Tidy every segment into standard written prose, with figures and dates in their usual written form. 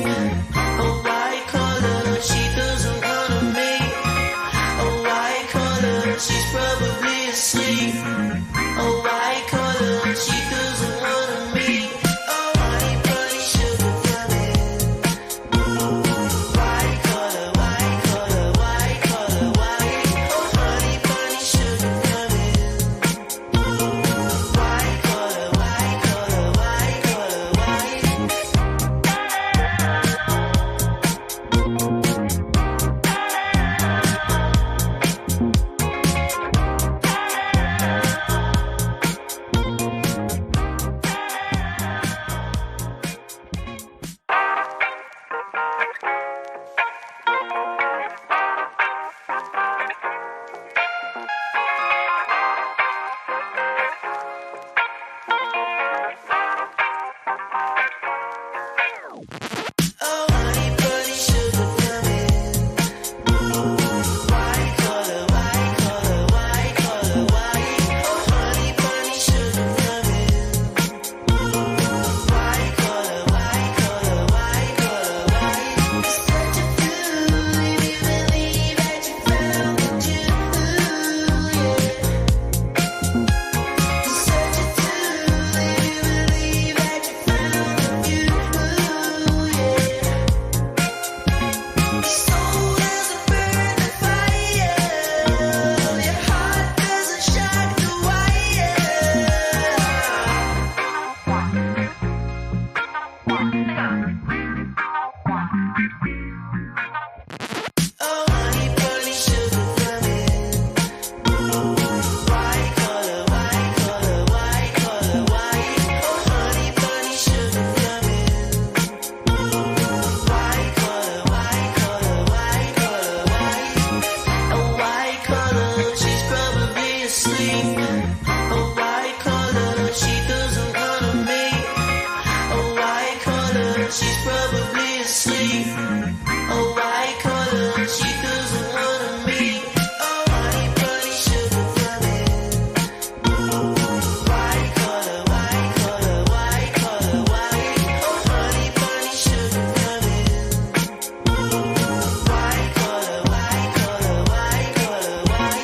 A white collar, she doesn't wanna meet. A white collar, she's probably asleep. A white collar, she doesn't wanna meet. Oh, honey bunny, sugar coming. White collar, white collar, white collar, white. Oh, honey bunny, sugar coming. White collar, white collar, white collar, white. Oh, honey bunny, sugar coming. White collar, white collar, white collar, white. Oh, honey bunny, sugar coming. White collar, white collar, white collar, white. Such a fool if you believe that you found the Jew, yeah. Such a fool if you believe that you found the Jew, yeah. Soul doesn't burn the fire. Your heart doesn't shock the wire. Oh, honey bunny, sugar coming. White collar, white collar, white collar, white. Oh, honey bunny, sugar coming. White collar, white collar, white collar, white. A white collar, she's probably asleep. A white collar, she doesn't wanna meet. A white collar, she's probably asleep. A white collar, she doesn't wanna meet. Oh, honey bunny, sugar coming. White collar, white collar, white collar, white. Oh, honey bunny, sugar coming. White collar, white collar, white collar, white.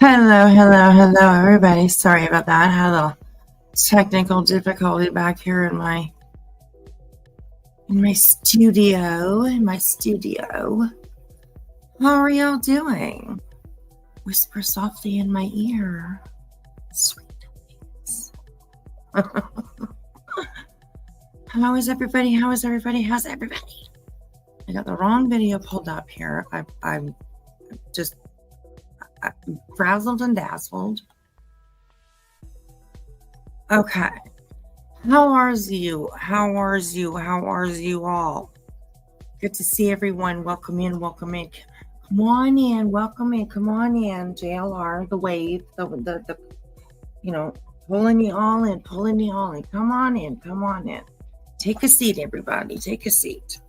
Hello, everybody. Sorry about that. I had a little technical difficulty back here in my studio. How are y'all doing? Whisper softly in my ear. Sweet noise. How is everybody? How's everybody? I got the wrong video pulled up here. I'm just frazzled and dazzled. Okay. How are you all? Good to see everyone. Welcome in. Come on in. Come on in. JLR, the wave, the pulling you all in. Come on in. Take a seat, everybody. Take a seat.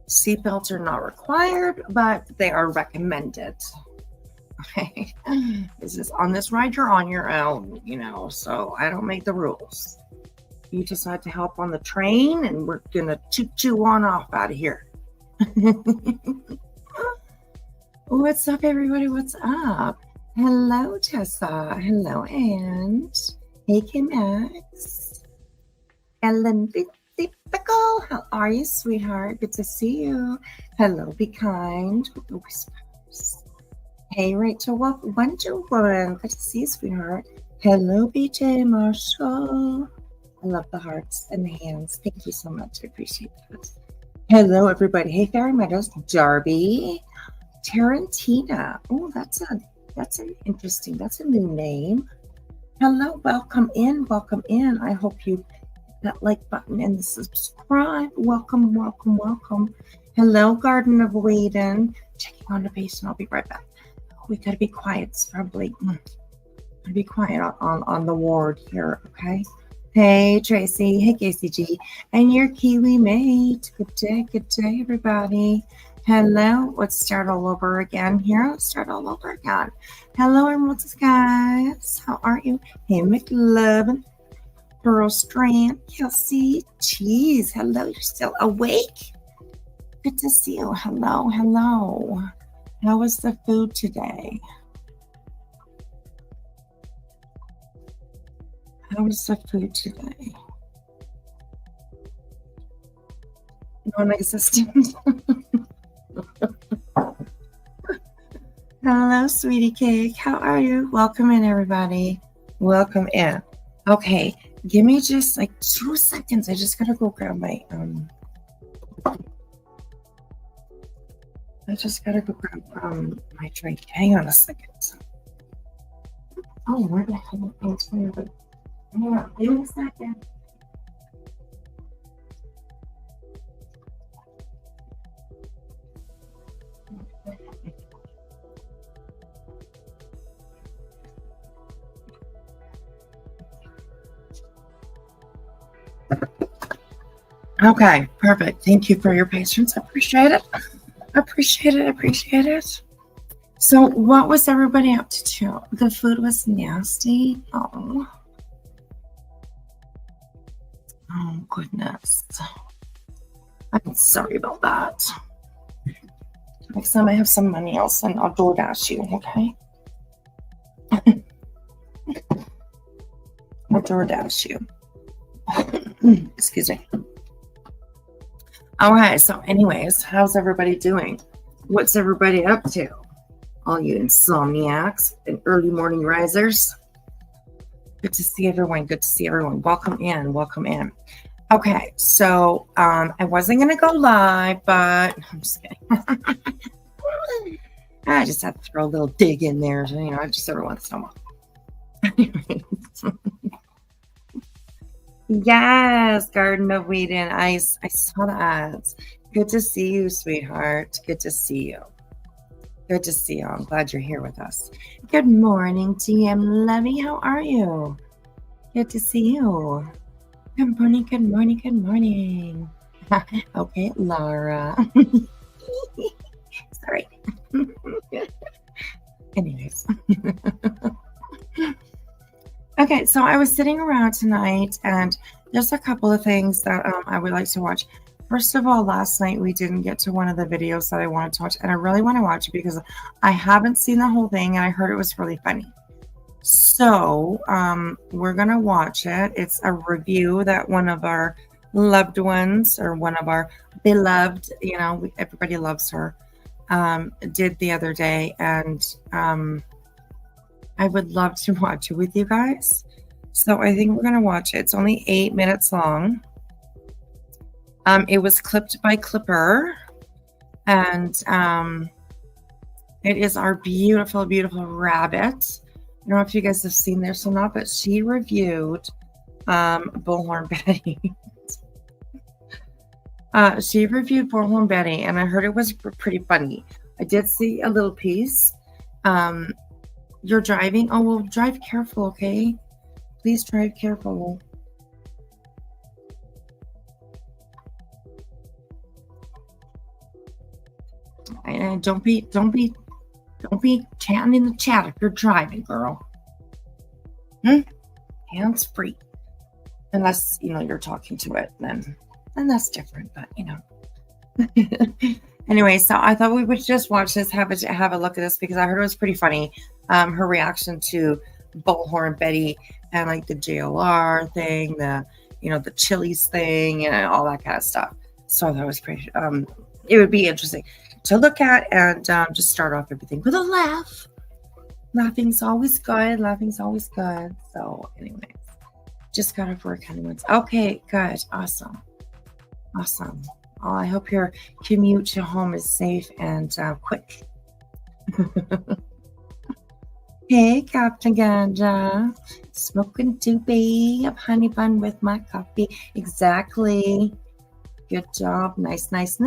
Seatbelts are not required, but they are recommended. Okay. This is on this ride, you're on your own, you know, so I don't make the rules. You decide to help on the train, and we're gonna choo on off out of here. What's up, everybody? What's up? Hello, Tessa. Hello, and hey, K-Max. Ellen Pickle. How are you, sweetheart? Good to see you. Hello, be kind with the whispers. Hey, Rachel, welcome. Wonder Woman. Good to see you, sweetheart. Hello, BJ Marshall. I love the hearts and the hands. Thank you so much. I appreciate that. Hello, everybody. Hey, Fairy Meadows. Darby. Tarantina. Oh, that's an interesting. That's a new name. Hello, welcome in. Welcome in. I hope you hit that like button and the subscribe. Welcome, welcome, welcome. Hello, Garden of Whedon. Checking on the patient. I'll be right back. We gotta be quiet. It's probably gotta be quiet on the ward here, okay? Hey Tracy, hey KCG, and your Kiwi mate. Good day, everybody. Hello, let's start all over again here. Let's start all over again. Hello, Emeralds guys. How are you? Hey McLovin, Pearl Strand, Kelsey, Cheese. Hello, you're still awake? Good to see you. Hello, hello. How was the food today? How was the food today? Non-existent. Hello, sweetie cake. How are you? Welcome in, everybody. Welcome in. Okay, give me just like 2 seconds. I just gotta go grab my my drink. Hang on a second. Oh, where the hell is my drink? Hang on, give me a second. Okay, perfect. Thank you for your patience. I appreciate it. Appreciate it. So, what was everybody up to? The food was nasty. Oh goodness. I'm sorry about that. Next time I have some money, I'll DoorDash you, okay? I'll DoorDash you. Excuse me. Okay, so anyways, how's everybody doing? What's everybody up to? All you insomniacs and early morning risers. Good to see everyone. Good to see everyone. Welcome in. Welcome in. Okay, so I wasn't gonna go live, but I'm just kidding. I just have to throw a little dig in there, you know, just every once in a while. Yes, Garden of Whedon. I saw the ads. Good to see you, sweetheart. Good to see you. Good to see you. I'm glad you're here with us. Good morning, DM Levy. How are you? Good to see you. Good morning, good morning, good morning. Okay, Laura. Sorry. Anyways. Okay, so I was sitting around tonight, and there's a couple of things that I would like to watch. First of all, last night we didn't get to one of the videos that I wanted to watch, and I really want to watch it because I haven't seen the whole thing, and I heard it was really funny. So we're going to watch it. It's a review that one of our loved ones, or one of our beloved, you know, everybody loves her, did the other day, and I would love to watch it with you guys. So I think we're going to watch it. It's only 8 minutes long. It was clipped by Clipper, and it is our beautiful, beautiful rabbit. I don't know if you guys have seen this or not, but she reviewed Bullhorn Betty. She reviewed Bullhorn Betty, and I heard it was pretty funny. I did see a little piece. You're driving? Oh, well, drive careful, okay? Please drive careful. And don't be Don't be chatting in the chat if you're driving, girl. Hands free. Unless, you're talking to it, then that's different, but, Anyway, so I thought we would just watch this, have a look at this, because I heard it was pretty funny. Her reaction to Bullhorn Betty and like the JLR thing, the Chili's thing, and all that kind of stuff. So that was pretty. It would be interesting to look at, and just start off everything with a laugh. Laughing's always good. So, anyways, just got off work, anyways. Okay, good, awesome. Oh, I hope your commute to home is safe and quick. Hey, Captain Ganja. Smoking doobie of honey bun with my coffee. Exactly. Good job. Nice. Nice.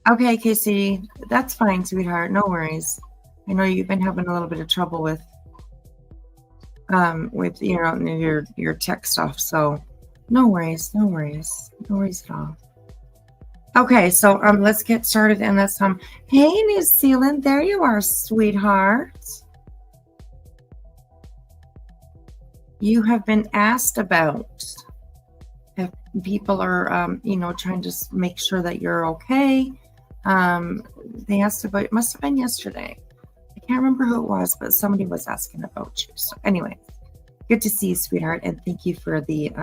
Okay, Casey. That's fine, sweetheart. No worries. I know you've been having a little bit of trouble with your tech stuff, so no worries at all. Okay, so let's get started, and let's hey, New Zealand, there you are, sweetheart. You have been asked about if people are trying to make sure that you're okay. They asked about, it must have been yesterday. I can't remember who it was, but somebody was asking about you. So anyway, good to see you, sweetheart, and thank you for the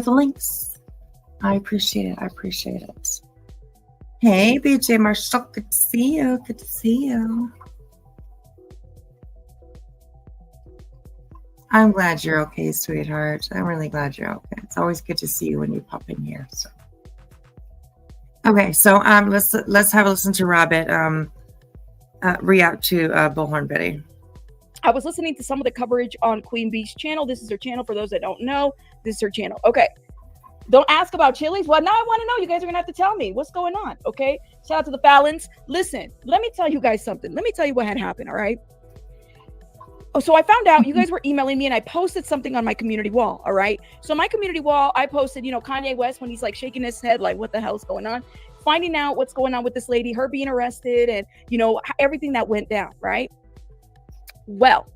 links. I appreciate it. Hey, BJ Marshall, good to see you. I'm glad you're okay, sweetheart. I'm really glad you're okay. It's always good to see you when you pop in here. So, okay, so let's have a listen to Rabbit react to Bullhorn Betty. I was listening to some of the coverage on Queen Bee's channel. This is her channel. For those that don't know, this is her channel. Okay. Don't ask about Chili's. Well, now I want to know. You guys are going to have to tell me what's going on. Okay. Shout out to the Fallons. Listen, let me tell you guys something. Let me tell you what had happened. All right. Oh, so I found out you guys were emailing me, and I posted something on my community wall. All right. So my community wall, I posted, Kanye West, when he's like shaking his head, like, what the hell's going on? Finding out what's going on with this lady, her being arrested, and, everything that went down. Right. Well,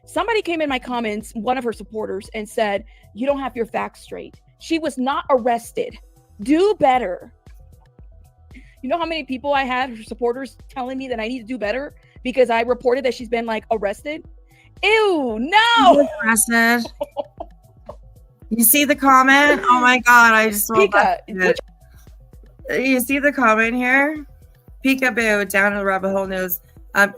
somebody came in my comments, one of her supporters, and said, you don't have your facts straight. She was not arrested. Do better. You know how many people I had, her supporters, telling me that I need to do better because I reported that she's been like arrested? Ew, no. Arrested. You see the comment? Oh my God, I just Pika, you see the comment here? Peekaboo down in the rabbit hole news.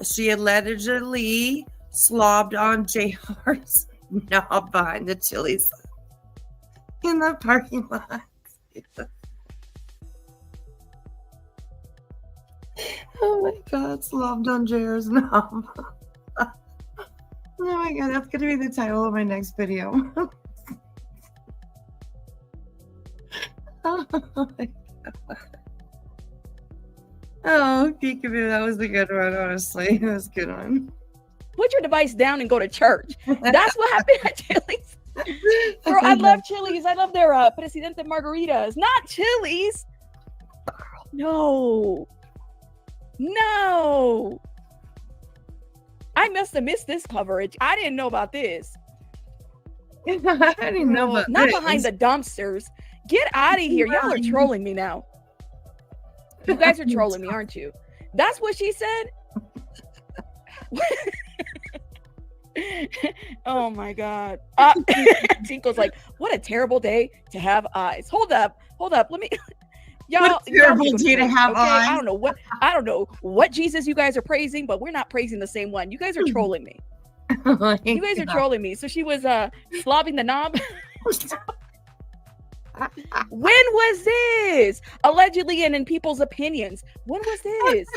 She allegedly slobbed on JR's knob behind the Chili's in the parking lot. Oh my God, slobbed on JR's knob. Oh my God, that's going to be the title of my next video. Oh my God. Oh, Peekaboo, that was a good one, honestly. That was a good one. Put your device down and go to church. That's what happened at Chili's. Bro, I love Chili's. I love their Presidente margaritas. Not Chili's. No. I must have missed this coverage. I didn't know about this. I didn't know about Not this. behind the dumpsters. Get out of here. Y'all are trolling me now. You guys are trolling me, aren't you? That's what she said? Oh my God. Tinkle's like, what a terrible day to have eyes. Hold up. Let me y'all terrible day to have eyes. I don't know what Jesus you guys are praising, but we're not praising the same one. You guys are trolling me. You guys are trolling me. So she was slobbing the knob. When was this? Allegedly, and in people's opinions. When was this?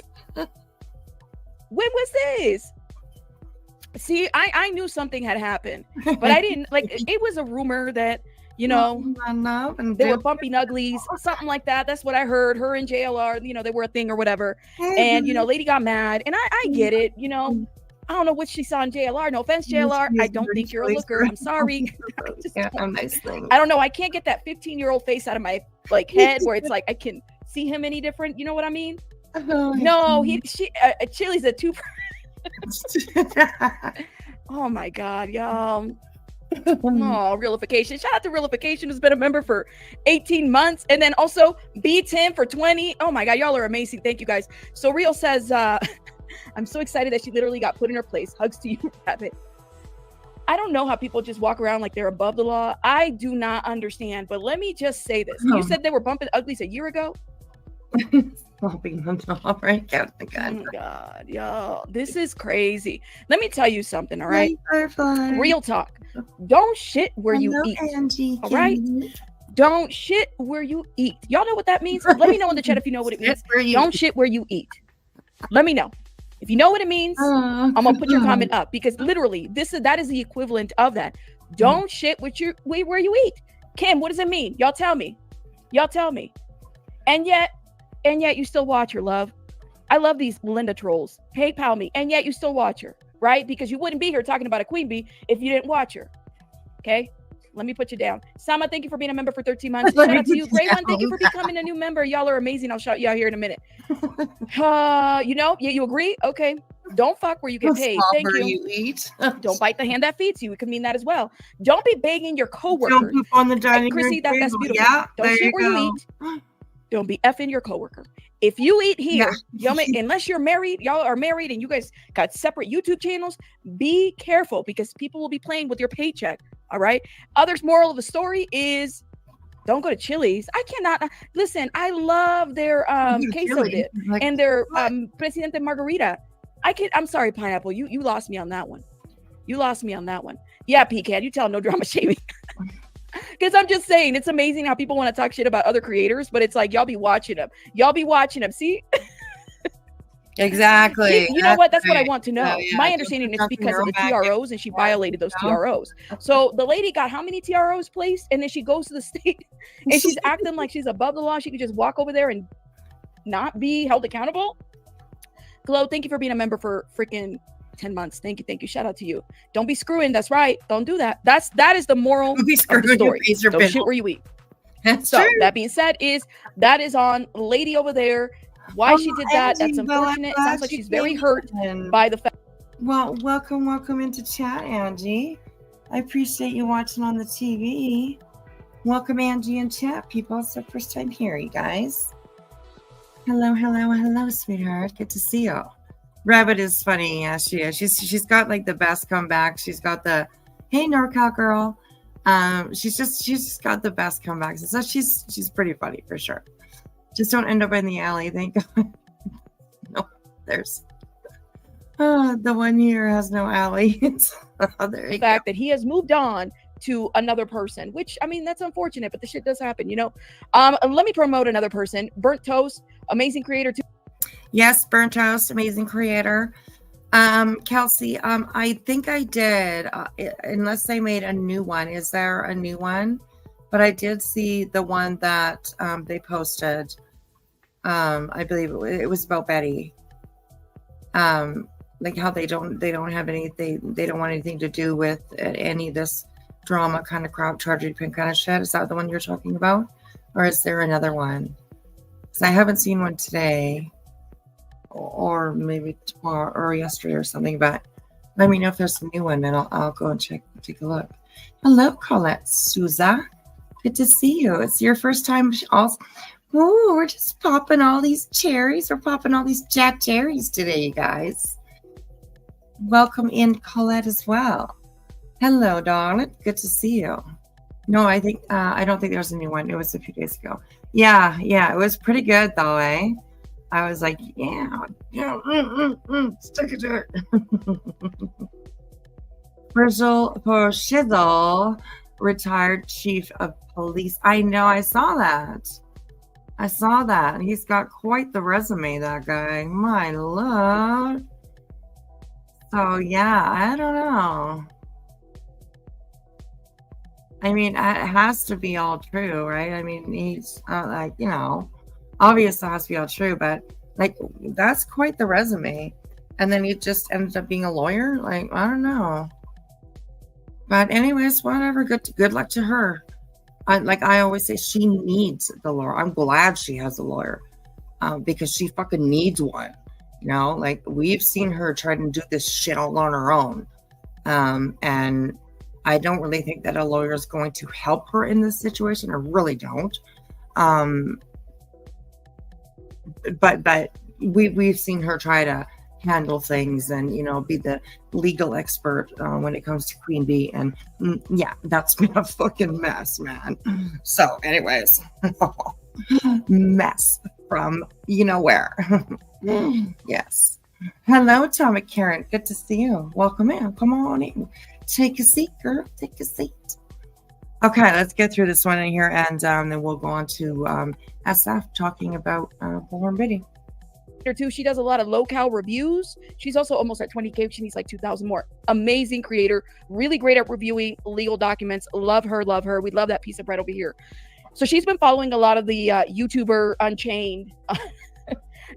See, I knew something had happened, but I didn't it was a rumor that, they were bumping uglies, something like that. That's what I heard. Her and JLR, they were a thing or whatever. And, Lady got mad, and I get it, I don't know what she saw in JLR. No offense, JLR. I don't think you're a looker. I'm sorry. Yeah, a nice thing. I don't know. I can't get that 15-year-old face out of my like head where it's like I can see him any different. You know what I mean? Oh, No, Chili's a 2. Oh my God, y'all. Oh, Realification. Shout out to Realification, who's been a member for 18 months. And then also B10 for 20. Oh my God, y'all are amazing. Thank you guys. So Real says, I'm so excited that she literally got put in her place. Hugs to you, Rabbit. I don't know how people just walk around like they're above the law. I do not understand. But let me just say this. You said they were bumping uglies a year ago? Bumping them all right. Oh my God. Oh God, y'all. This is crazy. Let me tell you something, all right? Butterfly. Real talk. Don't shit where you Hello, eat. Angie. All right? Don't shit where you eat. Y'all know what that means? Let me know in the chat if you know what it means. Don't shit where you eat. Let me know. If you know what it means, I'm gonna put your comment up because literally that is the equivalent of that. Don't shit where you eat. Kim, what does it mean? Y'all tell me. And yet you still watch her, love. I love these Linda trolls. Hey, pal me. And yet you still watch her, right? Because you wouldn't be here talking about a queen bee if you didn't watch her. Okay? Let me put you down. Sama, thank you for being a member for 13 months. Shout out to you. Great one. Thank you for becoming a new member. Y'all are amazing. I'll shout you out here in a minute. You agree? Okay. Don't fuck where you get paid. Thank you. You eat. Don't bite the hand that feeds you. It could mean that as well. Don't be begging your coworker. Don't poop on the dining room Chrissy, that's table. beautiful. Yeah, Don't shit where you eat. Don't be effing your coworker. If you eat here, unless you're married, y'all are married and you guys got separate YouTube channels, be careful because people will be playing with your paycheck. All right. Others moral of the story is don't go to Chili's. I cannot listen. I love their queso dip and their Presidente Margarita. I'm sorry, Pineapple. You lost me on that one. Yeah, PCAD, you tell no drama shaming. Because I'm just saying, it's amazing how people want to talk shit about other creators, but it's like, y'all be watching them. See? Exactly. You know what? That's what I want to know. My understanding is because of the TROs and she violated those TROs. So the lady got how many TROs placed? And then she goes to the state and she's acting like she's above the law. She could just walk over there and not be held accountable. Glow, thank you for being a member for freaking 10 months. Thank you. Shout out to you. Don't be screwing. That's right. Don't do that. That is the moral of the story. Don't shit where you eat. That's so true. that being said, that is on lady over there. Why she did that? That's unfortunate. It sounds like she's very hurt by the fact. Well, welcome into chat, Angie. I appreciate you watching on the TV. Welcome, Angie, in chat, people. It's the first time here, you guys. Hello, sweetheart. Good to see you. Rabbit is funny. Yeah, she is. She's got like the best comeback. She's got the hey NorCal girl. She's just got the best comebacks. So she's pretty funny for sure. Just don't end up in the alley, thank God. No, there's the one here has no alley. The fact that he has moved on to another person, which I mean that's unfortunate, but the shit does happen, you know. Let me promote another person. Burnt Toast, amazing creator too. Yes, Burnt Toast, amazing creator. Kelsey, I think I did, unless they made a new one. Is there a new one? But I did see the one that they posted. I believe it was about Betty. Like how they don't have anything, they don't want anything to do with any of this drama kind of crowd charging pin kind of shit. Is that the one you're talking about? Or is there another one? Because I haven't seen one today. Or maybe tomorrow or yesterday or something, but let me know if there's a new one and I'll go and take a look. Hello, Colette Souza. Good to see you. It's your first time. Oh, we're just popping all these cherries. We're popping all these Jack cherries today, you guys. Welcome in, Colette, as well. Hello, darling. Good to see you. No, I don't think there's a new one. It was a few days ago. Yeah, it was pretty good though, eh? I was like, yeah, stick it to it. For Shizzle, retired chief of police. I know, I saw that. He's got quite the resume, that guy. My lord. So, yeah, I don't know. I mean, it has to be all true, right? I mean, he's like, you know, obviously it has to be all true, but like, that's quite the resume. and then he just ended up being a lawyer. Like, I don't know. But anyways, whatever. Good luck to her. I always say, she needs the lawyer. I'm glad she has a lawyer, because she fucking needs one. Like, we've seen her try to do this shit all on her own. And I don't really think that a lawyer is going to help her in this situation. I really don't. But we've seen her try to handle things and be the legal expert when it comes to Queen Bee, and yeah, that's been a fucking mess, man. So anyways, mess from where. Yes. Hello, Atomic Karen, good to see you. Welcome in. Come on in, take a seat, girl, take a seat. Okay, let's get through this one in here, and then we'll go on to SF talking about Bullhorn Biddy. Her too. She does a lot of low-cal reviews. She's also almost at 20K. She needs like 2,000 more. Amazing creator. Really great at reviewing legal documents. Love her, love her. We love that piece of bread over here. So she's been following a lot of the YouTuber Unchained.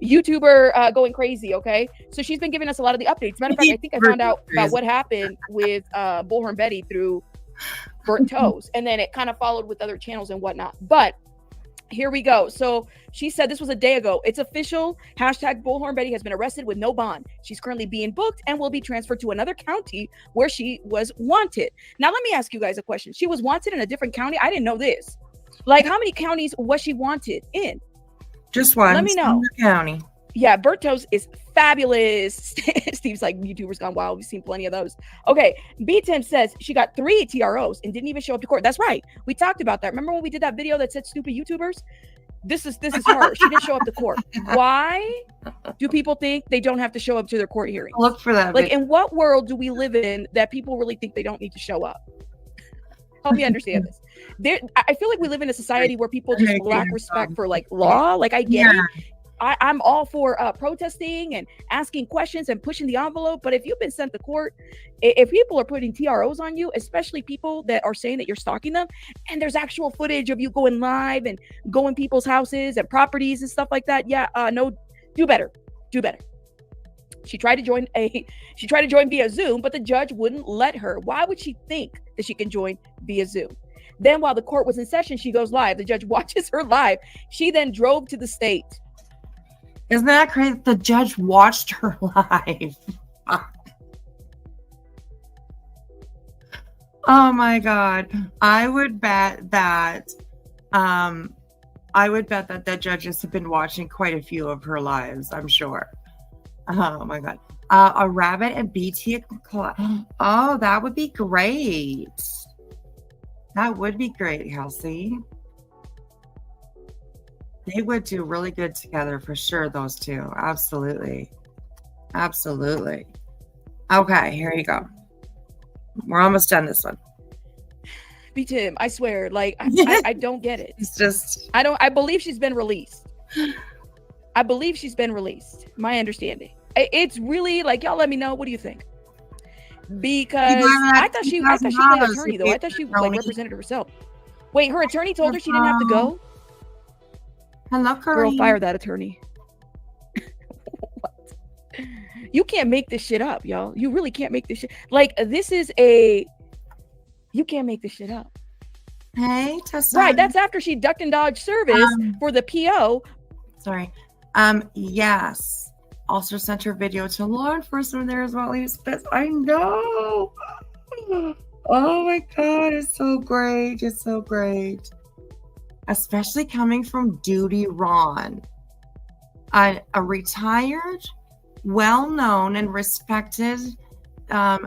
YouTuber going crazy, okay? So she's been giving us a lot of the updates. Matter of fact, I think I found out about what happened with Bullhorn Betty through Burnt Toes. And then it kind of followed with other channels and whatnot. But here we go. So she said this was a day ago. It's official. Hashtag Bullhorn Betty has been arrested with no bond. She's currently being booked and will be transferred to another county where she was wanted. Now, let me ask you guys a question. She was wanted in a different county? I didn't know this. Like, how many counties was she wanted in? Just one. Let me know. County. Yeah, Burnt Toes is fabulous. Steve's like, YouTubers gone wild. We've seen plenty of those. Okay, B-Tim says she got 3 TROs and didn't even show up to court. That's right. We talked about that. Remember when we did that video that said stupid YouTubers? This is her. She didn't show up to court. Why do people think they don't have to show up to their court hearing? Look for that. Like, in what world do we live in that people really think they don't need to show up? Help me understand this. I feel like we live in a society where people just lack respect for like law. Like, I get it. I'm all for protesting and asking questions and pushing the envelope. But if you've been sent to court, if people are putting TROs on you, especially people that are saying that you're stalking them, and there's actual footage of you going live and going people's houses and properties and stuff like that. Yeah, no, do better. Do better. She tried to join via Zoom, but the judge wouldn't let her. Why would she think that she can join via Zoom? Then while the court was in session, she goes live. The judge watches her live. She then drove to the state. Isn't that crazy? The judge watched her live. Oh my God. I would bet that the judges have been watching quite a few of her lives, I'm sure. Oh my God. A rabbit and BT. Oh, that would be great. That would be great, Kelsey. They would do really good together for sure, those two. Absolutely. Absolutely. Okay, here you go. We're almost done this one. B-Tim, I swear, like, I don't get it. It's just... I believe she's been released. I believe she's been released. My understanding. It's really, like, y'all let me know. What do you think? Because I thought she played an attorney, though. I thought she, like, represented herself. Wait, her attorney told her she didn't have to go? Hello, Curry. Girl, fire that attorney. What? You can't make this shit up, y'all. You really can't make this shit. Like, you can't make this shit up. Hey, Tessa. Right, that's after she ducked and dodged service for the PO. Sorry. Yes. Also sent her video to law enforcement there as well. I know. Oh my God, it's so great. It's so great. Especially coming from Duty Ron, a retired, well-known and respected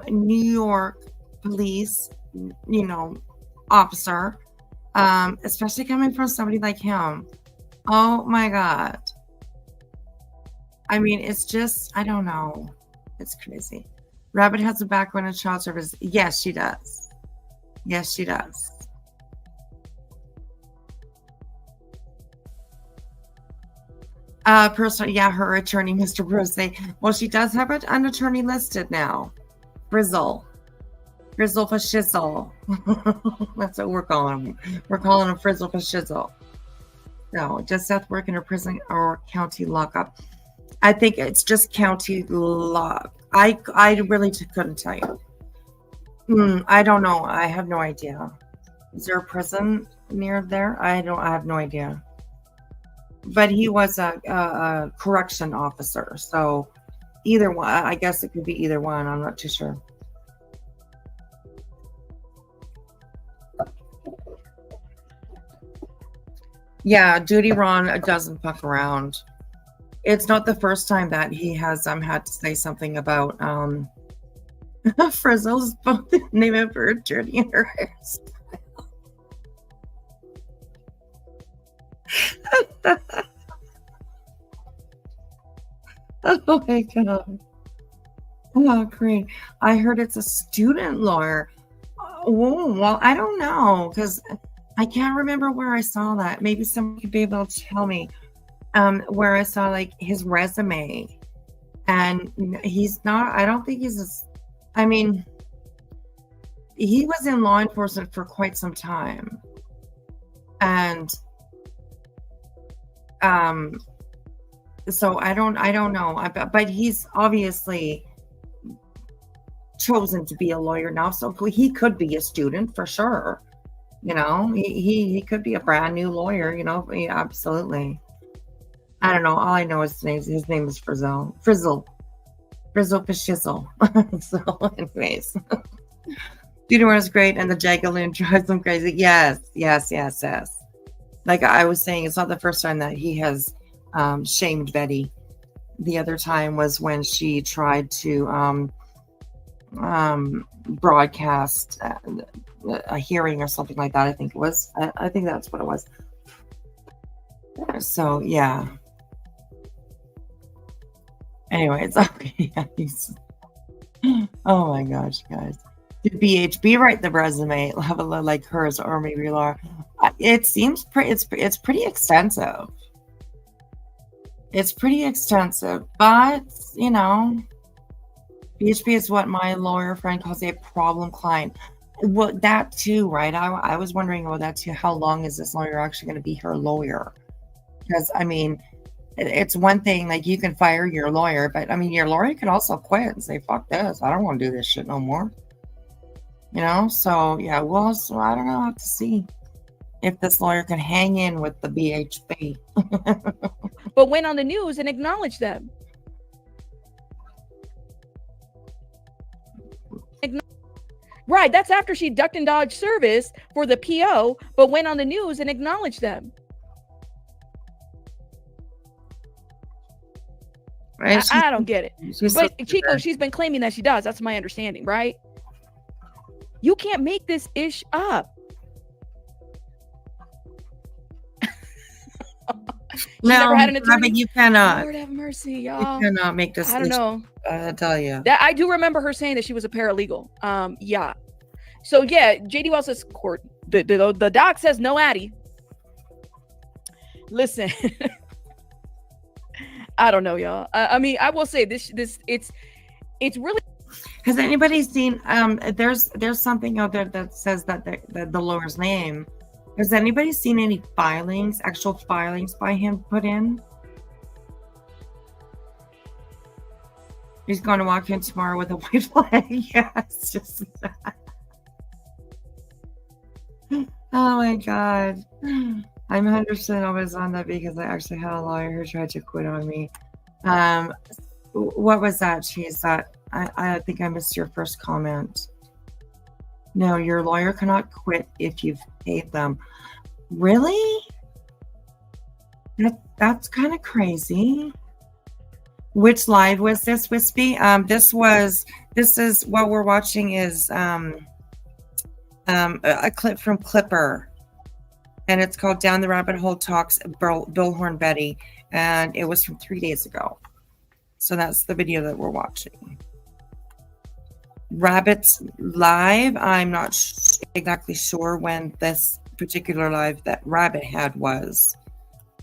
New York police, officer, especially coming from somebody like him. Oh my God. I mean, it's just, I don't know. It's crazy. Rabbit has a background in child service. Yes, she does. Yes, she does. Her attorney, Mr. Bruce. Well, she does have an attorney listed now. Frizzle for shizzle. That's what we're calling him. We're calling him Frizzle for shizzle. No, just Seth work in a prison or county lockup. I think it's just county law. I really couldn't tell you. I don't know. I have no idea. Is there a prison near there? I have no idea. But he was a correction officer, so either one. I guess it could be either one. I'm not too sure. Yeah, Judy Ron doesn't fuck around. It's not the first time that he has had to say something about Frizzle's both name of her journey in her hairstyle. Oh my god. Oh, great. I heard it's a student lawyer. Oh, well, I don't know, because I can't remember where I saw that. Maybe someone could be able to tell me where I saw like his resume. And he's not, I don't think he's, I mean, he was in law enforcement for quite some time. And so I don't know, but he's obviously chosen to be a lawyer now, so he could be a student for sure. You know, he could be a brand new lawyer. You know, absolutely. I don't know. All I know is his name is Frizzle Fishizzle. So, anyways, Judy was great, and the Jagaloon drives him crazy. Yes. Like I was saying, it's not the first time that he has shamed Betty. The other time was when she tried to broadcast a hearing or something like that. I think it was. I think that's what it was. So yeah. Anyways, okay. Oh my gosh, guys. Did BHB write the resume level like hers, or maybe Laura? It seems pretty. It's pretty extensive. It's pretty extensive, but you know, BHB is what my lawyer friend calls a problem client. Well, that too, right? I was wondering about that too. How long is this lawyer actually going to be her lawyer? Because I mean, it's one thing, like you can fire your lawyer, but I mean, your lawyer can also quit and say, "Fuck this! I don't want to do this shit no more." You know? So yeah, well, so I don't know. I'll have to see if this lawyer can hang in with the BHB. But went on the news and acknowledged them. Right, that's after she ducked and dodged service for the PO, but went on the news and acknowledged them. Right? I don't get it. But Chico, so she's been claiming that she does. That's my understanding, right? You can't make this ish up. No, never had an attorney. but you cannot. Lord have mercy, y'all. You cannot make this. I don't know. I tell you. That I do remember her saying that she was a paralegal. Yeah. So yeah, JD Wells says court. The doc says no Addie. Listen, I don't know, y'all. I mean, I will say this. It's really. Has anybody seen? There's something out there that says that the lawyer's name. Has anybody seen any actual filings by him put in? He's going to walk in tomorrow with a white flag. Yeah, it's just that. Oh my God. I'm 100% always on that because I actually had a lawyer who tried to quit on me. What was that? I think I missed your first comment. No, your lawyer cannot quit if you've paid them. Really? That's kind of crazy. Which live was this, Wispy? This is what we're watching is a clip from Clipper, and it's called Down the Rabbit Hole Talks Bullhorn Betty, and it was from 3 days ago. So that's the video that we're watching. Rabbit's live, I'm not exactly sure when this particular live that Rabbit had was,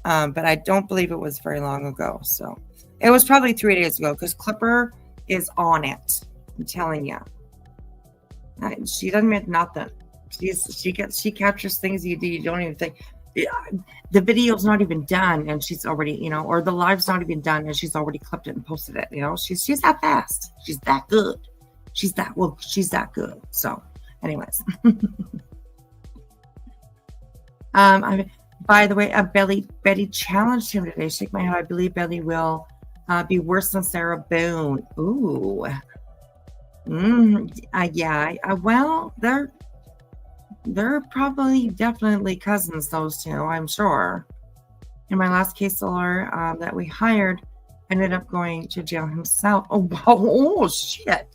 but I don't believe it was very long ago. So it was probably 3 days ago because Clipper is on it. I'm telling you, she doesn't miss nothing. She captures things you don't even think. yeah, the video's not even done and she's already, you know, or the live's not even done and she's already clipped it and posted it. You know, she's that fast. She's that good. She's that good. So, anyways. By the way, Betty challenged him today. Shake my head. I believe Betty will be worse than Sarah Boone. Ooh. Yeah. Well, they're probably definitely cousins, those two, I'm sure. In my last case seller that we hired ended up going to jail himself. Oh, wow. Oh, shit.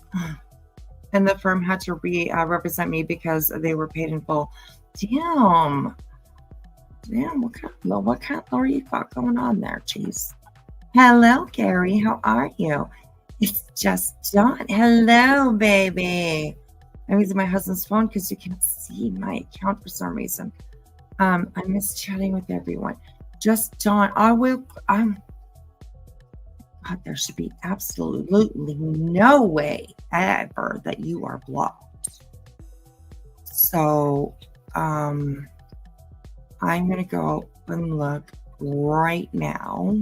And the firm had to represent me because they were paid in full. Damn, what kind of lore you got going on there, jeez. Hello, Gary. How are you? It's just Dawn. Hello, baby. I'm using my husband's phone because you can't see my account for some reason. I miss chatting with everyone. Just Dawn. God, there should be absolutely no way ever that you are blocked. So, I'm going to go and look right now.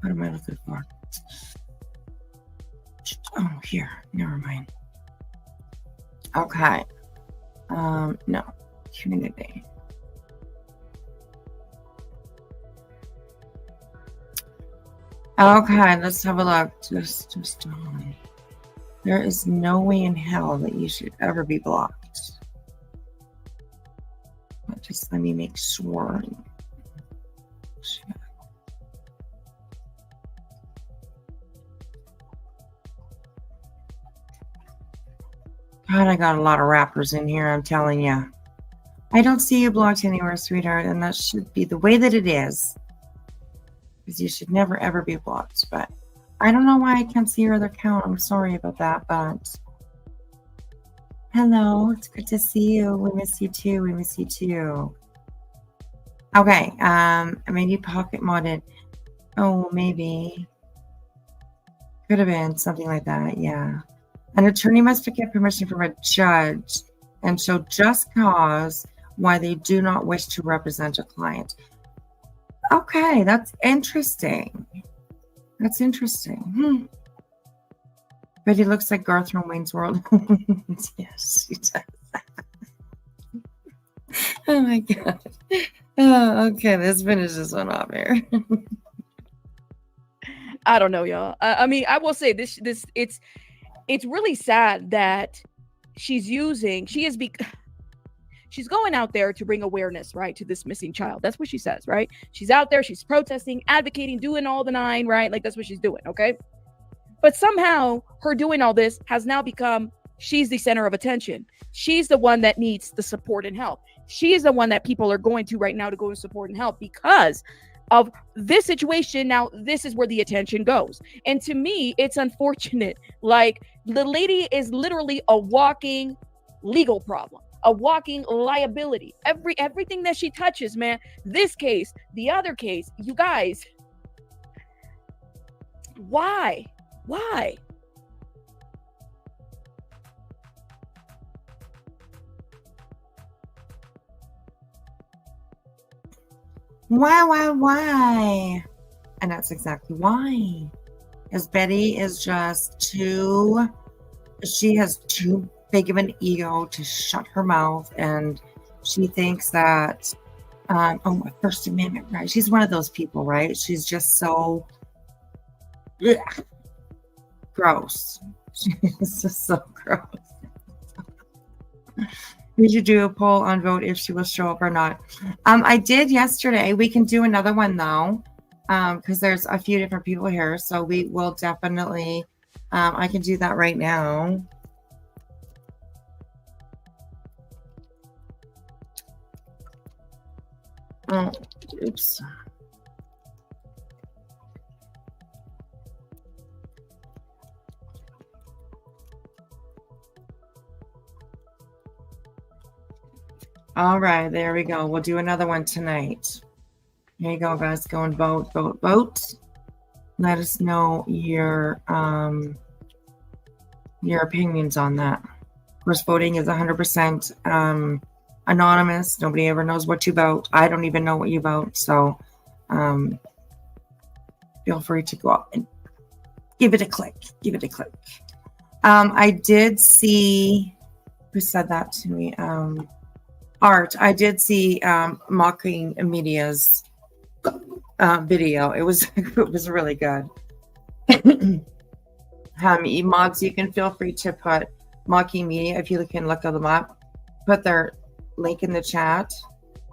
What am I looking for? Oh, here. Never mind. Okay. No. Community. Okay, let's have a look. Just there is no way in hell that you should ever be blocked. But just let me make sure. God, I got a lot of rappers in here, I'm telling you. I don't see you blocked anywhere, sweetheart, and that should be the way that it is. Because you should never, ever be blocked. But I don't know why I can't see your other account. I'm sorry about that, but... Hello, it's good to see you. We miss you too. Okay, maybe pocket modded. Oh, maybe. Could have been something like that, yeah. An attorney must get permission from a judge and show just cause why they do not wish to represent a client. Okay, that's interesting. But he looks like Garth from Wayne's World. Yes, he does. Oh my God. Oh, okay, let's finish this one off here. I don't know, y'all. I mean, I will say this it's really sad that she's going out there to bring awareness, right, to this missing child. That's what she says, right? She's out there, she's protesting, advocating, doing all the nine, right? Like, that's what she's doing, okay? But somehow her doing all this has now become, she's the center of attention. She's the one that needs the support and help. She is the one that people are going to right now to go and support and help because of this situation. Now, this is where the attention goes. And to me, it's unfortunate. Like, the lady is literally a walking legal problem, a walking liability. Everything that she touches, man, this case, the other case, you guys, why? Why? Why? And that's exactly why. Because Betty is just she has too big of an ego to shut her mouth, and she thinks that, First Amendment, right? She's one of those people, right? She's just so gross. She's just so gross. We should do a poll on vote if she will show up or not. I did yesterday. We can do another one though, because there's a few different people here. So we will definitely, I can do that right now. Oh, oops. All right, there we go. We'll do another one tonight. Here you go, guys. Go and vote. Let us know your your opinions on that. Of course, voting is 100% anonymous. Nobody ever knows what you vote. I don't even know what you vote. So feel free to go out and give it a click. Give it a click. I did see, who said that to me? Art. I did see Mocking Media's video. It was really good. Mods, you can feel free to put Mocking Media, if you can look them up, put their link in the chat,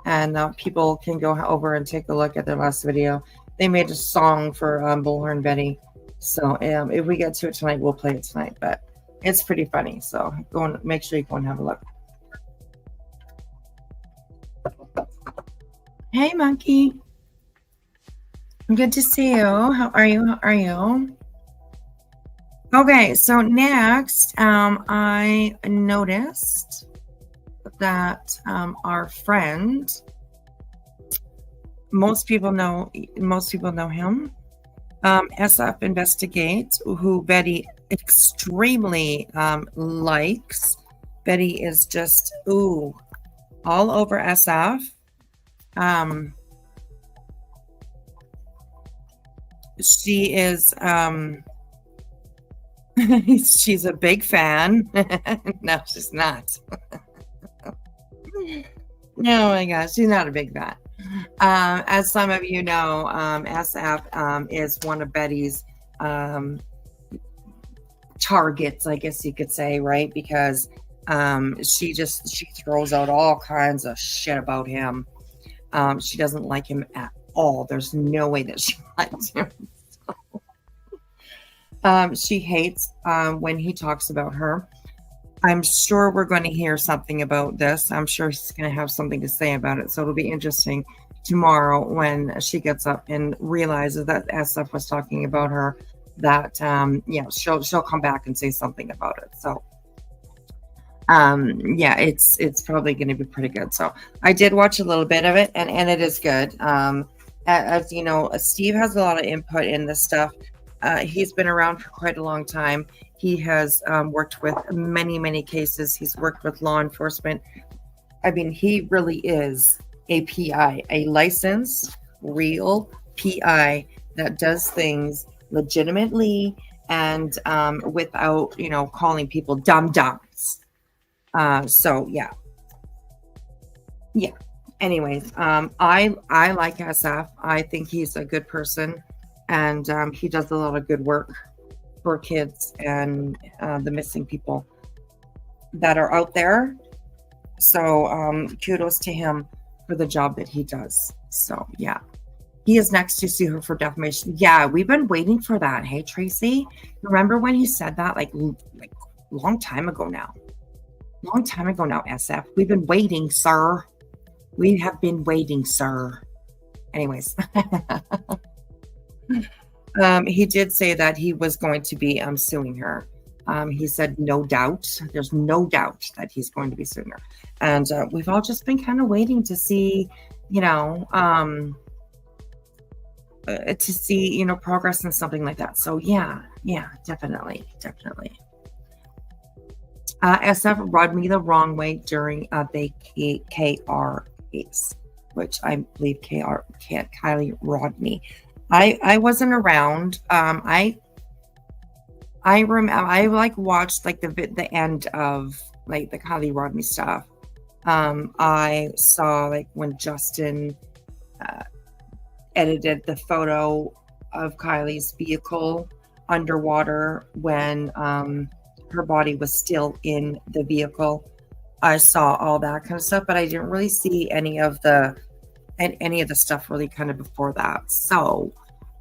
and people can go over and take a look at their last video. They made a song for Bullhorn Betty. So if we get to it tonight, we'll play it tonight. But it's pretty funny. So go and make sure you go and have a look. Hey, Monkey. Good to see you. How are you? How are you? Okay, so next, I noticed that our friend, most people know him, SF Investigate, who Betty extremely likes. Betty is just all over SF. She is she's a big fan. No, she's not. Oh my gosh, she's not a big fan. As some of you know, SF is one of Betty's targets, I guess you could say, right? Because she throws out all kinds of shit about him. She doesn't like him at all. There's no way that she likes him. She hates when he talks about her. I'm sure we're going to hear something about this. I'm sure she's going to have something to say about it. So it'll be interesting tomorrow when she gets up and realizes that SF was talking about her, that she'll come back and say something about it. So it's probably going to be pretty good. So I did watch a little bit of it, and it is good. As you know, Steve has a lot of input in this stuff. He's been around for quite a long time. He has worked with many cases. He's worked with law enforcement. I mean, he really is a PI, a licensed, real PI that does things legitimately and without, calling people dum-dums. So yeah. Anyways, I like SF. I think he's a good person, and he does a lot of good work for kids and the missing people that are out there. So kudos to him for the job that he does. So yeah, he is next to sue her for defamation. Yeah, we've been waiting for that. Hey, Tracy, remember when he said that like long time ago now? Long time ago now, SF. We've been waiting, sir. We have been waiting, sir. Anyways. He did say that he was going to be suing her. He said, no doubt. There's no doubt that he's going to be suing her. And we've all just been kind of waiting to see, progress and something like that. So yeah, definitely. SF rubbed me the wrong way during the KR case, which I believe Kylie Rodney. I wasn't around. I watched the end of the Kylie Rodney stuff. I saw when Justin edited the photo of Kylie's vehicle underwater when her body was still in the vehicle. I saw all that kind of stuff, but I didn't really see any of the stuff really kind of before that. So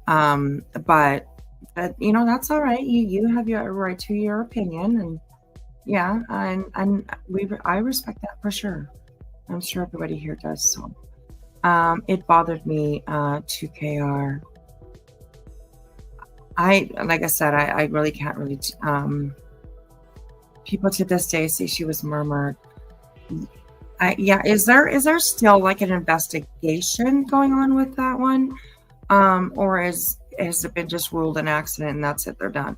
but that's all right. You have your right to your opinion, and yeah, and I respect that for sure. I'm sure everybody here does. So it bothered me to KR. Like I said, I really can't really people to this day say she was murmured. Is there still an investigation going on with that one? Or has it been just ruled an accident and that's it, they're done?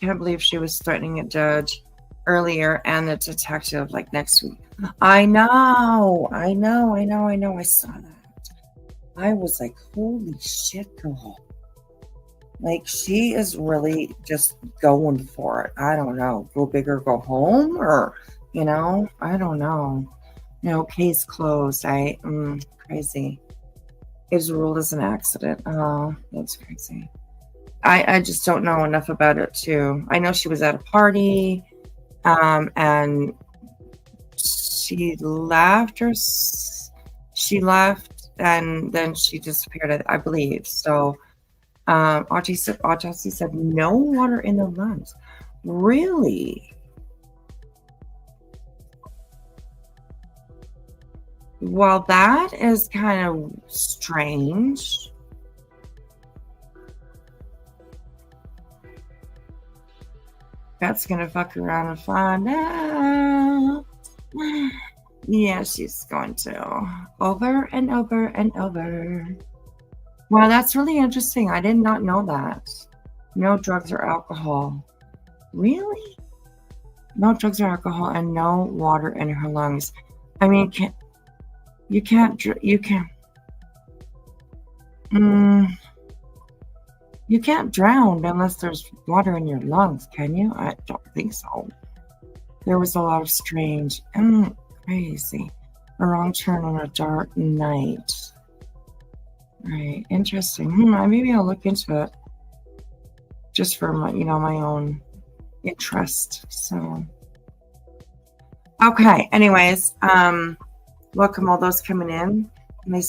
can't believe she was threatening a judge earlier and the detective like next week. I know. I saw that. I was like, holy shit, girl. Like, she is really just going for it. I don't know. Go big or go home, or, I don't know. Case closed. Crazy. It was ruled as an accident. Oh, that's crazy. I just don't know enough about it, too. I know she was at a party, and she left, and then she disappeared, I believe. So, autopsy said no water in the lungs. Really? Well, that is kind of strange. That's gonna fuck around and find out. Yeah, she's going to. Over and over and over. Wow, that's really interesting. I did not know that. No drugs or alcohol. Really? No drugs or alcohol and no water in her lungs. I mean, you can't drown unless there's water in your lungs, can you? I don't think so. There was a lot of strange and crazy. A wrong turn on a dark night. Right, interesting. Maybe I'll look into it just for my, my own interest. So, okay. Anyways, welcome all those coming in. We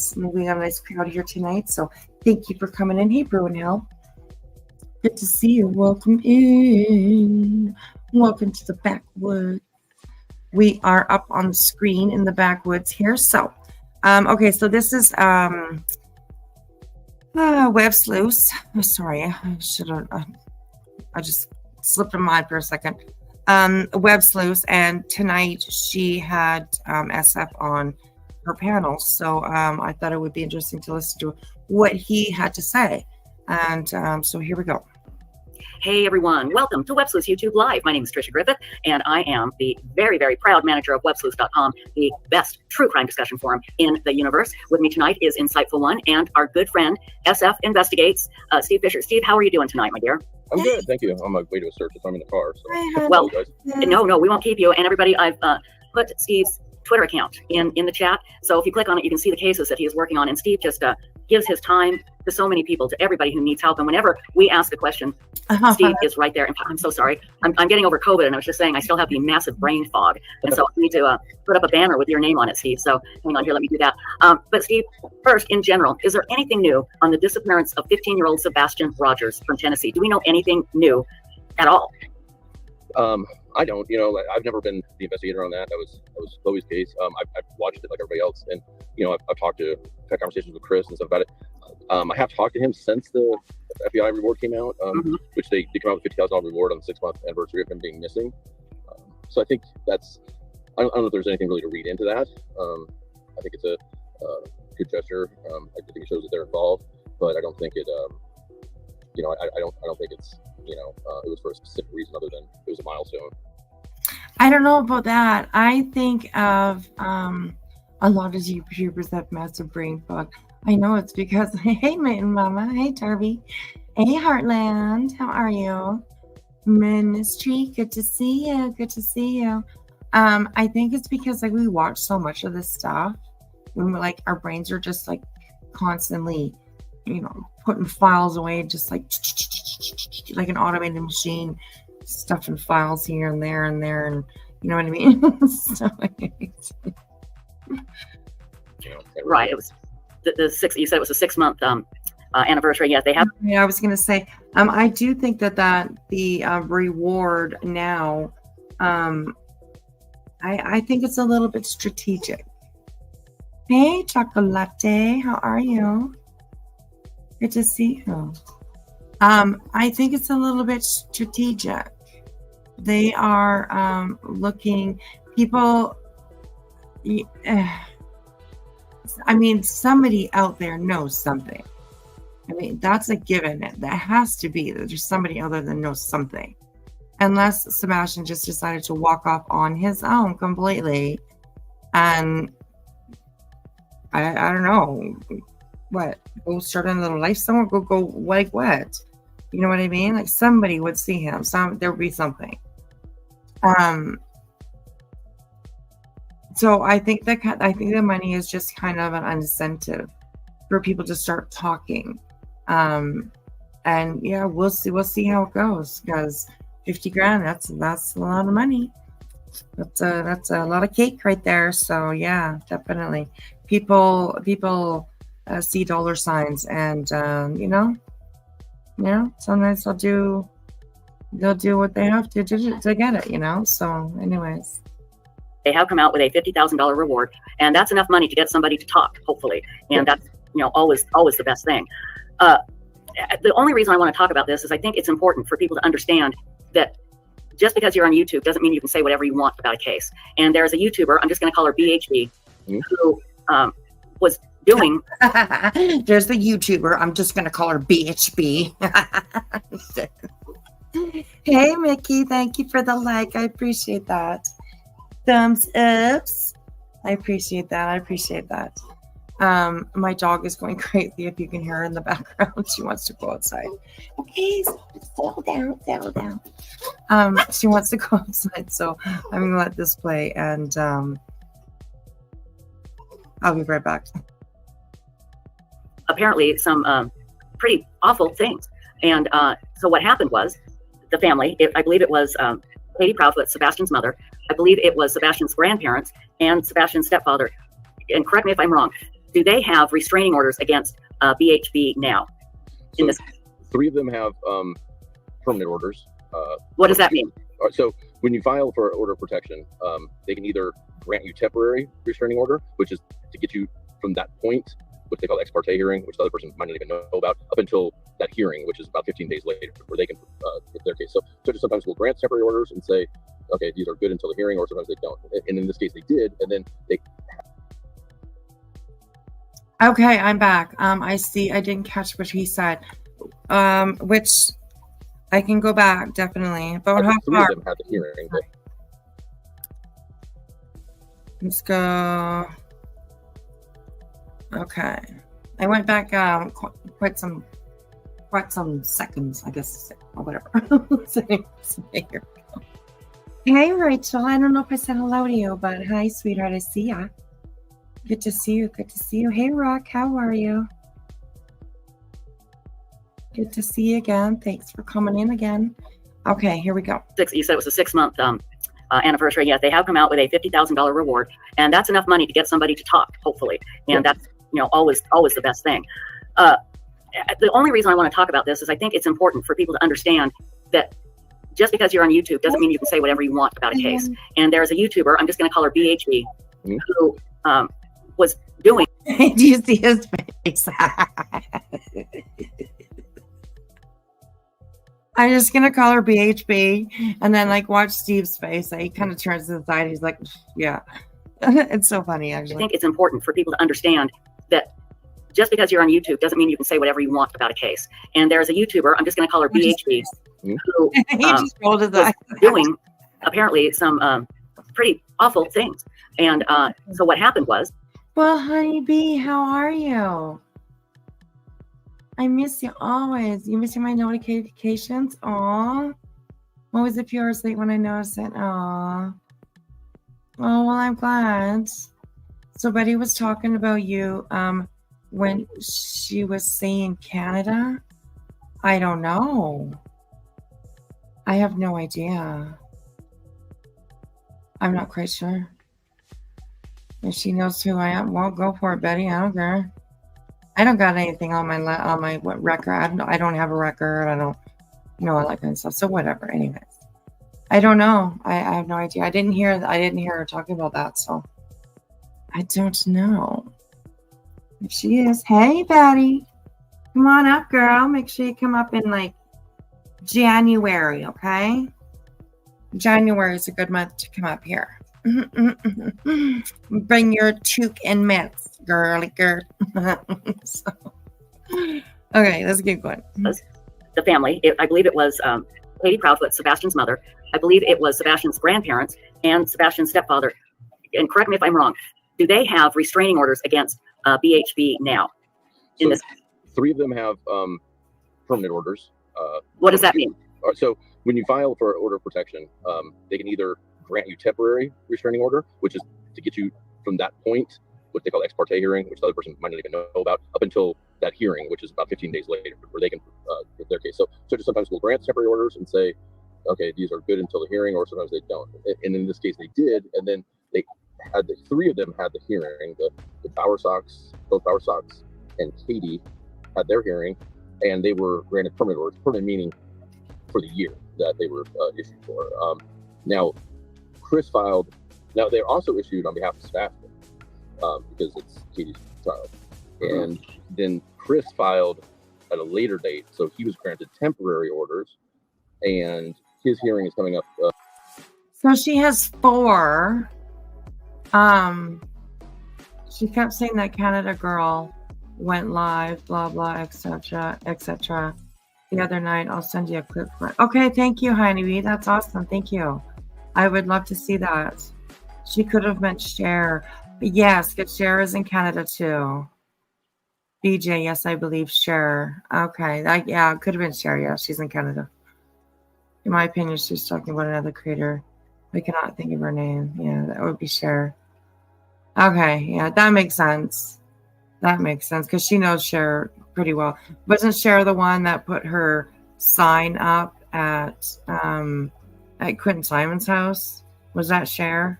got a nice crowd here tonight. So, thank you for coming in. Hey, Brew and Hell. Good to see you. Welcome in. Welcome to the backwoods. We are up on the screen in the backwoods here. So, okay. So this is Web Sleuths. Oh, sorry, I should have. I just slipped a mind for a second. Web Sleuths, and tonight she had SF on her panel. So I thought it would be interesting to listen to what he had to say. And so here we go. Hey everyone, welcome to Web Sleuths YouTube Live. My name is Trisha Griffith, and I am the very, very proud manager of WebSleuths.com, the best true crime discussion forum in the universe. With me tonight is Insightful One and our good friend, SF Investigates, Steve Fisher. Steve, how are you doing tonight, my dear? I'm good, thank you. On my way to a search, so I'm in the car. So. Well, no, we won't keep you. And everybody, I've put Steve's Twitter account in the chat. So if you click on it, you can see the cases that he is working on. And Steve just gives his time to so many people, to everybody who needs help. And whenever we ask a question, Steve is right there. In fact, I'm so sorry. I'm getting over COVID, and I was just saying I still have the massive brain fog. And so I need to put up a banner with your name on it, Steve. So hang on here, let me do that. But Steve, first, in general, is there anything new on the disappearance of 15-year-old Sebastian Rogers from Tennessee? Do we know anything new at all? I don't. I've never been the investigator on that. That was Chloe's case. I've watched it like everybody else, and I've had conversations with Chris and stuff about it. I have talked to him since the FBI reward came out, which they came out with $50,000 reward on the 6-month anniversary of him being missing. So I think that's. I don't know if there's anything really to read into that. I think it's a good gesture. I think it shows that they're involved, but I don't think it. I don't think it's. It was for a specific reason other than it was a milestone. I don't know about that. I think of a lot of YouTubers that massive brain fog. I know it's because, hey, Mitten Mama, hey, Darby, hey, Heartland, how are you? Ministry, good to see you, good to see you. I think it's because we watch so much of this stuff, when we're our brains are just constantly, putting files away, just like an automated machine, stuffing files here and there, and you know what I mean? So, right. It was the 6. You said it was a 6-month anniversary. Yes, they have. Yeah, I was going to say, I do think that the reward now, I think it's a little bit strategic. Hey, Chocolate, how are you? Good to see you. I think it's a little bit strategic. They are looking, people, somebody out there knows something. That's a given. That has to be that there's somebody other than knows something. unless Sebastian just decided to walk off on his own completely. And I don't know what, go start another life somewhere, go like what? You know what I mean? Like somebody would see him. There would be something. So I think the money is just kind of an incentive for people to start talking. And yeah, we'll see how it goes, because 50 grand, that's a lot of money. That's a lot of cake right there. So yeah, definitely. People see dollar signs, and sometimes they'll do what they have to do to get it, So anyways. They have come out with a $50,000 reward, and that's enough money to get somebody to talk, hopefully. And that's, always the best thing. The only reason I want to talk about this is I think it's important for people to understand that just because you're on YouTube doesn't mean you can say whatever you want about a case. And there's a YouTuber, I'm just going to call her BHB, who was doing. There's the YouTuber, I'm just going to call her BHB. Hey, Mickey, thank you for the like. I appreciate that. Thumbs ups. I appreciate that. My dog is going crazy, if you can hear her in the background. She wants to go outside. Okay, settle down. She wants to go outside, so I'm gonna let this play, and I'll be right back. Apparently some pretty awful things. And so what happened was the family, I believe it was Katie Proudfoot, Sebastian's mother, I believe it was Sebastian's grandparents and Sebastian's stepfather, and correct me if I'm wrong, do they have restraining orders against BHB now? So 3 of them have permanent orders. What does that mean? So when you file for order of protection, they can either grant you temporary restraining order, which is to get you from that point, which they call the ex parte hearing, which the other person might not even know about, up until that hearing, which is about 15 days later, where they can get their case. So judges sometimes will grant temporary orders and say, okay, these are good until the hearing, or sometimes they don't. And in this case, they did, and then they. Okay, I'm back. I see. I didn't catch what he said. Which I can go back definitely. About how 3 far? of them had the hearing. But Let's go. Okay, I went back quite some seconds, I guess, or whatever. So here we go. Hey, Rachel. I don't know if I said hello to you, but hi, sweetheart. I see ya. Good to see you. Hey, Rock. How are you? Good to see you again. Thanks for coming in again. Okay, here we go. You said it was a 6-month anniversary. Yes, they have come out with a $50,000 reward, and that's enough money to get somebody to talk, hopefully. And that's always the best thing. The only reason I want to talk about this is I think it's important for people to understand that just because you're on YouTube doesn't mean you can say whatever you want about a case. And there's a YouTuber, I'm just going to call her BHB, who was doing. Do you see his face? I'm just gonna call her BHB, and then watch Steve's face. He kind of turns to the side. He's like, "Yeah." It's so funny, actually. I think it's important for people to understand that just because you're on YouTube doesn't mean you can say whatever you want about a case. And there's a YouTuber, I'm just going to call her BHB, who just rolled his eyes. doing apparently some pretty awful things. And so what happened was. Well, honey bee, how are you? I miss you always. You missing my notifications? Aw. Always a few hours late when I notice it. Aw. Oh, well, I'm glad. So Betty was talking about you when she was saying Canada. I don't know. I have no idea. I'm not quite sure. If she knows who I am, well, go for it, Betty. I don't care. I don't got anything on my record. I don't have a record. I don't all that kind of stuff. So whatever. Anyways, I don't know. I have no idea. I didn't hear her talking about that. So I don't know if she is. Hey, Betty, come on up, girl. Make sure you come up in January. Okay, January is a good month to come up here. Bring your toque and mitts, girly girl. Okay, let's keep going. The family, I believe it was Katie Proudfoot, Sebastian's mother. I believe it was Sebastian's grandparents and Sebastian's stepfather. And correct me if I'm wrong. Do they have restraining orders against BHB now? So 3 of them have permanent orders. What does that mean? So when you file for order of protection, they can either grant you temporary restraining order, which is to get you from that point, what they call ex parte hearing, which the other person might not even know about, up until that hearing, which is about 15 days later, where they can get their case. So just sometimes we'll grant temporary orders and say, okay, these are good until the hearing, or sometimes they don't. And in this case, they did, and then they had 3 of them had the hearing. The Bowersox, both Bowersox and Katie had their hearing, and they were granted permanent orders. Permanent meaning for the year that they were issued for. Now, Chris filed. Now they're also issued on behalf of Sebastian because it's Katie's child, and then Chris filed at a later date, so he was granted temporary orders, and his hearing is coming up. So she has 4. She kept saying that Canada Girl went live, blah blah, etc., etc. The other night. I'll send you a clip for it. Okay, thank you, Honeybee. That's awesome. Thank you. I would love to see that. She could have meant Cher. Yes, because Cher is in Canada too. BJ, yes, I believe Cher. Okay, yeah, it could have been Cher. Yeah, she's in Canada. In my opinion, she's talking about another creator. I cannot think of her name. Yeah, that would be Cher. Okay, yeah, that makes sense. That makes sense because she knows Cher pretty well. Wasn't Cher the one that put her sign up at Quentin Simon's house? Was that Cher?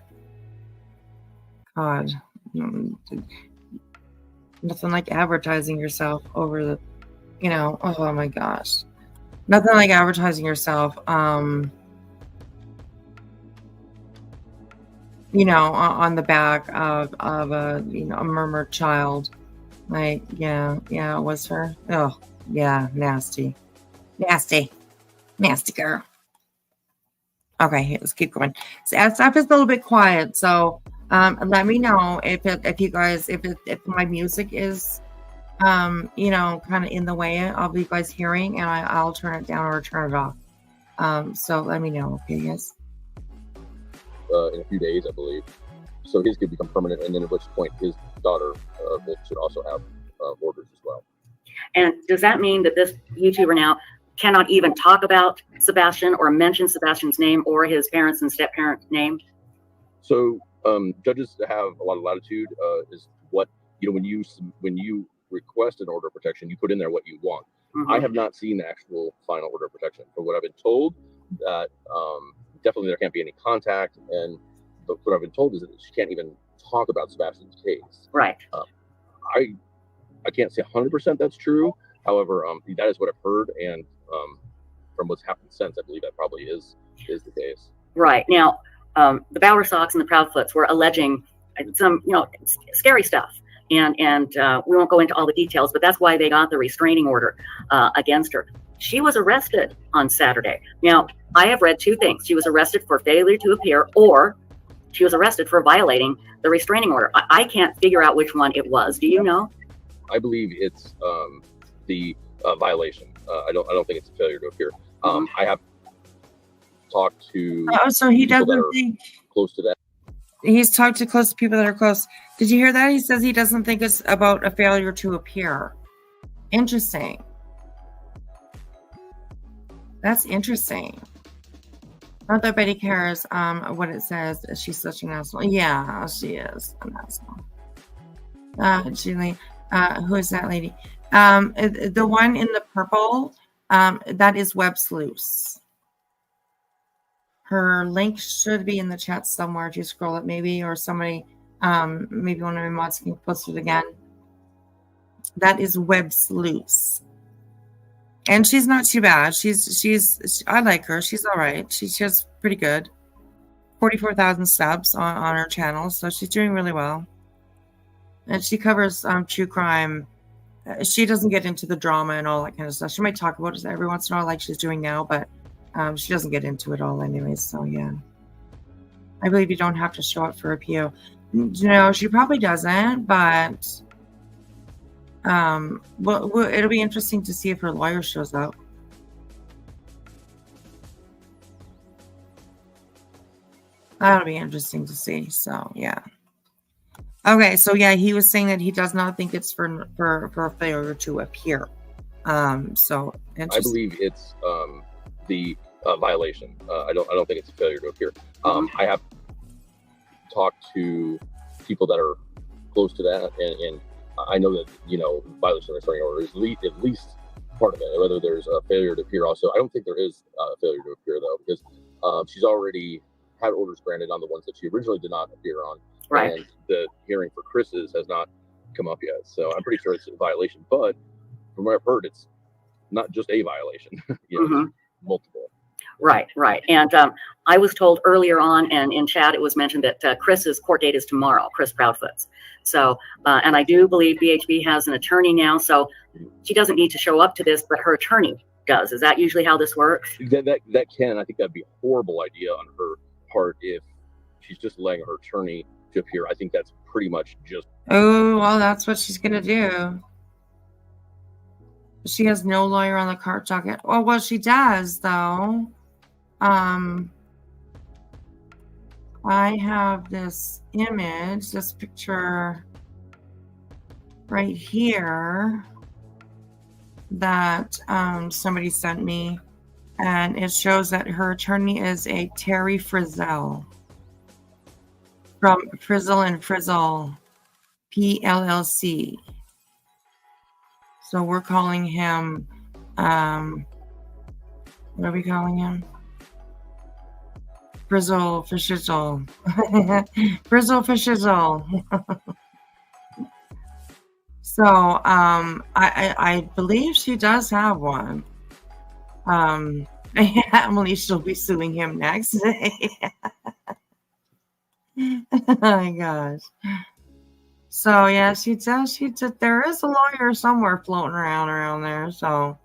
God, nothing like advertising yourself over the, oh my gosh, nothing like advertising yourself. On the back of a a murmured child. Like, yeah, it was her. Oh, yeah, nasty girl. Okay, let's keep going. So stuff is a little bit quiet, so let me know if my music is kind of in the way of you guys hearing, and I'll turn it down or turn it off. So let me know, okay, guys. In a few days, I believe. So his could become permanent, and then at which point his daughter should also have orders as well. And does that mean that this YouTuber now cannot even talk about Sebastian or mention Sebastian's name or his parents and step-parent name? So judges have a lot of latitude. Is what when you request an order of protection, you put in there what you want. I have not seen the actual final order of protection. From what I've been told, that definitely there can't be any contact, and what I've been told is that she can't even talk about Sebastian's case. Right. I can't say 100% that's true. However, that is what I've heard, and from what's happened since, I believe that probably is the case. Right. Now, the Bowersox and the Proudfoots were alleging some, scary stuff, and we won't go into all the details, but that's why they got the restraining order against her. She was arrested on Saturday. Now, I have read 2 things. She was arrested for failure to appear, or she was arrested for violating the restraining order. I can't figure out which one it was. Do you know? I believe it's the violation. I don't think it's a failure to appear. I have talked to. So he doesn't think close to that. He's talked to close people that are close. Did you hear that? He says he doesn't think it's about a failure to appear. Interesting. That's interesting. Not that Betty cares what it says. She's such an asshole. Yeah, she is an asshole. Julie, who is that lady? The one in the purple, that is Web Sleuths. Her link should be in the chat somewhere if you scroll it, maybe, or somebody, maybe one of my mods can post it again. That is Web Sleuths. And she's not too bad. I like her. She's all right. She's just pretty good. 44,000 subs on her channel, so she's doing really well. And she covers true crime. She doesn't get into the drama and all that kind of stuff. She might talk about it every once in a while, like she's doing now, but she doesn't get into it all anyways. So yeah, I believe you don't have to show up for a PO. No, she probably doesn't, but well, it'll be interesting to see if her lawyer shows up. That'll be interesting to see. So yeah. Okay, so yeah, he was saying that he does not think it's for failure to appear. So I interesting. believe it's the violation. I don't think it's a failure to appear. I have talked to people that are close to that, and I know that violation of the restraining order is at least part of it. Whether there's a failure to appear, also, I don't think there is a failure to appear though, because she's already had orders granted on the ones that she originally did not appear on, Right. and the hearing for Chris's has not come up yet. So I'm pretty sure it's a violation, but from what I've heard, it's not just a violation. Mhm. It's multiple. Right. And I was told earlier on, and in chat, it was mentioned that Chris's court date is tomorrow, Chris Proudfoot's. So, and I do believe BHB has an attorney now, so she doesn't need to show up to this, but her attorney does. Is that usually how this works? That can, I think that'd be a horrible idea on her part if she's just letting her attorney to appear. I think that's pretty much just. Oh, well, that's what she's gonna do. She has no lawyer on the court docket. Oh, well, she does though. I have this image, this picture right here that somebody sent me, and it shows that her attorney is a Terry Frizzell from Frizzle and Frizzle PLLC. So we're calling him, what are we calling him? Frizzle Fishizzle. Frizzle Fishizzle. So I believe she does have one. Emily, she'll be suing him next. Oh my gosh. So yeah, she does. There is a lawyer somewhere floating around there. So,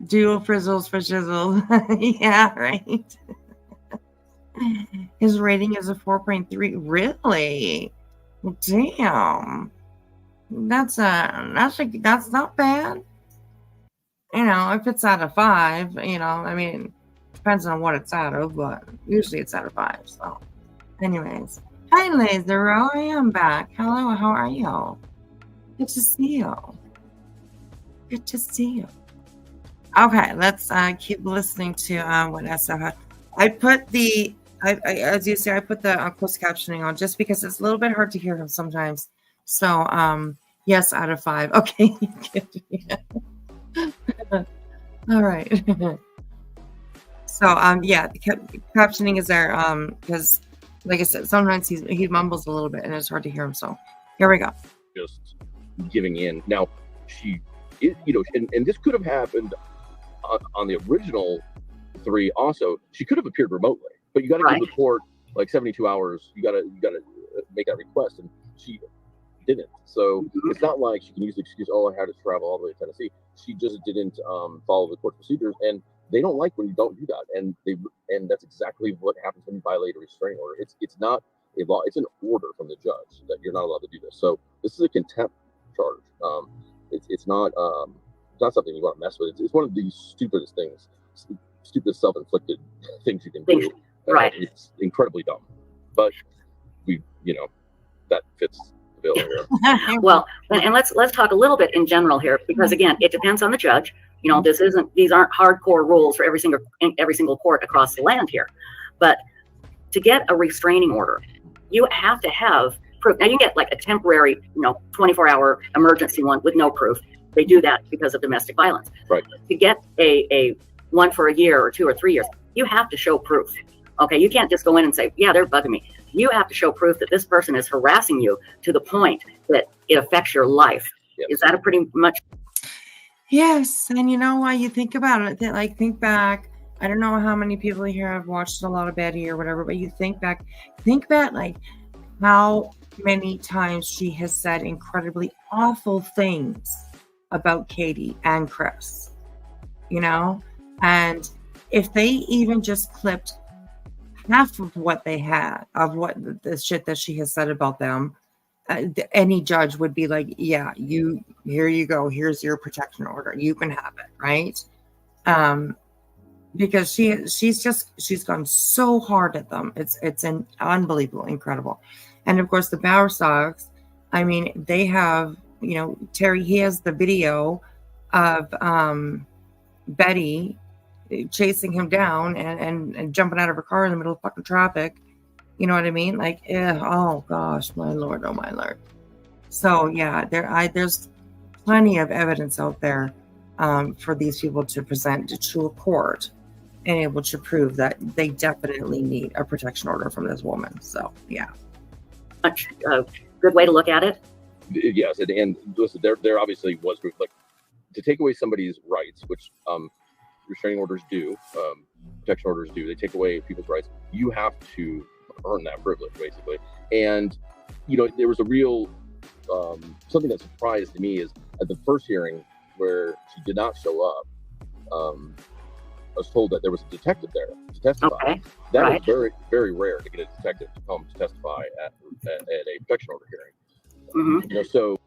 dual frizzles for shizzle. Yeah, right. His rating is a 4.3. Really? Damn. That's not bad. If it's out of 5, I mean, depends on what it's out of, but usually it's out of 5. So. Anyways, hi Laser, I am back. Hello, how are you? Good to see you. Good to see you. Okay, let's keep listening to what SF had. I put the, as you see, I put the closed captioning on just because it's a little bit hard to hear him sometimes. So, yes, out of 5. Okay. All right. So, yeah, the captioning is there because. Like I said, sometimes he mumbles a little bit and it's hard to hear him. So here we go. Just giving in. Now, she, and this could have happened on the original 3 also. She could have appeared remotely, but you got to give the court like 72 hours. You got to make that request, and she didn't. So it's not like she can use the excuse, oh, I had to travel all the way to Tennessee. She just didn't follow the court procedures, and they don't like when you don't do that, and that's exactly what happens when you violate a restraining order. It's not a law; it's an order from the judge that you're not allowed to do this. So this is a contempt charge. It's not something you want to mess with. It's one of the stupidest things, stupid self-inflicted things you can do. Right. It's incredibly dumb, but that fits the bill here. Well, and let's talk a little bit in general here, because again, it depends on the judge. These aren't hardcore rules for every single court across the land here. But to get a restraining order, you have to have proof. Now you can get like a temporary, 24-hour emergency one with no proof. They do that because of domestic violence. Right. To get a one for a year or 2 or 3 years, you have to show proof. Okay, you can't just go in and say, yeah, they're bugging me. You have to show proof that this person is harassing you to the point that it affects your life. Yep. Is that a pretty much? Yes, and why you think about it, think back. I don't know how many people here have watched a lot of Betty or whatever, but you think back like how many times she has said incredibly awful things about Katie and Chris, and if they even just clipped half of what they had of what the shit that she has said about them, any judge would be like, yeah, here you go, here's your protection order, you can have it, right? because she's gone so hard at them. It's an unbelievable, incredible. And of course the Bauer Sox, I mean, they have, you know, Terry, he has the video of Betty chasing him down and jumping out of her car in the middle of fucking traffic. You know what I mean? Like, oh gosh, my lord, oh my lord. So yeah, there's plenty of evidence out there for these people to present to a court and able to prove that they definitely need a protection order from this woman. So yeah, Much good way to look at it. Yes, and listen, there obviously was proof. Like, to take away somebody's rights, which restraining orders do, protection orders do. They take away people's rights. You have to earn that privilege, basically. And you know, there was a real something that surprised me is at the first hearing where she did not show up. I was told that there was a detective there to testify. Okay. That Right. is very, very rare to get a detective to come to testify at a protection order hearing. Mhm. You know, so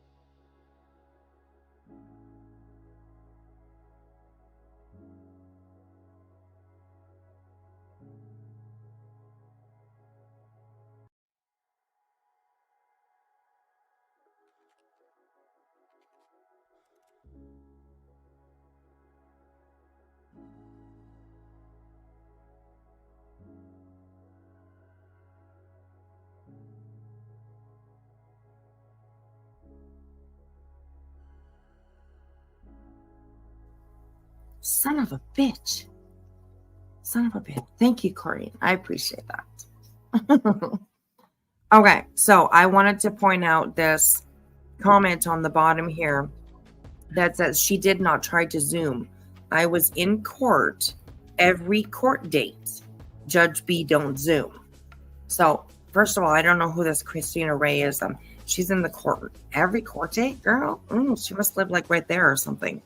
son of a bitch. Son of a bitch. Thank you, Corrine. I appreciate that. Okay, so I wanted to point out this comment on the bottom here that says she did not try to Zoom. I was in court every court date. Judge B don't Zoom. So first of all, I don't know who this Christina Ray is. She's in the court every court date, girl. She must live like right there or something.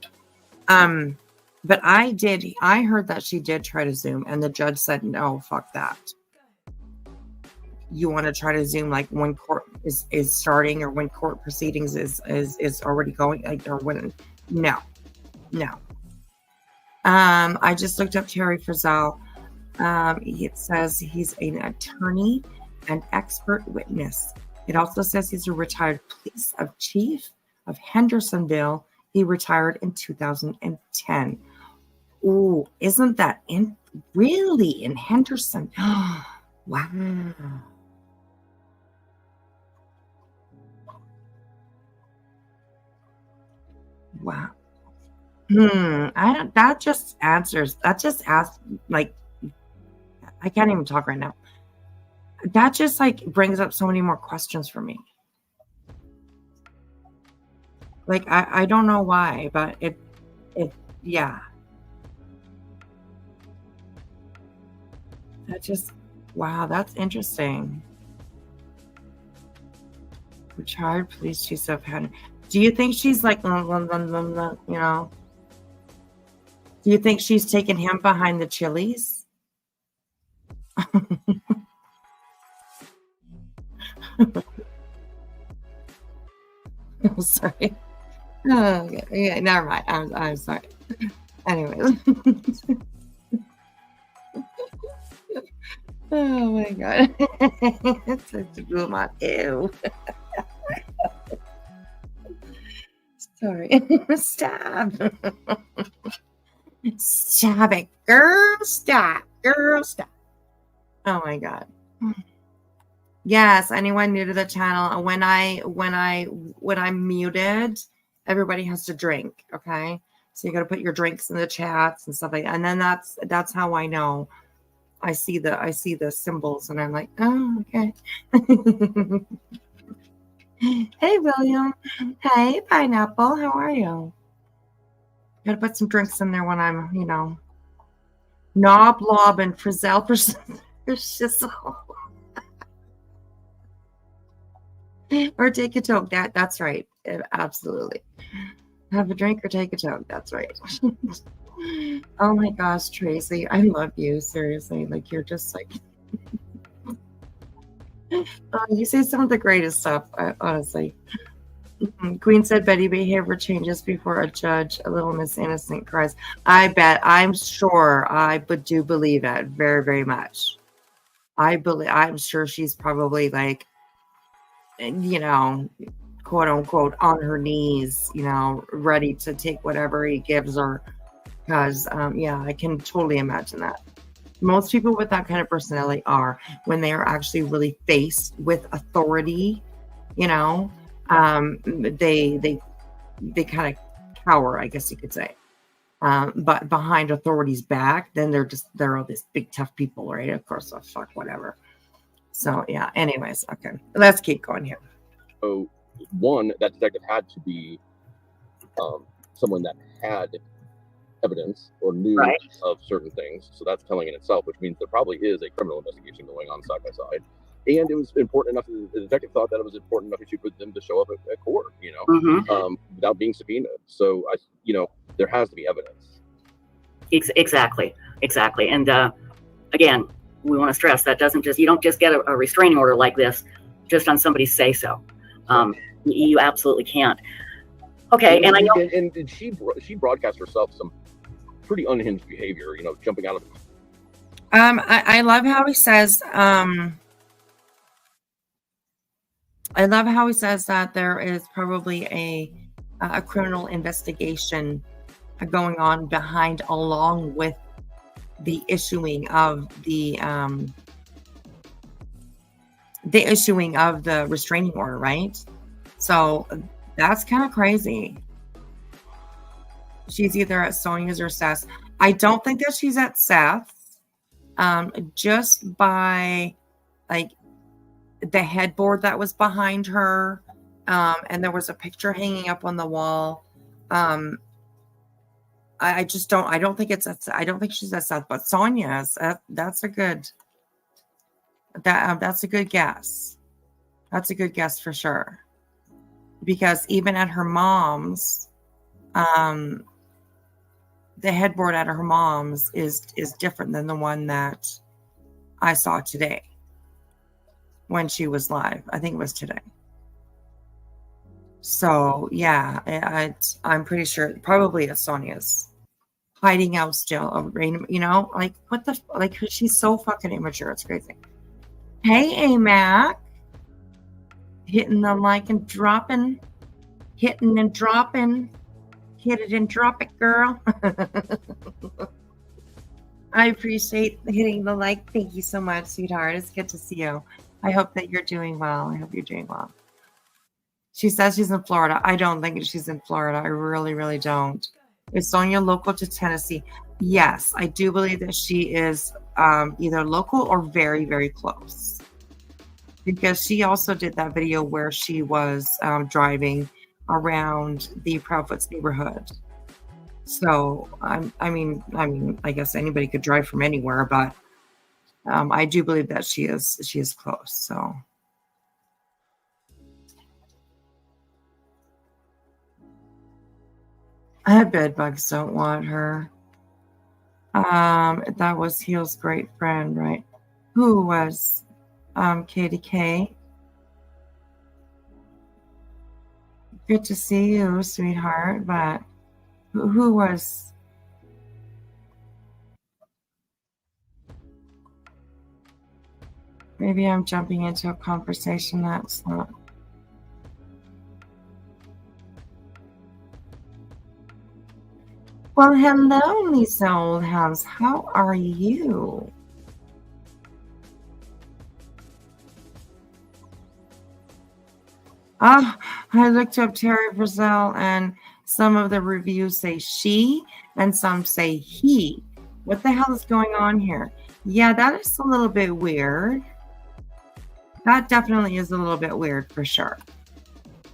But I heard that she did try to Zoom, and the judge said, no, fuck that. You want to try to Zoom like when court is starting or when court proceedings is already going, like, or when? No. I just looked up Terry Frizzell. It says he's an attorney and expert witness. It also says he's a retired police chief of Hendersonville. He retired in 2010. Ooh, isn't that really in Henderson? Wow. Wow. That just asks, like, I can't even talk right now. That just like brings up so many more questions for me. Like, I don't know why, but it, yeah. That just, wow, that's interesting. Retired police chief of Henderson. Do you think she's like, you know? Do you think she's taking him behind the chilies? I'm sorry. Oh, yeah, never mind. I'm sorry. Anyways. Oh my god. It's such a good one. Ew. Sorry. Stop. Stop it. Girl, stop. Girl, stop. Oh my god. Yes, anyone new to the channel, when I'm muted, everybody has to drink, okay? So you got to put your drinks in the chats and stuff like that. And then that's how I know. I see the symbols and I'm like, oh, okay. Hey, William. Hey, Pineapple. How are you? Got to put some drinks in there when I'm, you know, knob, lob, and frizzle for shizzle. Or take a toke. That's right. Absolutely. Have a drink or take a toke. That's right. Oh my gosh, Tracy, I love you. Seriously, like you're just like, you say some of the greatest stuff. Honestly, Queen said Betty behavior changes before a judge. A little Miss Innocent cries. I bet. I'm sure. Do believe it very, very much. I'm sure she's probably like, quote unquote, on her knees, ready to take whatever he gives her. Because, I can totally imagine that. Most people with that kind of personality are, when they are actually really faced with authority, they kind of cower, I guess you could say. But behind authority's back, then they're all these big tough people, right? Of course, fuck whatever. So yeah. Anyways, okay, let's keep going here. So one, that detective had to be someone that had evidence or knew Right. of certain things. So that's telling in itself, which means there probably is a criminal investigation going on side by side. And it was important enough, the detective thought that it was important enough issue for them to show up at court, without being subpoenaed. So, there has to be evidence. Exactly. And again, we want to stress that you don't just get a restraining order like this just on somebody's say so. You absolutely can't. Okay, and I know, and she broadcast herself some pretty unhinged behavior, jumping out of the I love how he says that there is probably a criminal investigation going on behind, along with the issuing of the restraining order, right? So that's kind of crazy. She's either at Sonia's or Seth's. I don't think that she's at Seth's, just by like the headboard that was behind her, and there was a picture hanging up on the wall. I don't think she's at Seth, but Sonia's. That's a good guess. That's a good guess for sure. Because even at her mom's, the headboard at her mom's is different than the one that I saw today when she was live. I think it was today. So yeah, I'm pretty sure probably it's Sonia's hiding out still. Like what the like? She's so fucking immature. It's crazy. Hey, AMAC, hitting the like and dropping, hitting and dropping. Hit it and drop it, girl. I appreciate hitting the like. Thank you so much, sweetheart. It's good to see you. I hope that you're doing well. I hope you're doing well. She says she's in Florida. I don't think she's in Florida. I really, really don't. Is Sonia local to Tennessee? Yes, I do believe that she is either local or very, very close. Because she also did that video where she was driving around the Proudfoots neighborhood. So I guess anybody could drive from anywhere, but I do believe that she is close. So bed bugs don't want her. That was Heel's great friend, right? Who was Katie K? Good to see you, sweetheart. But who was? Maybe I'm jumping into a conversation that's not. Well, hello, Lisa Oldhouse. How are you? I looked up Terry Brazil, and some of the reviews say she, and some say he. What the hell is going on here? Yeah, that is a little bit weird. That definitely is a little bit weird for sure.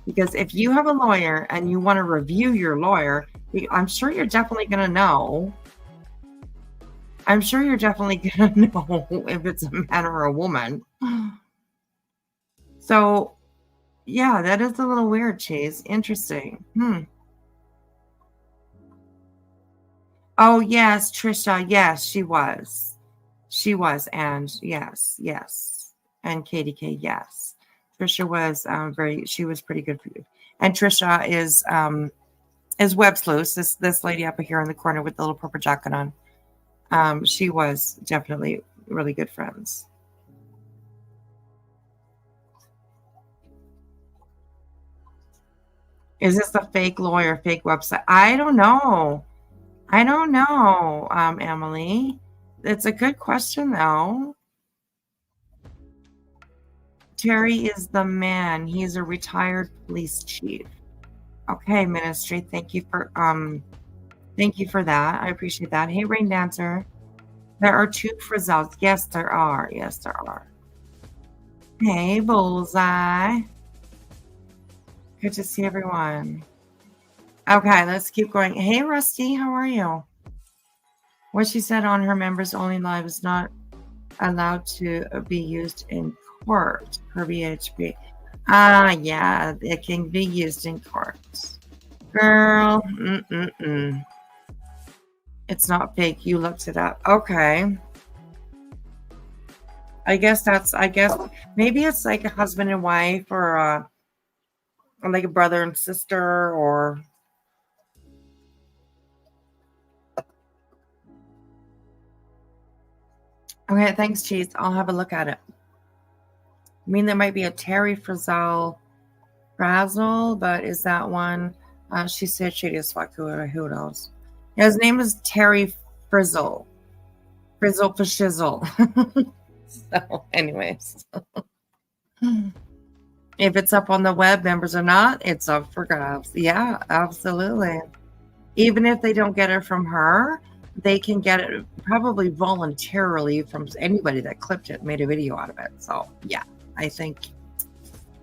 Because if you have a lawyer and you want to review your lawyer, I'm sure you're definitely going to know. I'm sure you're definitely going to know if it's a man or a woman. So, yeah, that is a little weird, Chase. Interesting. Oh, yes, Trisha. Yes, she was. She was. And yes. And Katie K, yes. Trisha was she was pretty good for you. And Trisha is Web Sleuth, this lady up here in the corner with the little purple jacket on. She was definitely really good friends. Is this a fake lawyer, fake website? I don't know. Emily. It's a good question, though. Terry is the man. He's a retired police chief. Okay, ministry. Thank you for that. I appreciate that. Hey, Rain Dancer. There are 2 Frizzles. Yes, there are. Yes, there are. Hey, Bullseye. Good to see everyone. Okay, let's keep going. Hey, Rusty, how are you? What she said on her members only live is not allowed to be used in court per BHB. Yeah, it can be used in court. Girl, it's not fake. You looked it up. Okay. I guess maybe it's like a husband and wife or like a brother and sister or. Okay, thanks, Cheese. I'll have a look at it. I mean, there might be a Terry Frazzle, but is that one? She said shady as fuck. Who knows? Yeah, his name is Terry Frizzle. Frizzle for shizzle. So, anyways. If it's up on the web, members or not, it's up for grabs. Yeah, absolutely. Even if they don't get it from her, they can get it probably voluntarily from anybody that clipped it, made a video out of it. So, yeah, I think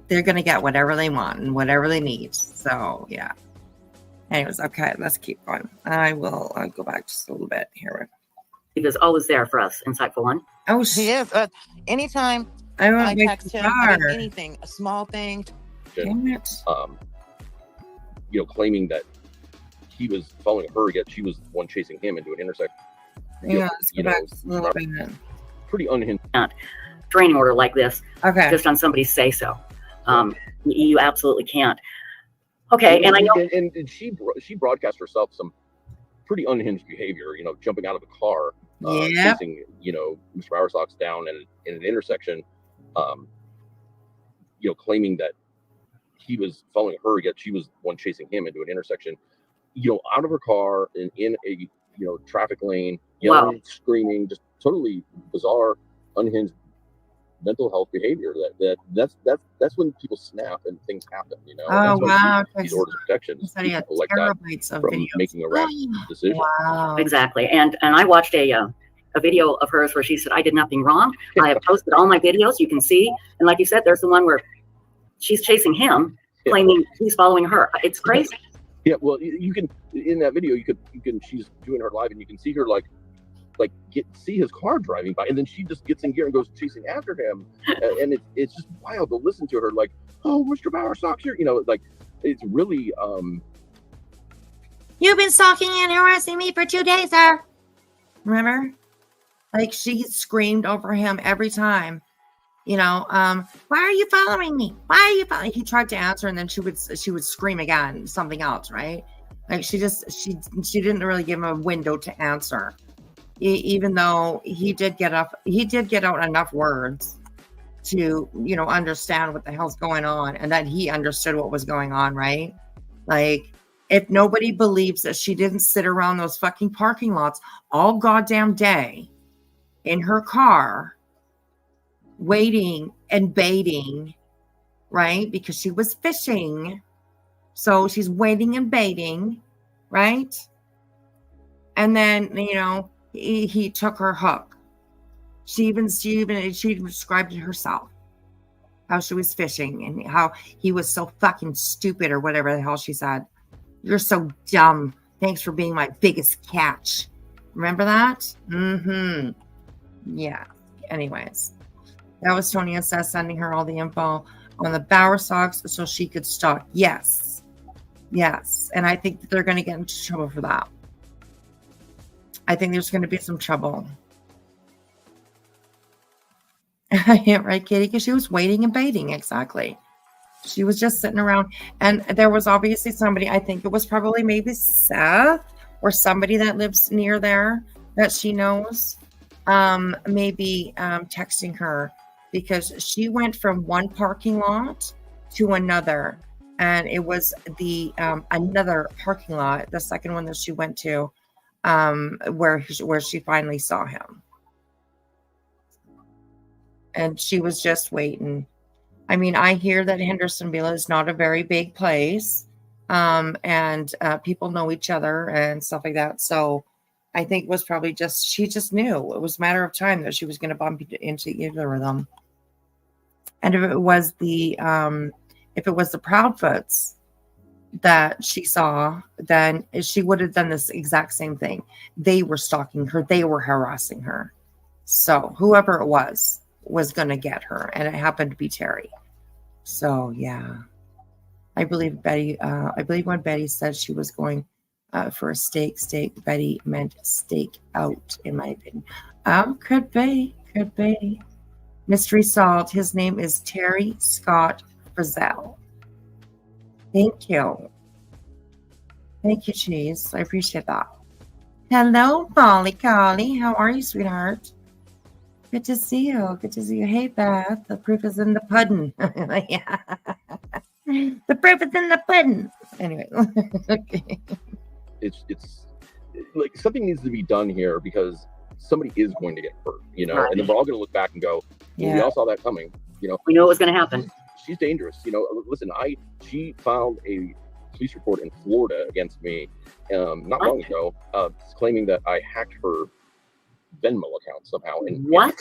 they're going to get whatever they want and whatever they need. So, yeah. Anyways, okay, let's keep going. I'll go back just a little bit here. He was always there for us, Insightful One. Oh, He is. Anytime I text him, anything, a small thing. Damn it. Claiming that he was following her, yet she was the one chasing him into an intersection. Yeah, let's go back a little bit. Pretty unhinged. Training order like this, Okay. just on somebody's say so. You absolutely can't. Okay, and I know. And she broadcast herself some pretty unhinged behavior. Jumping out of the car, chasing Mr. Bowersox down in an intersection. Claiming that he was following her, yet she was the one chasing him into an intersection. Out of her car and in a traffic lane, yelling, screaming, just totally bizarre, unhinged mental health behavior. That's when people snap and things happen. Oh, wow. These orders of protection. He said he had People like that terabytes of from videos. making a rash decision. Wow. Exactly. And I watched a video of hers where she said, I did nothing wrong. I have posted all my videos. You can see. And like you said, there's the one where she's chasing him, claiming he's following her. It's crazy. Yeah. Well, you can, in that video, you can, she's doing her live and you can see her see his car driving by. And then she just gets in gear and goes chasing after him. And it's just wild to listen to her oh, Mr. Bowersox here. It's really, You've been stalking and harassing me for 2 days, sir. Remember? She screamed over him every time. Why are you following me? Why are you following? He tried to answer, and then she would scream again, something else, right? She didn't really give him a window to answer, even though he did get out enough words to understand what the hell's going on, and that he understood what was going on, right? If nobody believes that she didn't sit around those fucking parking lots all goddamn day in her car, waiting and baiting, right? Because she was fishing. So she's waiting and baiting, right? And then, he took her hook. She even described it herself, how she was fishing and how he was so fucking stupid or whatever the hell she said. You're so dumb. Thanks for being my biggest catch. Remember that? Mm-hmm. Yeah. Anyways, that was Tonya says sending her all the info on the Bowersox so she could stalk. Yes. And I think that they're going to get into trouble for that. I think there's going to be some trouble. Yeah, right, Katie? Because she was waiting and baiting. Exactly. She was just sitting around, and there was obviously somebody, I think it was probably maybe Seth or somebody that lives near there that she knows, maybe texting her, because she went from one parking lot to another, and it was the another parking lot, the second one that she went to, where she finally saw him, and she was just waiting. I mean, I hear that Hendersonville is not a very big place, and people know each other and stuff like that. So I think it was probably just, she just knew it was a matter of time that she was going to bump into either of them. And if it was the Proudfoots that she saw, then she would have done this exact same thing. They were stalking her. They were harassing her. So whoever it was going to get her, and it happened to be Terry. So yeah, I believe when Betty said she was going for a steak, Betty meant steak out, in my opinion. Could be. Mystery solved. His name is Terry Scott Frizzell. Thank you, Cheese. I appreciate that. Hello, Molly Collie. How are you, sweetheart? Good to see you. Hey, Beth. The proof is in the pudding. Yeah. The proof is in the pudding. Anyway. Okay. It's like something needs to be done here, because somebody is going to get hurt, Right. and then we're all going to look back and go, well, we all saw that coming, We know it was going to happen. She's dangerous. Listen, she filed a police report in Florida against me not long ago, claiming that I hacked her Venmo account somehow. And What?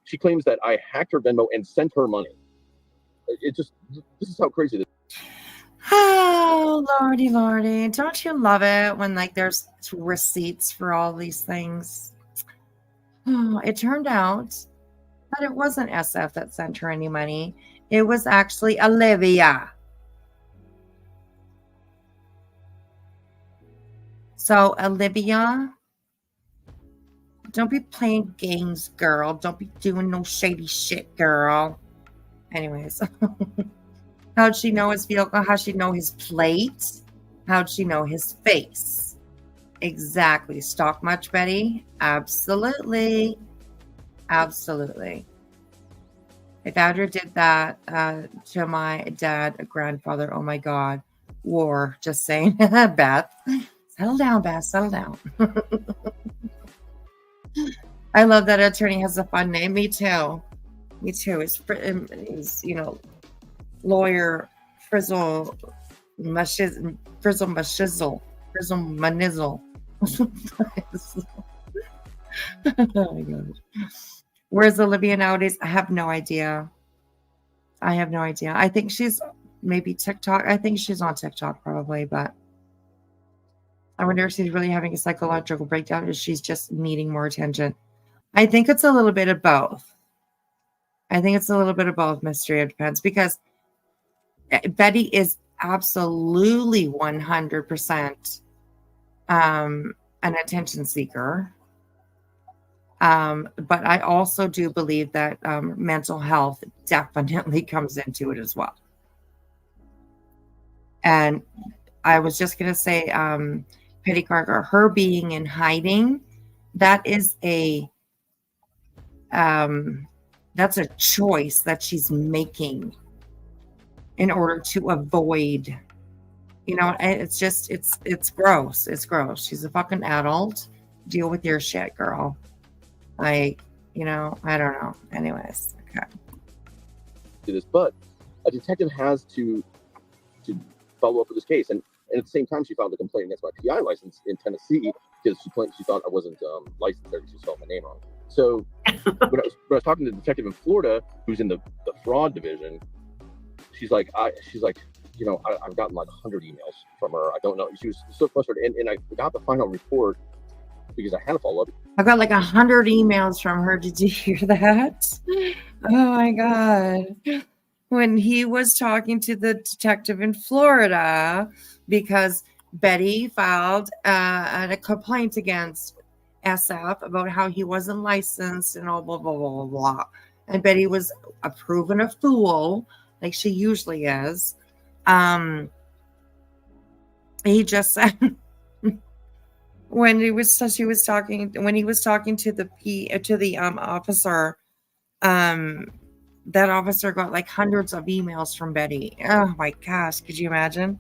She claims that I hacked her Venmo and sent her money. This is how crazy this is. Oh, lordy. Don't you love it when there's receipts for all these things? Oh, it turned out that it wasn't SF that sent her any money. It was actually Olivia. So, Olivia, don't be playing games, girl. Don't be doing no shady shit, girl. Anyways, how'd she know his vehicle? How'd she know his plate? How'd she know his face? Exactly. Stalk much, Betty? Absolutely. If Andrew did that to my dad, a grandfather, oh my God, war. Just saying. Beth, settle down, Beth. Settle down. I love that attorney has a fun name. Me too. He's lawyer Frizzle Manizzle. Oh my God. Where's Olivia nowadays? I have no idea. I think she's maybe TikTok. I think she's on TikTok probably, but I wonder if she's really having a psychological breakdown, or she's just needing more attention. I think it's a little bit of both. Mystery. It depends, because Betty is absolutely 100% an attention seeker. But I also do believe that mental health definitely comes into it as well. And I was just going to say, Petty Carter, her being in hiding, that is that's a choice that she's making in order to avoid, it's gross. She's a fucking adult. Deal with your shit, girl. I don't know. Anyways, okay. But a detective has to follow up with this case, and at the same time, she filed a complaint against my PI license in Tennessee, because she thought I wasn't licensed there, because she spelled my name wrong. So when I was talking to the detective in Florida, who's in the fraud division, she's like, I've gotten like 100 emails from her. I don't know. She was so frustrated, and I got the final report because I had to follow up. I got like 100 emails from her. Did you hear that? Oh my God. When he was talking to the detective in Florida, because Betty filed a complaint against SF about how he wasn't licensed and all blah, blah, blah, blah, blah. And Betty was proven a fool, like she usually is. He just said when he was talking to the officer, that officer got like hundreds of emails from Betty. Oh my gosh, could you imagine?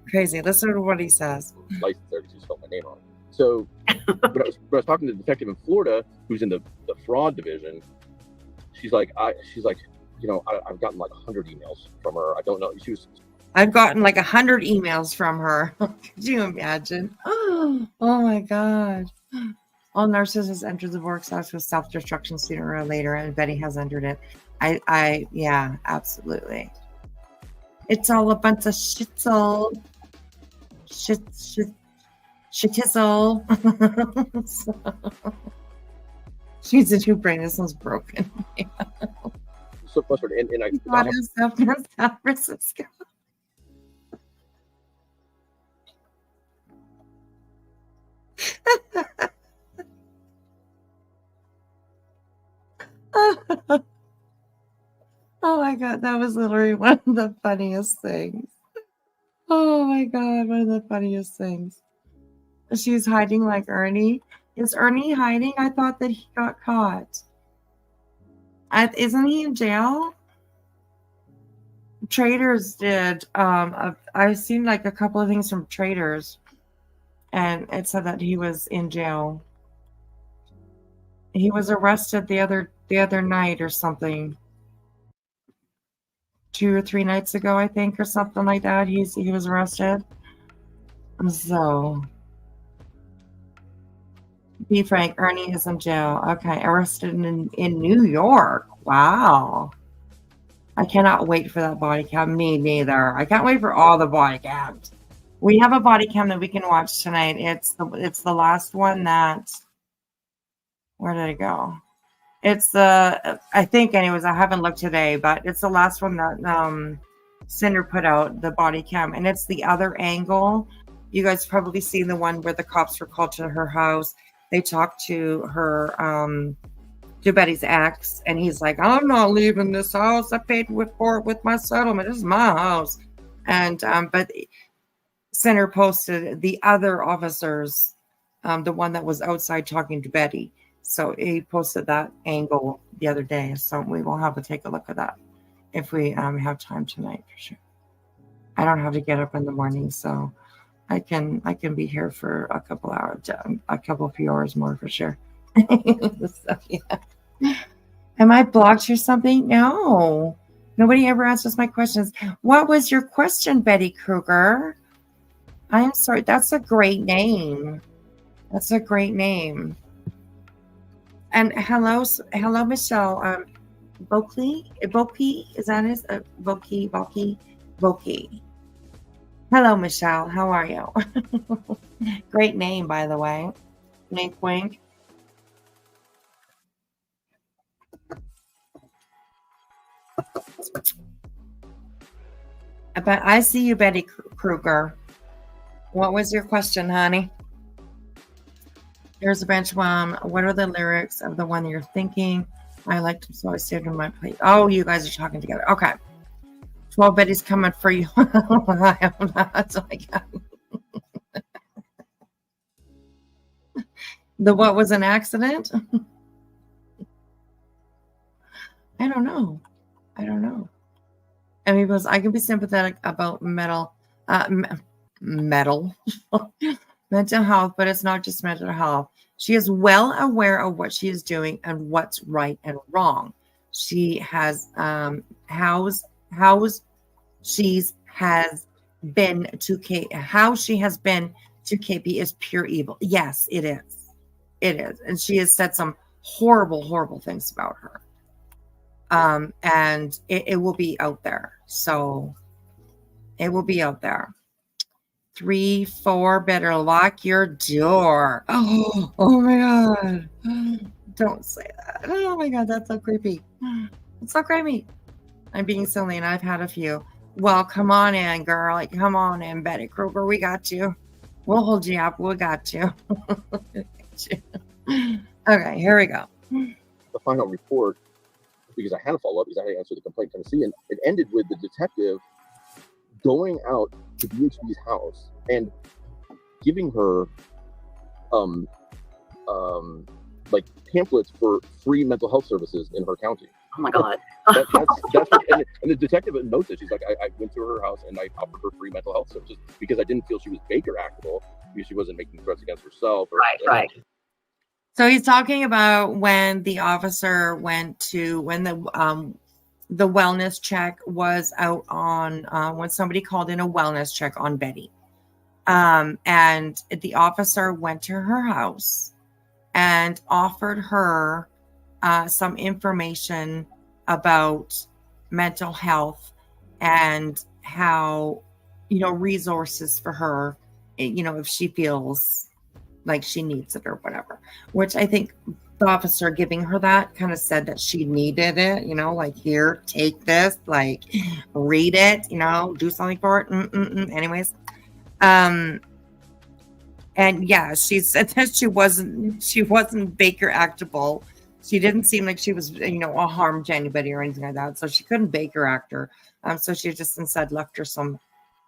Crazy. Listen to what he says. License there because he spelled my name wrong. So when I was talking to the detective in Florida who's in the fraud division, she's like, I've gotten like 100 emails from her. I don't know. I've gotten like 100 emails from her. Could you imagine? Oh my God. All narcissists enter the vortex with self-destruction sooner or later, and Betty has entered it. Yeah, absolutely. It's all a bunch of shitzel. Shitizzle. She's a new brain. This one's broken. So frustrated. And I San Francisco. Oh my God, that was literally one of the funniest things. Oh my God, one of the funniest things. She's hiding like Ernie. Is Ernie hiding? I thought that he got caught. Isn't he in jail? Traders did. I've seen like a couple of things from Traders, and it said that he was in jail. He was arrested the other night or something. 2 or 3 nights ago, I think, or something like that. He was arrested. So, be frank, Ernie is in jail. Okay, arrested in New York. Wow. I cannot wait for that body cam. Me neither. I can't wait for all the body cams. We have a body cam that we can watch tonight. It's the last one that. Where did it go? It's I think, anyways, I haven't looked today, but it's the last one that Cinder put out, the body cam, and it's the other angle. You guys probably seen the one where the cops were called to her house. They talked to her, to Betty's ex, and he's like, "I'm not leaving this house. I paid for it with my settlement. This is my house." And but Cinder posted the other officers, the one that was outside talking to Betty. So he posted that angle the other day. So we will have to take a look at that if we have time tonight for sure. I don't have to get up in the morning, so I can be here for a couple few hours more for sure. So, yeah. Am I blocked or something? No. Nobody ever answers my questions. What was your question, Betty Kruger? I'm sorry. That's a great name. That's a great name. And hello, Michelle. Bokley, is that his? Boki. Hello, Michelle. How are you? Great name, by the way. Wink, wink. But I see you, Betty Kruger. What was your question, honey? Here's a bench one. What are the lyrics of the one you're thinking? I liked them, so I saved them my plate. Oh, you guys are talking together. Okay. 12 Betty's coming for you. That's all I got. The what was an accident? I don't know. I mean, because I can be sympathetic about mental health, but it's not just mental health. She is well aware of what she is doing and what's right and wrong. She has how she has been to KP is pure evil. Yes, it is. And she has said some horrible things about her. And it will be out there. So it will be out there. 3, 4, better lock your door. Oh my God. Don't say that. Oh my God, that's so creepy. It's so creepy. I'm being silly, and I've had a few. Well, come on in, girl. Like, come on in, Betty Kruger. We got you. We'll hold you up. We got you. Okay, here we go. The final report because I had to follow up because I had to answer the complaint in Tennessee, and it ended with the detective going out to BHB's house and giving her like pamphlets for free mental health services in her county. Oh my God. That's and the detective notes it. She's like, I went to her house and I offered her free mental health services because I didn't feel she was Baker actable, because she wasn't making threats against herself. Right. So he's talking about when the officer went to, when the wellness check was out on, when somebody called in a wellness check on Betty. And the officer went to her house and offered her some information about mental health and how, resources for her, if she feels like she needs it or whatever, which I think the officer giving her that kind of said that she needed it, like, here, take this, like, read it, do something for it. Anyways. And yeah, she said that she wasn't Baker actable. She didn't seem like she was, a harm to anybody or anything like that. So she couldn't Baker act her. So she just instead left her some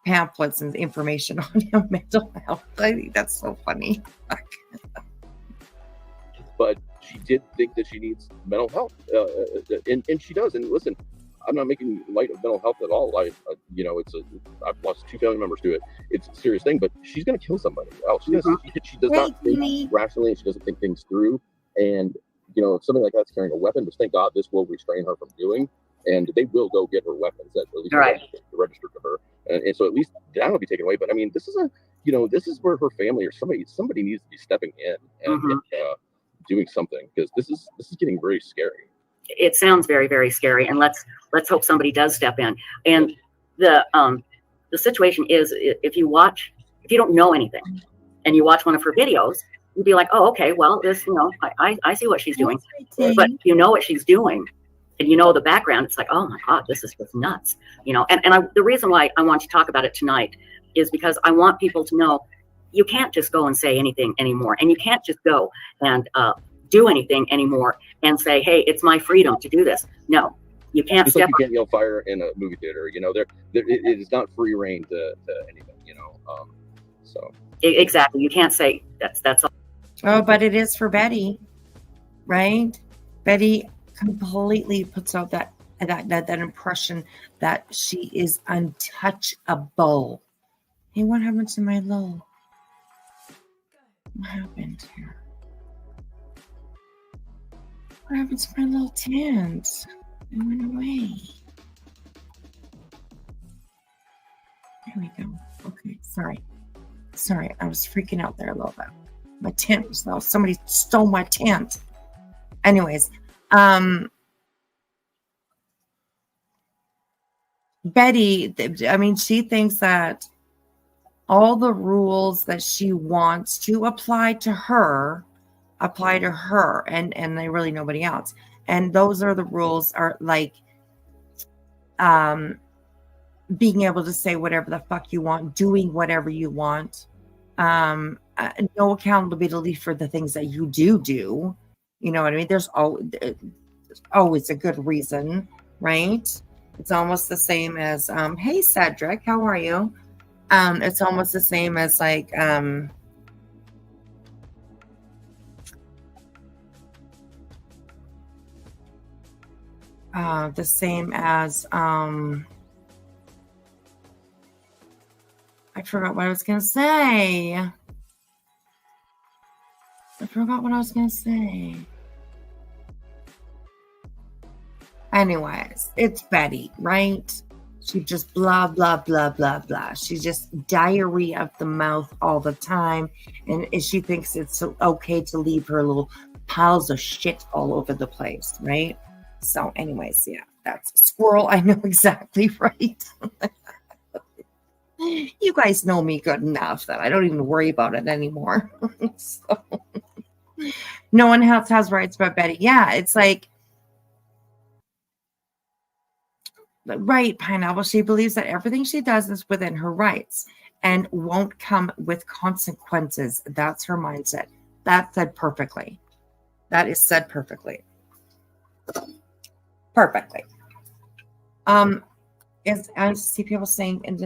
pamphlets and information on mental health. I think that's so funny. But she did think that she needs mental health, and she does. And listen, I'm not making light of mental health at all. I've lost 2 family members to it. It's a serious thing, but she's going to kill somebody else. She does not think rationally, and she doesn't think things through. And, if something like that's carrying a weapon, which thank God this will restrain her from doing, and they will go get her weapons that at least registered to her. And so at least that will be taken away. But I mean, this is where her family or somebody needs to be stepping in and doing something, because this is getting very scary. It sounds very, very scary, and let's hope somebody does step in. And the situation is, if you don't know anything and you watch one of her videos, you'd be like, oh, okay, well, this, I see what she's doing. But you know what she's doing, and the background, it's like, oh my God, this is just nuts. The reason why I want to talk about it tonight is because I want people to know you can't just go and say anything anymore, and you can't just go and do anything anymore and say, hey, it's my freedom to do this. No, you can't. Just like you can't yell fire in a movie theater. It is not free reign to anything. So exactly, you can't say that's all. Oh, but it is for Betty, right? Betty completely puts out that impression that she is untouchable. Hey, what happened to my little? What happened here? What happened to my little tent? It went away. There we go. Okay, sorry, I was freaking out there a little bit. My tent was low. Somebody stole my tent. Anyways, Betty, she thinks that all the rules that she wants to apply to her and they really nobody else. And those are the rules are like being able to say whatever the fuck you want, doing whatever you want, no accountability for the things that you do. You know what I mean? There's always a good reason, right? It's almost the same as hey Cedric, how are you? It's almost the same as like the same as I forgot what I was gonna say. Anyways, it's Betty, right? She just blah, blah, blah, blah, blah. She's just diarrhea of the mouth all the time. And she thinks it's okay to leave her little piles of shit all over the place, right? So anyways, yeah, that's a squirrel. I know exactly right. You guys know me good enough that I don't even worry about it anymore. So, no one else has rights but Betty. Yeah, it's like, right, Pineapple. She believes that everything she does is within her rights and won't come with consequences. That's her mindset. That is said perfectly. perfectly. Is I see people saying, and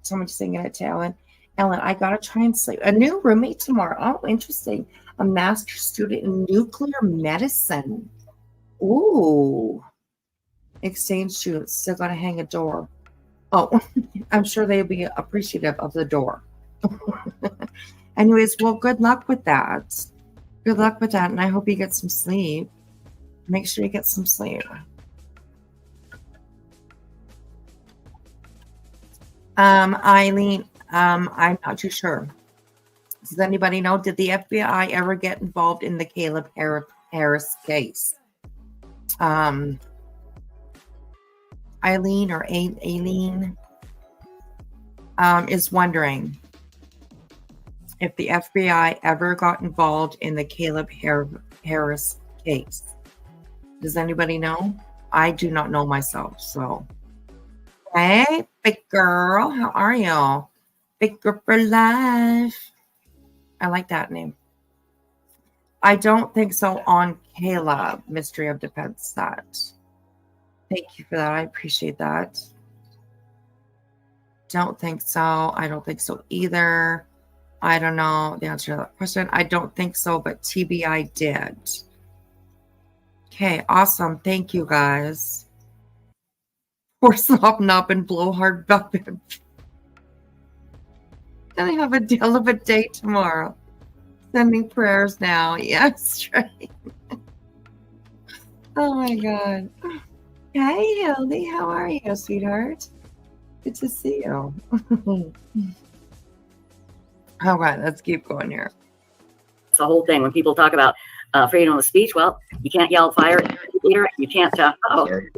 someone saying it to Ellen. Ellen, I gotta try and sleep. A new roommate tomorrow. Oh, interesting. A master's student in nuclear medicine. Ooh. Exchange students still gotta hang a door. Oh, I'm sure they'll be appreciative of the door. Anyways, well, good luck with that. Good luck with that, and I hope you get some sleep. Make sure you get some sleep. Eileen, I'm not too sure. Does anybody know? Did the FBI ever get involved in the Caleb Harris case? Eileen or Aileen is wondering if the FBI ever got involved in the Caleb Harris case. Does anybody know? I do not know myself, so. Hey, big girl, how are you? Big girl for life. I like that name. I don't think so on Caleb, Mystery of Defense. That. Thank you for that. I appreciate that. Don't think so. I don't think so either. I don't know the answer to that question. I don't think so, but TBI did. Okay, awesome. Thank you, guys. Horse up and blowhard bucket. Gonna have a deal of a day tomorrow. Sending prayers now. Yes, right. Oh my God. Hey, Hildy. How are you, sweetheart? Good to see you. All right, let's keep going here. It's the whole thing. When people talk about freedom of speech, well, you can't yell fire at your leader. You can't. Oh, you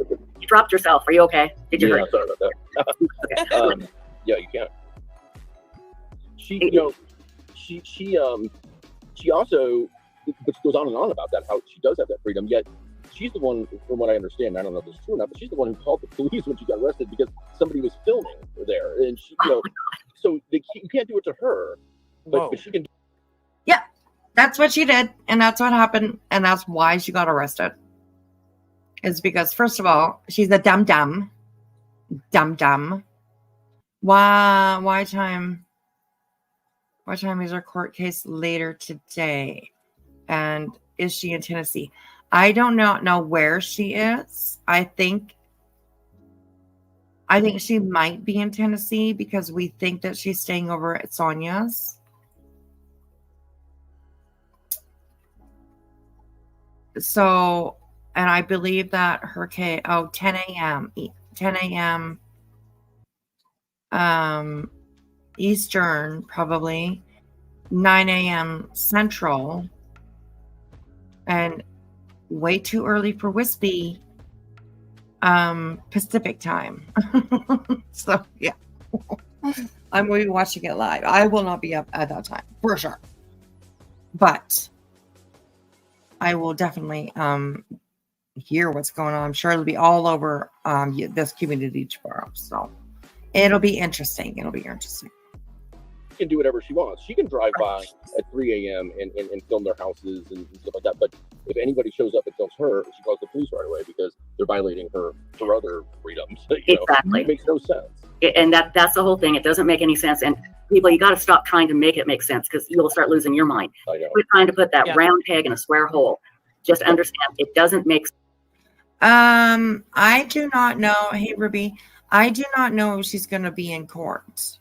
dropped yourself. Are you okay? Did you hurt? Sorry about that. Okay. Yeah, you can't. She also, which goes on and on about that, how she does have that freedom. Yet she's the one, from what I understand, I don't know if it's true or not, but she's the one who called the police when she got arrested because somebody was filming her there, and she, so you can't do it to her, but she can. Yeah, that's what she did, and that's what happened, and that's why she got arrested. Is because, first of all, she's a dumb. Why time is her court case later today? And is she in Tennessee? I don't know where she is. I think she might be in Tennessee because we think that she's staying over at Sonia's. So, and I believe that her case, 10 a.m. Eastern, probably 9 a.m. Central, and way too early for Wispy Pacific time. So yeah, I'm going to be watching it live. I will not be up at that time for sure, but I will definitely hear what's going on. I'm sure it'll be all over this community tomorrow, so it'll be interesting. She can do whatever she wants. She can drive by at 3 a.m. and film their houses and stuff like that. But if anybody shows up and films her, she calls the police right away because they're violating her other freedoms. Exactly. It makes no sense. And that's the whole thing. It doesn't make any sense. And people, you got to stop trying to make it make sense because you will start losing your mind. I know. Quit trying to put that round peg in a square hole. Just understand it doesn't make sense. I do not know. Hey, Ruby, I do not know if she's going to be in court.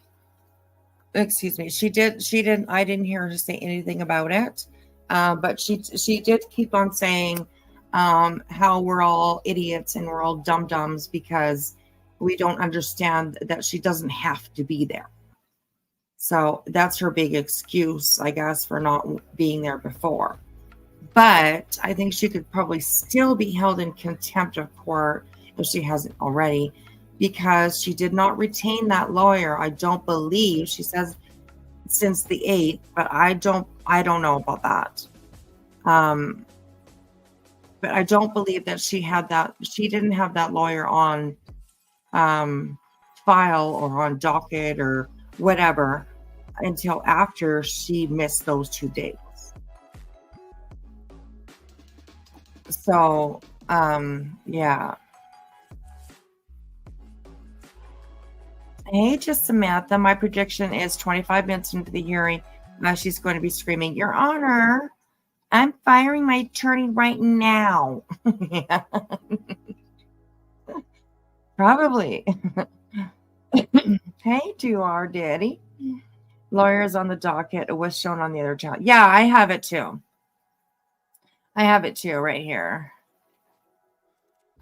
Excuse me. She didn't. I didn't hear her say anything about it. But she did keep on saying how we're all idiots and we're all dum-dums because we don't understand that she doesn't have to be there. So that's her big excuse, I guess, for not being there before. But I think she could probably still be held in contempt of court if she hasn't already, because she did not retain that lawyer. I don't believe, she says, since the 8th, but I don't know about that. But I don't believe that she didn't have that lawyer on file or on docket or whatever until after she missed those 2 days. So, yeah. Hey, just Samantha. My prediction is 25 minutes into the hearing, she's going to be screaming, Your Honor, I'm firing my attorney right now. Yeah, probably. Hey, to our daddy. Lawyers on the docket was shown on the other channel. Yeah, I have it too. I have it too right here.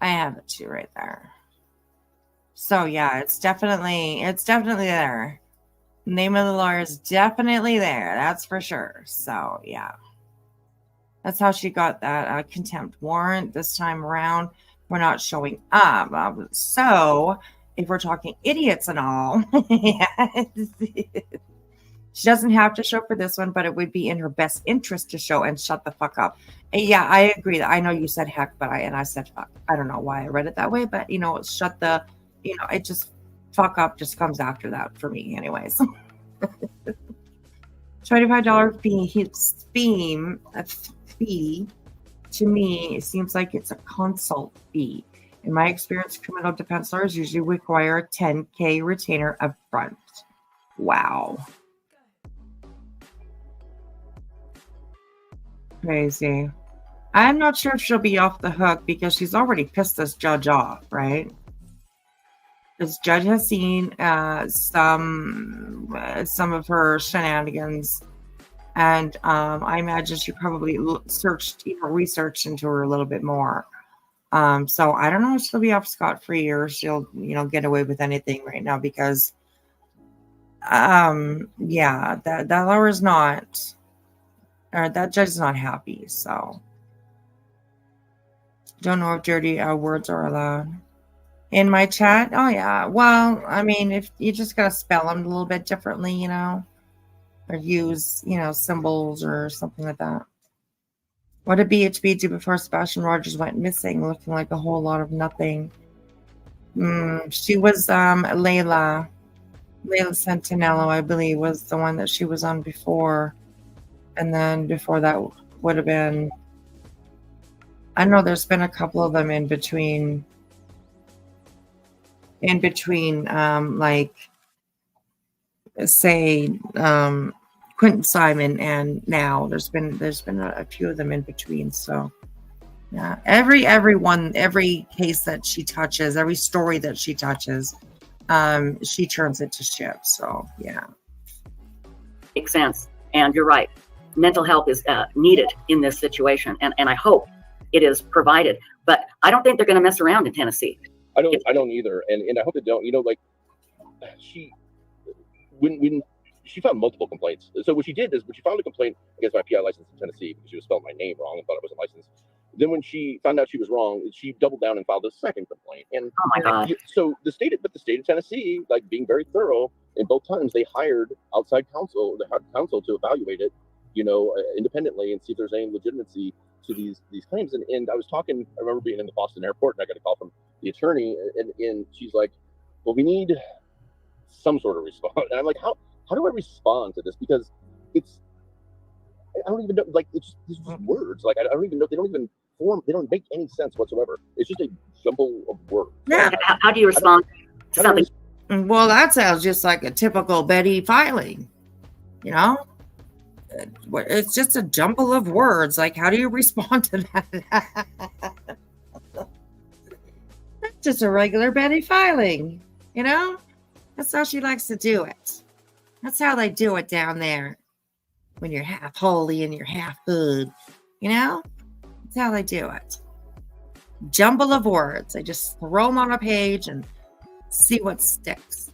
I have it too right there. So yeah, it's definitely there. Name of the lawyer is definitely there. That's for sure. So yeah, that's how she got that contempt warrant this time around for not showing up. So if we're talking idiots and all, yeah, she doesn't have to show for this one, but it would be in her best interest to show and shut the fuck up. And yeah, I agree. I know you said heck, but I said fuck. I don't know why I read it that way, but shut the, it just fuck up just comes after that for me, anyways. $25 fee to me, it seems like it's a consult fee. In my experience, criminal defense lawyers usually require a $10K retainer up front. Wow. Crazy. I'm not sure if she'll be off the hook because she's already pissed this judge off, right? This judge has seen some of her shenanigans, and I imagine she probably researched into her a little bit more. So I don't know if she'll be off scot-free or she'll, get away with anything right now because, yeah, that lawyer's not, or that judge is not happy. So don't know if dirty words are allowed in my chat. Oh yeah, well, I mean, if you just gotta spell them a little bit differently, or use, symbols or something like that. What did BHB do before Sebastian Rogers went missing, looking like a whole lot of nothing? She was Layla Santinello, I believe, was the one that she was on before. And then before that would have been, I know there's been a couple of them in between, like, say, Quentin Simon, and now there's been a few of them in between. So yeah, every case that she touches, every story that she touches, she turns it to shit. So yeah, Makes sense. And you're right. Mental health is needed in this situation, and I hope it is provided. But I don't think they're going to mess around in Tennessee. I don't either, and I hope they don't. When she found multiple complaints. So what she did is, when she filed a complaint against my PI license in Tennessee because she was spelling my name wrong and thought I wasn't licensed. Then when she found out she was wrong, she doubled down and filed a second complaint. And oh my God! So the state of Tennessee, like, being very thorough, in both times they hired outside counsel, to evaluate it, independently, and see if there's any legitimacy to these claims. And I was talking. I remember being in the Boston airport, and I got a call from the attorney, and she's like, "Well, we need some sort of response." And I'm like, How do I respond to this? Because I don't even know, like, it's just words. Like, I don't even know, they don't even form, they don't make any sense whatsoever. It's just a jumble of words. Yeah. How do you respond to something? Well, that sounds just like a typical Betty filing, It's just a jumble of words. Like, how do you respond to that? That's just a regular Betty filing, That's how she likes to do it. That's how they do it down there when you're half holy and you're half hood, That's how they do it. Jumble of words. They just throw them on a page and see what sticks.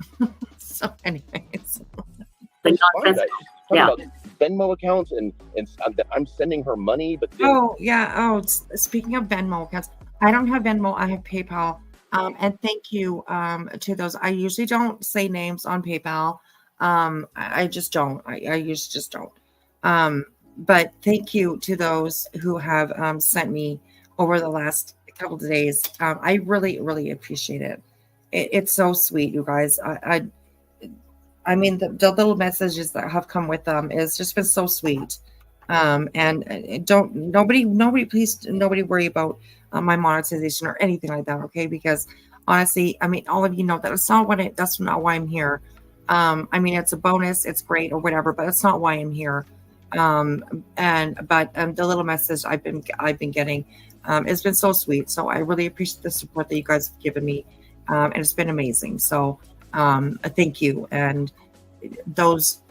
So anyways. Yeah. Venmo accounts and I'm sending her money, but speaking of Venmo accounts, I don't have Venmo, I have PayPal. And thank you to those. I usually don't say names on PayPal. I just don't. I usually just don't. But thank you to those who have sent me over the last couple of days. I really, really appreciate it. It's so sweet, you guys. I mean, the little messages that have come with them is just been so sweet. And nobody, please, nobody worry about my monetization or anything like that, okay? Because honestly, I mean, all of you know that that's not why I'm here. I mean, it's a bonus, it's great or whatever, but it's not why I'm here. But the little message I've been getting, it's been so sweet. So I really appreciate the support that you guys have given me. And it's been amazing. So, thank you. And those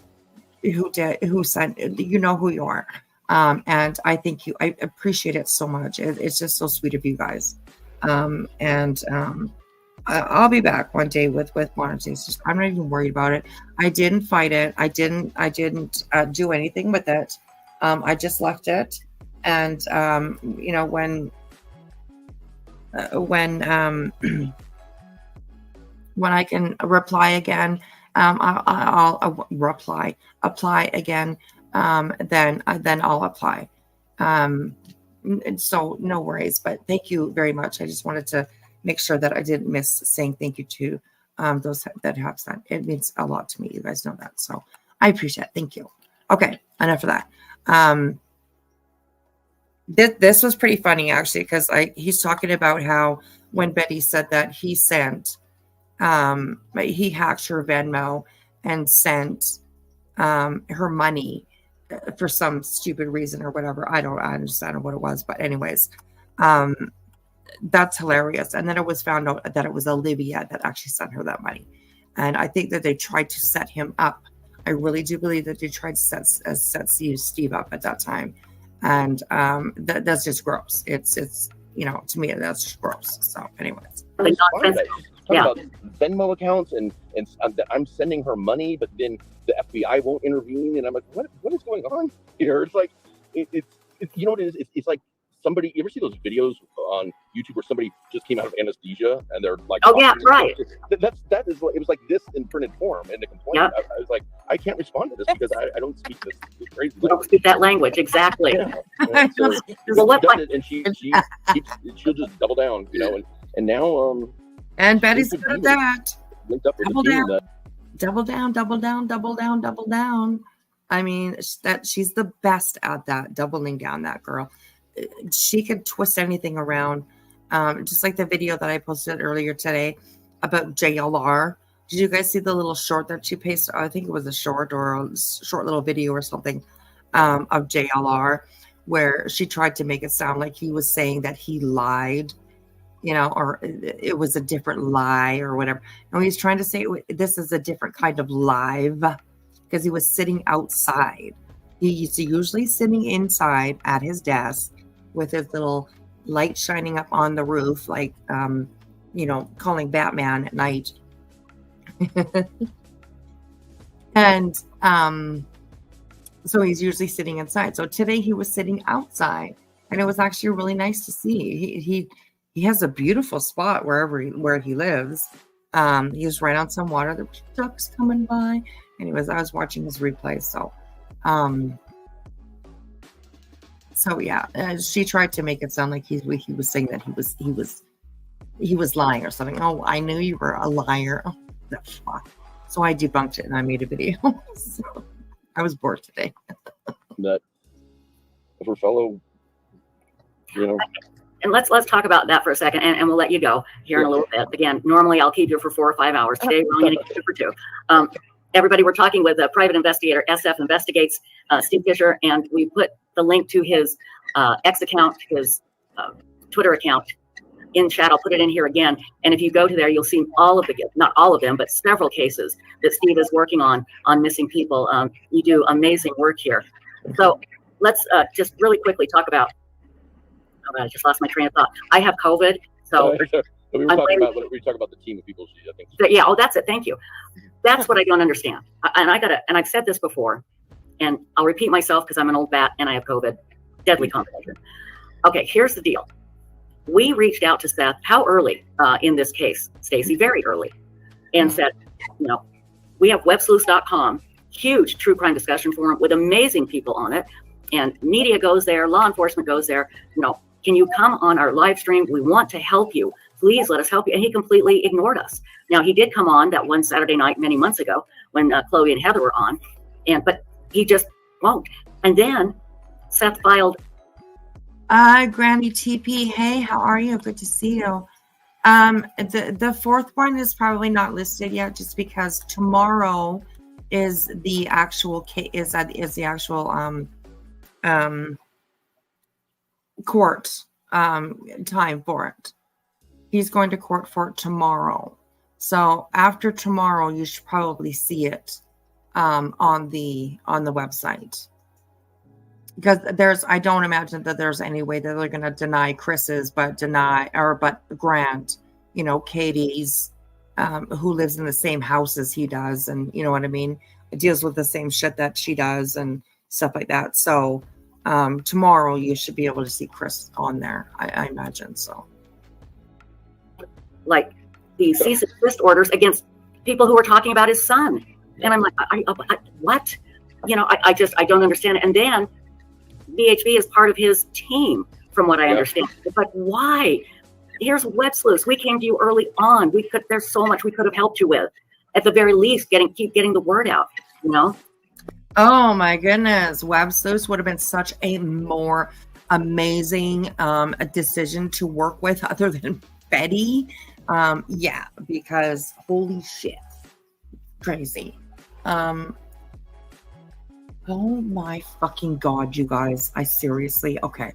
who sent, you know who you are. And I thank you. I appreciate it so much. It's just so sweet of you guys. I'll be back one day with monetization. I'm not even worried about it. I didn't fight it. I didn't do anything with it. I just left it. And you know, when when I can reply again, I'll apply again. Then I'll apply. So no worries, but thank you very much. I just wanted to make sure that I didn't miss saying thank you to those that have sent. It means a lot to me. You guys know that. So I appreciate it. Thank you. Okay, enough of that. This was pretty funny actually, because he's talking about how when Betty said that he sent, he hacked her Venmo and sent her money for some stupid reason or whatever. I don't understand what it was, but anyways, that's hilarious. And then it was found out that it was Olivia that actually sent her that money. And I think that they tried to set him up. I really do believe that they tried to set Steve up at that time. And that's just gross. It's you know, to me, that's just gross. So anyways. Yeah. About Venmo accounts and I'm sending her money, but then the FBI won't intervene, and I'm like, what is going on here? It's like it's you know what it is? It's like somebody. You ever see those videos on YouTube where somebody just came out of anesthesia and they're like, oh yeah, right. That is it was like this in printed form, and the complaint. Yep. I was like, I can't respond to this because I don't speak this crazy. You don't speak that language exactly. Yeah. So, Well, what? and she'll just double down, you know, and now And Betty's good at that. linked up with Double the team down. that Double down, double down, double down, double down. I mean, she's the best at that, doubling down, that girl. She can twist anything around. Just like the video that I posted earlier today about JLR. Did you guys see the little short that she pasted? I think it was a short or a short little video or something of JLR, where she tried to make it sound like he was saying that he lied, you know, or it was a different lie or whatever. And he's trying to say this is a different kind of live because he was sitting outside. He's usually sitting inside at his desk with his little light shining up on the roof, like, you know, calling Batman at night. And so he's usually sitting inside. So today he was sitting outside, and it was actually really nice to see. He has a beautiful spot where he lives. He was right on some water. There were ducks coming by, and I was watching his replay. So yeah, she tried to make it sound like he was saying that he was lying or something. Oh, I knew you were a liar. Oh, the fuck. So I debunked it and I made a video. So I was bored today. that if her fellow, you know. And let's talk about that for a second, and we'll let you go here in a little bit. Again, normally I'll keep you for 4 or 5 hours. Today we're only going to keep you for 2. Everybody, we're talking with private investigator SF Investigates, Steve Fisher, and we put the link to his X account, his Twitter account in chat. I'll put it in here again. And if you go to there, you'll see all of the, not all of them, but several cases that Steve is working on missing people. You do amazing work here. So let's just really quickly talk about, oh God, I just lost my train of thought. I have COVID. So we were talking about the team of people. I think. Yeah. Oh, that's it. Thank you. That's what I don't understand. And I've said this before, and I'll repeat myself because I'm an old bat and I have COVID. Deadly combination. Okay, here's the deal. We reached out to Seth, how early in this case, Stacy? Very early, and said, you know, we have websleuths.com, huge true crime discussion forum with amazing people on it, and media goes there, law enforcement goes there. You know, can you come on our live stream? We want to help you. Please let us help you. And he completely ignored us. Now, he did come on that one Saturday night many months ago when Chloe and Heather were on, but he just won't. And then Seth filed. Granny TP, hey, how are you? Good to see you. The fourth one is probably not listed yet, just because tomorrow is the actual is the actual court time for it. He's going to court for it tomorrow. So after tomorrow, you should probably see it on the website. Because I don't imagine that there's any way that they're going to deny Chris's, but grant, Katie's, who lives in the same house as he does, and you know what I mean, it deals with the same shit that she does and stuff like that. So tomorrow you should be able to see Chris on there, I imagine. So, like the cease and desist orders against people who were talking about his son, and I'm like, what? I don't understand it. And then BHB is part of his team, from what I understand. But why? Here's web sleuths. We came to you early on. There's so much we could have helped you with. At the very least, keep getting the word out, Oh my goodness. Web sleuths would have been such a more amazing a decision to work with other than Betty. Yeah, because holy shit. Crazy. Oh my fucking God, you guys. Okay.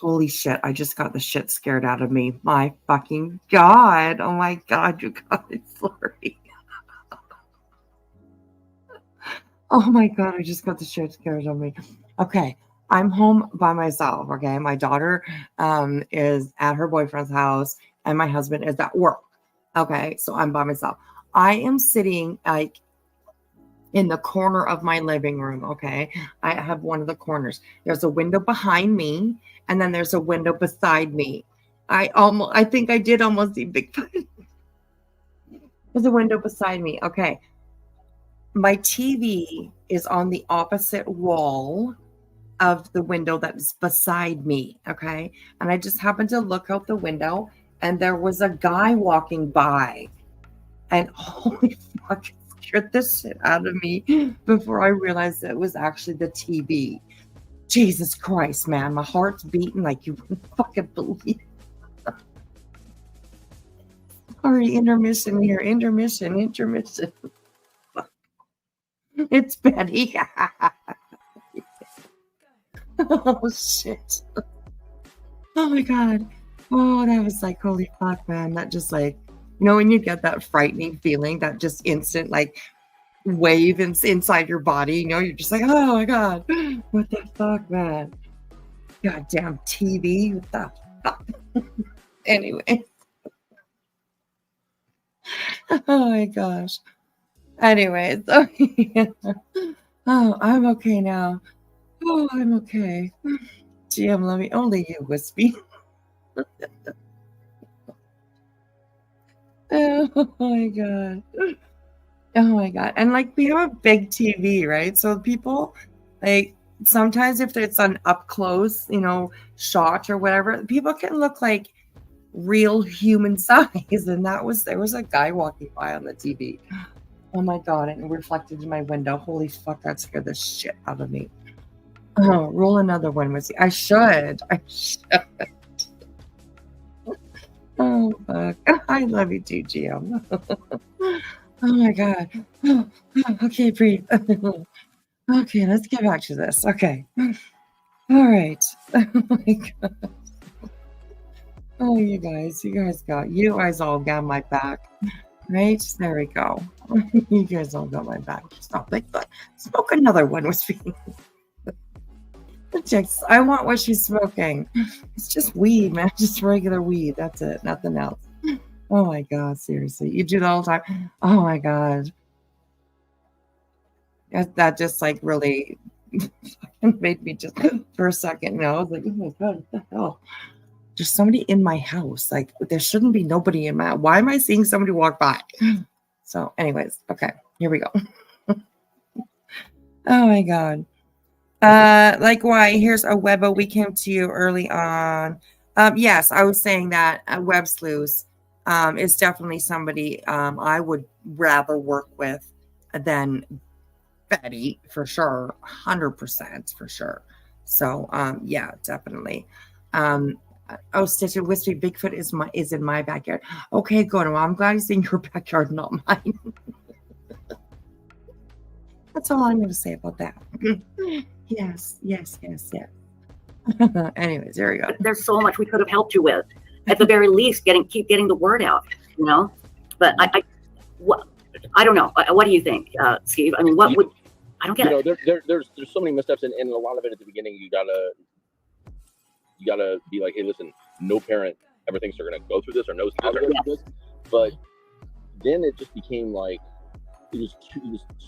Holy shit. I just got the shit scared out of me. My fucking God. Oh my God, you guys. Sorry. Oh my God, I just got the shit scared out of me. Okay. I'm home by myself. Okay. My daughter is at her boyfriend's house and my husband is at work. Okay. So I'm by myself. I am sitting like in the corner of my living room. Okay. I have one of the corners. There's a window behind me, and then there's a window beside me. I think I did almost see Bigfoot. There's a window beside me. Okay. My TV is on the opposite wall of the window that's beside me. Okay. And I just happened to look out the window, and there was a guy walking by, and holy fuck, scared the shit out of me before I realized it was actually the TV. Jesus Christ, man. My heart's beating like you wouldn't fucking believe. Sorry, intermission here. Intermission. It's Betty. Oh, shit. Oh, my God. Oh, that was like, holy fuck, man. That just like, when you get that frightening feeling, that just instant like wave inside your body, you're just like, oh my God, what the fuck, man? Goddamn TV, what the fuck? Anyway. Oh my gosh. Anyways. Oh, I'm okay now. Oh, I'm okay. GM, let me, only you, Wispy. Oh my God. Oh my God. And like we have a big TV, right? So people like sometimes if it's an up close, shot or whatever, people can look like real human size. And there was a guy walking by on the TV. Oh my God. And it reflected in my window. Holy fuck, that scared the shit out of me. Oh, roll another one with you. I should. Oh, fuck. I love you too, GM. Oh, my God. Oh, okay, breathe. Okay, let's get back to this. Okay. All right. Oh, my God. Oh, you guys all got my back. Right? There we go. You guys all got my back. Stop it. Smoke another one with me. I want what she's smoking. It's just weed, man. Just regular weed. That's it. Nothing else. Oh my God. Seriously. You do that all the time. Oh my God. That just like really made me just for a second. I was like, oh my God, what the hell? There's somebody in my house. Like there shouldn't be nobody in my house. Why am I seeing somebody walk by? So anyways, okay, here we go. Oh my God. Like why? Here's a Webbo. We came to you early on. Yes, I was saying that Web Sleuths is definitely somebody I would rather work with than Betty for sure, 100% for sure. So yeah, definitely. Oh, Stitch and Wispy, Bigfoot is in my backyard. Okay, good. Well, I'm glad he's in your backyard, not mine. That's all I'm going to say about that. Yes. Anyways, there we go. There's so much we could have helped you with. At the very least, keep getting the word out, you know? But I don't know. What do you think, Steve? I mean, what would, I don't get it. There's so many missteps, and a lot of it at the beginning, you gotta be like, hey, listen, no parent ever thinks they're gonna go through this or knows how to go through this. But then it just became like he was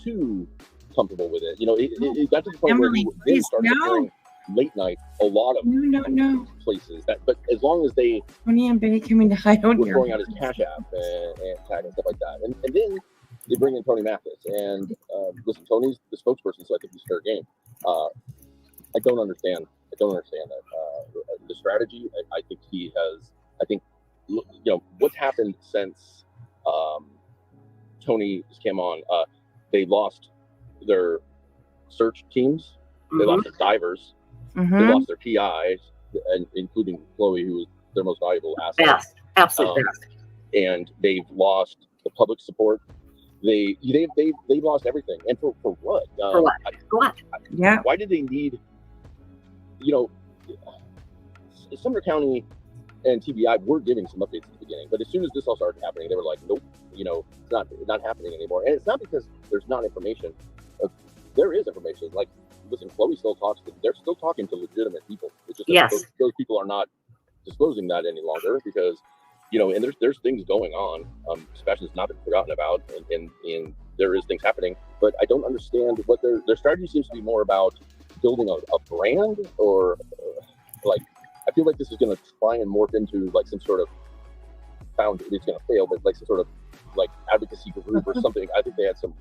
too comfortable with it. You know, it got to the point Emily, where they please, started no. doing late night a lot of No. places. But as long as they Tony and Benny coming to hide on were here. throwing out his Cash App and tag and stuff like that, and then they bring in Tony Mathis, and listen, Tony's the spokesperson, so I think he's fair game. I don't understand that the strategy. I think he has. I think what's happened since Tony came on. They lost their search teams. They lost their divers. They lost their PIs, and including Chloe, who was their most valuable asset. Best, absolute best. And they've lost the public support. They've lost everything. And for what? For what? Yeah. Why did they need? Sumner County and TBI were giving some updates at the beginning, but as soon as this all started happening, they were like, nope, it's not happening anymore. And it's not because there's not information. There is information. Like, listen, Chloe still talks to. They're still talking to legitimate people. It's just that those people are not disclosing that any longer because, and there's things going on. Sebastian's not been forgotten about, and there is things happening. But I don't understand what their strategy seems to be more about building a brand or like. I feel like this is going to try and morph into like some sort of it's going to fail, but like some sort of like advocacy group or something. I think they had some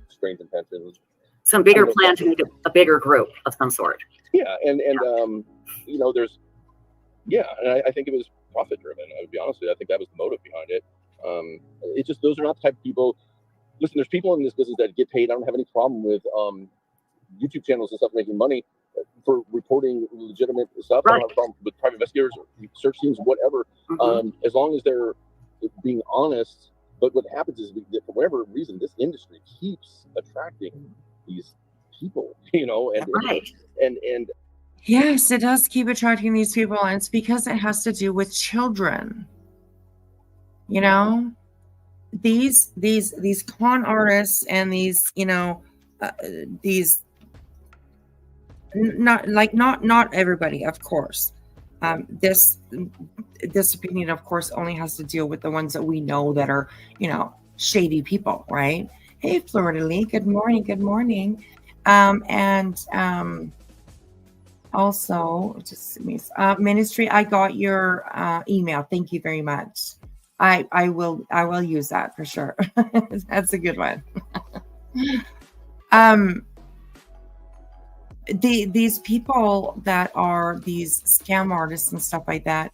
strange intentions. Some bigger plan to make a bigger group of some sort. Yeah, and there's and I think it was profit driven. I would be honest with you. I think that was the motive behind it. It's just those are not the type of people. Listen, there's people in this business that get paid. I don't have any problem with YouTube channels and stuff making money for reporting legitimate stuff. I don't have a problem with private investigators or search teams, whatever. As long as they're being honest. But what happens is, for whatever reason, this industry keeps attracting these people, and yes, it does keep attracting these people, and it's because it has to do with children. These con artists and these not everybody, of course. This opinion, of course, only has to deal with the ones that we know that are, shady people, right? Hey, Florida Lee, good morning. Also, just ministry, I got your email. Thank you very much. I will use that for sure. That's a good one. These people that are these scam artists and stuff like that,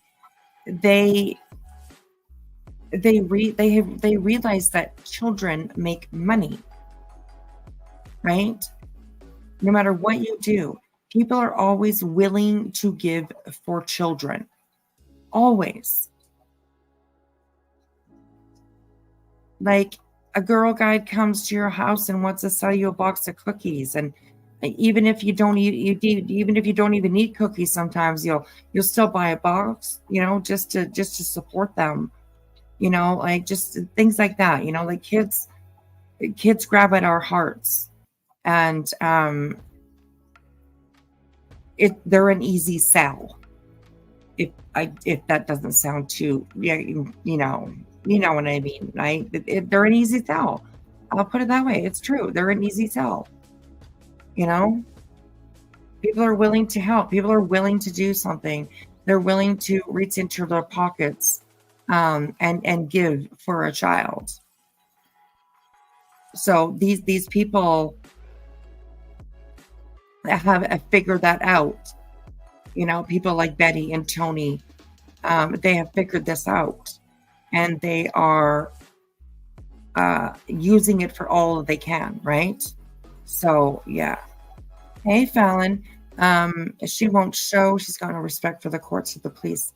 they realize that children make money, right? No matter what you do, people are always willing to give for children. Always. Like a girl guide comes to your house and wants to sell you a box of cookies, and even if you don't even need cookies, sometimes you'll still buy a box, just to support them, like just things like that, like kids grab at our hearts, and they're an easy sell. If that doesn't sound too, you know what I mean, right? They're an easy sell. I'll put it that way. It's true. They're an easy sell. People are willing to help. People are willing to do something. They're willing to reach into their pockets and give for a child. So these people have figured that out. People like Betty and Tony, they have figured this out, and they are using it for all that they can, right? So yeah. Hey, Fallon. She won't show. She's got no respect for the courts or the police.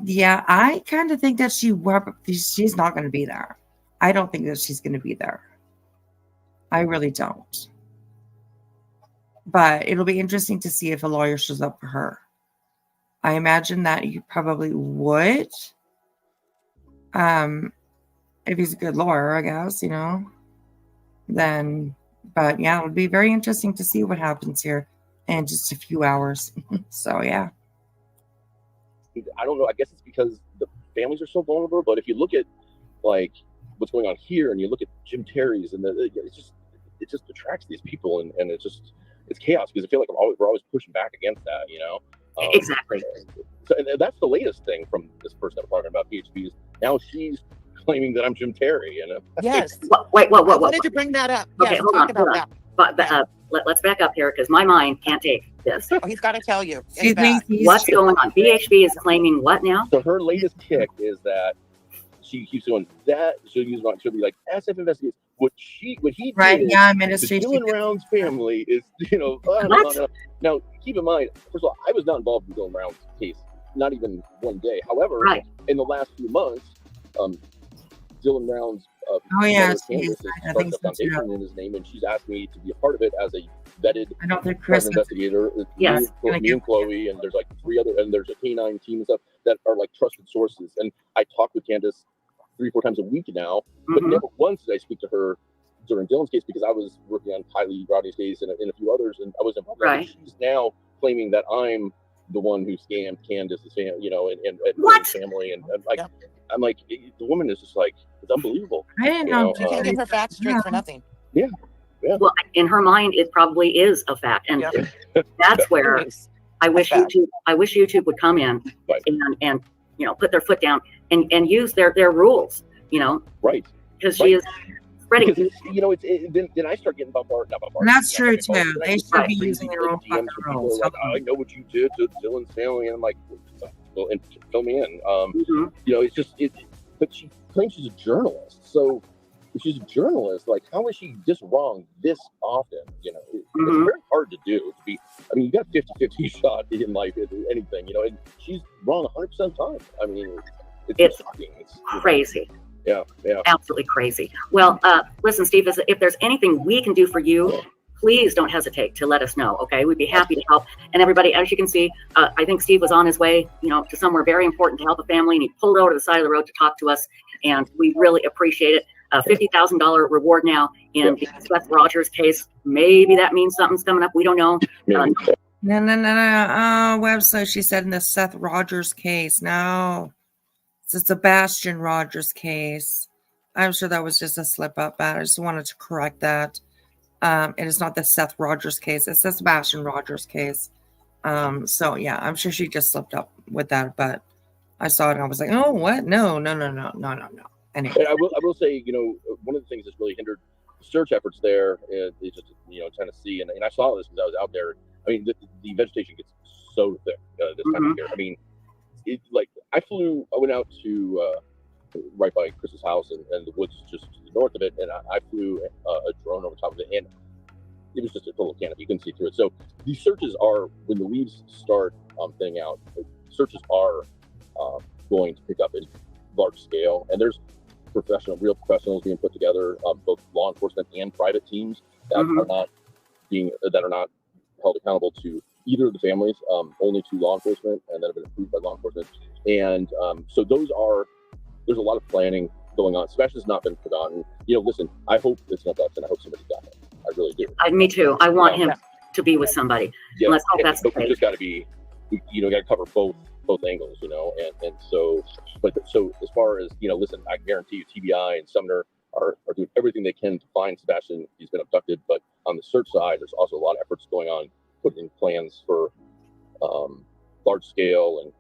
Yeah, I kind of think that she's not going to be there. I don't think that she's going to be there. I really don't. But it'll be interesting to see if a lawyer shows up for her. I imagine that you probably would. If he's a good lawyer, I guess, then, but yeah, it'll be very interesting to see what happens here in just a few hours. So, yeah. I don't know. I guess it's because the families are so vulnerable. But if you look at like what's going on here, and you look at Jim Terry's, and it just attracts these people, and it's chaos because I feel like we're always pushing back against that, Exactly. So, and that's the latest thing from this person I'm talking about, BHB, is now she's claiming that I'm Jim Terry. Yes. Wait, I wanted to bring that up. Okay, Yes, hold talk on, about hold that. But let's back up here because my mind can't take this. Oh, he's got to tell you. It's Excuse me. bad. What's going on? BHB is claiming what now? So her latest kick is that she keeps doing that. She'll be like, SF investigates. What he Right, did yeah, to ministry. Dylan Round's family is, What? Now, keep in mind, first of all, I was not involved in Dylan Round's case, not even one day. However, Right. in the last few months, Dylan Round's Oh, yeah, mother, she's- Candace, I has think started a so, too. foundation in his name, and she's asked me to be a part of it as a vetted I don't think private Chris. investigator. Yes. Me and Chloe, and there's like 3 other, and there's a K9 team and stuff that are like trusted sources. And I talk with Candace 3-4 times a week now, but Mhm. never once did I speak to her during Dylan's case because I was working on Kylie Rodney's case and a few others, and I was involved. Right. She's now claiming that I'm the one who scammed Candace's family, and What? her family, and like, Yep. I'm like, the woman is just like, it's unbelievable. I didn't You know. know, You can't get her facts straight for nothing. Well, in her mind, it probably is a fact, and Yep. that's where It is. I wish fact. YouTube would come in Right. and put their foot down and use their rules, Right. because Right. she is spreading. Because then I start getting bombarded. Not bombarded. And that's not true, getting bombarded, too. but I They get should Right. be crazy using their own DMs fucking from people rules. like, I know what you did to Dylan's family, and I'm like, well, and fill me in. Mhm. It's just but she claims she's a journalist. So if she's a journalist, like, how is she this wrong this often? It's Mhm. very hard to do. You got a 50-50 shot in life at anything, and she's wrong 100% of the time. I mean, it's shocking. It's Crazy. Yeah. Absolutely crazy. Well, listen, Steve, if there's anything we can do for you, please don't hesitate to let us know. Okay, we'd be happy to help. And everybody, as you can see, I think Steve was on his way, to somewhere very important to help a family, and he pulled over to the side of the road to talk to us, and we really appreciate it. $50,000 reward now in the Seth Rogers case. Maybe that means something's coming up. We don't know. Maybe. No. Oh, website. She said in the Seth Rogers case. No, it's the Sebastian Rogers case. I'm sure that was just a slip up. But I just wanted to correct that. It is not the Seth Rogers case. It's the Sebastian Rogers case. So yeah, I'm sure she just slipped up with that. But I saw it and I was like, oh, what? No. Anyway. And I will say, one of the things that's really hindered search efforts there is just, trying to see, and I saw this because I was out there. I mean, the vegetation gets so thick this time of year. I mean, I went out to right by Chris's house and the woods just to the north of it, and I flew a drone over top of it, and it was just a total canopy. You couldn't see through it. So these searches are, when the leaves start thinning out, searches are going to pick up in large scale, and there's real professionals being put together, both law enforcement and private teams that are not held accountable to either of the families, only to law enforcement, and that have been approved by law enforcement. And so there's a lot of planning going on. Sebastian's not been forgotten. Listen, I hope it's not abduction. I hope somebody got him. I really do. Me too. I want him to be with somebody. Yeah, Let's hope that's the but we case. just got to be, got to cover both angles, and so, so as far as, listen, I guarantee you TBI and Sumner are doing everything they can to find Sebastian. He's been abducted, but on the search side, there's also a lot of efforts going on, putting in plans for large scale and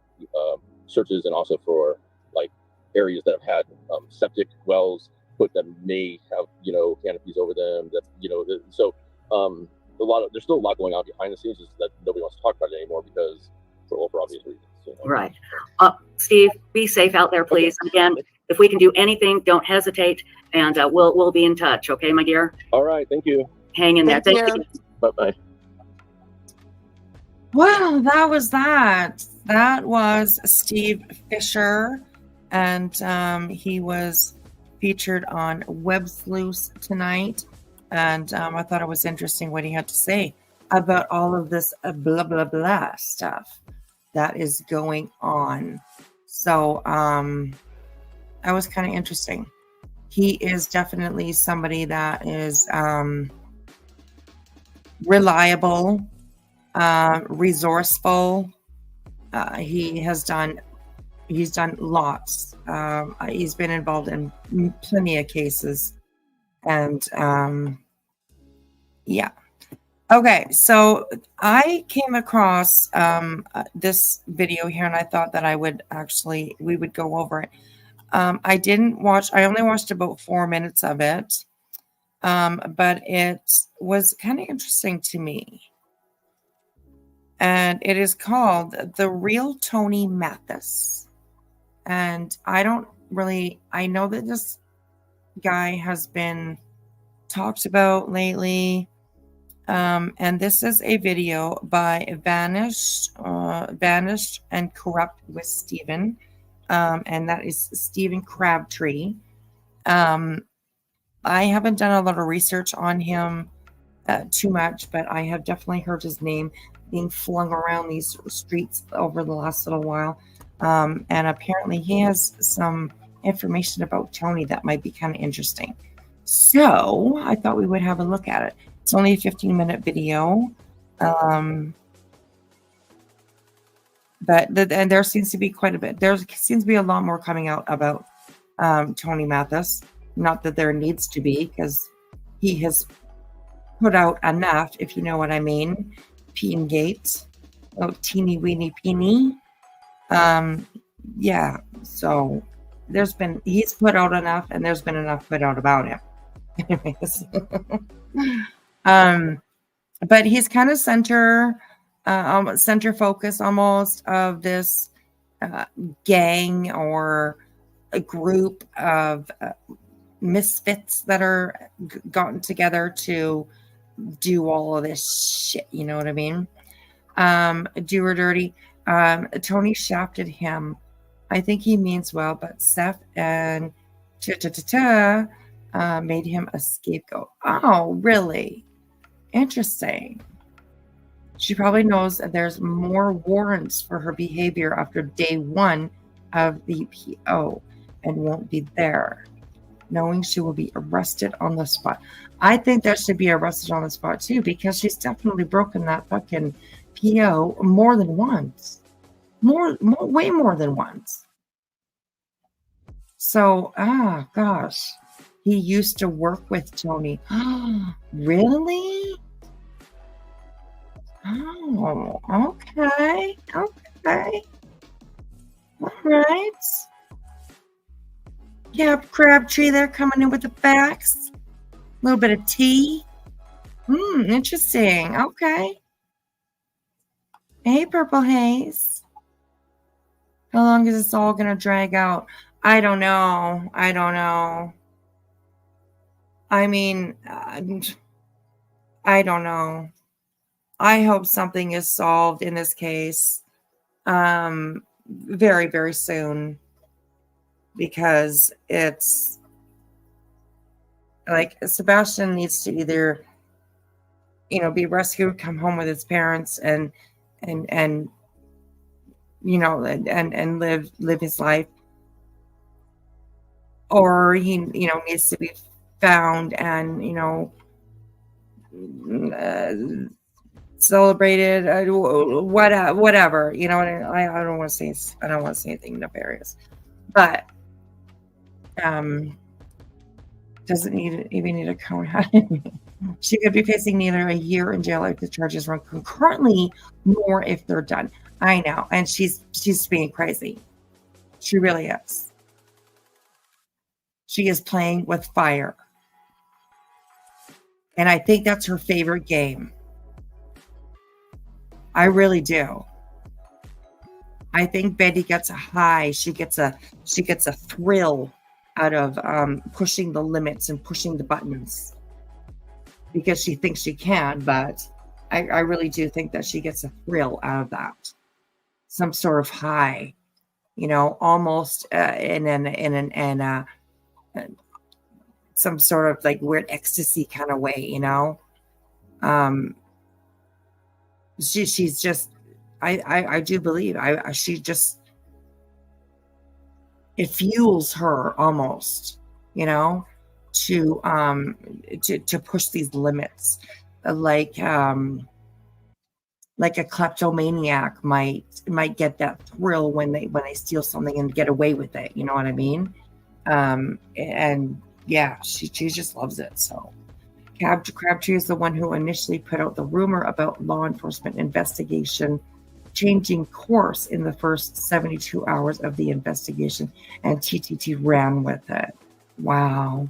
searches, and also for like areas that have had septic wells put that may have, canopies over them, that, so there's still a lot going on behind the scenes that nobody wants to talk about it anymore because for obvious reasons. Right. Steve, be safe out there, please. Again, if we can do anything, don't hesitate, and we'll be in touch. Okay, my dear? All right. Thank you. Hang in there. Thank Thank you. you. Bye-bye. Well, that was that. that was Steve Fisher, and he was featured on Web Sleuths tonight. And I thought it was interesting what he had to say about all of this blah, blah, blah stuff that is going on. So that was kind of interesting. He is definitely somebody that is reliable, resourceful. He's done lots. He's been involved in plenty of cases, and yeah. Okay, so I came across this video here, and I thought that we would go over it. I only watched about 4 minutes of it, but it was kind of interesting to me. And it is called The Real Tony Mathis. And I know that this guy has been talked about lately. And this is a video by Vanished and Corrupt with Steven. And that is Stephen Crabtree. I haven't done a lot of research on him too much, but I have definitely heard his name being flung around these streets over the last little while. And apparently he has some information about Tony that might be kind of interesting. So I thought we would have a look at it. It's only a 15-minute video. But there seems to be quite a bit. There seems to be a lot more coming out about Tony Mathis. Not that there needs to be, because he has put out enough, if you know what I mean. Peen Gates. Oh, teeny weeny peeny. Yeah. So he's put out enough, and there's been enough put out about him. Anyways. But he's kind of center focus almost of this gang or a group of misfits that are gotten together to do all of this shit. You know what I mean? Do or dirty. Tony shafted him. I think he means well, but Seth and made him a scapegoat. Oh, really? Interesting. She probably knows that there's more warrants for her behavior after day one of the PO and won't be there, knowing she will be arrested on the spot. I think that should be arrested on the spot too, because she's definitely broken that fucking PO more than once. Way more than once. So, gosh. He used to work with Tony. Really? Oh, okay. Okay. All right. Yeah, Crabtree there coming in with the facts. A little bit of tea. Interesting. Okay. Hey, Purple Haze. How long is this all going to drag out? I don't know. I mean, I don't know. I hope something is solved in this case very, very soon, because it's like Sebastian needs to either, be rescued, come home with his parents, and live his life, or he needs to be found and celebrated, whatever. I don't want to say anything nefarious, but doesn't even need a cone. She could be facing neither a year in jail if the charges run concurrently, nor if they're done. I know, and she's being crazy. She really is. She is playing with fire. And I think that's her favorite game. I really do. I think Betty gets a high. She gets a thrill out of pushing the limits and pushing the buttons, because she thinks she can, but I really do think that she gets a thrill out of that. some sort of high, almost in some sort of like weird ecstasy kind of way, she's just, I do believe she just, it fuels her almost, to push these limits, like a kleptomaniac might get that thrill when they steal something and get away with it. You know what I mean? And yeah, she just loves it. So Crabtree is the one who initially put out the rumor about law enforcement investigation changing course in the first 72 hours of the investigation, and TTT ran with it. Wow.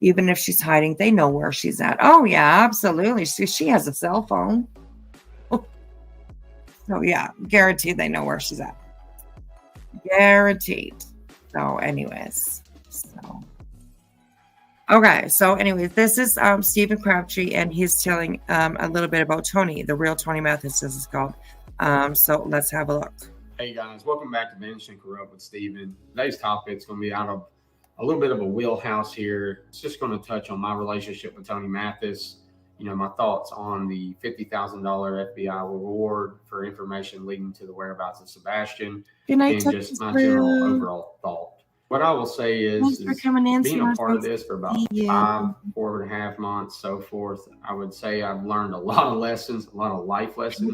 Even if she's hiding, they know where she's at. Oh yeah, absolutely. She has a cell phone. So yeah, guaranteed they know where she's at. Guaranteed. So anyways, this is Stephen Crabtree, and he's telling a little bit about Tony, the real Tony Mathis, as it's called. So let's have a look. Hey guys, welcome back to Manage and Corrupt with Stephen. Today's topic is going to be out of a little bit of a wheelhouse here. It's just going to touch on my relationship with Tony Mathis. My thoughts on the $50,000 FBI reward for information leading to the whereabouts of Sebastian, and just my general overall thought. What I will say is being a part of this for about 4.5 months, so forth, I would say I've learned a lot of lessons, a lot of life lessons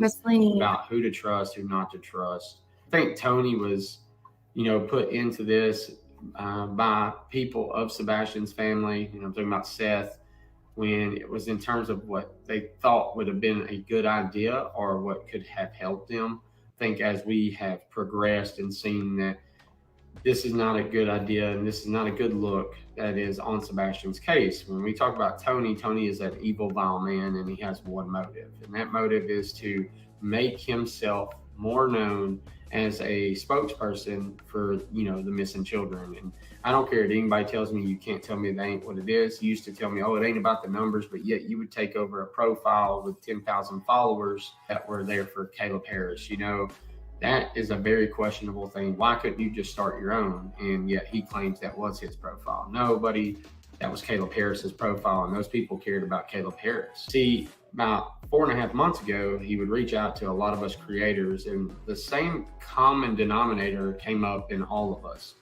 about who to trust, who not to trust. I think Tony was, put into this by people of Sebastian's family. I'm talking about Seth, when it was in terms of what they thought would have been a good idea or what could have helped them. I think as we have progressed and seen that this is not a good idea and this is not a good look that is on Sebastian's case. When we talk about Tony, Tony is an evil, vile man, and he has one motive. And that motive is to make himself more known as a spokesperson for, the missing children. And I don't care if anybody tells me you can't tell me that ain't what it is. You used to tell me, oh, it ain't about the numbers, but yet you would take over a profile with 10,000 followers that were there for Caleb Harris. That is a very questionable thing. Why couldn't you just start your own? And yet he claims that was his profile. Nobody, that was Caleb Harris's profile, and those people cared about Caleb Harris. See, about 4.5 months ago, he would reach out to a lot of us creators, and the same common denominator came up in all of us,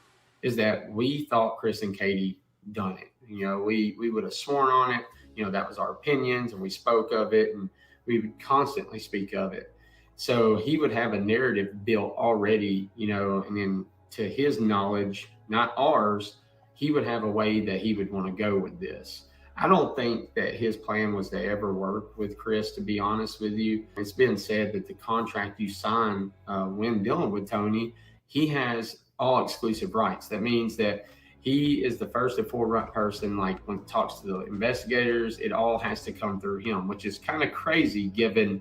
is that we thought Chris and Katie done it. We would have sworn on it. That was our opinions, and we spoke of it, and we would constantly speak of it. So he would have a narrative built already, and then to his knowledge, not ours, he would have a way that he would want to go with this. I don't think that his plan was to ever work with Chris, to be honest with you. It's been said that the contract you sign when dealing with Tony, he has all exclusive rights. That means that he is the first and forefront person, like when it talks to the investigators, it all has to come through him, which is kind of crazy given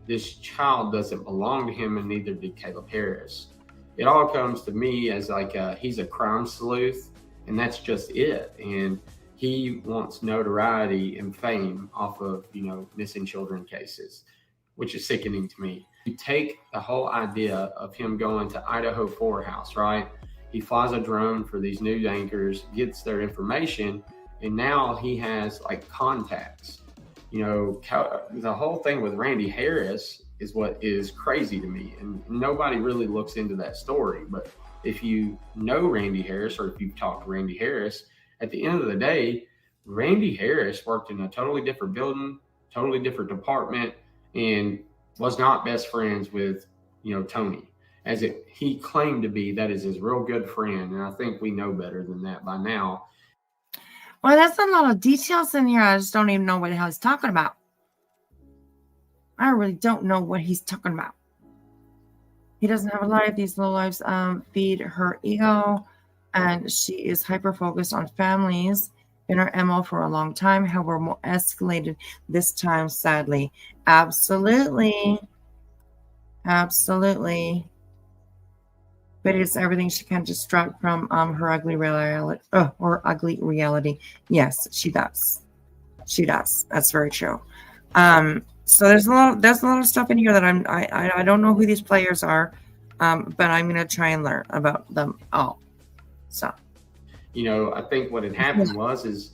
this child doesn't belong to him and neither did Caleb Harris. It all comes to me as like he's a crime sleuth, and that's just it. And he wants notoriety and fame off of, missing children cases, which is sickening to me. You take the whole idea of him going to Idaho 4 House, right? He flies a drone for these news anchors, gets their information, and now he has like contacts. The whole thing with Randy Harris is what is crazy to me, and nobody really looks into that story. But if you know Randy Harris, or if you've talked to Randy Harris, at the end of the day, Randy Harris worked in a totally different building, totally different department, and was not best friends with, Tony, as he claimed to be. That is his real good friend, and I think we know better than that by now. Well, that's a lot of details in here. I just don't even know what the hell he's talking about. I really don't know what he's talking about. He doesn't have a life. These low lives feed her ego, and she is hyper-focused on families. Been her MO for a long time. However, more escalated this time, sadly. Absolutely. But it's everything she can distract from her ugly reality. Yes, she does. That's very true. So there's a lot of stuff in here that I don't know who these players are. But I'm gonna try and learn about them all. So You know, I think what had happened is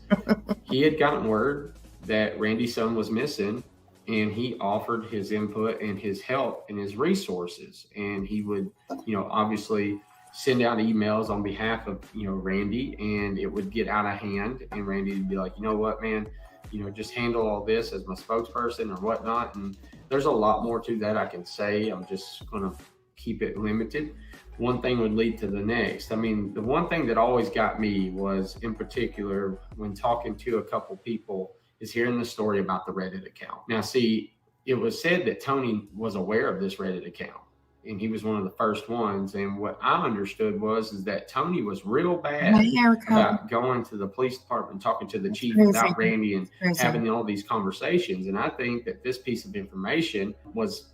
he had gotten word that Randy's son was missing, and he offered his input and his help and his resources. And he would, you know, obviously send out emails on behalf of, you know, Randy, and it would get out of hand. And Randy would be like, you know what, man, you know, just handle all this as my spokesperson or whatnot. And there's a lot more to that I can say. I'm just going to keep it limited. One thing would lead to the next. I mean, the one thing that always got me was, in particular, when talking to a couple people, is hearing the story about the Reddit account. Now, see, it was said that Tony was aware of this Reddit account, and he was one of the first ones. And what I understood is that Tony was real bad about going to the police department, talking to the chief without Randy, and having all these conversations. And I think that this piece of information was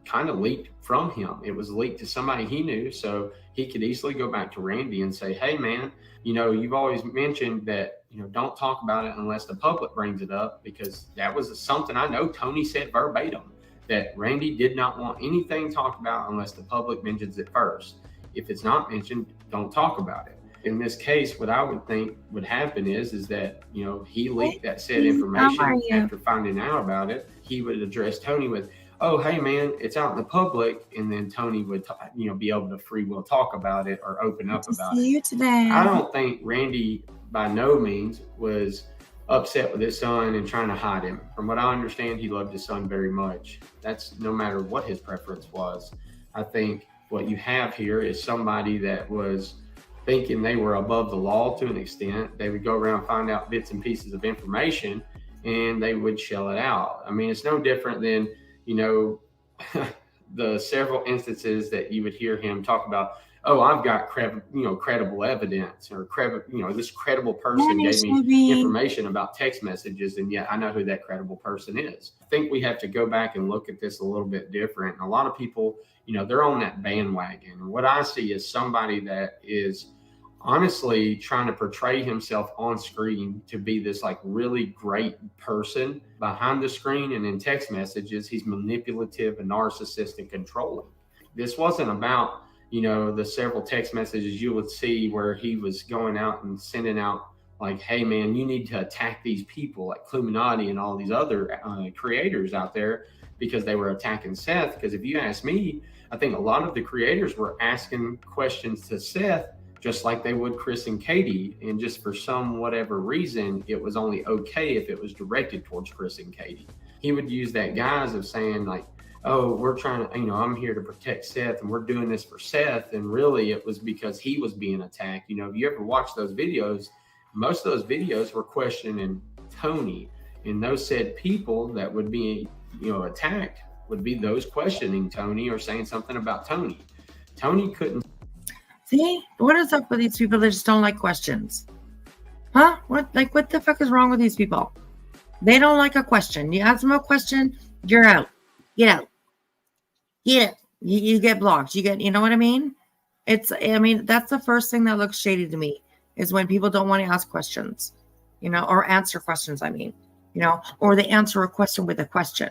kind of leaked from him. It was leaked to somebody he knew, so he could easily go back to Randy and say, hey man, you know, you've always mentioned that, you know, don't talk about it unless the public brings it up, because that was something I know Tony said verbatim, that Randy did not want anything talked about unless the public mentions it first. If it's not mentioned, don't talk about it. In this case, what I would think would happen is that, you know, he leaked that said information. After finding out about it, he would address Tony with, oh, hey man, it's out in the public. And then Tony would, you know, be able to free will talk about it or open up about it. See you today. I don't think Randy by no means was upset with his son and trying to hide him. From what I understand, he loved his son very much. That's no matter what his preference was. I think what you have here is somebody that was thinking they were above the law to an extent. They would go around, find out bits and pieces of information, and they would shell it out. I mean, it's no different than, you know, the several instances that you would hear him talk about, oh, I've got credible evidence, or this credible person gave me information about text messages, and yet I know who that credible person is. I think we have to go back and look at this a little bit different. And a lot of people, you know, they're on that bandwagon. And what I see is somebody that is honestly trying to portray himself on screen to be this like really great person. Behind the screen and in text messages, he's manipulative and narcissistic and controlling. This wasn't about, you know, the several text messages you would see where he was going out and sending out like, hey man, you need to attack these people like Illuminati and all these other creators out there, because they were attacking Seth. Because if you ask me, I think a lot of the creators were asking questions to Seth just like they would Chris and Katie. And just for some whatever reason, it was only okay if it was directed towards Chris and Katie. He would use that guise of saying like, oh, we're trying to, you know, I'm here to protect Seth and we're doing this for Seth. And really it was because he was being attacked. You know, if you ever watch those videos, most of those videos were questioning Tony, and those said people that would be, you know, attacked would be those questioning Tony or saying something about Tony. Tony couldn't. See, what is up with these people that just don't like questions? Huh? What the fuck is wrong with these people? They don't like a question. You ask them a question, you're out. Get out. Get out. You get blocked. You know what I mean? That's the first thing that looks shady to me, is when people don't want to ask questions, you know, or answer questions, you know, or they answer a question with a question.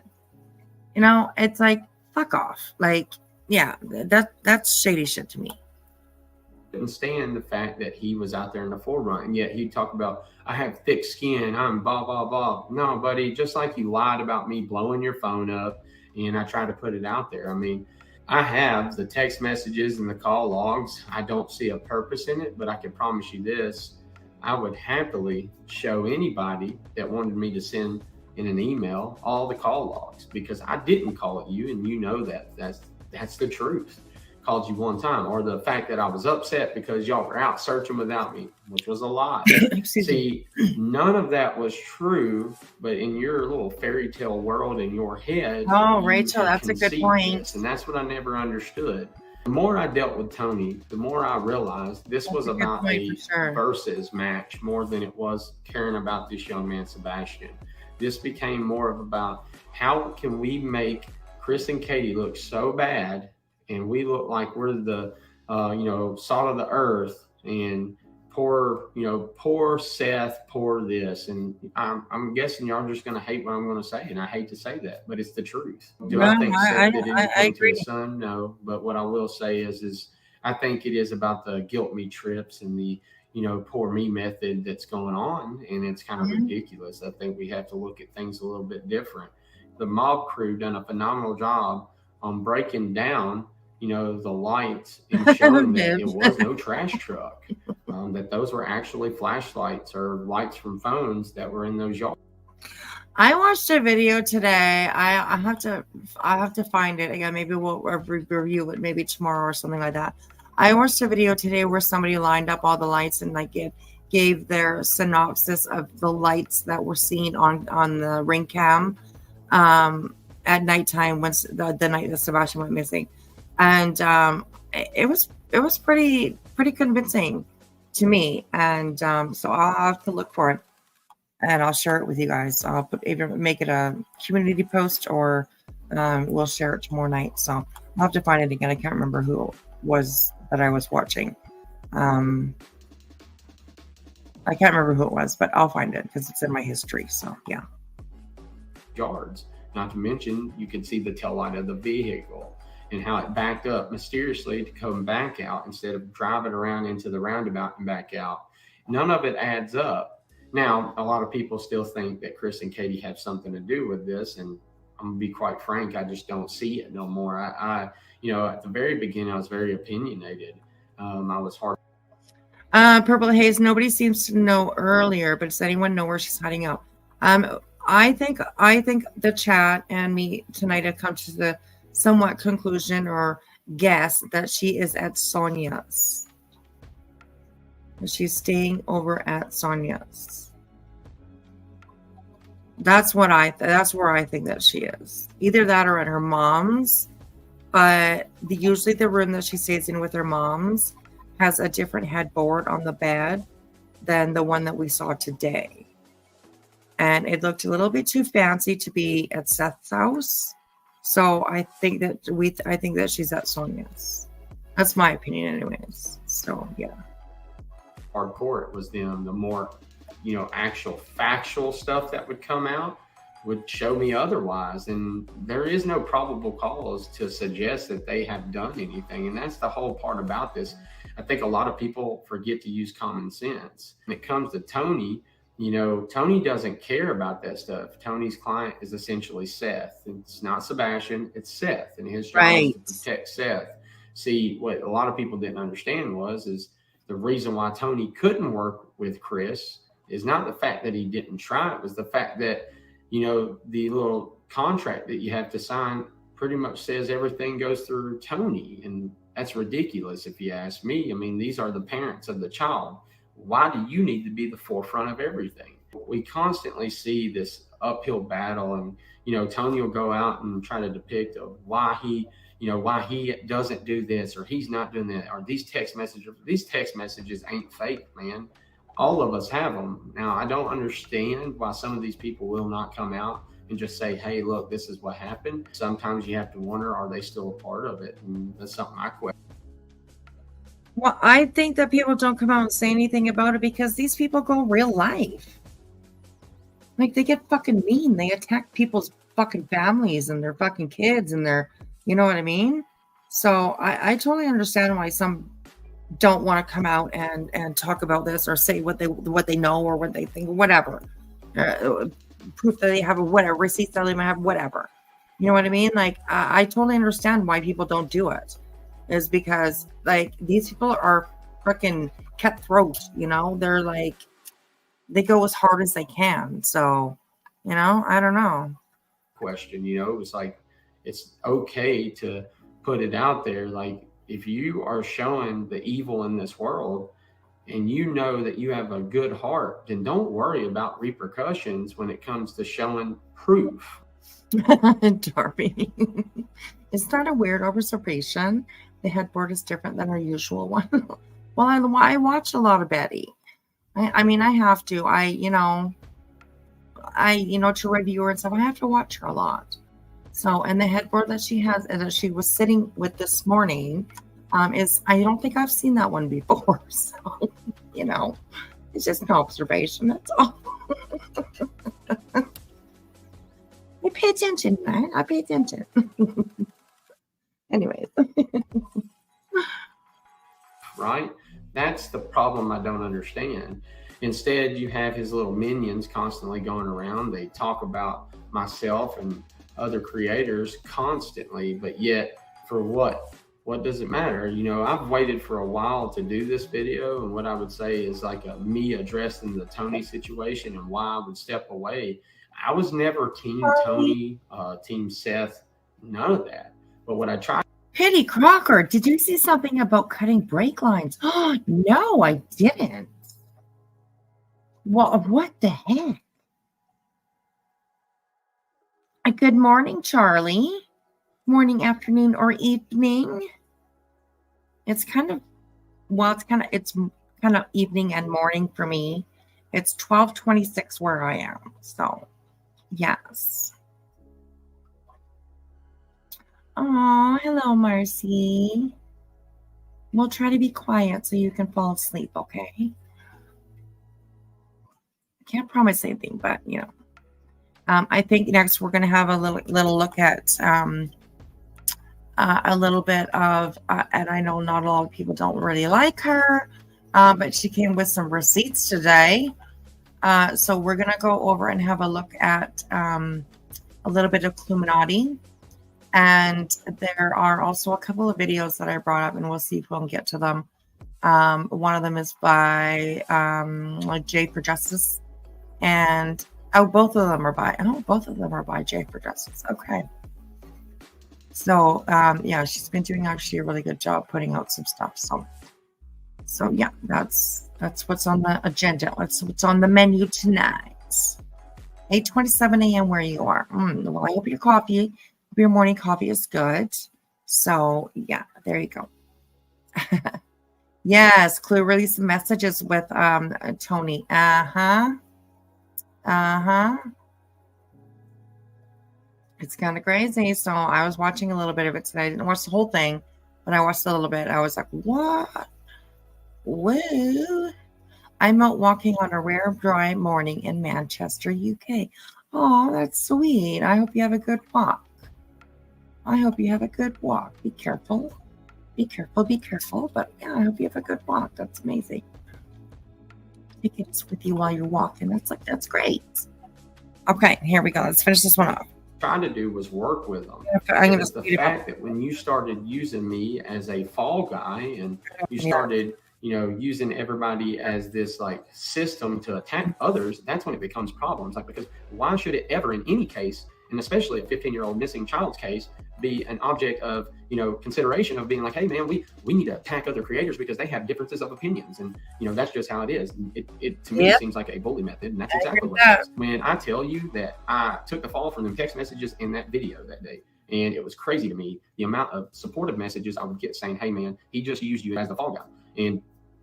You know, it's like, fuck off. Like, yeah, that's shady shit to me. Couldn't stand the fact that he was out there in the forefront, and yet he'd talk about, I have thick skin, I'm blah blah blah. No, buddy, just like you lied about me blowing your phone up, and I tried to put it out there. I mean, I have the text messages and the call logs. I don't see a purpose in it, but I can promise you this: I would happily show anybody that wanted me to send in an email all the call logs, because I didn't call you, and you know that. That's the truth. Called you one time, or the fact that I was upset because y'all were out searching without me, which was a lie. See, none of that was true, but in your little fairy tale world in your head. Oh, Rachel, that's a good point. This, and that's what I never understood. The more I dealt with Tony, the more I realized this was about a versus match more than it was caring about this young man, Sebastian. This became more of about, how can we make Chris and Katie look so bad, and we look like we're the, salt of the earth, and poor Seth, poor this. And I'm guessing y'all are just going to hate what I'm going to say. And I hate to say that, but it's the truth. Do I think Seth did anything to his son? No. But what I will say is I think it is about the guilt me trips and the, poor me method that's going on. And it's kind of ridiculous. I think we have to look at things a little bit different. The mob crew done a phenomenal job on breaking down, the lights and showing that it was no trash truck, that those were actually flashlights or lights from phones that were in those yards. I watched a video today. I have to find it again. Maybe we'll review it maybe tomorrow or something like that. I watched a video today where somebody lined up all the lights and like gave their synopsis of the lights that were seen on the ring cam at nighttime once the night that Sebastian went missing. And it was pretty convincing to me. And so I'll have to look for it and I'll share it with you guys. I'll either make it a community post or we'll share it tomorrow night. So I'll have to find it again. I can't remember who it was that I was watching. I can't remember who it was, but I'll find it because it's in my history. So yeah. Yards. Not to mention, you can see the tail light of the vehicle and how it backed up mysteriously to come back out instead of driving around into the roundabout and back out. None of it adds up. Now, a lot of people still think that Chris and Katie have something to do with this, and I'm gonna be quite frank, I just don't see it no more. I at the very beginning, I was very opinionated. I was hard. Purple Haze, nobody seems to know earlier, but does anyone know where she's hiding out? I think the chat and me tonight have come to the somewhat conclusion or guess that she is at Sonia's. She's staying over at Sonia's. That's where I think that she is. Either that or at her mom's. But usually the room that she stays in with her mom's has a different headboard on the bed than the one that we saw today. And it looked a little bit too fancy to be at Seth's house. So I think that she's at Sonia's. That's my opinion anyways. So yeah. Hardcore it was them. The more, actual factual stuff that would come out would show me otherwise. And there is no probable cause to suggest that they have done anything. And that's the whole part about this. I think a lot of people forget to use common sense. When it comes to Tony, Tony doesn't care about that stuff. Tony's client is essentially Seth. It's not Sebastian, it's Seth. And his job is to protect Seth. See, what a lot of people didn't understand is the reason why Tony couldn't work with Chris is not the fact that he didn't try. It was the fact that, the little contract that you have to sign pretty much says everything goes through Tony. And that's ridiculous if you ask me. I mean, these are the parents of the child. Why do you need to be the forefront of everything? We constantly see this uphill battle, and Tony will go out and try to depict of why he doesn't do this, or he's not doing that, or these text messages ain't fake, man. All of us have them. Now, I don't understand why some of these people will not come out and just say, hey, look, this is what happened. Sometimes you have to wonder, are they still a part of it? And that's something I question. Well, I think that people don't come out and say anything about it because these people go real life. Like, they get fucking mean. They attack people's fucking families and their fucking kids and their, you know what I mean? So I totally understand why some don't want to come out and talk about this or say what they know or what they think, whatever. Proof that they have whatever, receipts that they might have, whatever. You know what I mean? Like, I totally understand why people don't do it. Is because, like, these people are freaking cutthroat, they're like, they go as hard as they can. So, I don't know. Question, it was like, it's okay to put it out there. Like, if you are showing the evil in this world and that you have a good heart, then don't worry about repercussions when it comes to showing proof. Darby, it's not a weird observation. The headboard is different than our usual one. Well, I watch a lot of Betty. I mean, I have to. To review her and stuff, I have to watch her a lot. So, and the headboard that she has and that she was sitting with this morning is, I don't think I've seen that one before. So, you know, it's just an observation. That's all. I pay attention, man. I pay attention. Anyways. Right? That's the problem I don't understand. Instead, you have his little minions constantly going around. They talk about myself and other creators constantly, but yet for what? What does it matter? You know, I've waited for a while to do this video, and what I would say is like me addressing the Tony situation and why I would step away. I was never Team Tony, Team Seth, none of that. But what I tried. Pitty Crocker, did you see something about cutting brake lines? Oh, no, I didn't. Well, what the heck? Good morning, Charlie. Morning, afternoon, or evening. It's kind of evening and morning for me. It's 12:26 where I am. So, yes. Oh, hello, Marcy. We'll try to be quiet so you can fall asleep, okay? Can't promise anything, but you know. I think next we're going to have a little look at a little bit of, and I know not a lot of people don't really like her, but she came with some receipts today. So we're going to go over and have a look at a little bit of Illuminati. And there are also a couple of videos that I brought up, and we'll see if we can get to them. One of them is by Jay for Justice, and both of them are by Jay for Justice. Okay. So yeah, she's been doing actually a really good job putting out some stuff. So yeah, that's what's on the agenda. That's what's on the menu tonight. 8:27 a.m. where you are. Well, I hope your morning coffee is good. So yeah, there you go. Yes, Clue released messages with Tony. It's kind of crazy. So I was watching a little bit of it today. I didn't watch the whole thing, but I watched a little bit. I was like, what? Whoa. I'm out walking on a rare dry morning in Manchester, UK. Oh, that's sweet. I hope you have a good walk. Be careful. Be careful. But yeah, I hope you have a good walk. That's amazing. Take it with you while you're walking. That's great. Okay, here we go. Let's finish this one off. Trying to do was work with them. I'm going to the fact that when you started using me as a fall guy and you started, using everybody as this like system to attack others, that's when it becomes problems. Like, because why should it ever in any case, and especially a 15-year-old missing child's case, be an object of, consideration of being like, hey man, we need to attack other creators because they have differences of opinions. And, that's just how it is. It to me seems like a bully method. And that's exactly what it is. When I tell you that I took the fall from them text messages in that video that day, and it was crazy to me, the amount of supportive messages I would get saying, hey man, he just used you as the fall guy. And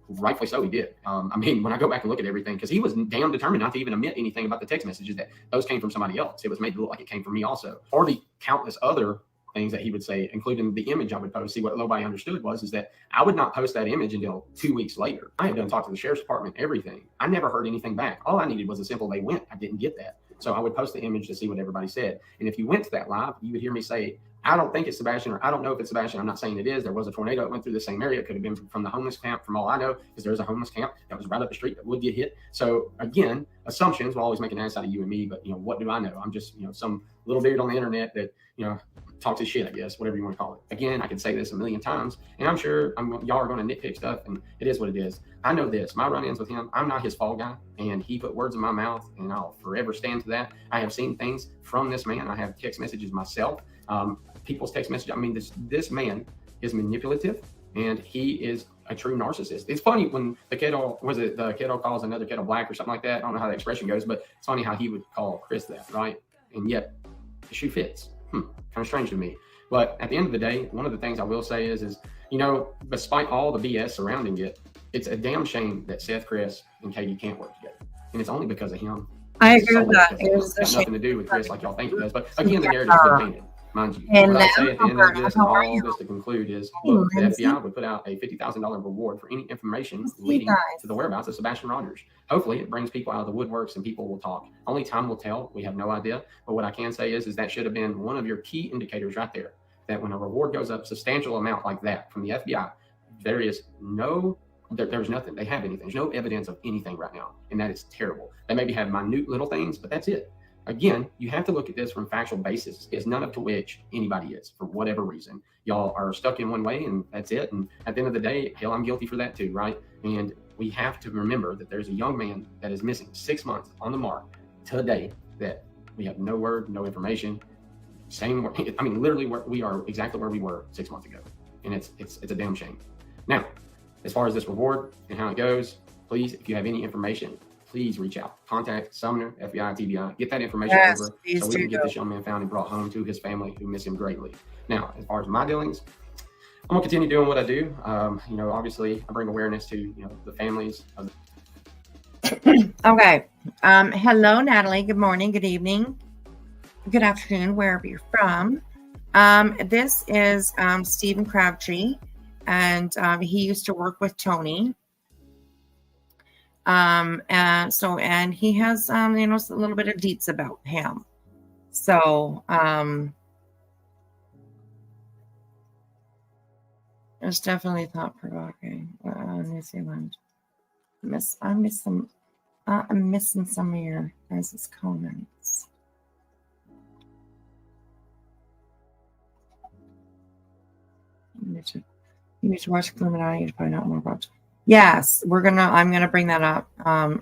rightfully so, he did. When I go back and look at everything, because he was damn determined not to even admit anything about the text messages, that those came from somebody else. It was made to look like it came from me also. Or the countless other things that he would say, including the image I would post. See, what nobody understood is that I would not post that image until 2 weeks later. I had done talk to the sheriff's department, everything. I never heard anything back. All I needed was a simple, they went. I didn't get that. So I would post the image to see what everybody said. And if you went to that live, you would hear me say, I don't think it's Sebastian, or I don't know if it's Sebastian. I'm not saying it is. There was a tornado that went through the same area. It could have been from the homeless camp, from all I know, because there's a homeless camp that was right up the street that would get hit. So again, assumptions will always make an ass out of you and me, but what do I know? I'm just, some little dude on the internet that, talks his shit, I guess, whatever you want to call it. Again, I can say this a million times, and I'm sure y'all are going to nitpick stuff, and it is what it is. I know this. My run-ins with him, I'm not his fall guy, and he put words in my mouth, and I'll forever stand to that. I have seen things from this man. I have text messages myself. People's text messages. This man is manipulative, and he is a true narcissist. It's funny when the kettle calls another kettle black or something like that. I don't know how the expression goes, but it's funny how he would call Chris that, right? And yet the shoe fits. Kind of strange to me. But at the end of the day, one of the things I will say is, despite all the BS surrounding it, it's a damn shame that Seth, Chris, and Katie can't work together. And it's only because of him. I agree with that. It's got nothing to do with Chris like y'all think it does. But again, the narrative's been painted. mind you. Hello, What I'd say at the end of Alberta. this and How are all you? this to conclude is, Hey, look, the Lindsay. FBI would put out a $50,000 reward for any information See you leading guys. to the whereabouts of Sebastian Rogers. Hopefully, it brings people out of the woodworks and people will talk. Only time will tell. We have no idea. But what I can say is that should have been one of your key indicators right there, that when a reward goes up a substantial amount like that from the FBI, there is there's nothing. They have anything. There's no evidence of anything right now. And that is terrible. They maybe have minute little things, but that's it. Again, you have to look at this from a factual basis. It's none of to which anybody is, for whatever reason. Y'all are stuck in one way, and that's it. And at the end of the day, hell, I'm guilty for that too, right? And we have to remember that there's a young man that is missing 6 months on the mark today that we have no word, no information. Same, I mean, literally, we are exactly where we were 6 months ago, and it's a damn shame. Now, as far as this reward and how it goes, please, if you have any information, please reach out. Contact Sumner, FBI, TBI. Get that information over so we can get this young man found and brought home to his family who miss him greatly. Now, as far as my dealings, I'm gonna continue doing what I do. Obviously, I bring awareness to the families of. Okay. Hello, Natalie. Good morning. Good evening. Good afternoon, wherever you're from. This is Stephen Crabtree, and he used to work with Tony. And he has a little bit of deets about him. So it's definitely thought provoking. New Zealand. I'm missing some of your guys' comments. You need to watch Illuminati to find out more about. Yes, I'm gonna bring that up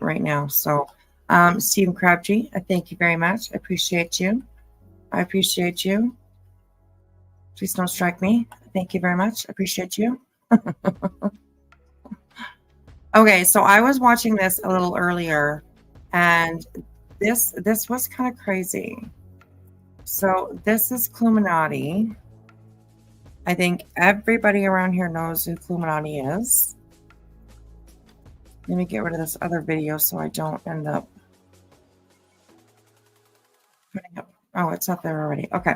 right now. So Stephen Crabtree, I thank you very much. I appreciate you. Please don't strike me. Thank you very much. I appreciate you. Okay, so I was watching this a little earlier, and this was kind of crazy. So this is Illuminati. I think everybody around here knows who Illuminati is. Let me get rid of this other video so I don't end up putting up. Oh, it's up there already. Okay.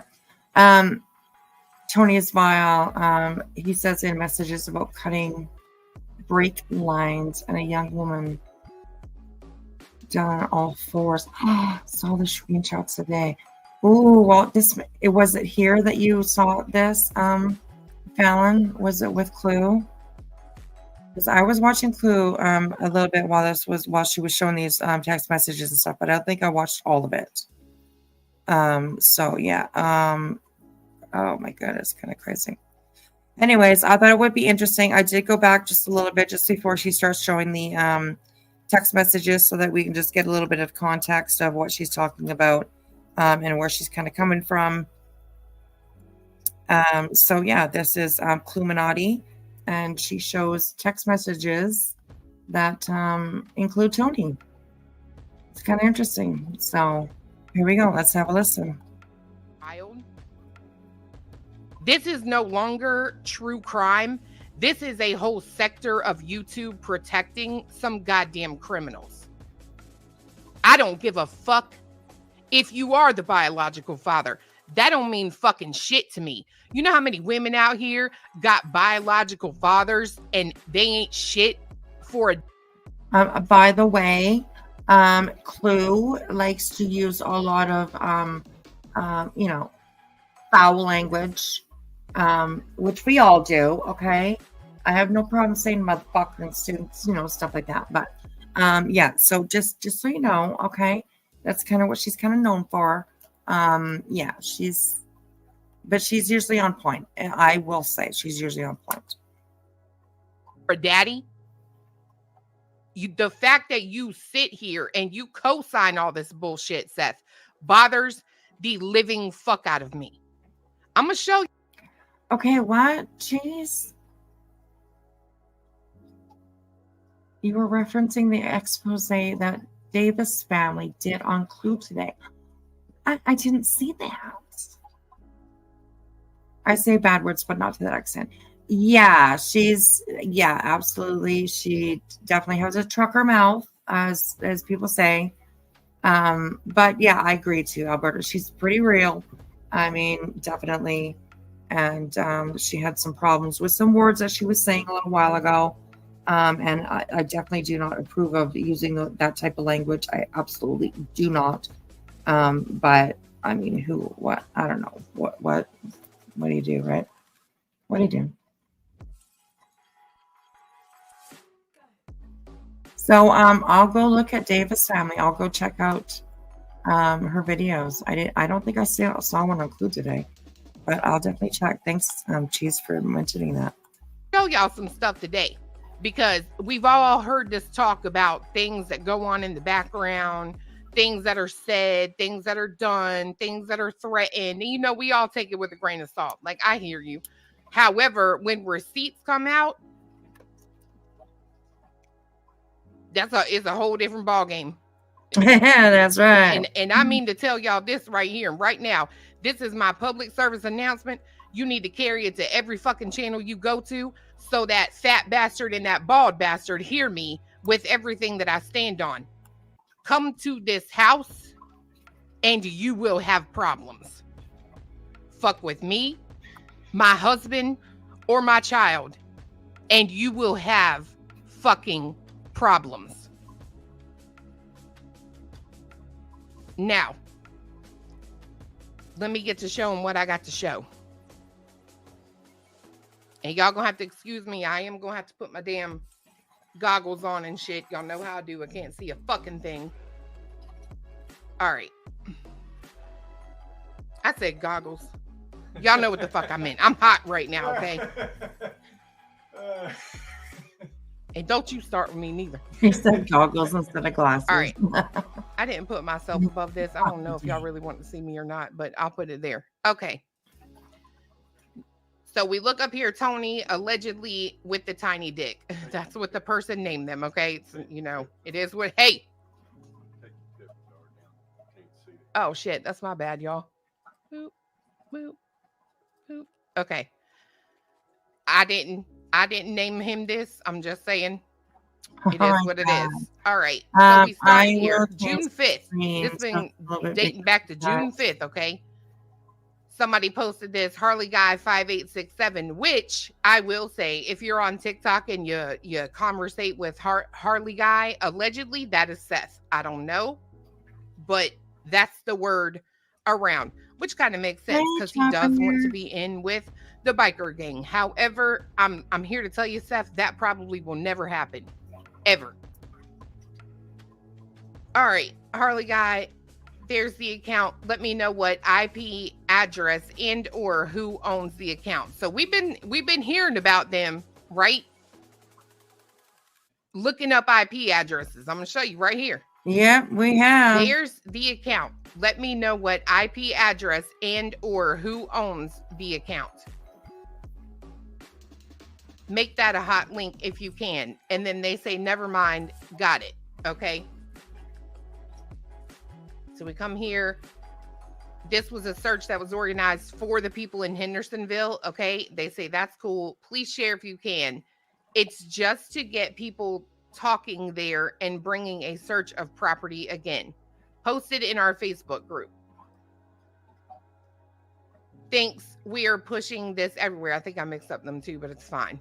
Tony is vile. He says in messages about cutting brake lines, and a young woman down on all fours. Saw the screenshots today. Ooh, well, was it here that you saw this, Fallon? Was it with Clue? Because I was watching Clue a little bit while she was showing these text messages and stuff, but I don't think I watched all of it. So yeah. Oh my goodness, kind of crazy. Anyways, I thought it would be interesting. I did go back just a little bit just before she starts showing the text messages so that we can just get a little bit of context of what she's talking about and where she's kind of coming from. So yeah, this is Illuminati, and she shows text messages that include Tony. It's kind of interesting. So here we go. Let's have a listen. This is no longer true crime. This is a whole sector of YouTube protecting some goddamn criminals. I don't give a fuck if you are the biological father. That don't mean fucking shit to me. You know how many women out here got biological fathers and they ain't shit for a... By the way, Clue likes to use a lot of, foul language. Which we all do, okay? I have no problem saying motherfucker and students, stuff like that. But yeah, so just so you know, okay, that's kind of what she's kind of known for. Yeah, she's usually on point. I will say she's usually on point. For daddy, the fact that you sit here and you co-sign all this bullshit, Seth, bothers the living fuck out of me. I'm gonna show you. Okay, what? Jeez. You were referencing the expose that Davis family did on Clue today. I didn't see that. I say bad words, but not to that extent. Yeah, absolutely. She definitely has a trucker mouth, as people say. But yeah, I agree too, Alberta. She's pretty real. I mean, definitely. And she had some problems with some words that she was saying a little while ago. And I definitely do not approve of using that type of language. I absolutely do not. But I mean, what? I don't know. What do you do, right? What do you do? So I'll go look at Davis Family. I'll go check out her videos. I don't think I saw one on Clue today, but I'll definitely check. Thanks, Cheese, for mentioning that. Show y'all some stuff today, because we've all heard this talk about things that go on in the background, things that are said, things that are done, things that are threatened. And, you know, we all take it with a grain of salt. Like, I hear you. However, when receipts come out, it's a whole different ballgame. Yeah, that's right. And I mean to tell y'all this right here, right now. This is my public service announcement. You need to carry it to every fucking channel you go to, so that fat bastard and that bald bastard hear me with everything that I stand on. Come to this house and you will have problems. Fuck with me, my husband, or my child, and you will have fucking problems. Now, let me get to showing what I got to show. And y'all gonna have to excuse me. I am gonna have to put my damn goggles on and shit. Y'all know how I do. I can't see a fucking thing. All right. I said goggles. Y'all know what the fuck I meant. I'm hot right now, okay? And don't you start with me neither. He said goggles instead of glasses. All right. I didn't put myself above this. I don't know if y'all really want to see me or not, but I'll put it there. Okay. So we look up here, Tony allegedly with the tiny dick. That's what the person named them, okay? It's, you know, it is what, hey. Oh, shit. That's my bad, y'all. Boop, boop, boop. Okay. I didn't name him this. I'm just saying. It is what it is. All right. So we start here. June 5th. This been dating back to June 5th, okay? Somebody posted this, Harley Guy 5867, which I will say, if you're on TikTok and you conversate with Harley Guy, allegedly that is Seth. I don't know, but that's the word around, which kind of makes sense because he does want to be in with the biker gang. However, I'm here to tell you, Seth, that probably will never happen, ever. All right, Harley Guy, there's the account. Let me know what IP address and or who owns the account. So we've been hearing about them, right? Looking up IP addresses. I'm gonna show you right here. Yep, we have. There's the account. Let me know what IP address and or who owns the account. Make that a hot link if you can. And then they say, never mind, got it. Okay. So we come here. This was a search that was organized for the people in Hendersonville. Okay. They say, that's cool. Please share if you can. It's just to get people talking there and bringing a search of property again. Posted in our Facebook group. Thanks. We are pushing this everywhere. I think I mixed up them too, but it's fine.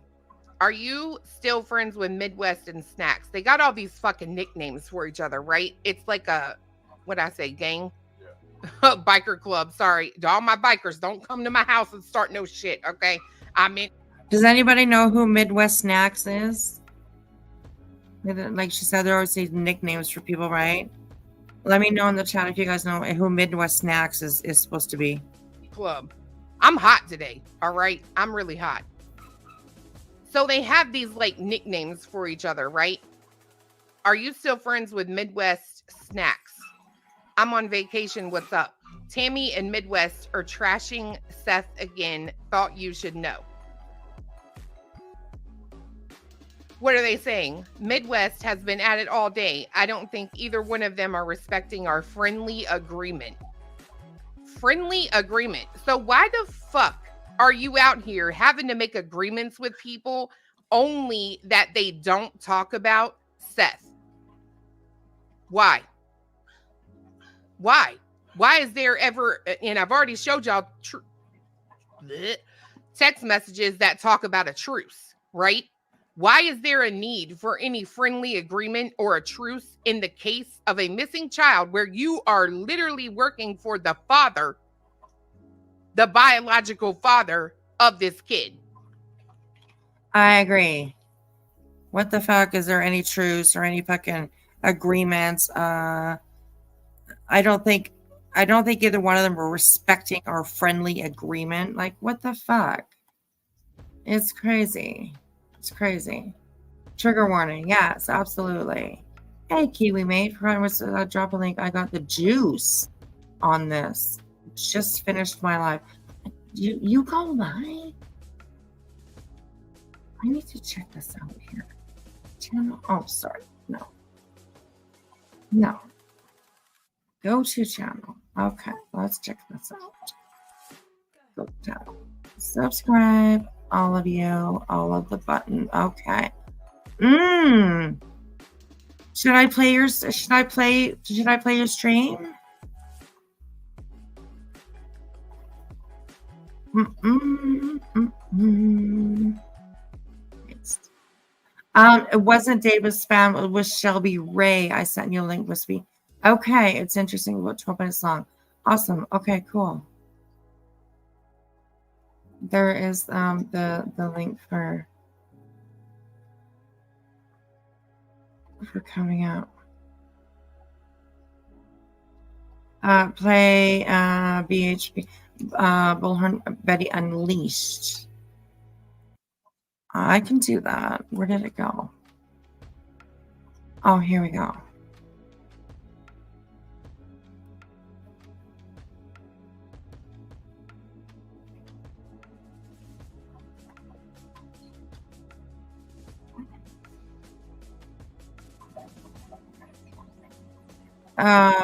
Are you still friends with Midwest and Snacks? They got all these fucking nicknames for each other, right? It's like a, what I say, gang? Yeah. Biker club. Sorry. All my bikers, don't come to my house and start no shit, okay? I mean. Does anybody know who Midwest Snacks is? Like she said, there are always these nicknames for people, right? Let me know in the chat if you guys know who Midwest Snacks is supposed to be. Club. I'm hot today, all right? I'm really hot. So they have these like nicknames for each other, right? Are you still friends with Midwest Snacks? I'm on vacation. What's up? Tammy and Midwest are trashing Seth again. Thought you should know. What are they saying? Midwest has been at it all day. I don't think either one of them are respecting our friendly agreement. Friendly agreement. So why the fuck are you out here having to make agreements with people only that they don't talk about Seth? Why? Why? Why is there ever, and I've already showed y'all text messages that talk about a truce, right? Why is there a need for any friendly agreement or a truce in the case of a missing child where you are literally working for the father, the biological father of this kid? I agree. What the fuck? Is there any truce or any fucking agreements? I don't think either one of them were respecting our friendly agreement. Like, what the fuck? It's crazy. It's crazy. Trigger warning. Yes, absolutely. Hey, Kiwi mate. Drop a link. I got the juice on this. Just finished my live. You go live? I need to check this out here. Channel. Oh, sorry. No. Go to channel. Okay, let's check this out. Go to channel. Subscribe. All of you. All of the button. Okay. Should I play your stream? It wasn't David Spam. It was Shelby Ray. I sent you a link. Must be okay. It's interesting. About 12 minutes long. Awesome. Okay, cool. There is the link for coming out. Play BHB Bullhorn Betty Unleashed. I can do that. Where did it go? Oh, here we go.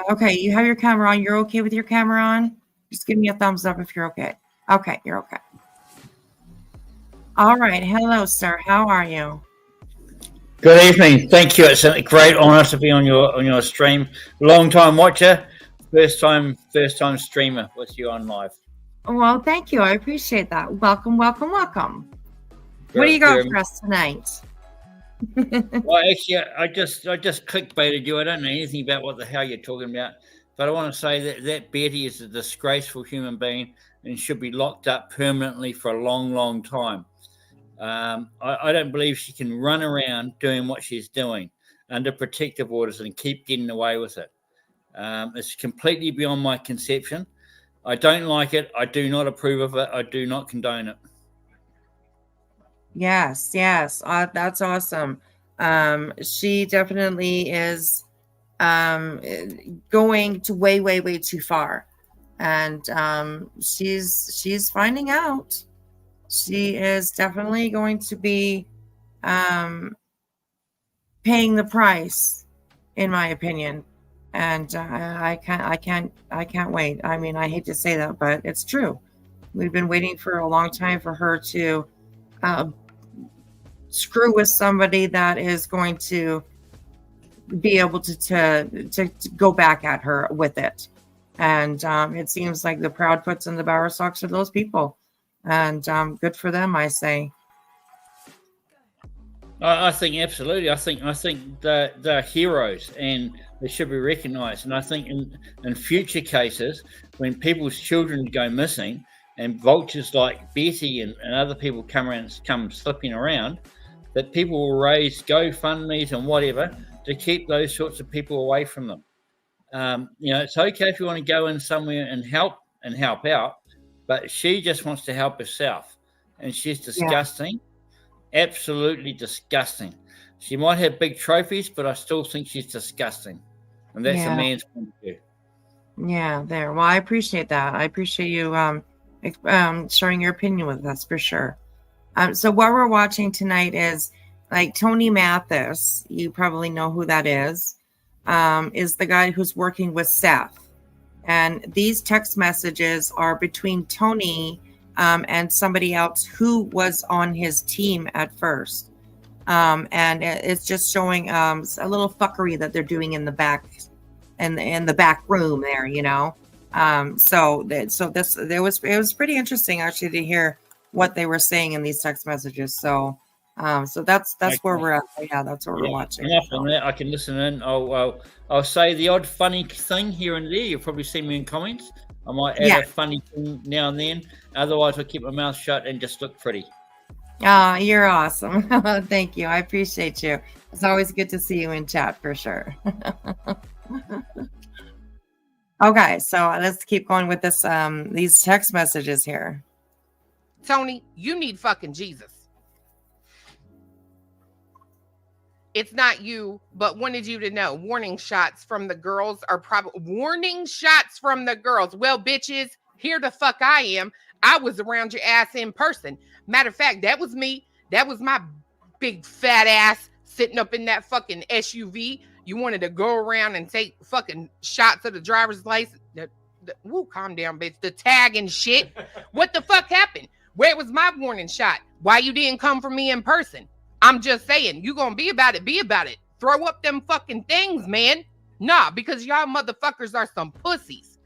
Okay, you have your camera on. You're okay with your camera on? Just give me a thumbs up if you're okay. Okay, you're okay. All right. Hello, sir. How are you? Good evening. Thank you. It's a great honor to be on your stream. Long time watcher, first time streamer with you on live. Well, thank you. I appreciate that. Welcome. What do you got for us tonight? Well, actually, I just clickbaited you. I don't know anything about what the hell you're talking about, but I want to say that Betty is a disgraceful human being and should be locked up permanently for a long, long time. I don't believe she can run around doing what she's doing under protective orders and keep getting away with it. It's completely beyond my conception. I don't like it. I do not approve of it. I do not condone it. Yes. That's awesome. She definitely is going to way too far. And she's finding out. She is definitely going to be paying the price, in my opinion. And I can't wait. I mean, I hate to say that, but it's true. We've been waiting for a long time for her to screw with somebody that is going to be able to go back at her with it. And it seems like the proud puts in the Bower socks are those people. And good for them, I say. I think absolutely. I think they're heroes and they should be recognised. And I think in future cases, when people's children go missing and vultures like Betty and other people come slipping around, that people will raise GoFundMes and whatever to keep those sorts of people away from them. It's okay if you want to go in somewhere and help out, but she just wants to help herself, and she's disgusting, absolutely disgusting. She might have big trophies, but I still think she's disgusting, and that's a man's point of view. Yeah, there. Well, I appreciate that. I appreciate you sharing your opinion with us for sure. So what we're watching tonight is like Tony Mathis. You probably know who that is the guy who's working with Seth. And these text messages are between Tony and somebody else who was on his team at first. And it's just showing a little fuckery that they're doing in the back, in the back room there, So it was pretty interesting actually to hear what they were saying in these text messages. So that's where we're at. Yeah, that's what we're watching. Enough on that. I can listen in. I'll say the odd funny thing here and there. You'll probably see me in comments. I might add a funny thing now and then. Otherwise, I'll keep my mouth shut and just look pretty. You're awesome. Thank you. I appreciate you. It's always good to see you in chat for sure. Okay, so let's keep going with this. These text messages here. Tony, you need fucking Jesus. It's not you, but wanted you to know. Warning shots from the girls are probably warning shots from the girls. Well, bitches, here the fuck I am. I was around your ass in person. Matter of fact, that was me. That was my big fat ass sitting up in that fucking SUV. You wanted to go around and take fucking shots of the driver's license. Woo, calm down, bitch. The tag and shit. What the fuck happened? Where was my warning shot? Why you didn't come for me in person? I'm just saying, you gonna be about it, be about it. Throw up them fucking things, man. Nah, because y'all motherfuckers are some pussies.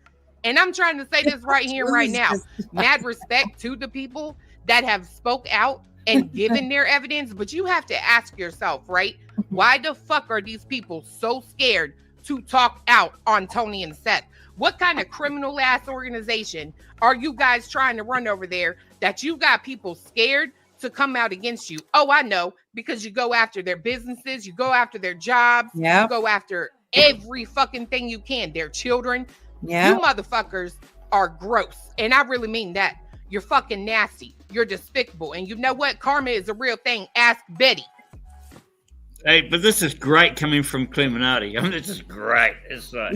And I'm trying to say this right here, right now. Mad respect to the people that have spoke out and given their evidence, but you have to ask yourself, right? Why the fuck are these people so scared to talk out on Tony and Seth? What kind of criminal ass organization are you guys trying to run over there that you got people scared to come out against you? Oh, I know, because you go after their businesses, you go after their jobs, you go after every fucking thing you can, their children. You motherfuckers are gross. And I really mean that. You're fucking nasty. You're despicable. And you know what? Karma is a real thing. Ask Betty. Hey, but this is great coming from Clemenati. I mean, this is great. It's like,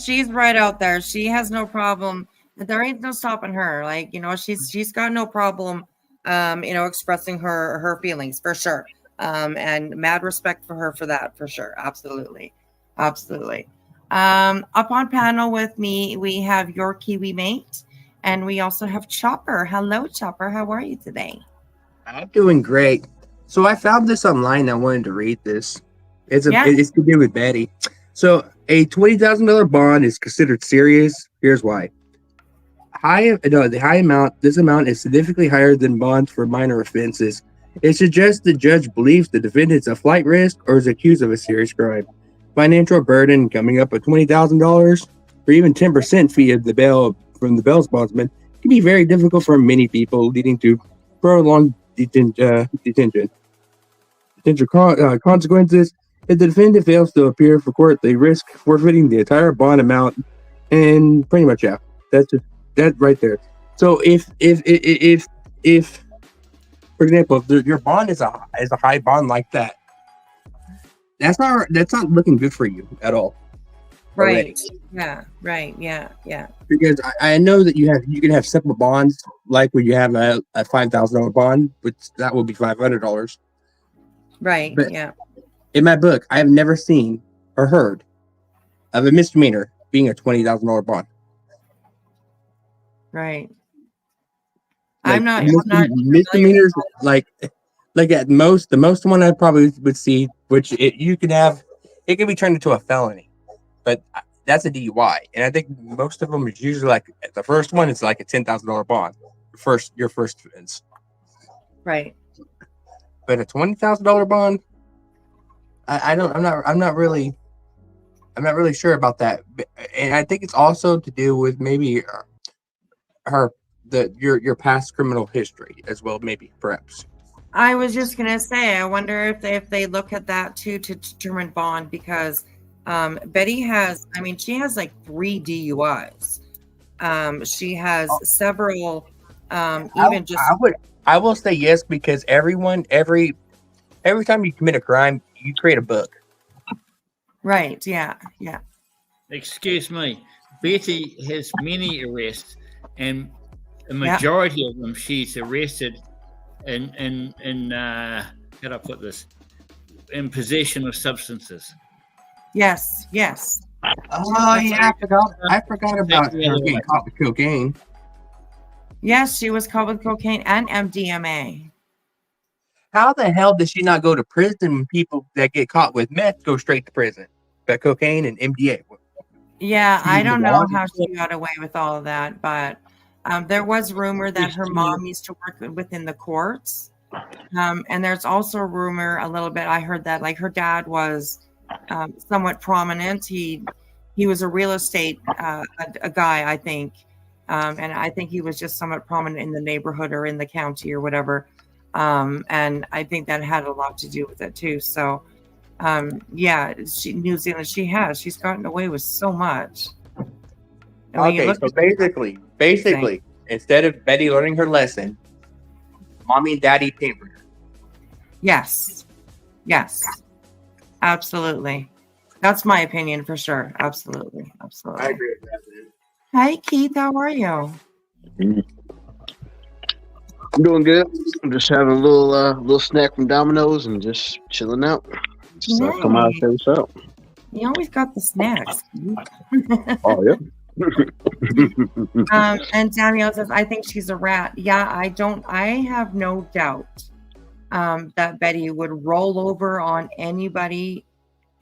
she's right out there. She has no problem. There ain't no stopping her. Like, you know, she's got no problem expressing her feelings for sure. And mad respect for her for that, for sure. Absolutely. Absolutely. Up on panel with me, we have your Kiwi mate, and we also have Chopper. Hello, Chopper. How are you today? I'm doing great. So I found this online. I wanted to read this. It's to do with Betty. So a $20,000 bond is considered serious. Here's why. This amount is significantly higher than bonds for minor offenses. It suggests the judge believes the defendant's a flight risk or is accused of a serious crime. Financial burden coming up with $20,000 or even 10% fee of the bail from the bail bondsman can be very difficult for many people, leading to prolonged detention. Potential consequences: if the defendant fails to appear for court, they risk forfeiting the entire bond amount, and pretty much that's that right there. So if for example, if your bond is a high bond like that, that's not looking good for you at all. Right. Already. Yeah. Right. Yeah. Yeah. Because I know that you can have simple bonds, like when you have a $5,000 bond, which that will be $500. Right. But yeah. in my book, I have never seen or heard of a misdemeanor being a $20,000 bond. Right. Like, I'm not misdemeanors like at most, the most one I probably would see, which it can be turned into a felony, but that's a DUI, and I think most of them is usually like the first one is like a $10,000 bond, your first offense. Right. But a $20,000 bond, I'm not really sure about that, and I think it's also to do with maybe your past criminal history as well, maybe perhaps. I was just gonna say, I wonder if they look at that too to determine bond, because Betty has like 3 DUIs. She has several. I will say yes, because every time you commit a crime, you create a book. Right. Yeah. Yeah. Excuse me. Betty has many arrests, and the majority of them she's arrested in how do I put this? In possession of substances. Yes. Yes. Oh yeah, I forgot about her getting caught with cocaine. Yes, she was caught with cocaine and MDMA. How the hell does she not go to prison when people that get caught with meth go straight to prison? But cocaine and MDA. Yeah, I don't know Why? how she got away with all of that, but there was rumor that her mom used to work within the courts. And there's also a rumor a little bit. I heard that like her dad was somewhat prominent. He was a real estate a guy, I think, and I think he was just somewhat prominent in the neighborhood or in the county or whatever. And I think that had a lot to do with it too. So, yeah, New Zealand, she's gotten away with so much. And when you Okay, look so at basically, instead of Betty learning her lesson, mommy and daddy pampered her. yes, absolutely. That's my opinion for sure. Absolutely. I agree with that, man. Hi, Keith. How are you? I'm doing good. I'm just having a little snack from Domino's and just chilling out. Just come out and say what's up. You always got the snacks. Oh yeah. And Danielle says, I think she's a rat. Yeah, I have no doubt that Betty would roll over on anybody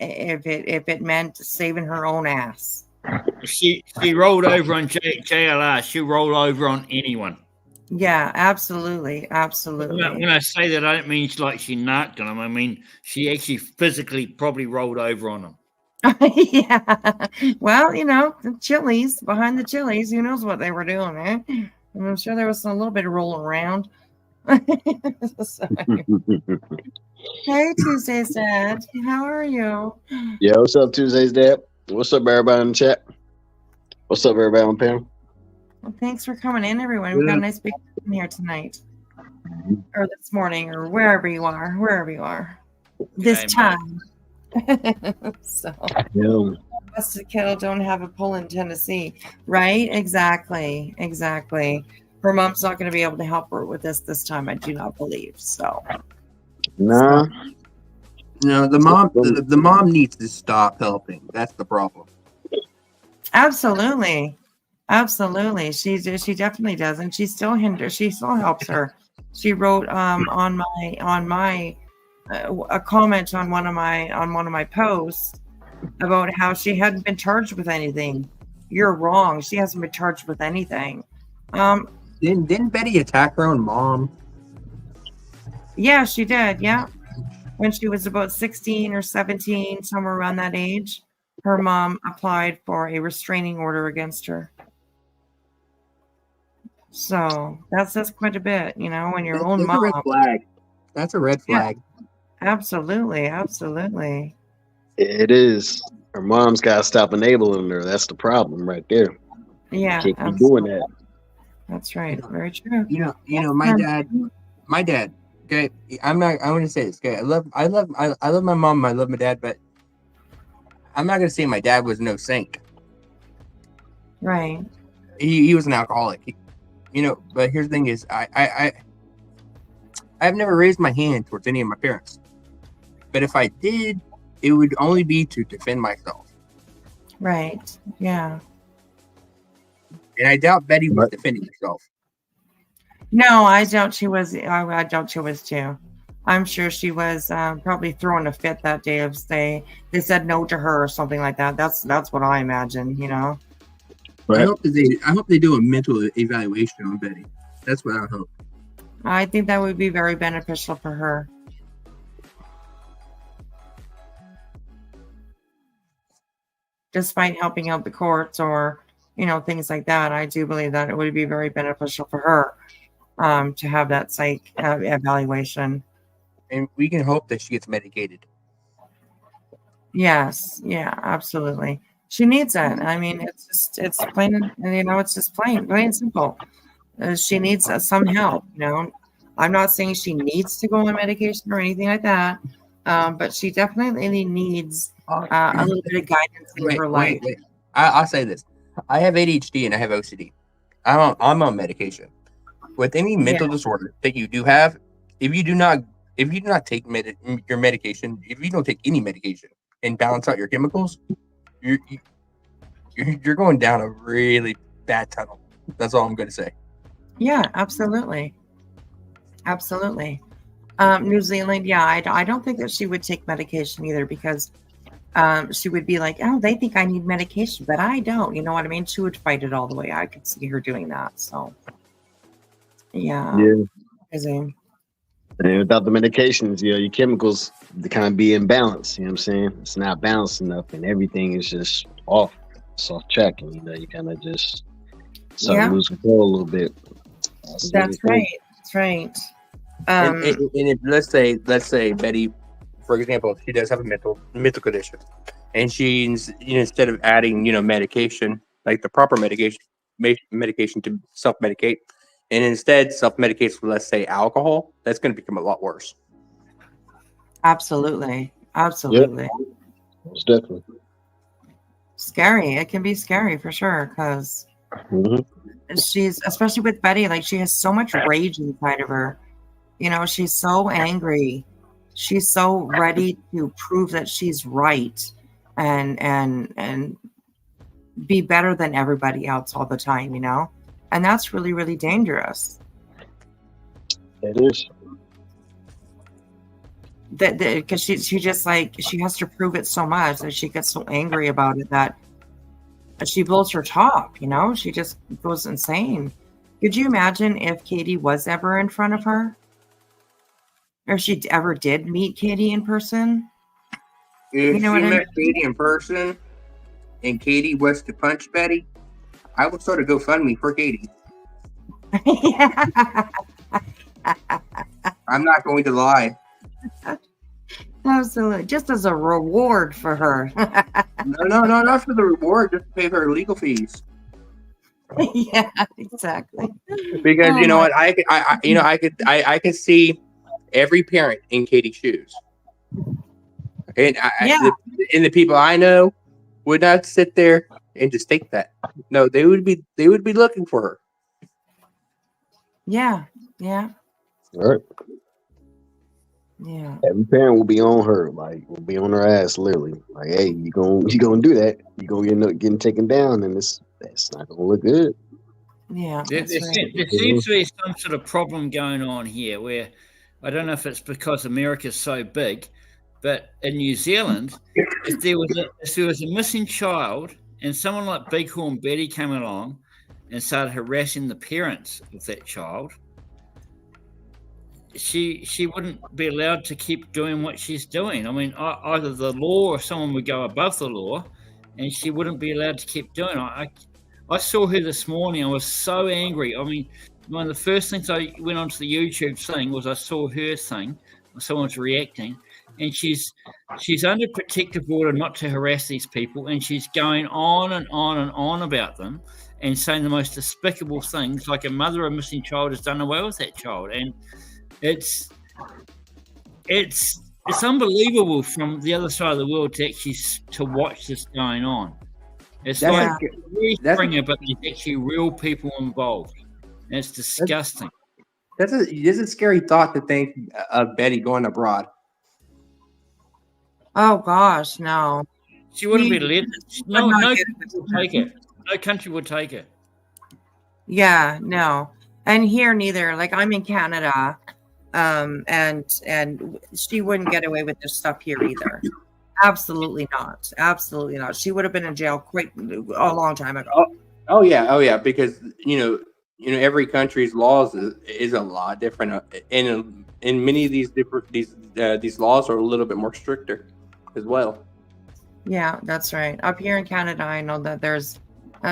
if it meant saving her own ass. She rolled over on JLR. She rolled over on anyone. Yeah, absolutely. When I say that, I don't mean like she knocked on them. I mean she actually physically probably rolled over on them. Yeah. Well, the Chili's, behind the Chili's, who knows what they were doing, eh? And I'm sure there was a little bit of rolling around. So, hey, Tuesday's Dad. How are you? Yeah, what's up, Tuesday's Dad? What's up, everybody in the chat? What's up, everybody on panel? Well, thanks for coming in, everyone. We got a nice big in here tonight. Or this morning, or wherever you are. This time. So busted kettle don't have a pull in Tennessee, right? Exactly. Her mom's not going to be able to help her with this time, I do not believe. So nah. No, the mom needs to stop helping. That's the problem. absolutely. She definitely does, and she still helps her. She wrote on my a comment on one of my posts about how she hadn't been charged with anything. You're wrong. She hasn't been charged with anything. Didn't Betty attack her own mom? Yeah, she did. Yeah, when she was about 16 or 17, somewhere around that age, her mom applied for a restraining order against her. So that says quite a bit, when your own That's mom. a red flag. That's a red flag. Yeah, absolutely. It is. Her mom's got to stop enabling her. That's the problem right there. Yeah, Can't keep doing that. That's right. Very true. My dad. Okay, I want to say this. Okay, I love my mom. I love my dad, but I'm not gonna say my dad was no saint. Right. He was an alcoholic. But here's the thing: is I've never raised my hand towards any of my parents. But if I did, it would only be to defend myself. Right. Yeah. And I doubt Betty was defending herself. No, I doubt she was. I doubt she was too. I'm sure she was probably throwing a fit that day if they said no to her or something like that. That's what I imagine. Right. I hope they do a mental evaluation on Betty. That's what I hope. I think that would be very beneficial for her. Despite helping out the courts or things like that, I do believe that it would be very beneficial for her to have that psych evaluation. And we can hope that she gets medicated. Yes, yeah, absolutely. She needs it. I mean, it's plain, it's just plain simple. She needs some help. I'm not saying she needs to go on medication or anything like that, but she definitely needs a little bit of guidance in her life. Wait. I'll say this: I have ADHD and I have OCD. I'm on medication. With any mental disorder that you do have, if you do not take your medication, if you don't take any medication and balance out your chemicals, you're going down a really bad tunnel. That's all I'm going to say. Yeah, absolutely. New Zealand, I don't think that she would take medication either because she would be like, "Oh, they think I need medication, but I don't." You know what I mean? She would fight it all the way. I could see her doing that. So, yeah. Yeah. Crazy. And without the medications, your chemicals they kind of be in balance. You know what I'm saying? It's not balanced enough, and everything is just off. It's off check, and you kind of just start to lose control a little bit. That's right. That's right. And if, let's say Betty, for example, she does have a mental condition, and she's instead of adding medication, like the proper medication to self medicate, and instead self medicates with, let's say, alcohol, that's going to become a lot worse. Absolutely. Absolutely. It's definitely Scary. It can be scary for sure because she's, especially with Betty, like she has so much rage inside of her. She's so angry. She's so ready to prove that she's right and be better than everybody else all the time, and that's really, really dangerous. It is. That because she just like she has to prove it so much that she gets so angry about it that she blows her top. She just goes insane. Could you imagine if Katie was ever in front of her, or if she ever did meet Katie in person? If she met Katie in person, and Katie was to punch Betty, I would start a GoFundMe for Katie. I'm not going to lie. Absolutely, just as a reward for her. No, not for the reward. Just to pay her legal fees. Yeah, exactly. Because you know what, I could see every parent in Katie's shoes, and the people I know would not sit there and just take that. No, they would be looking for her. Yeah. All right. Yeah. Every parent will be on her, will be on her ass, literally. Like, hey, you gonna do that? You gonna end up getting taken down, and that's not gonna look good. Yeah. There seems to be some sort of problem going on here where I don't know if it's because America's so big, but in New Zealand, if there was a missing child and someone like Bighorn Betty came along and started harassing the parents of that child, she wouldn't be allowed to keep doing what she's doing. I mean, either the law or someone would go above the law, and she wouldn't be allowed to keep doing it. I saw her this morning. I was so angry. I mean, one of the first things I went onto the YouTube thing was I saw her thing. Someone's reacting, and she's under protective order not to harass these people, and she's going on and on and on about them and saying the most despicable things, like a mother of a missing child has done away with that child. And it's unbelievable from the other side of the world to actually to watch this going on. It's like Springer, but there's actually real people involved. And it's disgusting. It's a scary thought to think of Betty going abroad. Oh gosh, no. She wouldn't be let. No country would take it. No country would take it. Yeah, no. And here neither. Like I'm in Canada. And she wouldn't get away with this stuff here either. Absolutely not. Absolutely not. She would have been in jail quite a long time ago. Oh yeah. Because every country's laws is a lot different, and in many of these laws are a little bit more stricter as well. Yeah, that's right. Up here in Canada, I know that there's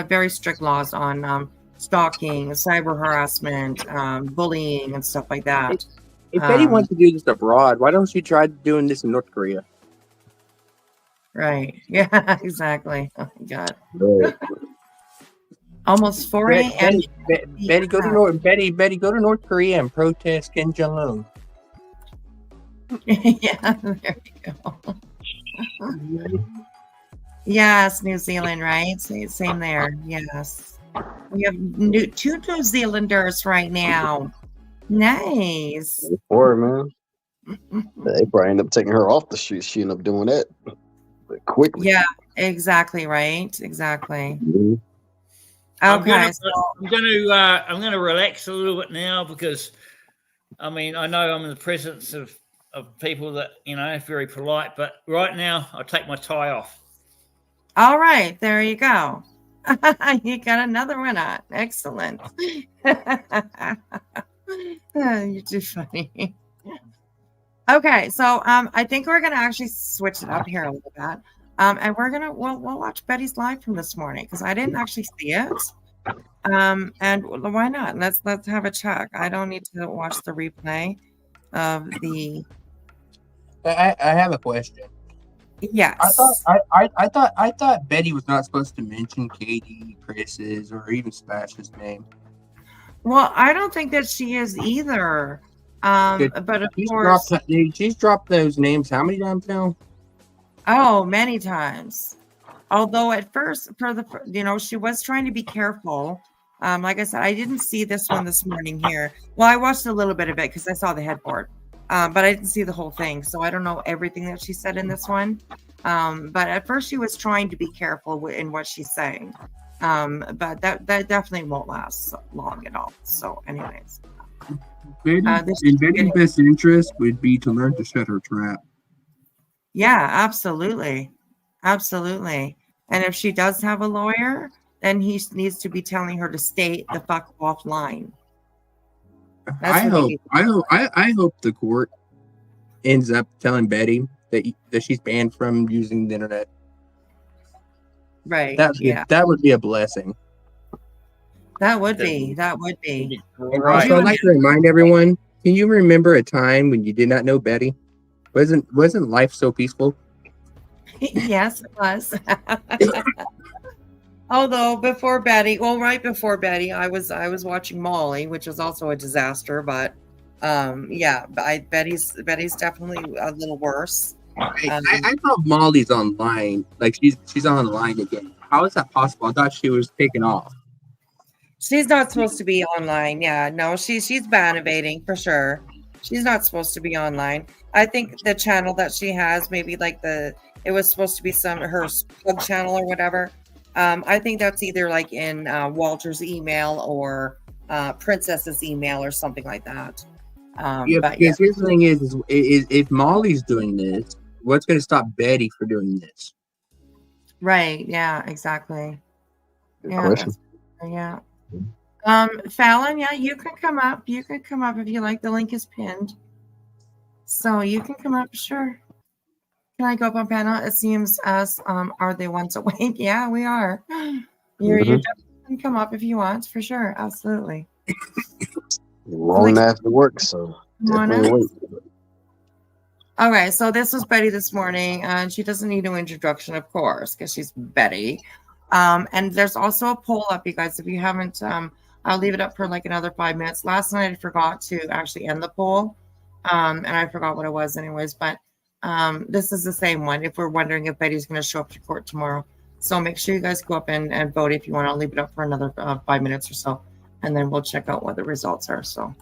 very strict laws on stalking, cyber harassment, bullying, and stuff like that. If Betty wants to do this abroad, why don't she try doing this in North Korea? Right. Yeah, exactly. Oh my God. Almost 4 a.m. Betty, go to North Korea and protest Kim Jong-un. Yeah, there you go. Yes, New Zealand, right? Same there. Yes. We have two New Zealanders right now. Nice. Poor man. They probably end up taking her off the street. She ended up doing that quickly. Yeah, exactly. Right. Exactly. Mm-hmm. Okay. I'm gonna relax a little bit now because, I mean, I know I'm in the presence of of people that, you know, very polite. But right now, I take my tie off. All right, there you go. You got another one on. Excellent. You're too funny. Okay, so I think we're gonna actually switch it up here a little bit. And we'll watch Betty's live from this morning because I didn't actually see it. And why not? Let's have a check. I don't need to watch the replay of the. I have a question. Yes. I thought Betty was not supposed to mention Katie, Chris's, or even Smash's name. Well, I don't think that she is either. But of course, She's dropped those names how many times now? oh, many times. Although at first, she was trying to be careful. Like I said, I didn't see this one this morning here. Well, I watched a little bit of it because I saw the headboard, but I didn't see the whole thing, so I don't know everything that she said in this one. But at first, she was trying to be careful in what she's saying. But that definitely won't last long at all. So, anyways. In Betty's best interest would be to learn to shut her trap. Yeah, absolutely. Absolutely. And if she does have a lawyer, then he needs to be telling her to stay the fuck offline. I hope the court ends up telling Betty that she's banned from using the internet. Right. That would be a blessing. That would be. And also, I'd like to remind everyone, can you remember a time when you did not know Betty? Wasn't life so peaceful? Yes, it was. Although right before Betty, I was watching Molly, which was also a disaster. But Betty's definitely a little worse. I thought Molly's online, like she's online again. How is that possible? I thought she was taken off. She's not supposed to be online. Yeah, no, she's ban evading for sure. She's not supposed to be online. I think the channel that she has, maybe like it was supposed to be her plug channel or whatever. I think that's either like in Walter's email or Princess's email or something like that. Because here's the thing is if Molly's doing this, what's going to stop Betty from doing this? Right. Yeah. Exactly. Good question. Yeah. Fallon, yeah, you can come up. You can come up if you like. The link is pinned. So you can come up, sure. Can I go up on panel? It seems us are the ones awake. Yeah, we are. You definitely can come up if you want, for sure. Absolutely. Long after work, so definitely wait. Okay, so this was Betty this morning, and she doesn't need no introduction, of course, because she's Betty. And there's also a poll up, you guys. If you haven't, I'll leave it up for like another 5 minutes. Last night I forgot to actually end the poll, and I forgot what it was anyways, but this is the same one if we're wondering if Betty's going to show up to court tomorrow. So make sure you guys go up and vote if you want. I'll leave it up for another 5 minutes or so, and then we'll check out what the results are. So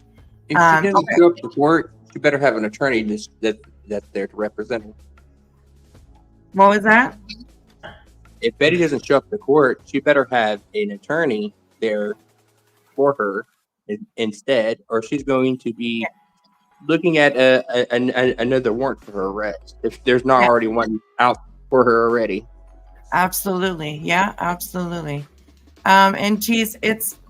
if she doesn't show up to court, she better have an attorney that's there to represent her. What was that? If Betty doesn't show up to court, she better have an attorney there for her instead, or she's going to be looking at another warrant for her arrest if there's not already one out for her already. Absolutely. Yeah, absolutely. And geez,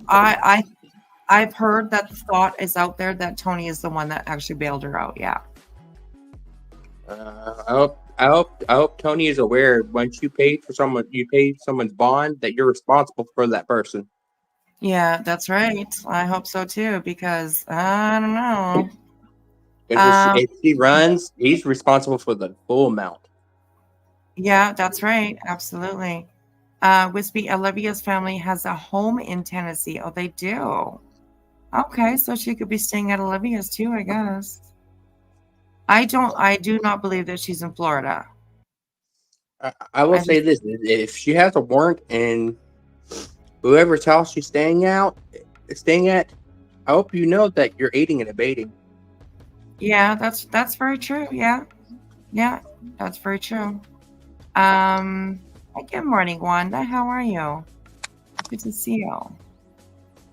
I've heard that the thought is out there that Tony is the one that actually bailed her out. Yeah. I hope Tony is aware once you pay someone's bond that you're responsible for that person. Yeah, that's right. I hope so too, because I don't know. If he runs, he's responsible for the full amount. Yeah, that's right. Absolutely. Wispy, Olivia's family has a home in Tennessee. Oh, they do. Okay, so she could be staying at Olivia's too, I guess. I do not believe that she's in Florida. I will say this: if she has a warrant and whoever's house she's staying at, I hope you know that you're aiding and abetting. Yeah, that's very true. Yeah, that's very true. Good morning, Wanda. How are you? Good to see you.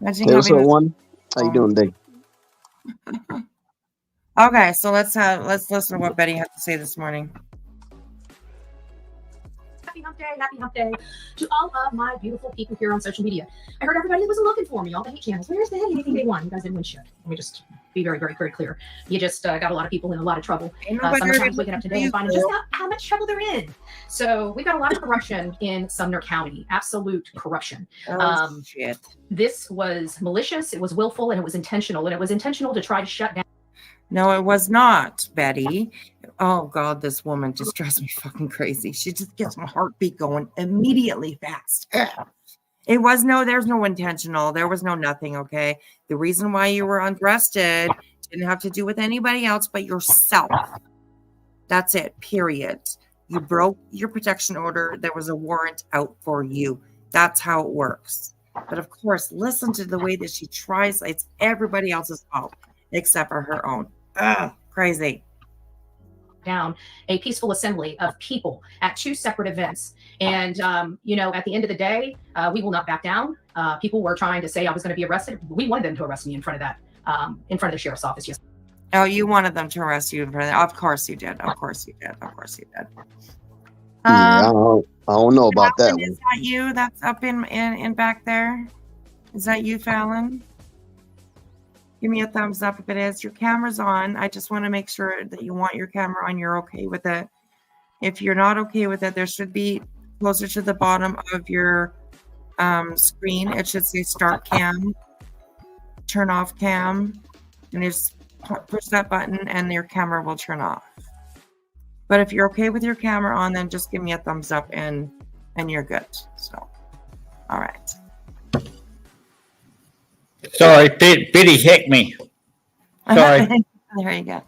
Hey, what's up, Wanda? How you doing today? Okay, so let's listen to what Betty had to say this morning. Happy hump day to all of my beautiful people here on social media. I heard everybody was looking for me, all the hate channels. Where's the anything they won? You guys didn't win shit. Let me just be very, very, very clear. You just got a lot of people in a lot of trouble. Sometimes waking up today and finding just how much trouble they're in. So we've got a lot of corruption in Sumner County. Absolute corruption. Shit. This was malicious, it was willful, and it was intentional. And it was intentional to try to shut down. No, it was not, Betty. Oh God, this woman just drives me fucking crazy. She just gets my heartbeat going immediately fast. Ugh. There's no intentional. There was no nothing, okay? The reason why you were arrested didn't have to do with anybody else but yourself. That's it, period. You broke your protection order. There was a warrant out for you. That's how it works. But of course, listen to the way that she tries. It's everybody else's fault except for her own. Ugh, crazy. Down a peaceful assembly of people at 2 separate events. And, at the end of the day, we will not back down. People were trying to say I was going to be arrested. We wanted them to arrest me in front of the sheriff's office. Yes. Oh, you wanted them to arrest you in front of that. Of course you did. Of course you did. Of course you did. I don't know about that one. Is that you that's up in back there? Is that you, Fallon? Give me a thumbs up if it is. Your camera's on. I just want to make sure that you want your camera on. You're okay with it. If you're not okay with it, there should be closer to the bottom of your screen. It should say start cam, turn off cam, and just push that button and your camera will turn off. But if you're okay with your camera on, then just give me a thumbs up and you're good. So, all right. Sorry, Betty hacked me. Sorry. There you go.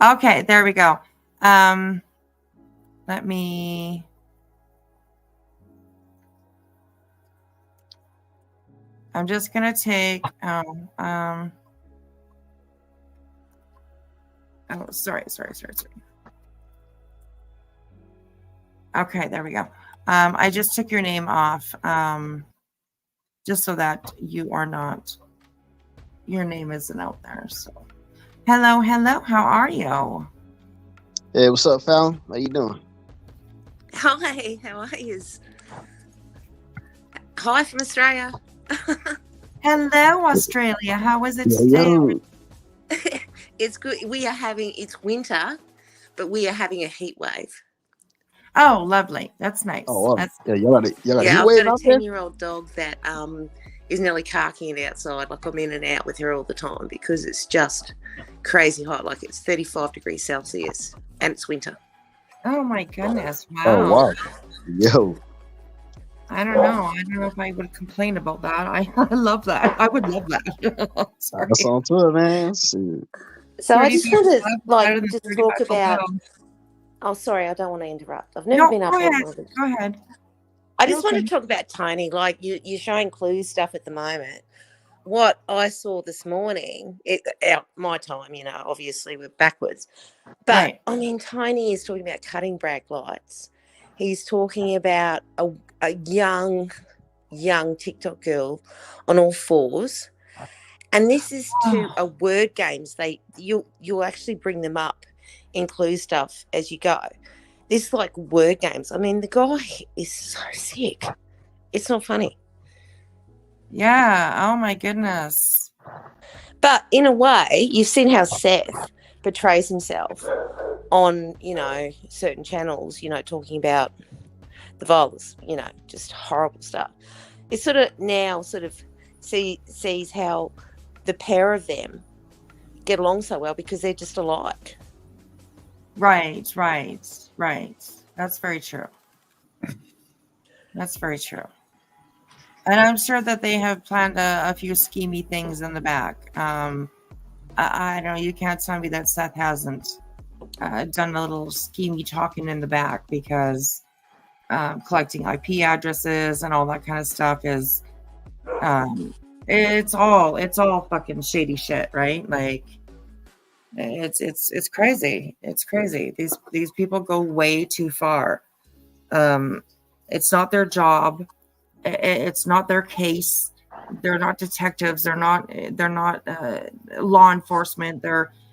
Okay, there we go. Let me. I'm just gonna take. Oh, sorry. Okay, there we go. I just took your name off, just so that your name isn't out there. So, hello. How are you? Hey, what's up, Fallon? How you doing? Hi, how are you? Hi from Australia. Hello, Australia. How is it today? It's good. It's winter, but we are having a heat wave. Oh, lovely. That's nice. Oh, That's y'all got a heat I've wave got out a there? 10-year-old dog that is nearly carking it outside. Like I'm in and out with her all the time because it's just crazy hot. Like it's 35 degrees Celsius and it's winter. Oh my goodness. Wow. Oh, wow. Yo. I don't know if I would complain about that. I love that. I would love that. Sorry. That's on to it, man. Shoot. So I just want to better than just 35 talk about. pounds. Oh, sorry, I don't want to interrupt. I've never been up Go here. ahead. Go ahead. I just want Okay. to talk about Tiny. Like you're showing clues stuff at the moment. What I saw this morning, out my time, obviously we're backwards. But Right. I mean, Tiny is talking about cutting brake lights. He's talking about a young TikTok girl on all fours. And this is to a word games. You'll actually bring them up in clue stuff as you go. This is like word games. I mean, the guy is so sick. It's not funny. Yeah. Oh my goodness. But in a way, you've seen how Seth portrays himself on, certain channels, talking about the violence, just horrible stuff. It sort of sees how the pair of them get along so well because they're just alike. Right. That's very true. That's very true. And I'm sure that they have planned a few schemy things in the back. I don't know. You can't tell me that Seth hasn't done a little schemy talking in the back because collecting IP addresses and all that kind of stuff is it's all fucking shady shit, right? Like it's crazy. It's crazy. These people go way too far. It's not their job. It's not their case. They're not detectives. They're not law enforcement.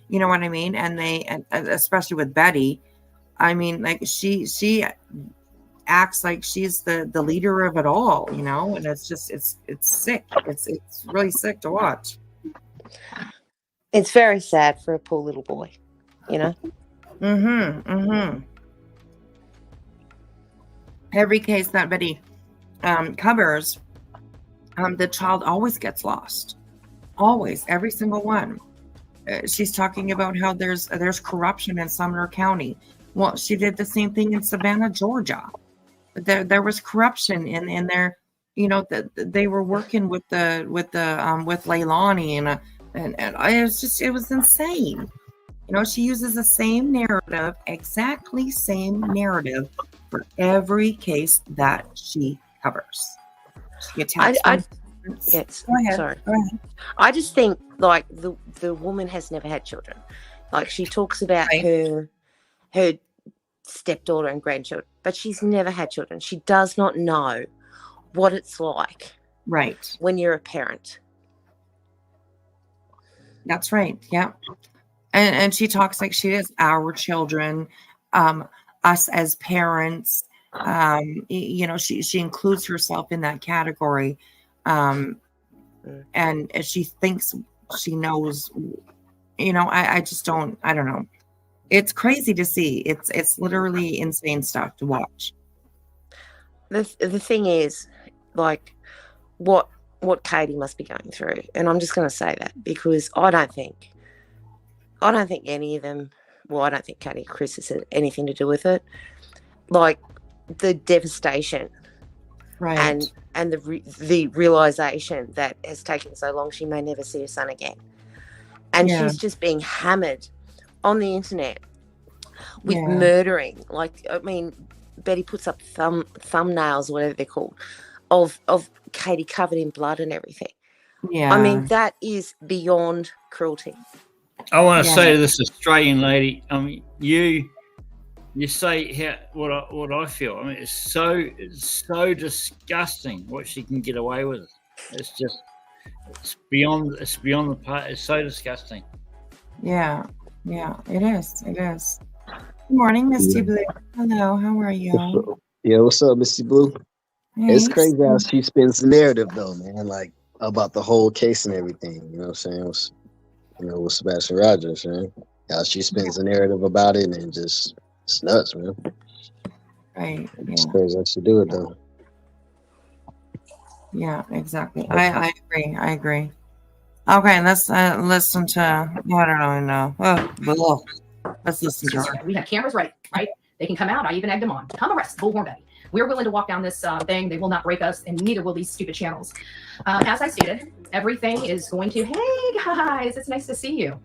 You know what I mean? And especially with Betty, I mean, like she acts like she's the leader of it all, you know, and it's just it's sick. It's really sick to watch. It's very sad for a poor little boy, you know. Every case that Betty covers, the child always gets lost. Always, every single one. She's talking about how there's corruption in Sumner County. Well, she did the same thing in Savannah, Georgia. There was corruption in their, you know, they were working with Leilani and it was insane. You know, she uses the same narrative, exactly same narrative for every case that she covers. She attacks Yes. Go ahead. Sorry. Go ahead. I just think like the woman has never had children. Like she talks about her stepdaughter and grandchildren, but she's never had children. She does not know what it's like. Right. When you're a parent. That's right. Yeah. And she talks like she is our children, us as parents. You know, she includes herself in that category. And she thinks she knows, you know, I don't know. It's crazy to see. It's literally insane stuff to watch. The thing is, like, what Katie must be going through, and I'm just going to say that because I don't think any of them. Well, I don't think Katie or Chris has had anything to do with it. Like the devastation, right, and the realization that has taken so long, she may never see her son again, and she's just being hammered on the internet with murdering. Like, I mean, Betty puts up thumbnails, whatever they're called, of Katie covered in blood and everything. Yeah, I mean, that is beyond cruelty. I want to say to this Australian lady, I mean, you say what I feel. I mean, it's so disgusting what she can get away with. It's beyond the part. It's so disgusting. Yeah, it is. Good morning, Misty Blue. Hello, how are you? Yeah, what's up, Misty Blue? Hey, It's crazy how she spins the narrative though, man. Like about the whole case and everything. You know what I'm saying? With Sebastian Rogers, man. How she spins the narrative about it and just it's nuts, man. Right. It's crazy how she do it though. Yeah, exactly. I agree. Okay, let's listen to I don't know. Oh, let's listen to her. We have cameras ready, right? They can come out. I even egged them on. Come arrest Bullhorn Betty. We're willing to walk down this thing. They will not break us, and neither will these stupid channels. As I stated, everything is going to. Hey guys, it's nice to see you.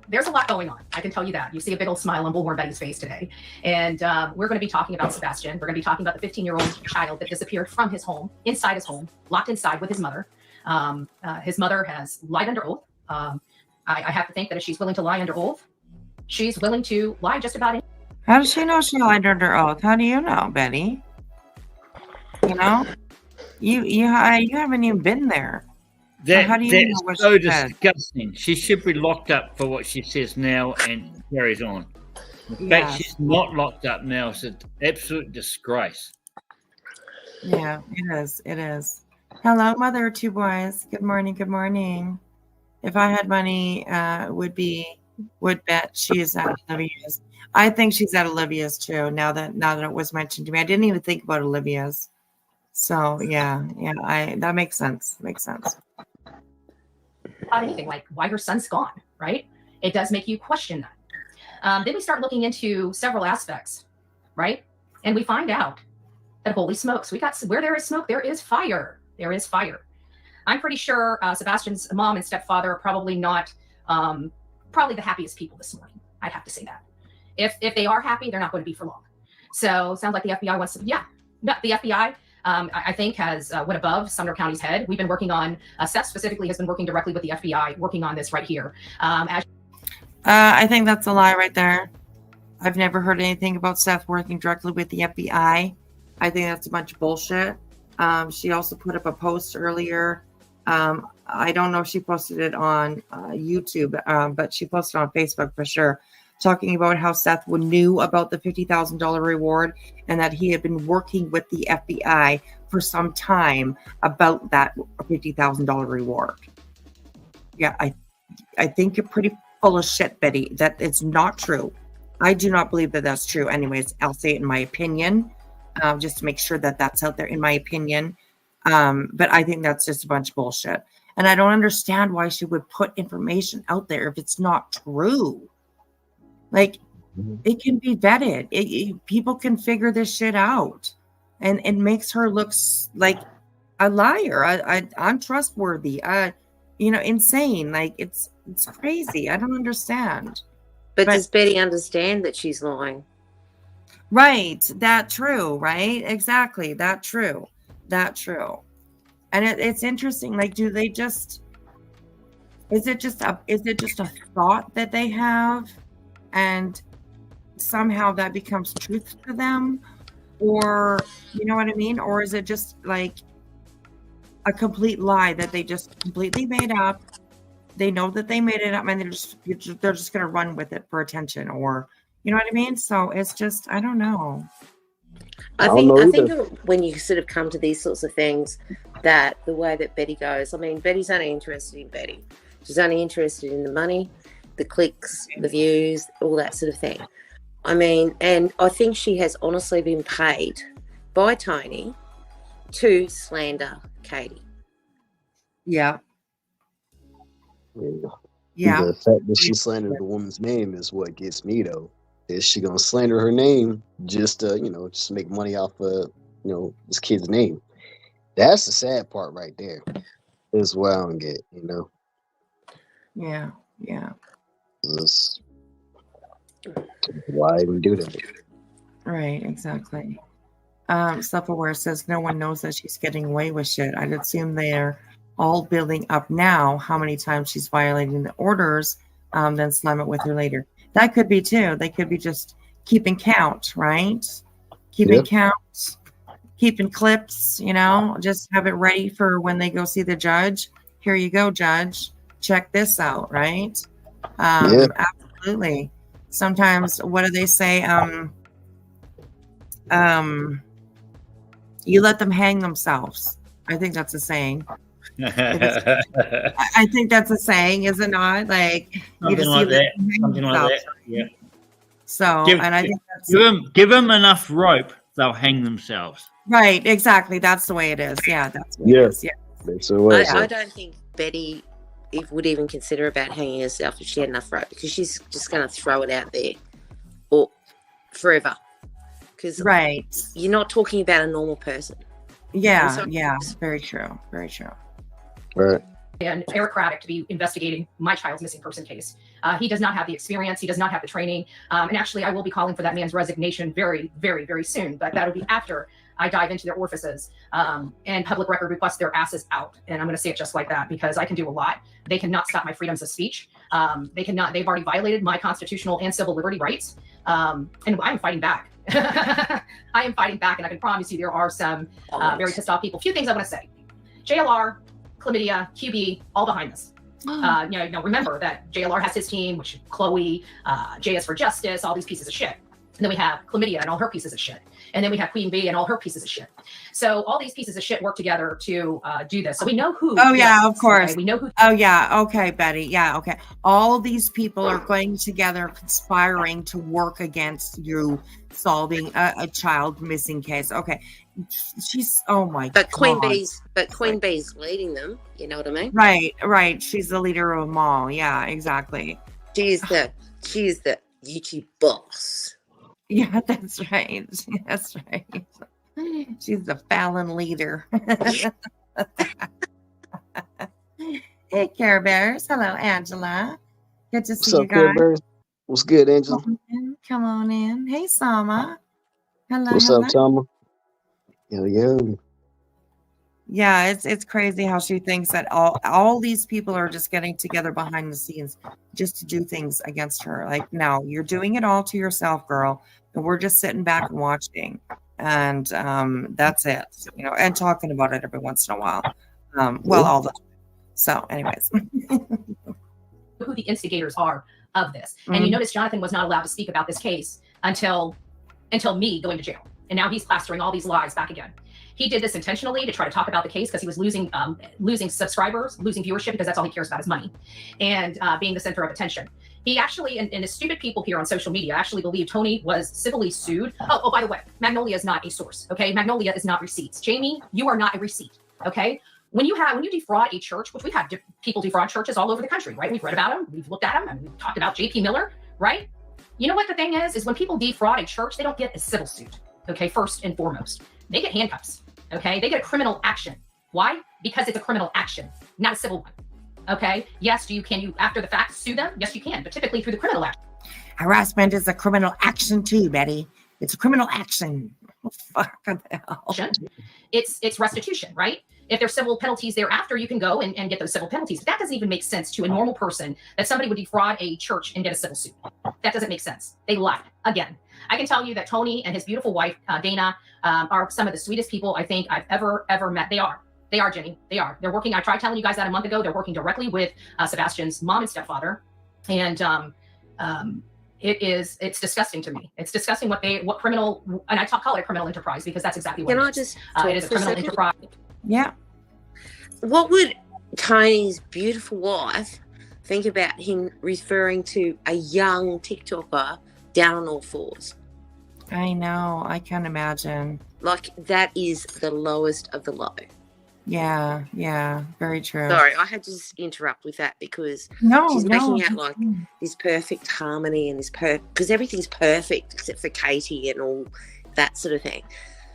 There's a lot going on. I can tell you that. You see a big old smile on Bullhorn Betty's face today. And we're going to be talking about Sebastian. We're going to be talking about the 15-year-old child that disappeared from his home, inside his home, locked inside with his mother. His mother has lied under oath. I have to think that if she's willing to lie under oath, she's willing to lie just about anything. How does she know she lied under oath? How do you know, Betty? You know, you haven't even been there. How do you know what so she said? disgusting. She should be locked up for what she says now and carries on. In Yeah. fact, she's not locked up now. It's an absolute disgrace. Yeah, it is. Hello, mother of two boys. Good morning. If I had money, would bet she's at Olivia's. I think she's at Olivia's too. Now that it was mentioned to me, I didn't even think about Olivia's. So yeah, that makes sense. About anything, like why her son's gone, right? It does make you question that. Then we start looking into several aspects, right? And we find out that holy smokes, where there is smoke, there is fire. I'm pretty sure Sebastian's mom and stepfather are probably not probably the happiest people this morning. I'd have to say that. If they are happy, they're not going to be for long. So sounds like the FBI wants to, the FBI I think has went above Sumner County's head. We've been working on, Seth specifically has been working directly with the FBI, working on this right here. I think that's a lie right there. I've never heard anything about Seth working directly with the FBI. I think that's a bunch of bullshit. She also put up a post earlier I don't know if she posted it on YouTube, but she posted on Facebook for sure, talking about how Seth knew about the $50,000 reward and that he had been working with the FBI for some time about that $50,000 reward. Yeah, I think you're pretty full of shit, Betty. That it's not true. I do not believe that that's true. Anyways, I'll say it in my opinion, just to make sure that that's out there in my opinion. But I think that's just a bunch of bullshit. And I don't understand why she would put information out there if it's not true. Like, it can be vetted. People can figure this shit out. And it makes her look like a liar, untrustworthy, insane. Like, it's crazy. I don't understand. But does Betty understand that she's lying? Right. That true. Right. Exactly. That true. And it's interesting. Like, do they just? Is it just a thought that they have, and somehow that becomes truth to them, or you know what I mean? Or is it just like a complete lie that they just completely made up? They know that they made it up, and they're just going to run with it for attention, or you know what I mean? So it's just, I don't know. I think when you sort of come to these sorts of things, that the way that Betty goes, I mean, Betty's only interested in Betty. She's only interested in the money, the clicks, the views, all that sort of thing. I mean, and I think she has honestly been paid by Tony to slander Katie. Yeah. Yeah. The fact that she slandered the woman's name is what gets me, though. Is she gonna slander her name just to, just make money off of, this kid's name? That's the sad part right there. Is what I don't get, Yeah. Why even do that? Right, exactly. Self-aware says no one knows that she's getting away with shit. I'd assume they're all building up now how many times she's violating the orders, then slam it with her later. That could be too. They could be just keeping count, right? Keeping count, keeping clips, just have it ready for when they go see the judge. Here you go, judge. Check this out, right? Absolutely. Sometimes, what do they say? You let them hang themselves. I think that's a saying. I think that's a saying, is it not? Like, something like that. Something like that. Yeah. So, and I think that's give them enough rope, they'll hang themselves. Right. Exactly. That's the way it is. Yeah. That's what it is. Yeah. I don't think Betty would even consider about hanging herself if she had enough rope, because she's just going to throw it out there or forever. Because you're not talking about a normal person. Yeah. Yeah. Very true. Very true. Right. And Eric Craddock to be investigating my child's missing person case. He does not have the experience. He does not have the training. And actually, I will be calling for that man's resignation very, very, very soon. But that'll be after I dive into their orifices and public record request their asses out. And I'm going to say it just like that, because I can do a lot. They cannot stop my freedoms of speech. They cannot. They've already violated my constitutional and civil liberty rights. And I'm fighting back. I am fighting back. And I can promise you there are some very pissed off people. A few things I want to say. JLR, Chlamydia, QB, all behind this. Remember that JLR has his team, which Chloe, JS for Justice, all these pieces of shit. And then we have Chlamydia and all her pieces of shit. And then we have Queen Bee and all her pieces of shit. So all these pieces of shit work together to do this. So we know who. Oh, yeah, of course. Okay? We know who. Oh, yeah. Okay, Betty. Yeah, okay. All these people are going together, conspiring to work against you solving a child missing case. Okay. She's, oh my God. Queen Bee's leading them. You know what I mean? Right. She's the leader of them all. Yeah, exactly. She's the YouTube boss. Yeah, that's right. That's right. She's the Fallon leader. Hey, Care Bears. Hello, Angela. Good to see you guys. Care Bears? What's good, Angela? Come on in. Hey, Sama. Hello. What's up, Sama? Yo. Yeah, it's crazy how she thinks that all these people are just getting together behind the scenes just to do things against her. Like, no, you're doing it all to yourself, girl. And we're just sitting back and watching. And that's it. And talking about it every once in a while. All the time. So, anyways. Who the instigators are of this. And you notice Jonathan was not allowed to speak about this case until me going to jail. And now he's plastering all these lies back again. He did this intentionally to try to talk about the case because he was losing subscribers, losing viewership, because that's all he cares about is money and being the center of attention. He actually, and the stupid people here on social media actually believe Tony was civilly sued. Oh, by the way, Magnolia is not a source, okay? Magnolia is not receipts. Jamie, you are not a receipt, okay? When you defraud a church, which we've had people defraud churches all over the country, right? We've read about them, we've looked at them, and we've talked about JP Miller, right? You know what the thing is when people defraud a church, they don't get a civil suit, okay? First and foremost, they get handcuffs, okay? They get a criminal action. Why? Because it's a criminal action, not a civil one, okay? Yes, can you after the fact sue them? Yes, you can, but typically through the criminal action. Harassment is a criminal action too, Betty. It's a criminal action. Fuck the hell. It's restitution, right? If there's civil penalties thereafter, you can go and get those civil penalties. But that doesn't even make sense to a normal person that somebody would defraud a church and get a civil suit. That doesn't make sense. They lied again. I can tell you that Tony and his beautiful wife, Dana, are some of the sweetest people I think I've ever met. They are, Jenny. They are. They're working. I tried telling you guys that a month ago. They're working directly with Sebastian's mom and stepfather. And it's disgusting to me. It's disgusting what criminal, and I call it a criminal enterprise because that's exactly what Can it I is. just It is a criminal enterprise. Yeah. What would Tony's beautiful wife think about him referring to a young TikToker down on all fours? I know. I can't imagine. Like, that is the lowest of the low. Yeah. Very true. Sorry, I had to just interrupt with that because she's making out like this perfect harmony and because everything's perfect except for Katie and all that sort of thing.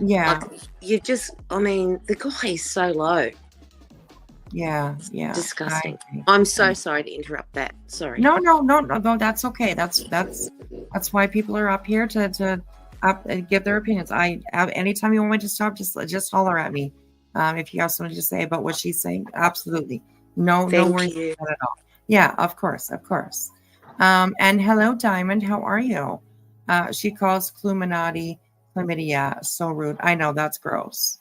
Yeah. Like, the guy is so low. Yeah. Disgusting. I'm so sorry to interrupt that. Sorry. No, that's okay. That's why people are up here to give their opinions. Anytime you want me to stop, just holler at me. If you have something to say about what she's saying, absolutely. No worries about it at all. Yeah, of course. And hello, Diamond. How are you? She calls Cluminati chlamydia so rude. I know, that's gross.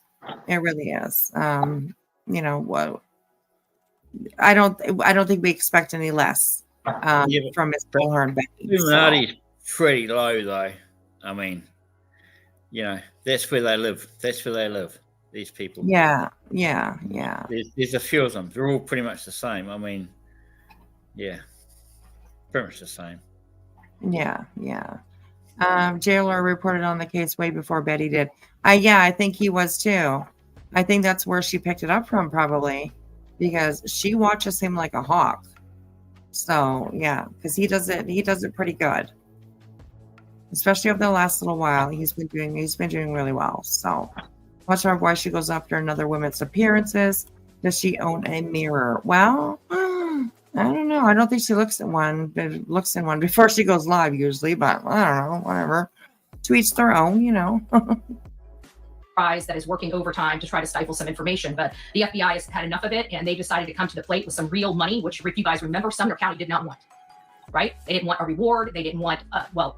It really is. What? I don't think we expect any less from Miss Bullhorn Becky. Illuminati's pretty low, though. I mean, that's where they live. These people. Yeah. There's a few of them. They're all pretty much the same. I mean, yeah, pretty much the same. Yeah. Jailer reported on the case way before Betty did. I think he was too. I think that's where she picked it up from, probably, because she watches him like a hawk. So yeah, because he does it pretty good, especially over the last little while. He's been doing really well. So watch out why she goes after another woman's appearances. Does she own a mirror? Well, I don't know. I don't think she looks in one before she goes live usually, but I don't know. Whatever. To each their own, That is working overtime to try to stifle some information, but the FBI has had enough of it, and they decided to come to the plate with some real money, which, if you guys remember, Sumner County did not want. Right? They didn't want a reward. They didn't want.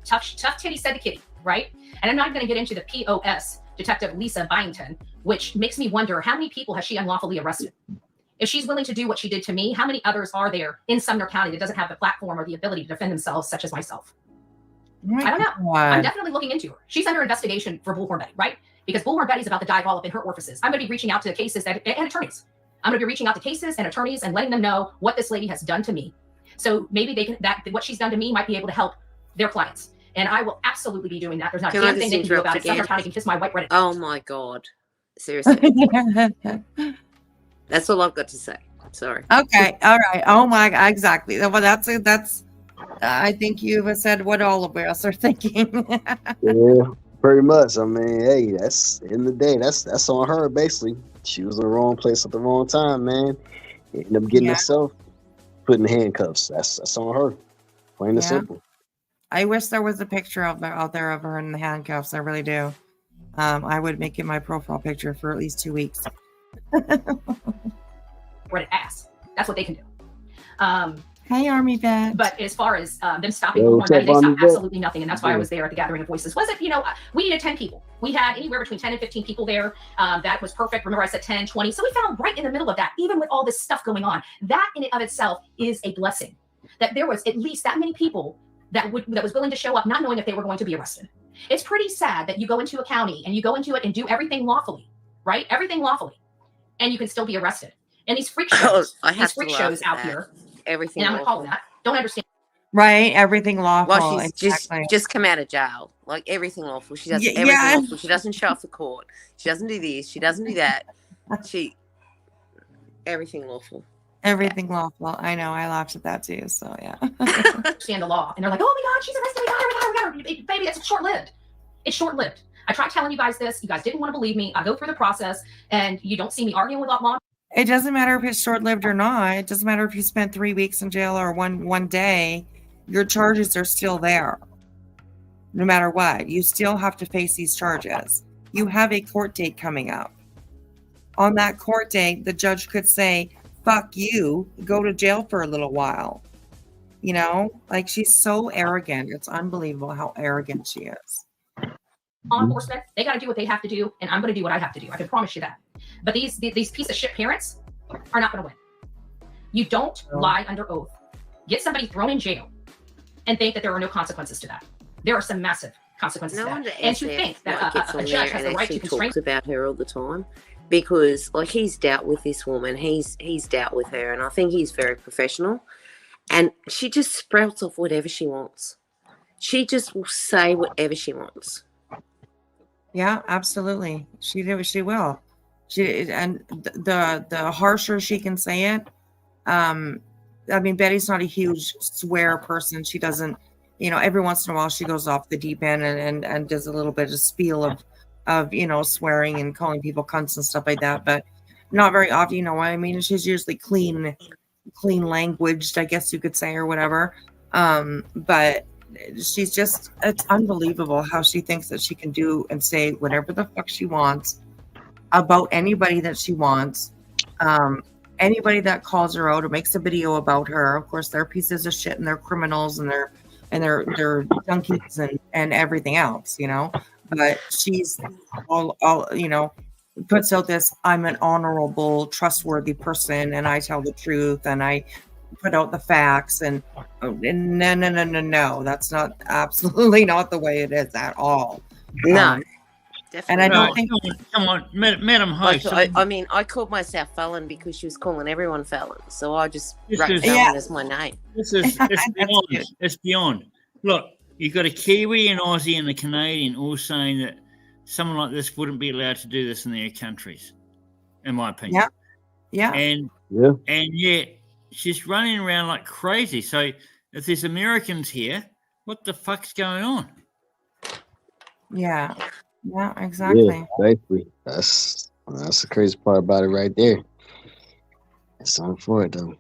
Tough titty said the kitty. Right? And I'm not going to get into the POS, Detective Lisa Byington, which makes me wonder how many people has she unlawfully arrested. If she's willing to do what she did to me, how many others are there in Sumner County that doesn't have the platform or the ability to defend themselves, such as myself? I don't know. I'm definitely looking into her. She's under investigation for Bullhorn Betty, right? Because Bullhorn Betty's about to dive all up in her orifices. I'm going to be reaching out to cases and attorneys. I'm going to be reaching out to cases and attorneys and letting them know what this lady has done to me. So maybe what she's done to me might be able to help their clients. And I will absolutely be doing that. There's not a damn thing they can do about it. Sumner County can kiss my white Reddit. Oh my God. Seriously. That's all I've got to say. Sorry. Okay. All right. Oh my God. Exactly. Well, that's I think you've said what all of us are thinking. Yeah, pretty much. I mean, hey, that's in the day. That's on her basically. She was in the wrong place at the wrong time, man. Ended up getting herself put in handcuffs. That's on her. Plain and simple. I wish there was a picture out there of her in the handcuffs. I really do. I would make it my profile picture for at least 2 weeks. Reddit ass. That's what they can do. Hey, Army Vet. But as far as them stopping Bullhorn Betty, they stopped absolutely nothing. And that's why I was there at the Gathering of Voices. We needed 10 people. We had anywhere between 10 and 15 people there. That was perfect. Remember, I said 10, 20. So we found right in the middle of that, even with all this stuff going on. That in and of itself is a blessing. That there was at least that many people that was willing to show up, not knowing if they were going to be arrested. It's pretty sad that you go into a county and you go into it and do everything lawfully, right? Everything lawfully, and you can still be arrested. And these freak shows, these freak shows out here, Everything. and I'm going to call them that. Don't understand. Right, everything lawful. Well, she's exactly. just come out of jail. Like everything lawful. She does everything lawful. She doesn't show up for court. She doesn't do this. She doesn't do that. Everything lawful. Everything lawful. I know. I laughed at that too. So yeah. Understand the law, and they're like, "Oh my God, she's arrested! We got her! Baby, that's short-lived. It's short-lived. I tried telling you guys this. You guys didn't want to believe me. I go through the process, and you don't see me arguing with law. It doesn't matter if it's short-lived or not. It doesn't matter if you spent 3 weeks in jail or one day. Your charges are still there. No matter what, you still have to face these charges. You have a court date coming up. On that court date, the judge could say, "Fuck you, go to jail for a little while." You know, like she's so arrogant. It's unbelievable how arrogant she is. Law enforcement, they got to do what they have to do, and I'm going to do what I have to do. I can promise you that. But these piece of shit parents are not going to win. You don't lie under oath. Get somebody thrown in jail and think that there are no consequences to that. There are some massive consequences to that. And to think that a judge has the right to constrain. Talks about her all the time, because like he's dealt with this woman, he's dealt with her, and I think he's very professional. And she just sprouts off whatever she wants. She just will say whatever she wants. Yeah, absolutely. She will. And the harsher she can say it. I mean, Betty's not a huge swear person. She doesn't, every once in a while she goes off the deep end and does a little bit of spiel of swearing and calling people cunts and stuff like that, but not very often. You know what I mean? She's usually clean languaged, I guess you could say, or whatever. But she's just, it's unbelievable how she thinks that she can do and say whatever the fuck she wants about anybody that she wants. Anybody that calls her out or makes a video about her, of course, they're pieces of shit and they're criminals and they're junkies and everything else, But she's all puts out this, I'm an honorable, trustworthy person, and I tell the truth, and I put out the facts, and no, that's not, absolutely not the way it is at all. No. Definitely. And I don't think. Come on, Madam Host. I mean, I called myself felon because she was calling everyone felon, so I just wrote felon as my name. It's beyond. Look, you've got a Kiwi, an Aussie, and a Canadian all saying that someone like this wouldn't be allowed to do this in their countries, in my opinion. Yeah. And yet she's running around like crazy. So if there's Americans here, what the fuck's going on? Yeah, exactly. Yeah, basically. That's the crazy part about it right there. It's on for it though.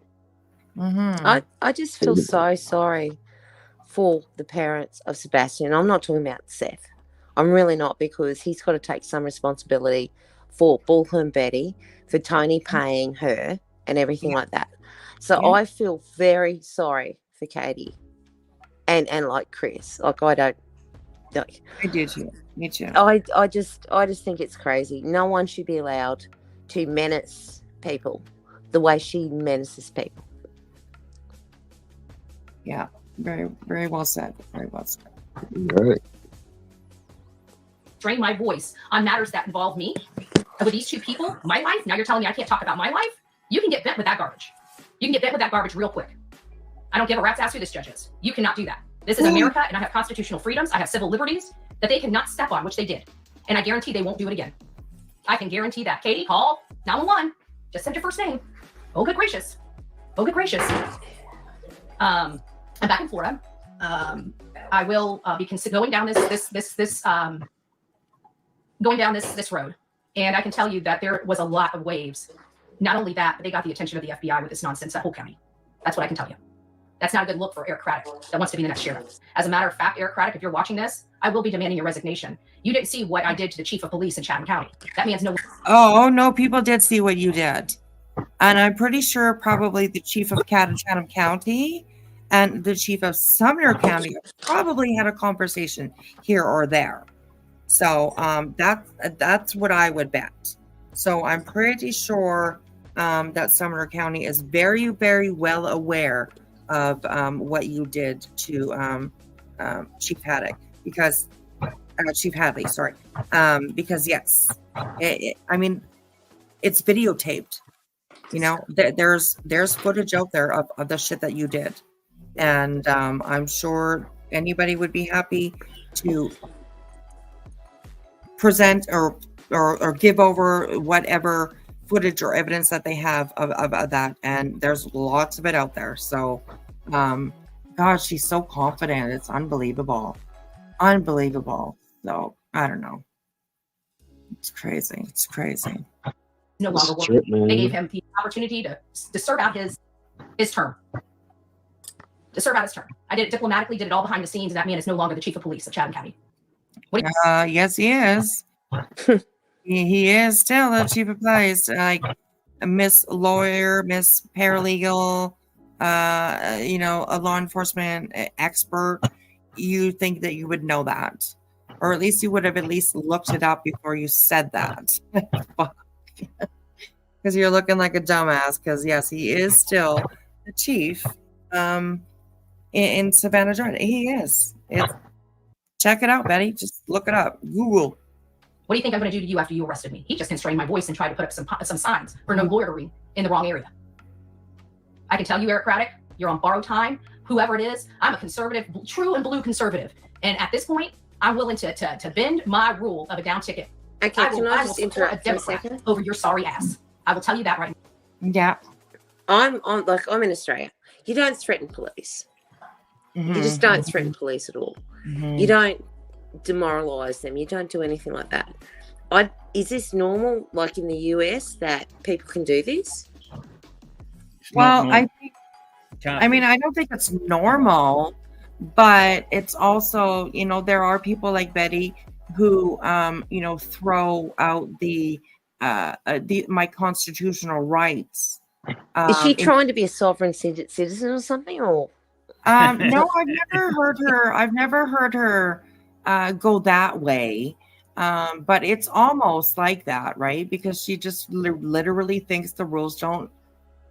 Mm-hmm. I just feel so sorry for the parents of Sebastian. I'm not talking about Seth. I'm really not, because he's got to take some responsibility for Bullhorn Betty, for Tony paying her and everything like that. So I feel very sorry for Katie and like Chris. Like I do too. Me too. I just think it's crazy. No one should be allowed to menace people the way she menaces people. Yeah, very, very well said. Very well said. Right. Strain my voice on matters that involve me. And with these two people, my life, now you're telling me I can't talk about my life? You can get bent with that garbage. You can get bent with that garbage real quick. I don't give a rat's ass who this judge is. You cannot do that. This is America, and I have constitutional freedoms. I have civil liberties that they cannot step on, which they did. And I guarantee they won't do it again. I can guarantee that. Katie, call 911. Just said your first name. Oh, good gracious. Oh, good gracious. I'm back in Florida. I will be going down this road. And I can tell you that there was a lot of waves. Not only that, but they got the attention of the FBI with this nonsense, that whole county. That's what I can tell you. That's not a good look for Eric Craddock that wants to be the next sheriff. As a matter of fact, Eric Craddock, if you're watching this, I will be demanding your resignation. You didn't see what I did to the chief of police in Chatham County. That man's no. Oh, no, people did see what you did. And I'm pretty sure probably the chief of Chatham County and the chief of Sumner County probably had a conversation here or there. So that's what I would bet. So I'm pretty sure that Sumner County is very, very well aware of what you did to Chief Haddock, because Chief Hadley, sorry, because yes, I mean, it's videotaped. You know, there's footage out there of the shit that you did, and I'm sure anybody would be happy to present or give over whatever footage or evidence that they have of that, and there's lots of it out there. So God, she's so confident, it's unbelievable. So I don't know, it's crazy. No longer It's working. trip, man. They gave him the opportunity to serve out his term. To serve out his term. I did it diplomatically, did it all behind the scenes, and that man is no longer the chief of police of Chatham County. Yes, he is. he is still the chief of police, like Miss Lawyer, Miss Paralegal, a law enforcement expert. You think that you would know that, or at least you would have at least looked it up before you said that. Because you're looking like a dumbass. Because yes, he is still the chief in Savannah, Georgia. He is. Check it out, Betty. Just look it up. Google. What do you think I'm going to do to you after you arrested me? He just constrained my voice and tried to put up some signs for no loitering in the wrong area. I can tell you, Eric Craddock, you're on borrowed time. Whoever it is, I'm a conservative, true and blue conservative. And at this point, I'm willing to bend my rule of a down ticket. Okay, can I just interrupt for a second? Over your sorry ass. I will tell you that right now. Yeah. I'm in Australia. You don't threaten police. You just don't threaten police at all. You don't demoralize them. You don't do anything like that. Is this normal, like in the US, that people can do this? Well, I don't think it's normal, but it's also, there are people like Betty who, throw out my constitutional rights. Is she trying to be a sovereign citizen or something, or? No, I've never heard her go that way. But it's almost like that, right? Because she just literally thinks the rules don't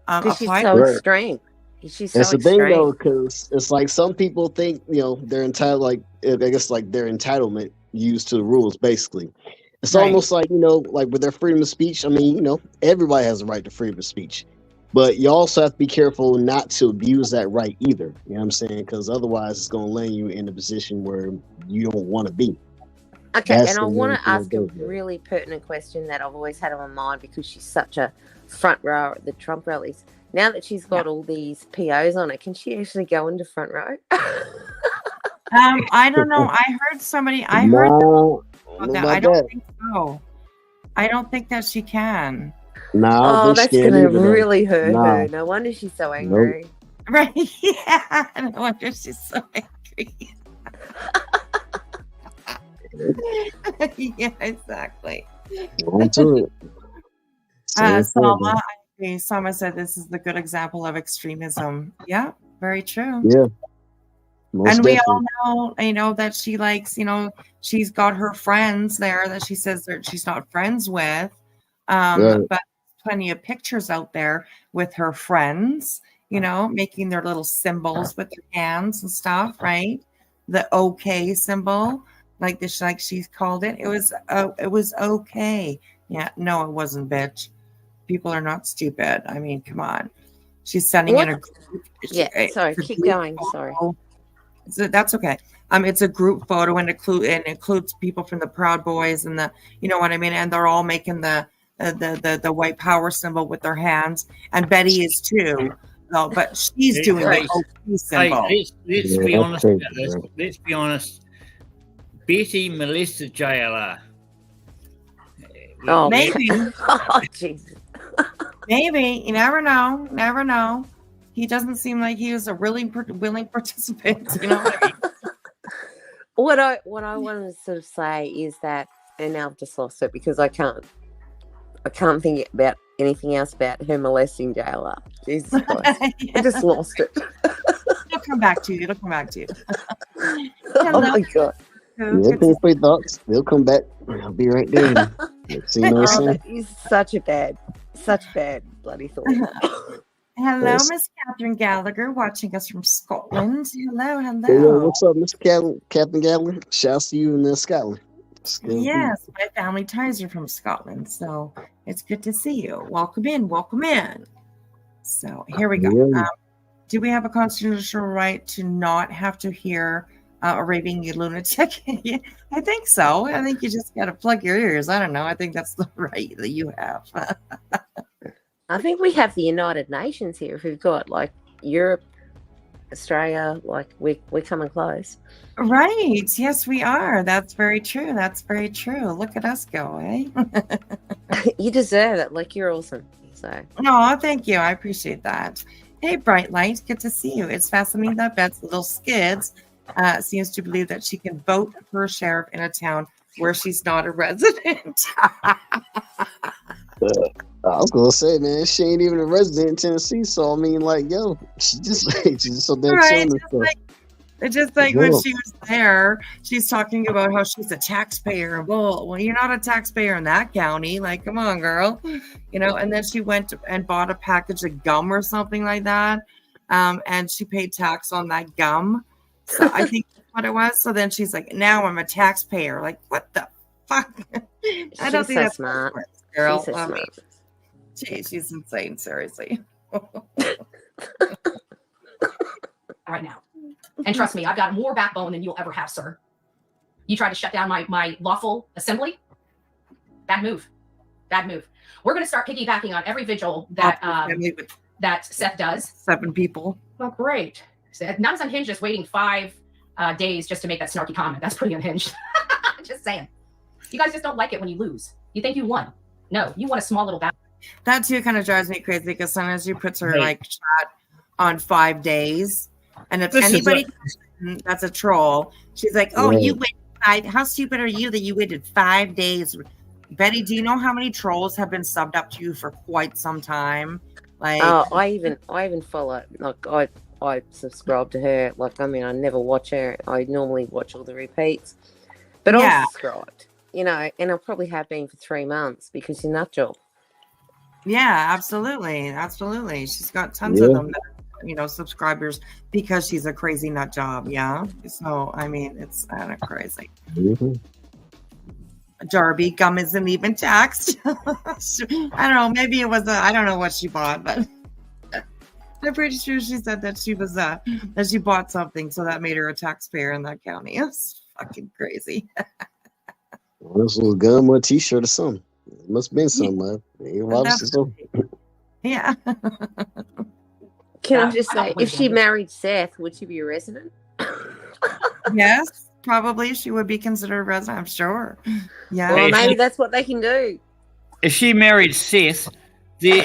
apply. She's so extreme. That's the thing, though, because it's like some people think, they're entitled, like, I guess, like their entitlement used to the rules, basically. It's almost like, like with their freedom of speech. I mean, everybody has a right to freedom of speech. But you also have to be careful not to abuse that right either. You know what I'm saying? Because otherwise it's going to land you in a position where you don't want to be. Okay, and I want to ask a really pertinent question that I've always had on my mind, because she's such a front row at the Trump rallies. Now that she's got all these POs on her, can she actually go into front row? I don't know. I heard that. I don't think so. I don't think that she can. No, that's gonna really hurt her. No wonder she's so angry. Nope. Right? Yeah. No wonder she's so angry. Yeah, exactly. Sama said this is the good example of extremism. Yeah, very true. Yeah. And we all know, that she likes, she's got her friends there that she says that she's not friends with. But plenty of pictures out there with her friends, making their little symbols with their hands and stuff, right? The OK symbol, like she's called it. It was okay. Yeah, no, it wasn't, bitch. People are not stupid. I mean, come on. She's sending in a group. Yeah, sorry, keep going. Sorry. So that's okay. It's a group photo and includes people from the Proud Boys and the, you know what I mean? And they're all making the white power symbol with their hands. And Betty is too. No, but she's doing the OK symbol. Hey, let's be honest about this. Let's be honest. Betty molested JLR. Oh, maybe. Oh, Jesus. Maybe. You never know. Never know. He doesn't seem like he was a really willing participant. You know what I mean? What I wanted to sort of say is that, and now I've just lost it because I can't think about anything else about her molesting JLR. Jesus Christ. I just lost it. It'll come back to you. Oh my God. Cuckoo. Yeah, Good to pain-free thoughts. They'll come back. I'll be right there. See, you know what I'm Oh, saying? that is such a bad bloody thought. Hello, Yes. Miss Catherine Gallagher, watching us from Scotland. Hello, Hey, yo, hello. what's up, Mr. Captain Gallagher? Shouts to you in Scotland. Yes, my family ties are from Scotland, so it's good to see you. Welcome in, welcome in. So here we go. Yeah. Do we have a constitutional right to not have to hear a raving lunatic? Yeah, I think so. I think you just got to plug your ears. I don't know. I think that's the right that you have. I think we have the United Nations here. If we've got like Europe, Australia, like we're coming close. Right. Yes, we are. That's very true. That's very true. Look at us go, eh? You deserve it. Like, you're awesome. So No, thank you. I appreciate that. Hey, Bright Light. Good to see you. It's fascinating that Beth's little skids seems to believe that she can vote for a sheriff in a town where she's not a resident. I was gonna say, man, she ain't even a resident in Tennessee, so I mean, like, yo, she's just so damn Right, chilling and stuff. It's just like when Yeah. she was there, she's talking about how she's a taxpayer. Well, you're not a taxpayer in that county. Like, come on, girl. You know, and then she went and bought a package of gum or something like that. And she paid tax on that gum. So I think that's what it was. So then she's like, now I'm a taxpayer. Like, what the fuck? I don't she's think so that's smart. girl. She's so I mean, smart. geez, she's insane, seriously. right now. And trust me, I've got more backbone than you'll ever have, sir. You tried to shut down my lawful assembly. Bad move. Bad move. We're going to start piggybacking on every vigil that that Seth does. 7 people. Well, great. Not as unhinged as waiting 5 days just to make that snarky comment. That's pretty unhinged. Just saying. You guys just don't like it when you lose. You think you won. No, you won a small little battle. That too kind of drives me crazy because sometimes she puts her Right. like chat on 5 days. And if This is anybody that's a troll, she's like, oh, you Right. waited 5. How stupid are you that you waited 5 days? Betty, do you know how many trolls have been subbed up to you for quite some time? Like, Oh, I even follow. Like, I subscribe to her. Like, I mean, I never watch her. I normally watch all the repeats, but Yeah. I'm subscribed. You know, and I probably have been for 3 months because you're nut job. yeah, absolutely. Absolutely. She's got tons of Yeah. them that subscribers because she's a crazy nut job. Yeah. So, I mean, it's kind of crazy. Darby, gum isn't even taxed. I don't know. Maybe it was I don't know what she bought, but I'm pretty sure she said that she was that she bought something, so that made her a taxpayer in that county. It's fucking crazy. This was a gum or a t-shirt or something. It must have been something, man. Obviously so. Yeah. Can I just say, if she married Seth, would she be a resident? Yes, probably she would be considered a resident, I'm sure. Yeah. Well, maybe that's what they can do. If she married Seth, their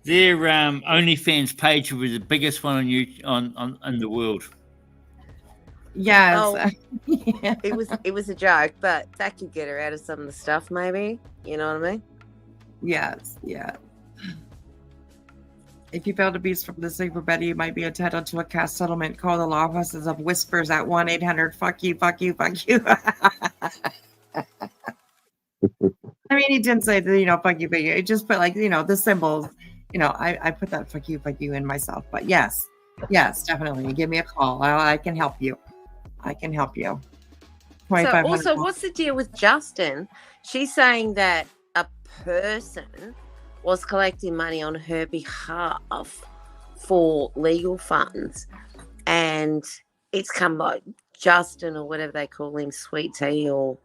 OnlyFans page would be the biggest one on in the world. Yes. Oh, it was a joke, but that could get her out of some of the stuff, maybe. You know what I mean? Yes, yeah. If you fail to be from the Sigma Betty, you might be entitled to a cash settlement. Call the law offices of Whispers at 1-800 fuck you, fuck you, fuck you. I mean, he didn't say the, fuck you, fuck you. It just put like, the symbols. I put that fuck you in myself. But yes, definitely. Give me a call. I can help you. I can help you. So also, what's the deal with Justin? She's saying that a person was collecting money on her behalf for legal funds, and it's come like Justin or whatever they call him, Sweet Tea or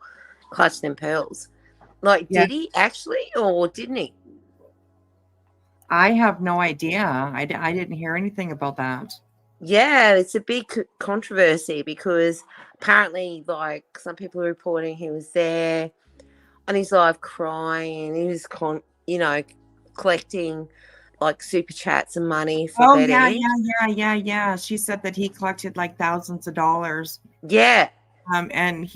Clutch Them Pearls. Like, did he actually or didn't he? I have no idea. I didn't hear anything about that. Yeah, it's a big controversy because apparently, like, some people are reporting he was there on his live crying. He was, collecting like super chats and money for Betty. Yeah. She said that he collected like thousands of dollars. Yeah. And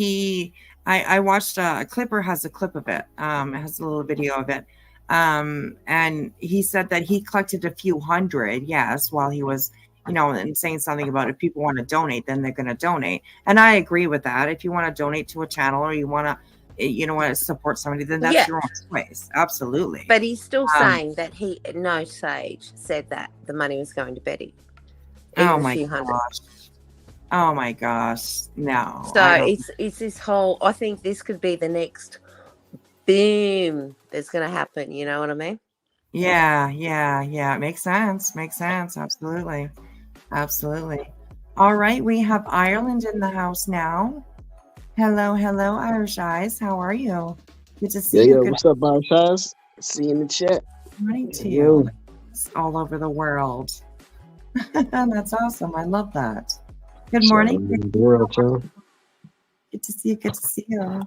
I watched Clipper has a clip of it. It has a little video of it. And he said that he collected a few hundred, yes, while he was and saying something about if people want to donate, then they're going to donate. And I agree with that. If you want to donate to a channel or you want to, want to support somebody, then that's Yeah. your own choice. Absolutely. But he's still saying that no Sage said that the money was going to Betty. Oh Even my a few hundred. gosh. Oh my gosh. No. So I don't- it's this whole, I think this could be the next boom that's going to happen. You know what I mean? Yeah. It makes sense. Absolutely. Absolutely. All right. We have Ireland in the house now. Hello, Irish Eyes. How are you? Good to see Yeah, you. yo, Good what's up, Barshaz? See you in the chat. morning to Yo. you. It's all over the world. That's awesome. I love that. Good morning. The world, yo. Good to see you. Good to see you.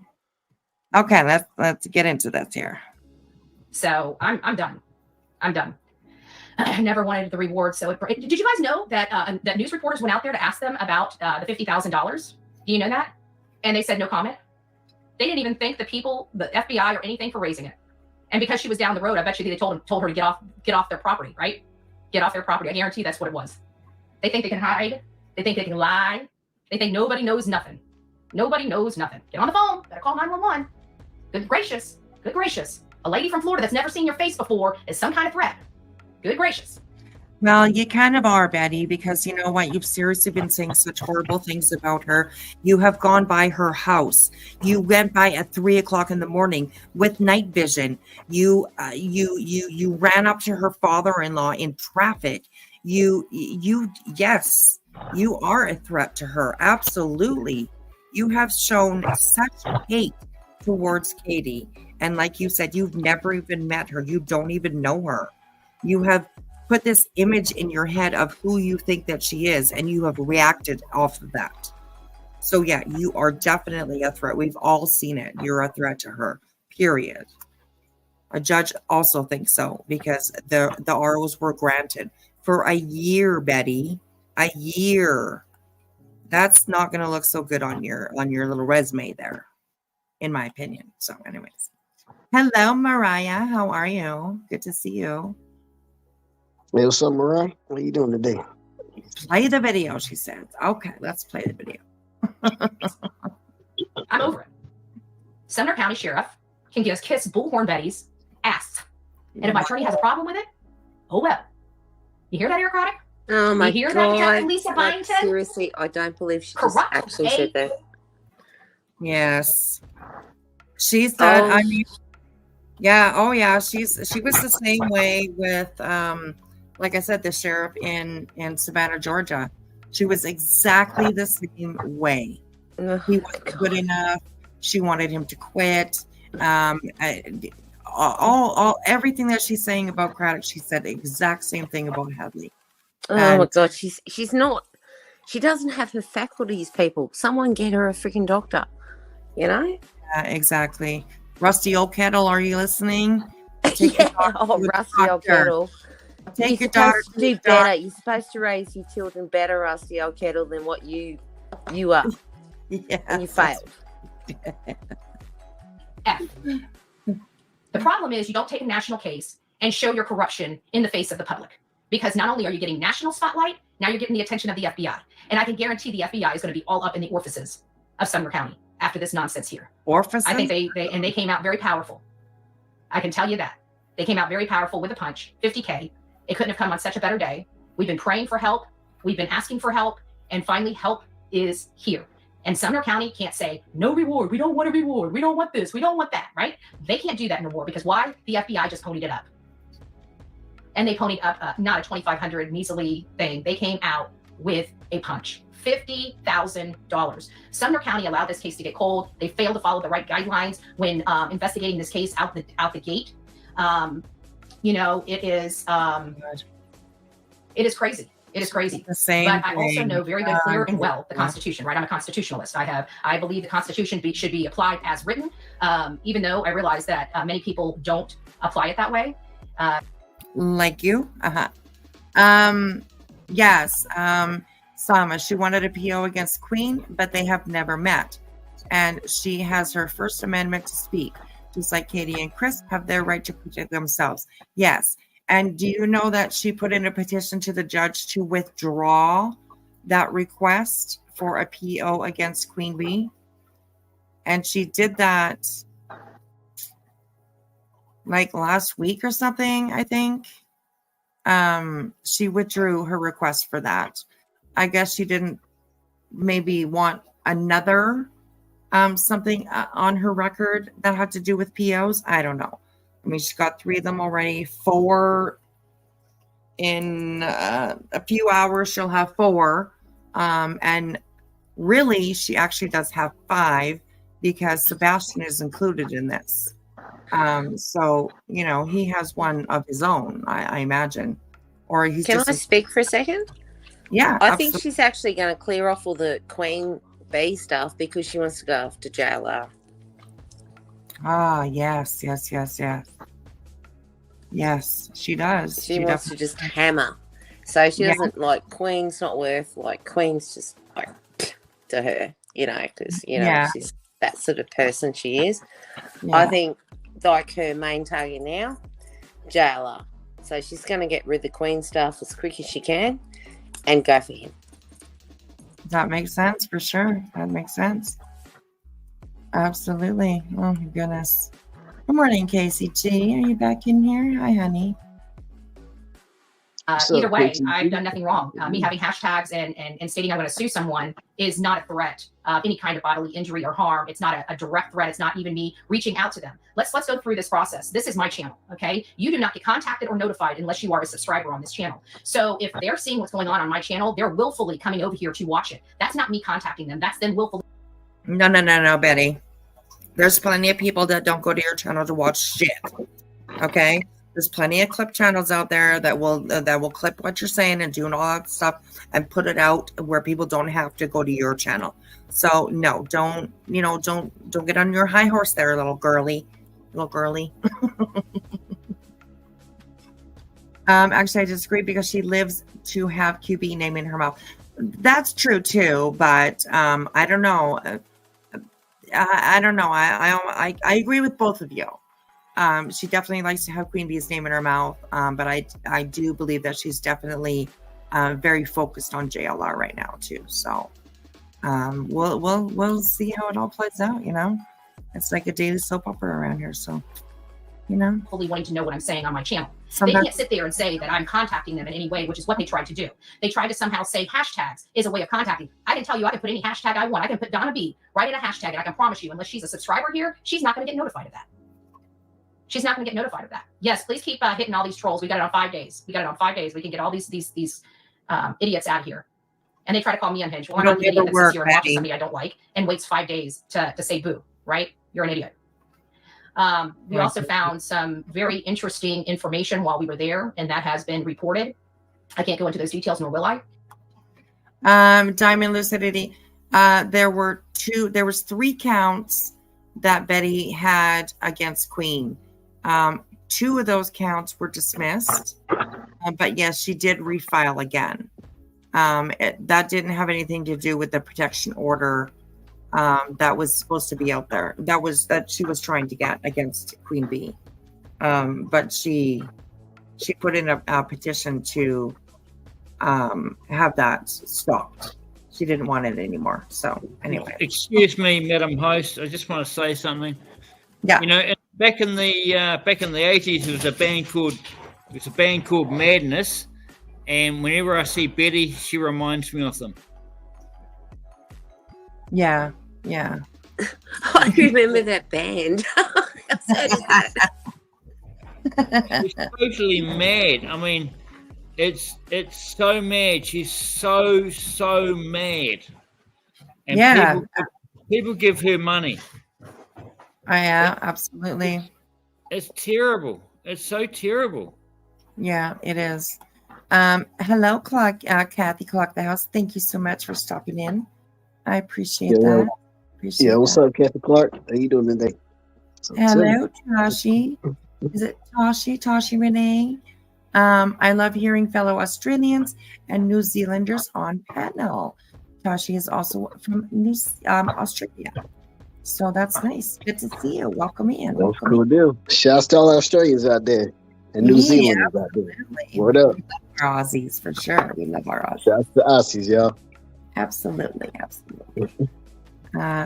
Okay, let's get into this here. So I'm done. I'm done. I never wanted the reward. So did you guys know that that news reporters went out there to ask them about the $50,000? Do you know that? And they said no comment. They didn't even thank the people, the FBI, or anything for raising it. And because she was down the road, I bet you they told her to get off their property, right? Get off their property. I guarantee that's what it was. They think they can hide. They think they can lie. They think nobody knows nothing. Nobody knows nothing. Get on the phone. Better call 911. Good gracious. Good gracious. A lady from Florida that's never seen your face before is some kind of threat. Good gracious. Well, you kind of are, Betty, because you know what? You've seriously been saying such horrible things about her. You have gone by her house. You went by at 3:00 in the morning with night vision. You ran up to her father-in-law in traffic. Yes, you are a threat to her. Absolutely. You have shown such hate towards Katie. And like you said, you've never even met her. You don't even know her. You have put this image in your head of who you think that she is, and you have reacted off of that. So yeah, you are definitely a threat. We've all seen it. You're a threat to her, period. A judge also thinks so because the ROs were granted for a year, Betty. A year. That's not going to look so good on your little resume there, in my opinion. So anyways. Hello, Mariah. How are you? Good to see you. Hey, what's up, Mariah? What are you doing today? Play the video, she says. Okay, let's play the video. I'm over it. Sumner County Sheriff can just kiss Bullhorn Betty's ass. And if my attorney has a problem with it, oh well. You hear that, Eric Roddick? Oh my You hear that, God. Lisa Like, Byington? seriously, I don't believe she just Corrupt, actually eh? said that. Yes. She said, Oh. I mean, yeah, oh yeah, she was the same way with like I said, the sheriff in Savannah, Georgia. She was exactly the same way. Oh, He wasn't good enough. She wanted him to quit. All everything that she's saying about Craddock, she said the exact same thing about Hadley. Oh And- my God, she's not. She doesn't have her faculties, people. Someone get her a freaking doctor. You know? Yeah, exactly. Rusty Old Kettle, are you listening? Yeah. Oh, Rusty Old Kettle. Take You're your daughter supposed to to do the doctor. better. You're supposed to raise your children better, Rusty Old Kettle, than what you are. Yeah. And you failed. F. The problem is you don't take a national case and show your corruption in the face of the public. Because not only are you getting national spotlight, now you're getting the attention of the FBI. And I can guarantee the FBI is going to be all up in the orifices of Sumner County after this nonsense here. Orifices? I think they came out very powerful. I can tell you that. They came out very powerful with a punch. 50K. It couldn't have come on such a better day. We've been praying for help. We've been asking for help. And finally, help is here. And Sumner County can't say, no reward. We don't want a reward. We don't want this. We don't want that, right? They can't do that in a war because why? The FBI just ponied it up. And they ponied up not a $2,500 measly thing. They came out with a punch. $50,000. Sumner County allowed this case to get cold. They failed to follow the right guidelines when investigating this case out the gate. It is crazy. It is crazy. The same but I also thing. know very good, clear, and well the Constitution, right? I'm a constitutionalist. I believe the Constitution should be applied as written, even though I realize that many people don't apply it that way. Like you? Yes. Sama, she wanted a PO against Queen, but they have never met. And she has her First Amendment to speak, just like Katie and Chris have their right to protect themselves. Yes. And do you know that she put in a petition to the judge to withdraw that request for a PO against Queen Bee? And she did that like last week or something, I think. She withdrew her request for that. I guess she didn't maybe want another something on her record that had to do with POs. I don't know. I mean, she's got 3 of them already. 4 in a few hours. She'll have 4. And really, she actually does have 5 because Sebastian is included in this. So, you know, he has one of his own, I imagine. Or he's Can just I speak for a second? Yeah. I think she's actually going to clear off all the Queen Bee stuff because she wants to go after JLR. Ah, yes. Yes, she does. She wants to just hammer. So she doesn't like Queen's not worth like Queen's just like to her, you know, because you know she's that sort of person she is. Yeah. I think like her main target now, JLR. So she's going to get rid of the Queen stuff as quick as she can and go for him. That makes sense for sure. That makes sense. Absolutely. Oh my goodness. Good morning, Casey G. Are you back in here? Hi, honey. Either way, I've done nothing wrong. Me having hashtags and stating I'm going to sue someone is not a threat of any kind of bodily injury or harm. It's not a direct threat. It's not even me reaching out to them. Let's go through this process. This is my channel, okay? You do not get contacted or notified unless you are a subscriber on this channel. So if they're seeing what's going on my channel, they're willfully coming over here to watch it. That's not me contacting them. That's them willfully. No, Betty. There's plenty of people that don't go to your channel to watch shit. Okay? There's plenty of clip channels out there that will clip what you're saying and doing all that stuff and put it out where people don't have to go to your channel. So no, don't get on your high horse there, little girly. Actually, I disagree because she lives to have QB name in her mouth. That's true too, but I don't know. I don't know. I agree with both of you. She definitely likes to have Queen Bee's name in her mouth, but I do believe that she's definitely very focused on JLR right now too. So we'll see how it all plays out. You know, it's like a daily soap opera around here. So you know, fully wanting to know what I'm saying on my channel. Sometimes they can't sit there and say that I'm contacting them in any way, which is what they tried to do. They tried to somehow say hashtags is a way of contacting. I can tell you I can put any hashtag I want. I can put Donna B right in a hashtag, and I can promise you, unless she's a subscriber here, she's not going to get notified of that. She's not going to get notified of that. Yes, please keep hitting all these trolls. We got it on 5 days. We can get all these idiots out of here. And they try to call me unhinged. Well, I'm not the idiot that sits here and watches somebody I don't like and waits 5 days to say boo, right? You're an idiot. We also found some very interesting information while we were there, and that has been reported. I can't go into those details, nor will I. Diamond Lucidity. There was 3 counts that Betty had against Queen. 2 of those counts were dismissed, but yes, she did refile again. That didn't have anything to do with the protection order that was supposed to be out there. That she was trying to get against Queen Bee, but she put in a petition to have that stopped. She didn't want it anymore. So anyway, excuse me, Madam Host. I just want to say something. Yeah, you know, back in the 80s, there was a band called Madness, and whenever I see Betty, she reminds me of them. Yeah. I remember that band. She's totally mad. I mean, it's so mad. She's so mad. And people give her money. Yeah, absolutely. It's terrible. It's so terrible. Yeah, it is. Hello, Kathy Clock the House. Thank you so much for stopping in. I appreciate that. What's up, Kathy Clark? How you doing today? Hello, Tashi. Is it Tashi? Tashi Renee? I love hearing fellow Australians and New Zealanders on panel. Tashi is also from Australia. So that's nice. Good to see you. Welcome in. That's cool deal. Shouts to all Australians out there. And New Yeah, Zealanders out there. absolutely. Word up. We love our Aussies for sure. We love our Aussies. Shout out to Aussies, y'all. Absolutely, absolutely.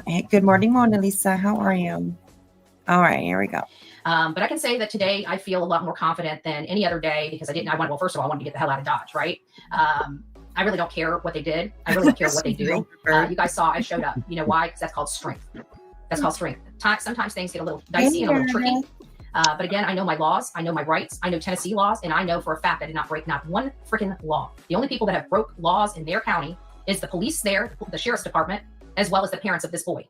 Hey, good morning, Mona Lisa. How are you? All right, here we go. But I can say that today I feel a lot more confident than any other day because well, first of all, I wanted to get the hell out of Dodge, right? I really don't care what they did. I really don't care what they do. You guys saw I showed up. You know why? Because that's called strength. That's called strength. Sometimes things get a little dicey and a little tricky. But again, I know my laws. I know my rights. I know Tennessee laws. And I know for a fact I did not break not one freaking law. The only people that have broke laws in their county is the police there, the sheriff's department, as well as the parents of this boy.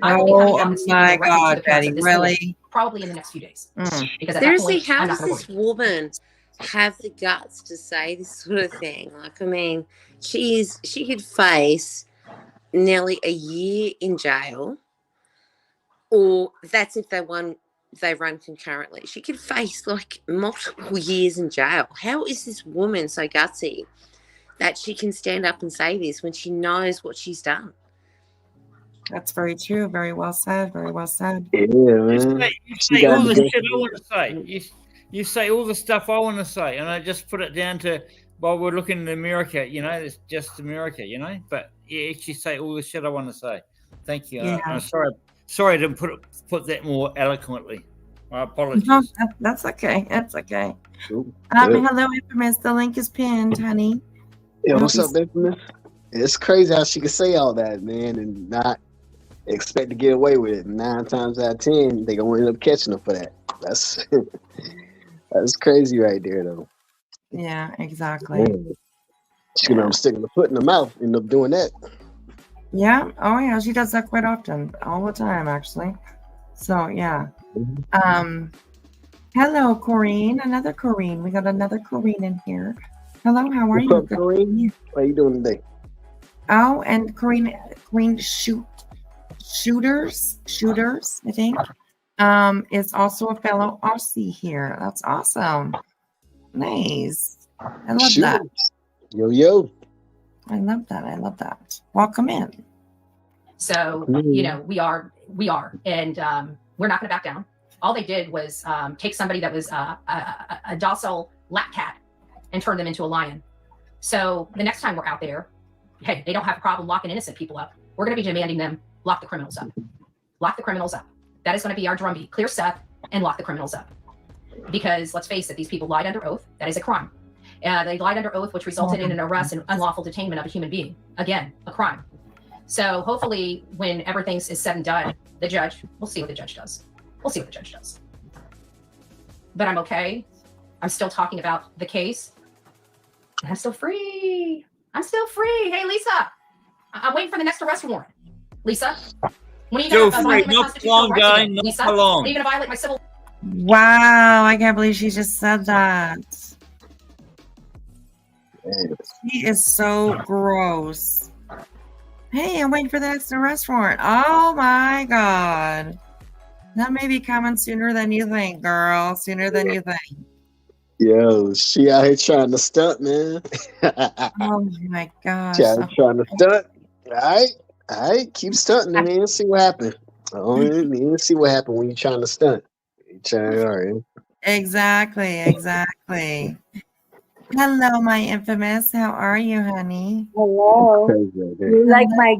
I will be coming out and speaking my directly to God, the parents Betty, of this really? boy, probably in the next few days. Because at Seriously, that point, how I'm not does going this to worry. woman have the guts to say this sort of thing? Like, I mean, she could face nearly a year in jail, or that's if they run concurrently. She could face like multiple years in jail. How is this woman so gutsy that she can stand up and say this when she knows what she's done? That's very true. Very well said. Very well said. Yeah, You man. say all the shit I want to say. You say all the stuff I want to say, and I just put it down to, well, we're looking at America, you know, it's just America, you know. But you actually say all the shit I want to say. Thank you. Yeah. I'm sorry I didn't put that more eloquently. My apologies. No, that's okay. That's okay. Hello, Infamous. The link is pinned, honey. Yeah, what's up, Infamous? It's crazy how she can say all that, man, and not expect to get away with it. 9 times out of 10, they gonna end up catching her for that. That's that's crazy right there, though. Yeah, exactly. Man. She can stick her foot in the mouth, end up doing that. Yeah. Oh, yeah. She does that quite often, all the time, actually. So, yeah. Hello, Corrine. Another Corrine. We got another Corrine in here. Hello. How are What's you? up, Corrine? How you doing today? Oh, and Corrine Shooters, I think, is also a fellow Aussie here. That's awesome. Nice. I love that. Yo. I love that. I love that. Welcome in. So, you know, we are, and we're not going to back down. All they did was take somebody that was a docile lap cat and turn them into a lion. So the next time we're out there, hey, they don't have a problem locking innocent people up. We're going to be demanding them lock the criminals up. Lock the criminals up. That is going to be our drumbeat. Clear Seth and lock the criminals up. Because let's face it, these people lied under oath. That is a crime. They lied under oath, which resulted in an arrest and unlawful detainment of a human being. Again, a crime. So hopefully when everything is said and done, we'll see what the judge does. We'll see what the judge does. But I'm okay. I'm still talking about the case. I'm still free. Hey, Lisa. I'm waiting for the next arrest warrant. Lisa, when are you going to violate my constitutional rights again? Lisa, when are you going to violate my civil? Wow, I can't believe she just said that. She is so gross. Hey, I'm waiting for the next arrest warrant. Oh my God. That may be coming sooner than you think, girl. Sooner than you think. Yo, she out here trying to stunt, man. Oh my gosh. She out here trying to stunt. All right, keep stunting, man. Let's see what happens. Let's see what happens when you're trying to stunt. Exactly. Hello, my infamous. How are you, honey? Hello. Do you like my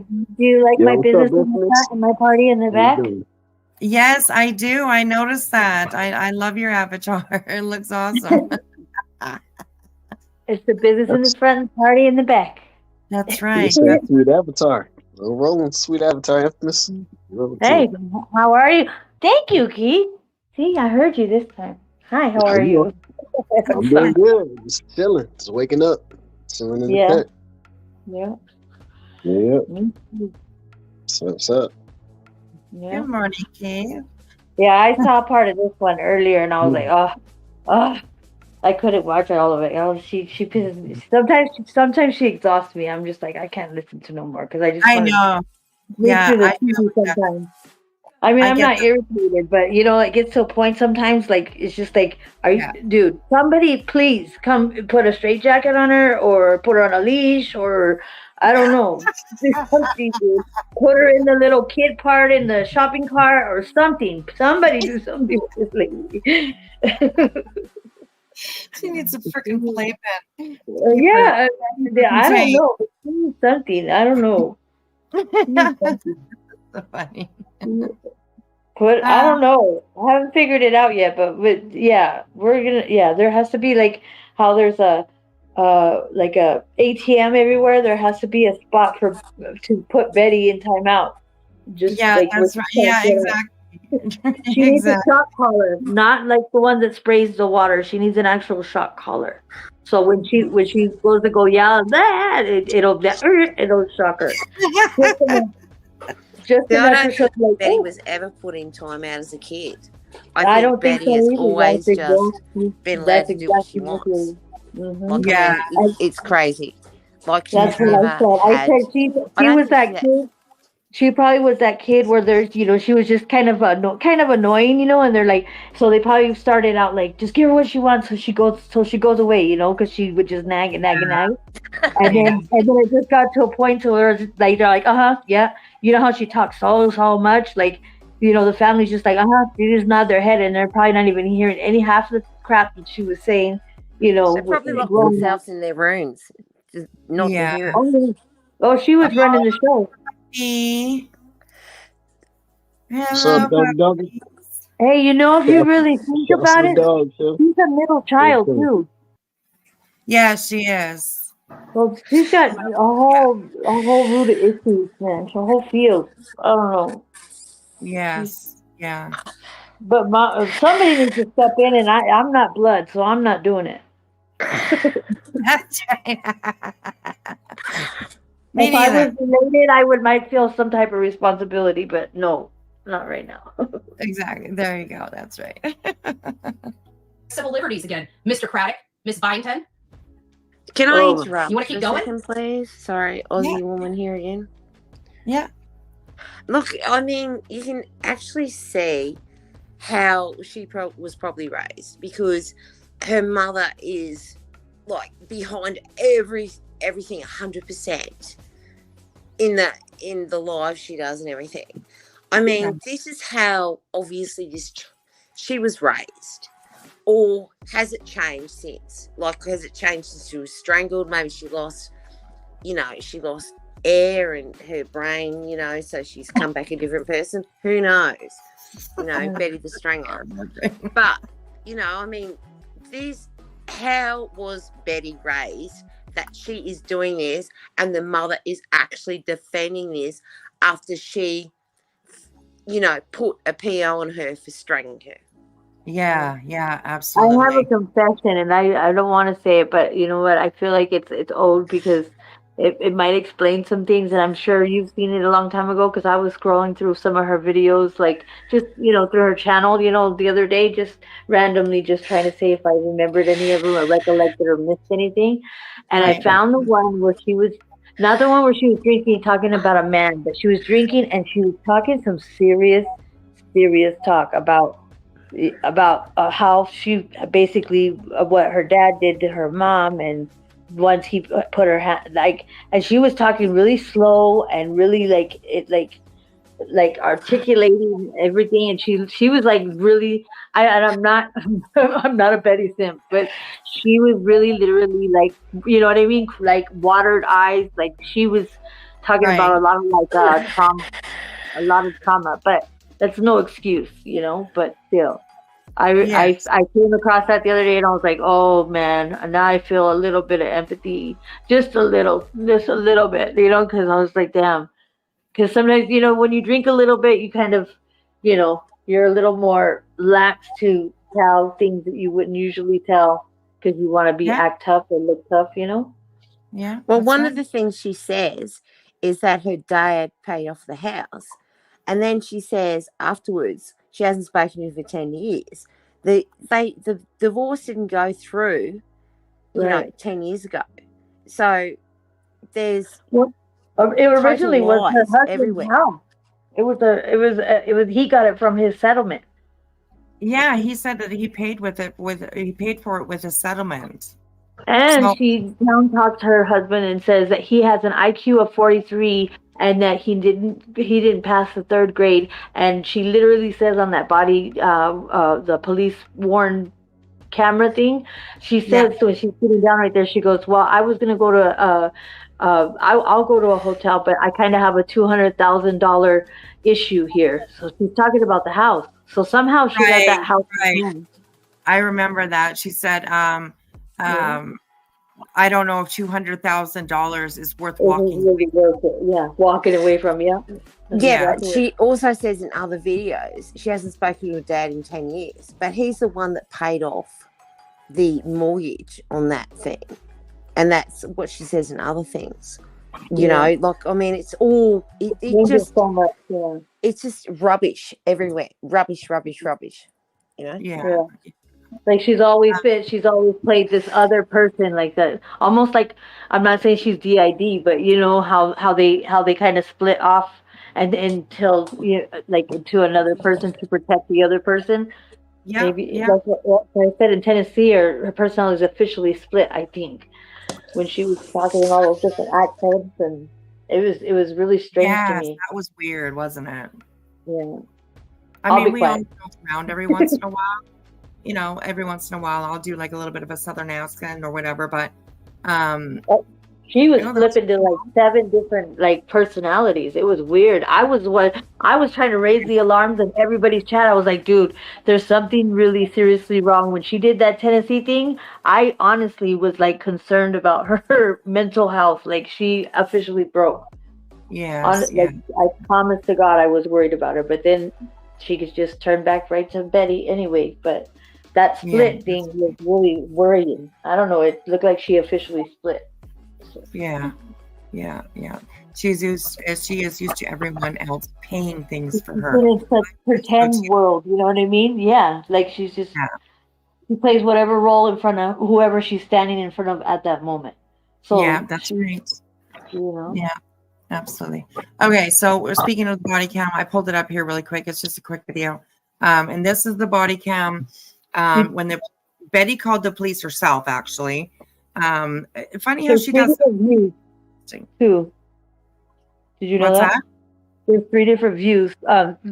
business in the front and my party in the back? Yes, I do. I noticed that. I love your avatar. It looks awesome. It's the business in the front and party in the back. That's right. Sweet avatar. Rolling sweet avatar, infamous. Hey, how are you? Thank you, Keith. See, I heard you this time. Hi, how are you? I'm doing good. Just chilling. Just waking up. Chilling in the tent. Yeah. So what's up? Yeah. Good morning, Keith. Yeah, I saw part of this one earlier, and I was like, I couldn't watch all of it. She pisses me. Sometimes she exhausts me. I'm just like, I can't listen to no more because I know. Yeah, sometimes. I mean, I'm not irritated, but you know, it gets to a point sometimes. Like it's just like, dude? Somebody please come put a straitjacket on her, or put her on a leash, or I don't know, do something, dude. Put her in the little kid part in the shopping cart or something. Somebody do something with this lady. She needs a freaking playpen. Yeah, I don't know. She needs something. I don't know. She needs something. So funny. But I don't know. I haven't figured it out yet. But yeah, we're gonna. Yeah, there has to be like how there's a like a ATM everywhere. There has to be a spot for to put Betty in timeout. Just Yeah, like that's right. Yeah, exactly. She needs a Exactly. shock collar, not like the one that sprays the water. She needs an actual shock collar. So when she goes to go yell, that it'll shock her. Just See, I enough don't to show think like, Betty oh, was ever put in time out as a kid. I I think don't think Betty so has either. always That's just exactly been allowed that's to do what she exactly what wants. Like, Yeah. I mean, it's crazy. Like, she's That's what I never said. I had. said she I she don't was think that kid. She probably was that kid where there's, she was just kind of annoying, and they're like, so they probably started out like, just give her what she wants, so she goes away, because she would just nag and nag and nag, and then it just got to a point to where like they're like, yeah, you know how she talks so much, like, the family's just like, they just nod their head, and they're probably not even hearing any half of the crap that she was saying, They probably locked themselves in their rooms, just not to hear it. Oh, she was running the show. What's up, dog? Hey, if you really think about it, she's a middle child too. Yeah, she is. Well, she's got a whole root of issues, man. Her whole field. I don't know. Yes. Yeah. But somebody needs to step in, and I'm not blood, so I'm not doing it. That's right. If I was related, I might feel some type of responsibility, but no, not right now. Exactly. There you go. That's right. Civil liberties again. Mr. Craddock, Miss Byington. Can I interrupt? You want to keep for a going? second, please? Sorry, Aussie woman here again. Yeah. Look, I mean, you can actually see how she was probably raised, because her mother is like behind everything 100% in the live she does and everything. I mean, this is how obviously she was raised. Or has it changed since? Like, has it changed since she was strangled? Maybe she lost air in her brain, so she's come back a different person. Who knows? Betty the Strangler. But, I mean, how was Betty raised that she is doing this and the mother is actually defending this after she, put a PO on her for strangling her? Yeah, absolutely. I have a confession, and I don't want to say it, but you know what? I feel like it's old because it might explain some things, and I'm sure you've seen it a long time ago because I was scrolling through some of her videos, like just through her channel, the other day, just randomly, just trying to see if I remembered any of them or recollected or missed anything, and I found the one where she was. Not the one where she was drinking, talking about a man, but she was drinking and she was talking some serious talk about how she basically what her dad did to her mom, and once he put her hand and she was talking really slow and really like articulating everything, and she was like really I'm not I'm not a Betty Simp, but she was really literally like, you know what I mean, like watered eyes, like she was talking about a lot of trauma, but that's no excuse, but still I came across that the other day and I was like, oh man, and now I feel a little bit of empathy, just a little bit, because I was like, damn. Because sometimes, when you drink a little bit, you kind of, you're a little more lax to tell things that you wouldn't usually tell because you want to act tough or look tough, Yeah. Well, one of the things she says is that her dad paid off the house. And then she says afterwards, she hasn't spoken to him for 10 years. The divorce didn't go through, 10 years ago. So there's... It originally was her husband's house. It was he got it from his settlement. Yeah, he said that he paid for it with a settlement. And she down talks her husband and says that he has an IQ of 43 and that he didn't pass the 3rd grade. And she literally says on that body, the police warned camera thing. She Yeah. said, so when she's sitting down right there, she goes, well, I was gonna go to I'll go to a hotel, but I kind of have a $200,000 issue here. So she's talking about the house. So somehow she got that house. Right. I remember that. She said, I don't know if $200,000 is worth walking. Really worth it. Yeah, walking away from, yeah. Yeah, but she also says in other videos she hasn't spoken to her dad in 10 years, but he's the one that paid off the mortgage on that thing. And that's what she says in other things. You know, like, I mean, it's all, it just, so much, yeah. It's just rubbish everywhere. Rubbish, you know? Yeah. Like she's always played this other person like that. Almost like, I'm not saying she's DID, but you know how they kind of split off and until like into another person to protect the other person. Yeah. Maybe that's what I said in Tennessee, her personality is officially split, I think. When she was talking in all those different accents, and it was really strange to me. That was weird, wasn't it? Yeah. I mean, we all bounce around every once in a while. You know, every once in a while, I'll do like a little bit of a Southern accent or whatever. But she was flipping to like 7 different like personalities. It was weird. I was trying to raise the alarms in everybody's chat. I was like, dude, there's something really seriously wrong. When she did that Tennessee thing, I honestly was like concerned about her mental health. Like she officially broke. Yes. I promise to God I was worried about her, but then she could just turn back right to Betty anyway. But that split thing was really worrying. I don't know. It looked like she officially split. Yeah. She is used to everyone else paying things for her. It's a pretend world, you know what I mean? Yeah, like she's just she plays whatever role in front of whoever she's standing in front of at that moment. So yeah, that's right. You know. Yeah, absolutely. Okay, so we're speaking of the body cam. I pulled it up here really quick. It's just a quick video, and this is the body cam when Betty called the police herself. Actually. Funny how she does too. Did you know What's that? There's 3 different views.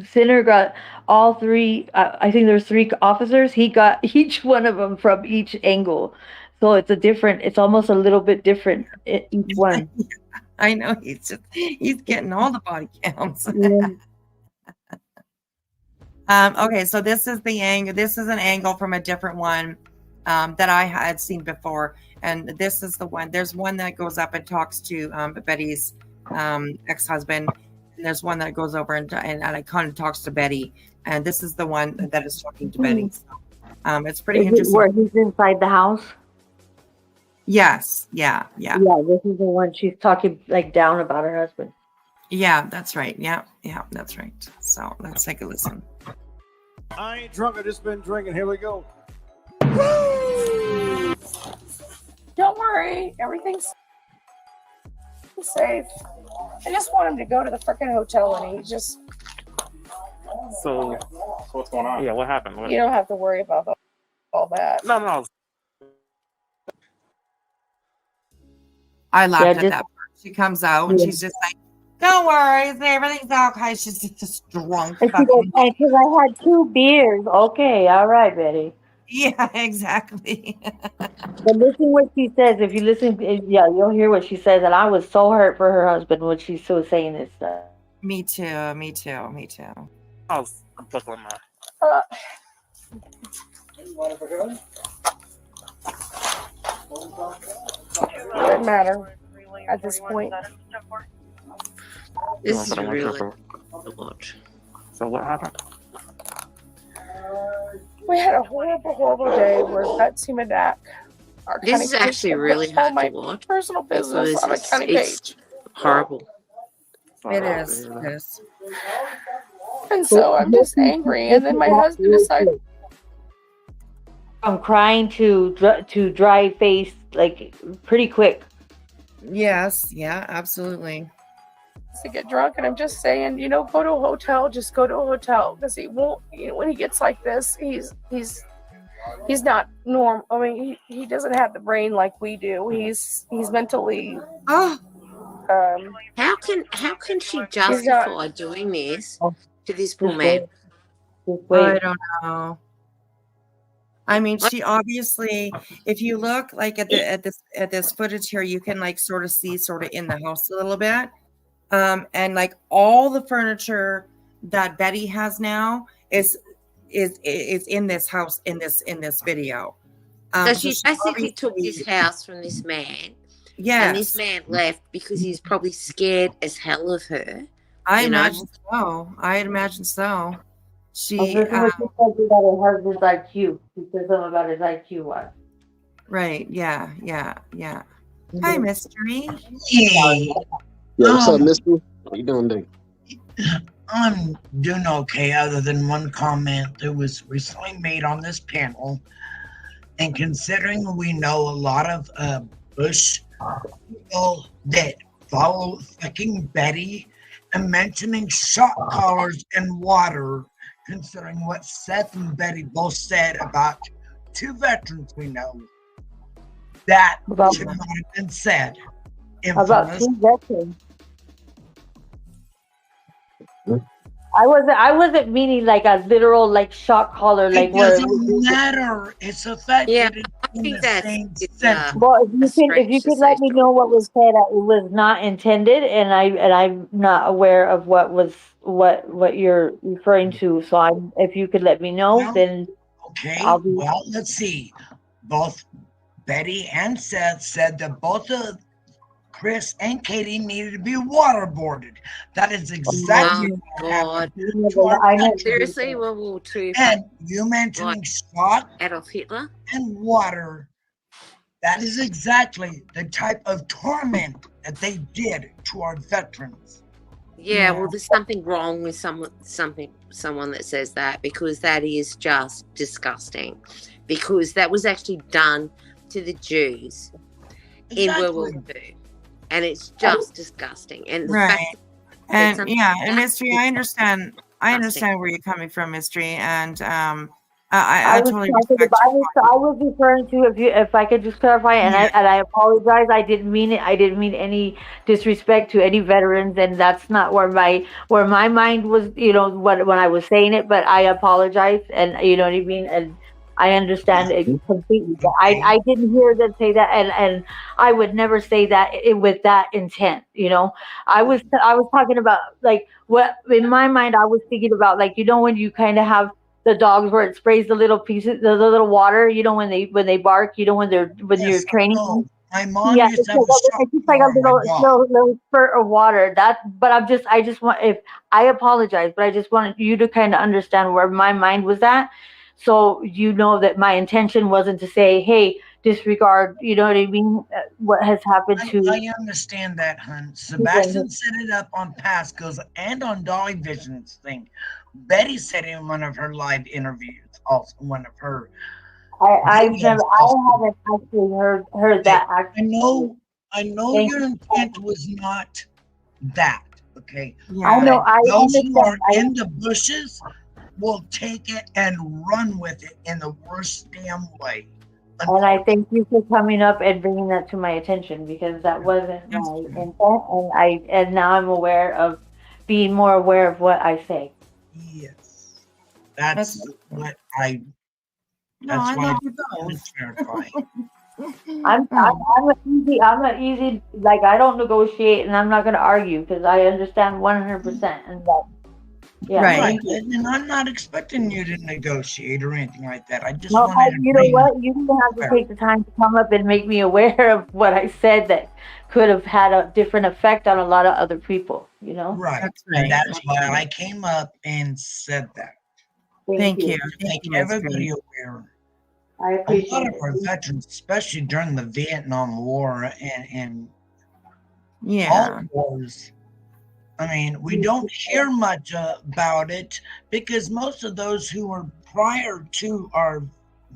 Sinner got all 3. I think there's 3 officers. He got each one of them from each angle, so it's almost a little bit different each one. I know he's getting all the body cams. Okay, so this is the angle. This is an angle from a different one that I had seen before. And this is the one. There's one that goes up and talks to Betty's ex-husband. And there's one that goes over and it kind of talks to Betty. And this is the one that is talking to Betty. So, it's pretty interesting. Where he's inside the house? Yes. Yeah. Yeah, this is the one she's talking like down about her husband. Yeah, that's right. Yeah, that's right. So let's take a listen. I ain't drunk. I just been drinking. Here we go. Don't worry, everything's safe. I just want him to go to the freaking hotel and he just. So what's going on? Yeah, what happened? You don't have to worry about all that. No. I laughed at that part. She comes out and she's just like, "Don't worry, everything's okay." She's just drunk. Because I had 2 beers. Okay, all right, Betty. Yeah, exactly. But listen what she says. If you listen, you'll hear what she says. And I was so hurt for her husband when she's so saying this stuff. Me too. Oh, I'm buckling my. Doesn't matter at this point. This is really a lot. So what happened? We had a horrible day where Betsy and Dak are This is actually really hard to watch. Personal business on a county it's page. horrible. It is. Yes. And so I'm just angry. And then my husband decided. From crying to dry face, like pretty quick. Yes. Yeah. Absolutely. To get drunk, and I'm just saying, go to a hotel. Just go to a hotel because he won't. When he gets like this, he's not normal. I mean, he doesn't have the brain like we do. He's mentally. How can she justify doing this to this poor man? I don't know. I mean, she obviously, if you look like at this footage here, you can like sort of see sort of in the house a little bit. And like all the furniture that Betty has now is in this house in this video. So she basically took this house from this man. And this man left because he's probably scared as hell of her. I imagine so. I'd imagine so. She What she said about her husband's IQ. She said something about his IQ was. right. Yeah. Hi, Mystery. Hey, Yeah, what's up, Mister? How you doing today? I'm doing okay, other than one comment that was recently made on this panel. And considering we know a lot of Bush people that follow fucking Betty and mentioning shock collars and water, considering what Seth and Betty both said about 2 veterans we know, that should not have been said. About 2 veterans. I wasn't meaning like a literal like shock collar, like It where doesn't matter. It's a fact that it's in the same sentence. well, if you could let me know what was said, it was not intended, and I'm not aware of what you're referring to. So if you could let me know, then Okay, I'll be. well, let's see. Both Betty and Seth said that both of Chris and Katie needed to be waterboarded. That is exactly what happened to our veterans. Seriously, World War II. And you mentioning shock Adolf Hitler and water, that is exactly the type of torment that they did to our veterans. Yeah, well, there's something wrong with someone that says that, because that is just disgusting. Because that was actually done to the Jews in World War II, and it's just disgusting. And the Right. fact And something yeah, like and that Mystery, is I understand disgusting. where you're coming from, Mystery, and I I was totally talking respect about, your I was referring to, if I could just clarify, and I apologize. I didn't mean it. I didn't mean any disrespect to any veterans, and that's not where my mind was. You know, when I was saying it, but I apologize, and you know what I mean. And I understand it completely. But I didn't hear them say that, and I would never say that with that intent. You know, I was talking about like what in my mind I was thinking about, like, you know, when you kind of have the dogs where it sprays the little pieces, the little water, you know, when they bark, you know, when you're training them. My mom Yeah, used it's to have a shock just like a collar on my dog. little spurt of water. But I just want, if I apologize, but I just wanted you to kind of understand where my mind was at, so you know that my intention wasn't to say, hey, disregard, you know what I mean, what has happened to. I understand that, hun. Sebastian set it up on Pasco's and on Dolly Vision's thing. Betty said in one of her live interviews, also one of her. I haven't actually heard that. Actually. I know Thank your you. intent was not that. Okay. I know. I Those who are understand. in the bushes will take it and run with it in the worst damn way. And I thank you for coming up and bringing that to my attention, because that wasn't my intent, and now I'm being more aware of what I say. Yes, that's what I. No, That's I why love I you wanted both. to clarify. I'm a easy, like, I don't negotiate, and I'm not going to argue, because I understand 100%, and that. Yeah, Right. And I'm not expecting you to negotiate or anything like that. I just No, wanted to you know bring what? You didn't have to take the time to come up and make me aware of what I said that could have had a different effect on a lot of other people, you know? Right. And that's why I came up and said that. Thank you. Make everybody aware. I A lot appreciate of our veterans, especially during the Vietnam War and all wars, I mean, we don't hear much about it because most of those who were prior to our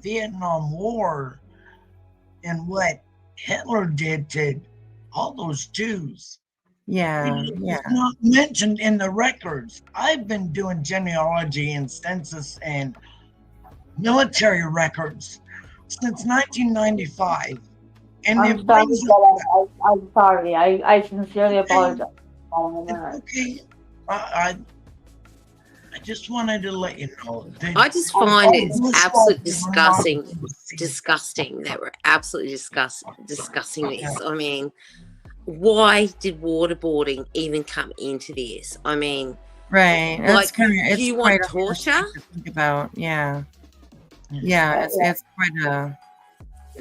Vietnam War and what Hitler did to all those Jews, it's not mentioned in the records. I've been doing genealogy and census and military records since 1995. And I'm sorry, but I'm sorry. I sincerely apologize. Okay. I just wanted to let you know. That I just find all it's bushwalkers absolutely are not disgusting that we're absolutely discussing this. I mean, why did waterboarding even come into this? I mean, Right. That's like, kind of, do it's you quite want a harsh thing torture? to think about. Yeah. Yeah. It's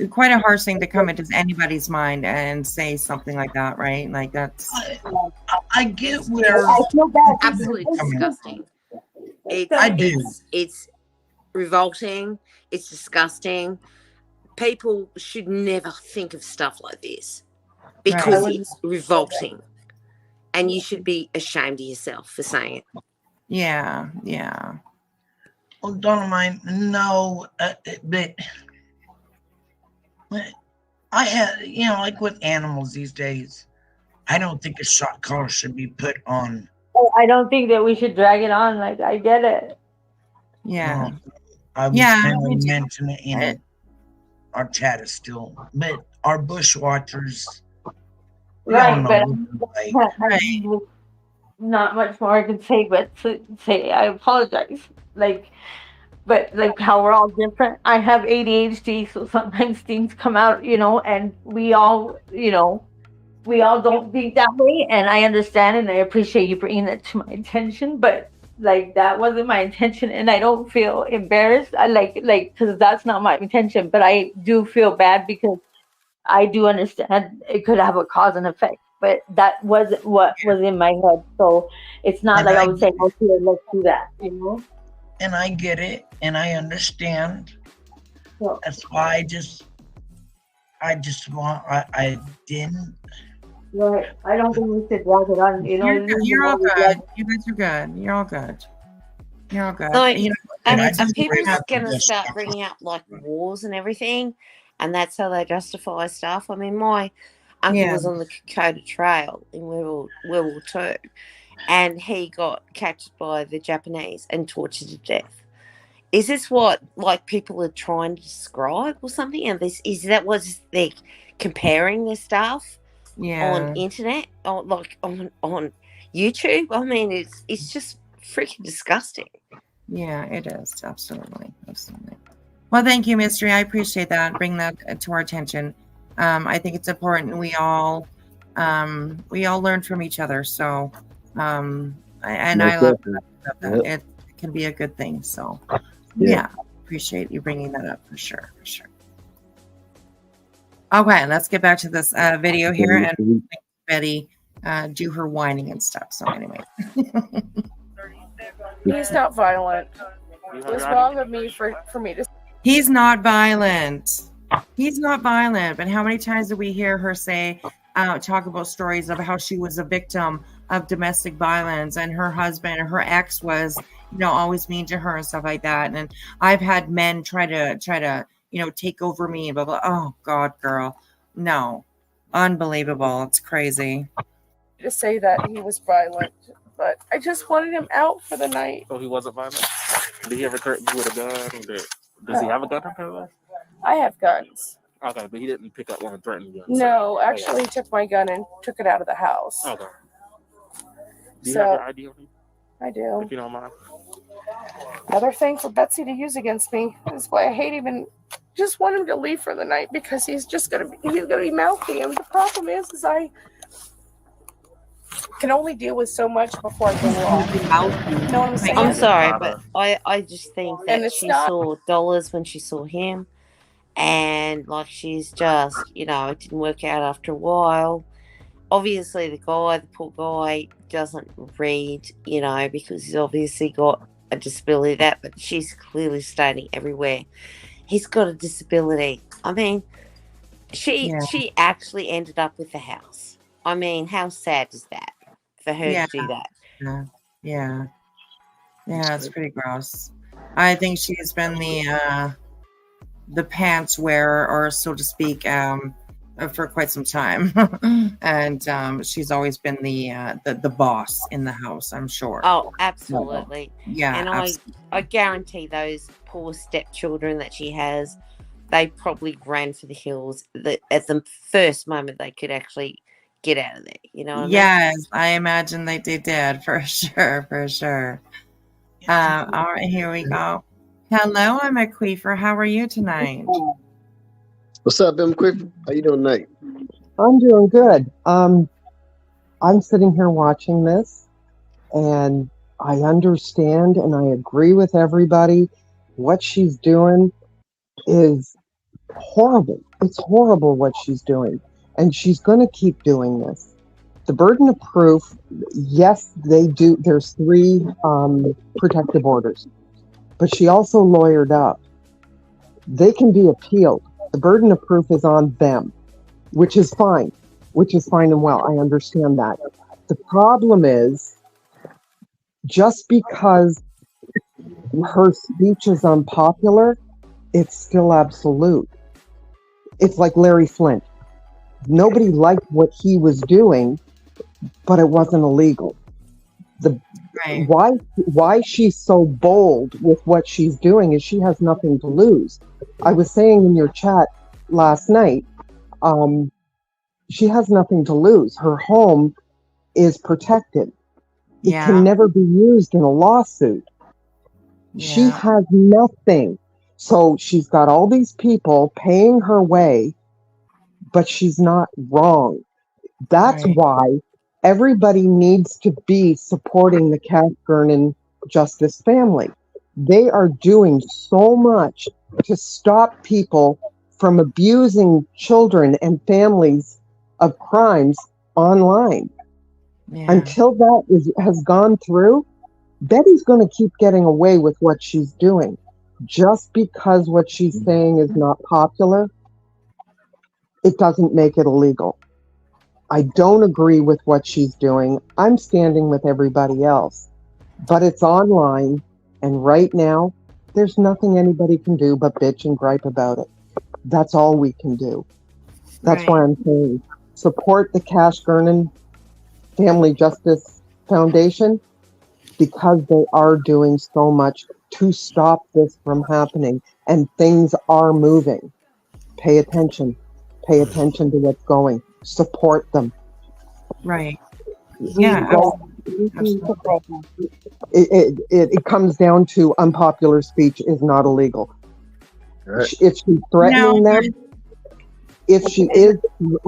quite a harsh thing to come into anybody's mind and say something like that, right? Like that's. I get where Absolutely disgusting. I do. It's revolting. It's disgusting. People should never think of stuff like this because Right. it's revolting, and you should be ashamed of yourself for saying it. Yeah. Yeah. Well, Dolomite, no, but I had, like with animals these days, I don't think a shot collar should be put on. I don't think that we should drag it on. Like, I get it. Yeah. I was Yeah, kind we of do. mentioning it in our chat is still, but our bushwatchers, we all Right, know but what they're like. not much more I can say, but to say I apologize. Like, but like how we're all different. I have ADHD, so sometimes things come out, and we all, we all don't think that way. And I understand and I appreciate you bringing that to my attention, but like that wasn't my intention, and I don't feel embarrassed. I because that's not my intention, but I do feel bad because I do understand it could have a cause and effect, but that wasn't what was in my head. So it's not And like I I would say, "Oh, here, let's do that," and I get it, and I understand. So, That's why I didn't. right. I don't think we should drag it on. You're all good. You guys are good. You're all good. You're all good. Like, And I and just people bring up going to this start stuff. bringing up like wars and everything, and that's how they justify stuff. I mean, my uncle Yeah. was on the Kokoda Trail in World War II, and he got captured by the Japanese and tortured to death. Is this what like people are trying to describe or something? And is that what they're comparing their stuff on Yeah. internet or like on YouTube? I mean, it's just freaking disgusting. Yeah, it is. Absolutely. Absolutely. Well, thank you, Mystery. I appreciate that. Bring that to our attention. I think it's important we all learn from each other. So, I love that. It can be a good thing. So, yeah, appreciate you bringing that up for sure. For sure. Okay, let's get back to this video here and Betty do her whining and stuff. So, anyway. He's not violent. It was wrong of me for me to. He's not violent. He's not violent. But how many times did we hear her say, talk about stories of how she was a victim of domestic violence and her husband or her ex was, always mean to her and stuff like that. And I've had men try to, take over me. Blah, blah. Oh God, girl. No. Unbelievable. It's crazy. To say that he was violent, but I just wanted him out for the night. So he wasn't violent? Did he ever threaten you with a gun? Does he have a gun in his life? I have guns. Okay, but he didn't pick up one and threaten you. No, actually, he took my gun and took it out of the house. Okay. Do you So, have your ID on you? I do. If you don't mind. Another thing for Betsy to use against me is why I hate him and just want him to leave for the night because he's gonna be mouthy. And the problem is I can only deal with so much before I go off. You know what I'm saying? I'm sorry, but I just think And that it's she not- saw dollars when she saw him, and like she's just, it didn't work out after a while. Obviously, the poor guy, doesn't read, because he's obviously got a disability. But she's clearly stating everywhere he's got a disability. I mean, she actually ended up with the house. I mean, how sad is that for her to do that? Yeah, it's pretty gross. I think she's been the pants wearer, or so to speak, for quite some time, and she's always been the boss in the house. I'm sure. Oh, absolutely. Yeah, and absolutely. I guarantee those poor stepchildren that she has, they probably ran for the hills at the first moment they could actually get out of there. You know what I mean? Yes, I imagine they did for sure, for sure. All right, here we go. Hello, I'm a Queefer. How are you tonight? What's up, M. Quick? How you doing tonight? I'm doing good. I'm sitting here watching this, and I understand and I agree with everybody. What she's doing is horrible. It's horrible what she's doing, and she's going to keep doing this. The burden of proof, yes, they do. There's 3 protective orders, but she also lawyered up. They can be appealed. The burden of proof is on them, which is fine and well. I understand that. The problem is, just because her speech is unpopular, it's still absolute. It's like Larry Flint. Nobody liked what he was doing, but it wasn't illegal. Why she's so bold with what she's doing is she has nothing to lose. I was saying in your chat last night, she has nothing to lose. Her home is protected. It can never be used in a lawsuit. She has nothing. So she's got all these people paying her way, but she's not wrong. That's why everybody needs to be supporting the Cash Gernon Justice family. They are doing so much to stop people from abusing children and families of crimes online. Until that has gone through, Betty's going to keep getting away with what she's doing. Just because what she's saying is not popular, it doesn't make it illegal. I don't agree with what she's doing. I'm standing with everybody else. But it's online, and right now, there's nothing anybody can do but bitch and gripe about it. That's all we can do. That's why I'm saying support the Cash Gernon Family Justice Foundation, because they are doing so much to stop this from happening, and things are moving. Pay attention to what's going. Support them. Right. It comes down to unpopular speech is not illegal. If she's threatening them, if she is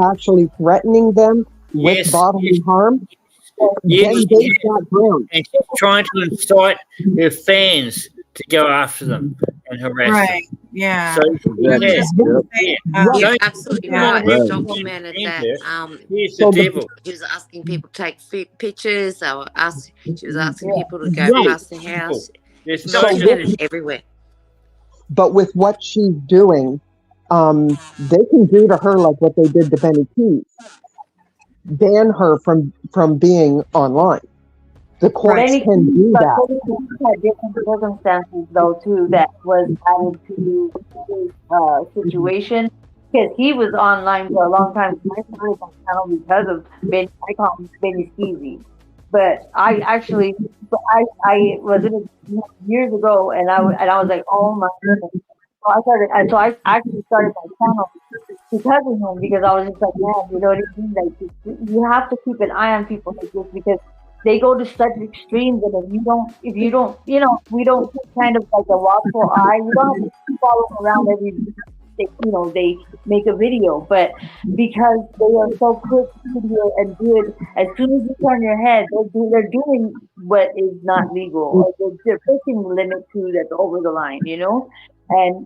actually threatening them with bodily harm, then they've got ground. And she's trying to incite her fans to go after them and harass them. Yeah. So, You're absolutely right. It's documented that here's the devil. she was asking people to take pictures. She was asking people to go past the house. It's documented everywhere. But with what she's doing, they can do to her like what they did to Benny Keys. Ban her from being online. The courts can do that. But had different circumstances, though, too, that was added to his situation. Because he was online for a long time. I started my channel because of Benny. I call him Benny Skeezy. But I actually, I was in it years ago, and I was like, oh my goodness. So I actually started my channel because of him, because I was just like, man, you know what I mean? Like, you have to keep an eye on people like this, because they go to such extremes, and if you don't, you know, we don't kind of like a watchful eye. You don't have to follow them around every, they make a video, but because they are so quick to do and do it, as soon as you turn your head, they're doing what is not legal. They're pushing the limit to that's over the line, you know. And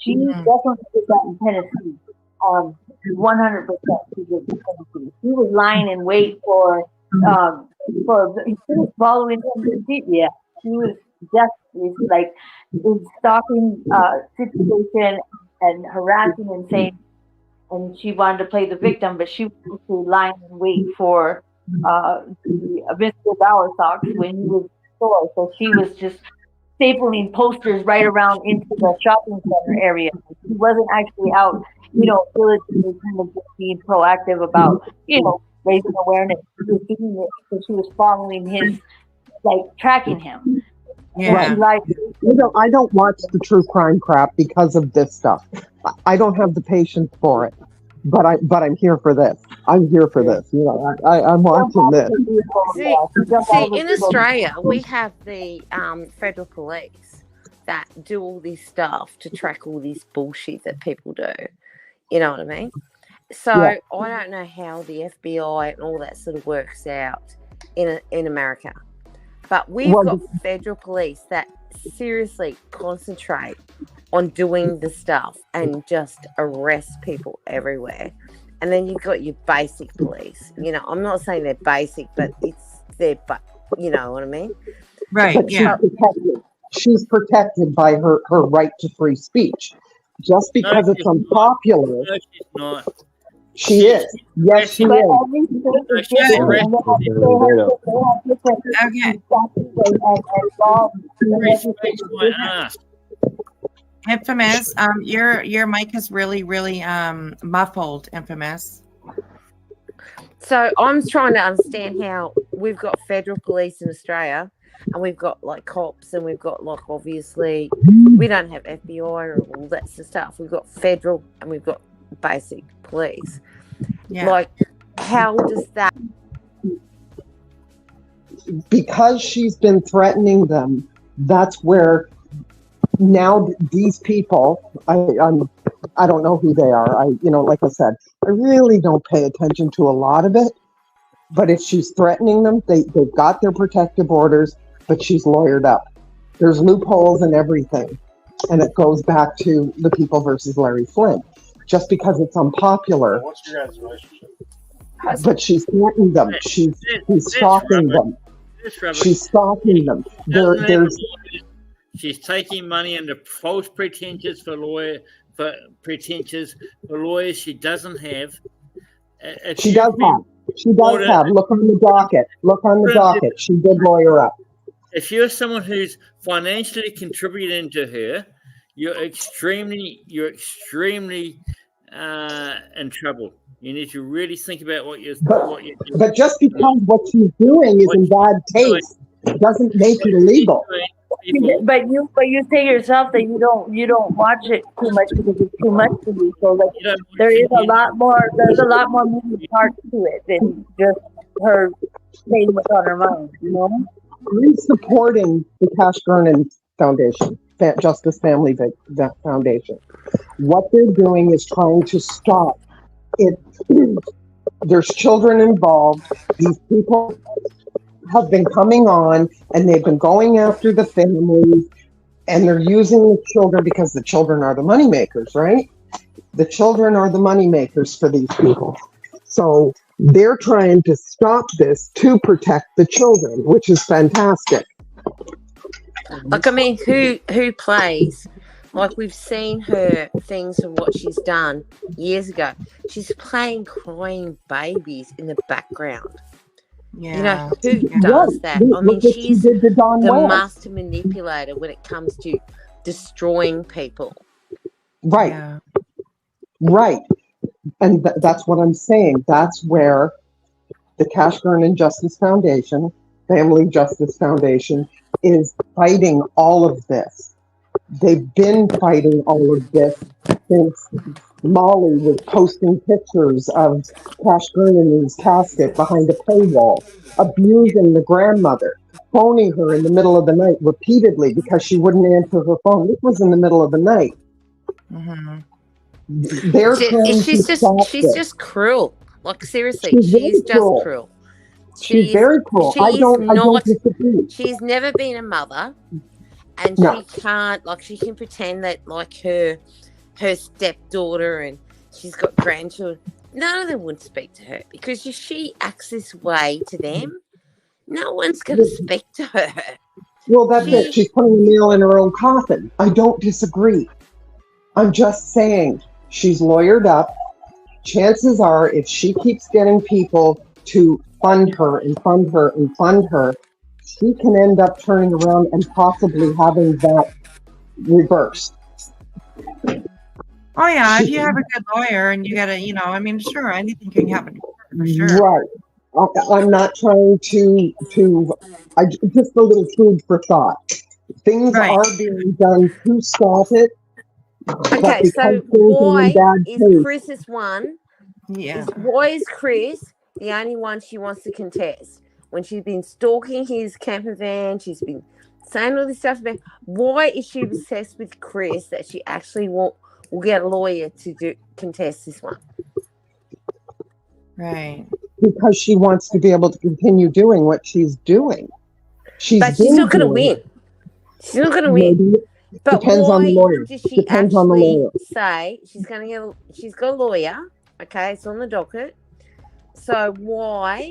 she definitely did that in Tennessee. 100% she did in Tennessee. She was lying in wait for she was following him. Yeah, she was definitely like in stalking situation and harassing and saying, and she wanted to play the victim, but she was actually lying in wait for the Mr. Bauer socks when he was in the store. So she was just stapling posters right around into the shopping center area. She wasn't actually out, diligently kind of just being proactive about, raising awareness. She was doing it because she was following his, tracking him. Yeah. I don't watch the true crime crap because of this stuff. I don't have the patience for it, but I'm here for this. I'm here for this. You know, I'm watching this. See, in Australia, we have the federal police that do all this stuff to track all this bullshit that people do. You know what I mean? So Yeah. I don't know how the FBI and all that sort of works out in America, but we've got federal police that seriously concentrate on doing the stuff and just arrest people everywhere. And then you've got your basic police. You know, I'm not saying they're basic, but but you know what I mean? Right. But Yeah. she's protected by her right to free speech. Just because it's unpopular, No, she's not. she is. Yes, she is. Infamous, your mic is really, really muffled, Infamous. So I'm trying to understand how we've got federal police in Australia and we've got like cops and we've got like obviously we don't have FBI or all that sort of stuff. We've got federal and we've got basic police. Yeah. Like how does that Because she's been threatening them, that's where now these people, I don't know who they are. Like I said, I really don't pay attention to a lot of it. But if she's threatening them, they've got their protective orders, but she's lawyered up. There's loopholes and everything. And it goes back to the People versus Larry Flynn. Just because it's unpopular, What's your guys' relationship? but she's threatening them. She's stalking them. She's stalking them. She's taking money under false pretenses for lawyers she doesn't have. She does have. She does have. Look on the docket. Look on the docket. She did lawyer up. If you're someone who's financially contributing to her, you're extremely in trouble. You need to really think about what you're doing. But just because what she's doing is in bad taste doesn't make it illegal. But you say yourself that you don't watch it too much because it's too much for you. So like there's a lot more moving parts to it than just her saying what's on her mind, you know? I'm supporting the Cash Gernon Foundation, Justice Family Foundation. What they're doing is trying to stop it. There's children involved. These people have been coming on and they've been going after the families and they're using the children because the children are the moneymakers, right? The children are the moneymakers for these people. So they're trying to stop this to protect the children, which is fantastic. Like, I mean, who plays? Like, we've seen her things of what she's done years ago. She's playing crying babies in the background. Yeah. You know, who does that? I mean, she's the master manipulator when it comes to destroying people. Right. Yeah. Right. And that's what I'm saying. That's where the Cash Gernon Justice Foundation, Family Justice Foundation, is fighting all of this. They've been fighting all of this since Molly was posting pictures of Cash Gernon in his casket behind a paywall, abusing the grandmother, phoning her in the middle of the night repeatedly because she wouldn't answer her phone. This was in the middle of the night. Mm-hmm. She's just cruel. Like, seriously, she's just cruel. She's very cruel. I don't disagree. She's never been a mother, and she can't, like, she can pretend that, like, her stepdaughter and she's got grandchildren. None of them would speak to her because if she acts this way to them, no one's going to speak to her. Well, that's it. She's putting a nail in her own coffin. I don't disagree. I'm just saying she's lawyered up. Chances are, if she keeps getting people to fund her and fund her and fund her, she can end up turning around and possibly having that reversed. Oh yeah, if you have a good lawyer and you gotta, I mean, sure, anything can happen for sure. Right. I'm not trying to just a little food for thought. Things are being done to stop it. Okay, so why is Chris's one Yeah. Why is Chris the only one she wants to contest? When she's been stalking his camper van, she's been saying all this stuff about. Why is she obsessed with Chris that she actually will get a lawyer to contest this one? Right. Because she wants to be able to continue doing what she's doing. But she's not going to win. She's not going to win. But Depends on the why lawyer. does she Depends on the actually lawyer. say she's got a lawyer? Okay, it's on the docket. So why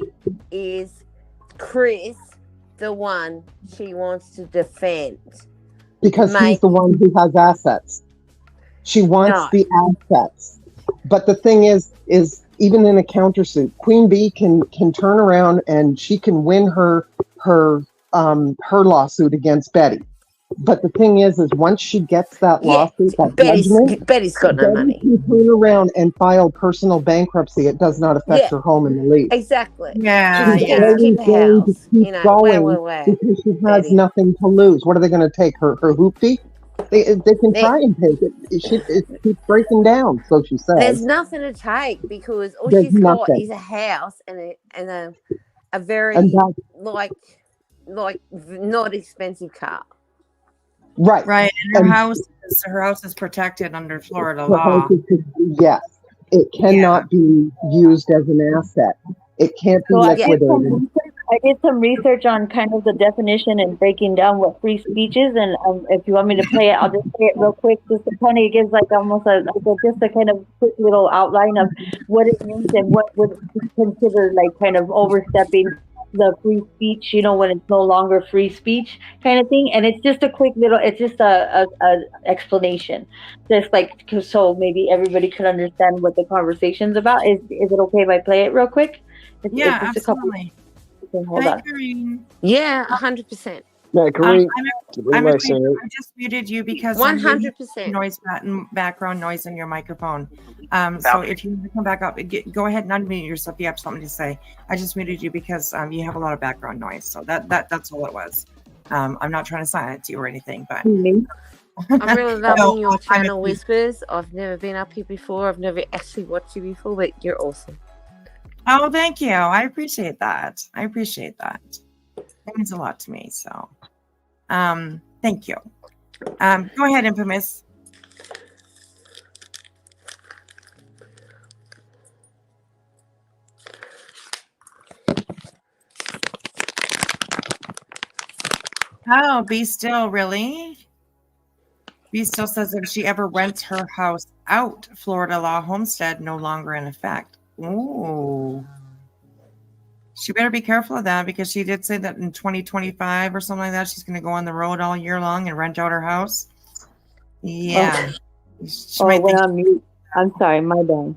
is Chris the one she wants to defend? Because he's the one who has assets. She wants No. the assets. But the thing is even in a countersuit, Queen Bee can turn around and she can win her lawsuit against Betty. But the thing is once she gets that lawsuit, that judgment, Betty's got no money. Can turn around and file personal bankruptcy. It does not affect her home in the least. Exactly. Yeah. She's Yeah. always Keep the going to house, keep you know, going where, because she has nothing to lose. What are they going to take? Her hoopty? They can try and take it. It keeps breaking down, so she says. There's nothing to take because all There's she's got nothing. is a house and a very And that- like not expensive car. Right. Right. And her house is protected under Florida law. Yes. It cannot be used as an asset. It can't be So I did some research on kind of the definition and breaking down what free speech is. And if you want me to play it, I'll just play it real quick. Just to kind of gives like almost just a kind of quick little outline of what it means and what would be considered like kind of overstepping the free speech, you know, when it's no longer free speech kind of thing. And it's just a quick little, it's just a explanation, just like so maybe everybody could understand what the conversation's about. Is it okay if I play it real quick? It's just absolutely. Hold on. Yeah, 100%. Yeah, I just muted you because 100% noise background noise in your microphone. So if you want to come back up, go ahead and unmute yourself. If you have something to say. I just muted you because you have a lot of background noise. So that's all it was. I'm not trying to silence you or anything, but I'm really loving your channel whispers. I've never been up here before. I've never actually watched you before, but you're awesome. Oh, thank you. I appreciate that. It means a lot to me. So, thank you. Go ahead, Infamous. Oh, Be Still, really? Be Still says if she ever rents her house out, Florida law homestead no longer in effect. Ooh. She better be careful of that because she did say that in 2025 or something like that, she's going to go on the road all year long and rent out her house. Yeah. She might when think- I'm mute. I'm sorry, my bad.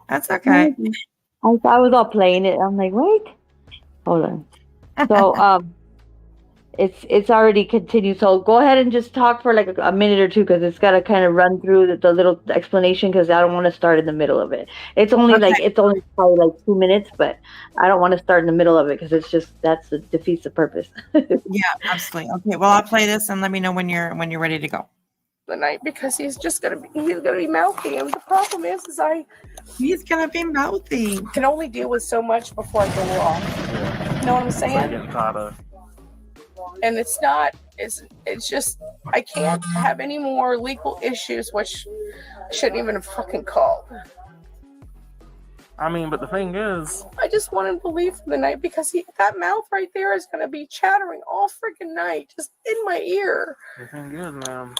That's okay. I was all playing it. I'm like, wait, hold on. So it's already continued. So go ahead and just talk for like a minute or two because it's got to kind of run through the little explanation because I don't want to start in the middle of it. It's only probably like 2 minutes, but I don't want to start in the middle of it because it's just defeats the purpose. Yeah, absolutely. Okay, well I'll play this and let me know when you're ready to go. The night because he's gonna be mouthy, and the problem is he's gonna be mouthy. Can only deal with so much before I go off. You know what I'm saying? And it's just I can't have any more legal issues, which I shouldn't even have fucking called. I mean, but the thing is, I just want to leave for the night because that mouth right there is going to be chattering all freaking night, just in my ear. the thing is, man,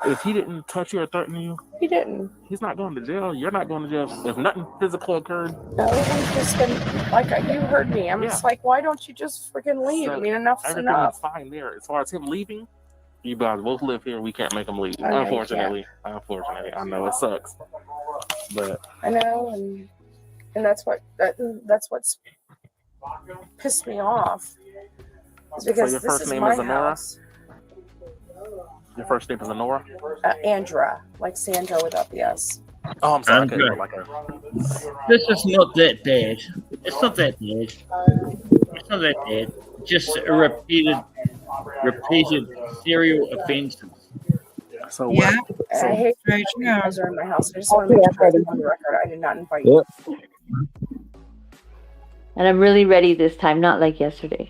if he didn't touch you or threaten you, He didn't. he's not going to jail. You're not going to jail. If nothing physical occurred, No, I'm just gonna, you heard me. I'm just like, why don't you just freaking leave? so I mean, enough's everything enough. is fine there. As far as him leaving, you guys both live here. We can't make him leave. I know you Unfortunately, I know it sucks, but I know, and that's what's pissed me off. Is because so your this first is name my is Honora. house. Your first name is Honora. Andra, like Sandra without the S. Oh, I'm sorry. Andra. Okay, like a. This is not that bad. It's not that bad. It's not that bad. Just a repeated serial offenses. So Yeah. what? I hate Very when you true. guys are in my house. I just want to make sure it's on the record. I did not invite you. And I'm really ready this time, not like yesterday.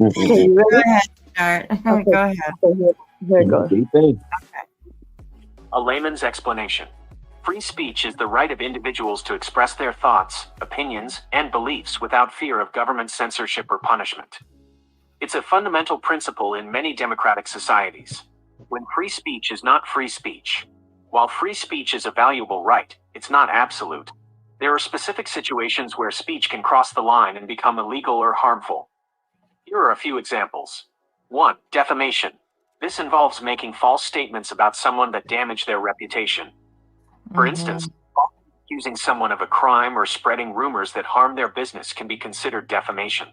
Okay, you Go ready? ahead, start. Okay. Go ahead. Okay, here it goes. A layman's explanation. Free speech is the right of individuals to express their thoughts, opinions, and beliefs without fear of government censorship or punishment. It's a fundamental principle in many democratic societies. When free speech is not free speech. While free speech is a valuable right, it's not absolute. There are specific situations where speech can cross the line and become illegal or harmful. Here are a few examples. 1. Defamation. This involves making false statements about someone that damage their reputation. For instance, accusing someone of a crime or spreading rumors that harm their business can be considered defamation.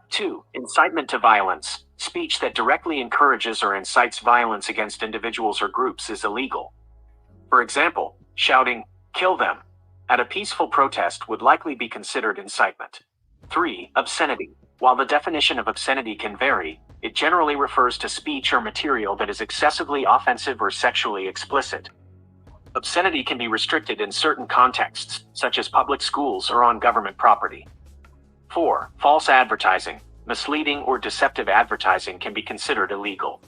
2. Incitement to violence. Speech that directly encourages or incites violence against individuals or groups is illegal. For example, shouting, "Kill them," at a peaceful protest would likely be considered incitement. 3. Obscenity. While the definition of obscenity can vary, it generally refers to speech or material that is excessively offensive or sexually explicit. Obscenity can be restricted in certain contexts, such as public schools or on government property. 4. False advertising. Misleading or deceptive advertising can be considered illegal.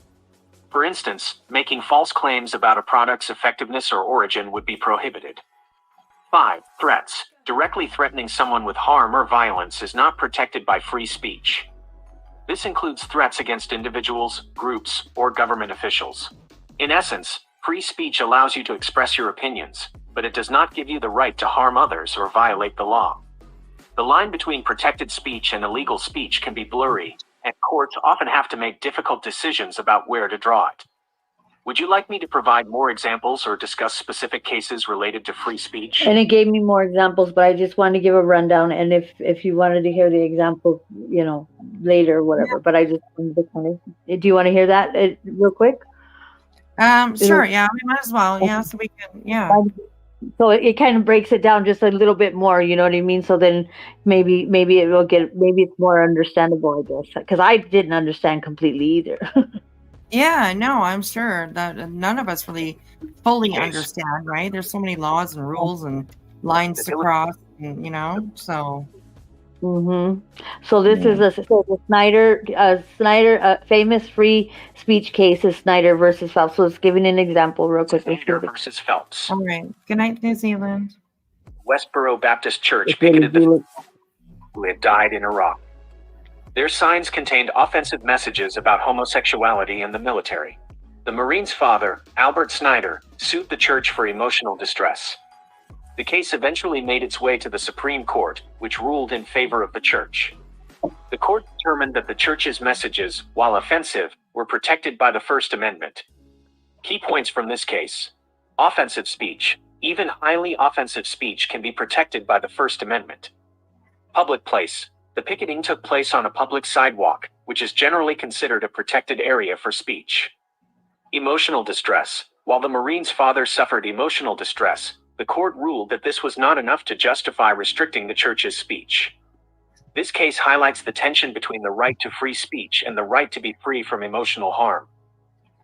For instance, making false claims about a product's effectiveness or origin would be prohibited. 5. Threats. Directly threatening someone with harm or violence is not protected by free speech. This includes threats against individuals, groups, or government officials. In essence, free speech allows you to express your opinions, but it does not give you the right to harm others or violate the law. The line between protected speech and illegal speech can be blurry, and courts often have to make difficult decisions about where to draw it. Would you like me to provide more examples or discuss specific cases related to free speech? And it gave me more examples, but I just wanted to give a rundown. And if you wanted to hear the examples, later or whatever, but I just wanted to kind of, do you want to hear that real quick? Sure. Yeah, we might as well. Yeah, so we can. Yeah. So it kind of breaks it down just a little bit more, you know what I mean? So then maybe it will maybe it's more understandable, I guess, because I didn't understand completely either. Yeah, no, I'm sure that none of us really fully understand, right? There's so many laws and rules and lines to cross, and, so. So this is the Snyder famous free speech case is Snyder versus Phelps. So let's give an example real quick. Snyder versus Phelps. All right. Good night, New Zealand. Westboro Baptist Church picketed the who had died in Iraq. Their signs contained offensive messages about homosexuality and the military. The Marine's father, Albert Snyder, sued the church for emotional distress. The case eventually made its way to the Supreme Court, which ruled in favor of the church. The court determined that the church's messages, while offensive, were protected by the First Amendment. Key points from this case. Offensive speech, even highly offensive speech, can be protected by the First Amendment. Public place. The picketing took place on a public sidewalk, which is generally considered a protected area for speech. Emotional distress. While the Marine's father suffered emotional distress, the court ruled that this was not enough to justify restricting the church's speech. This case highlights the tension between the right to free speech and the right to be free from emotional harm.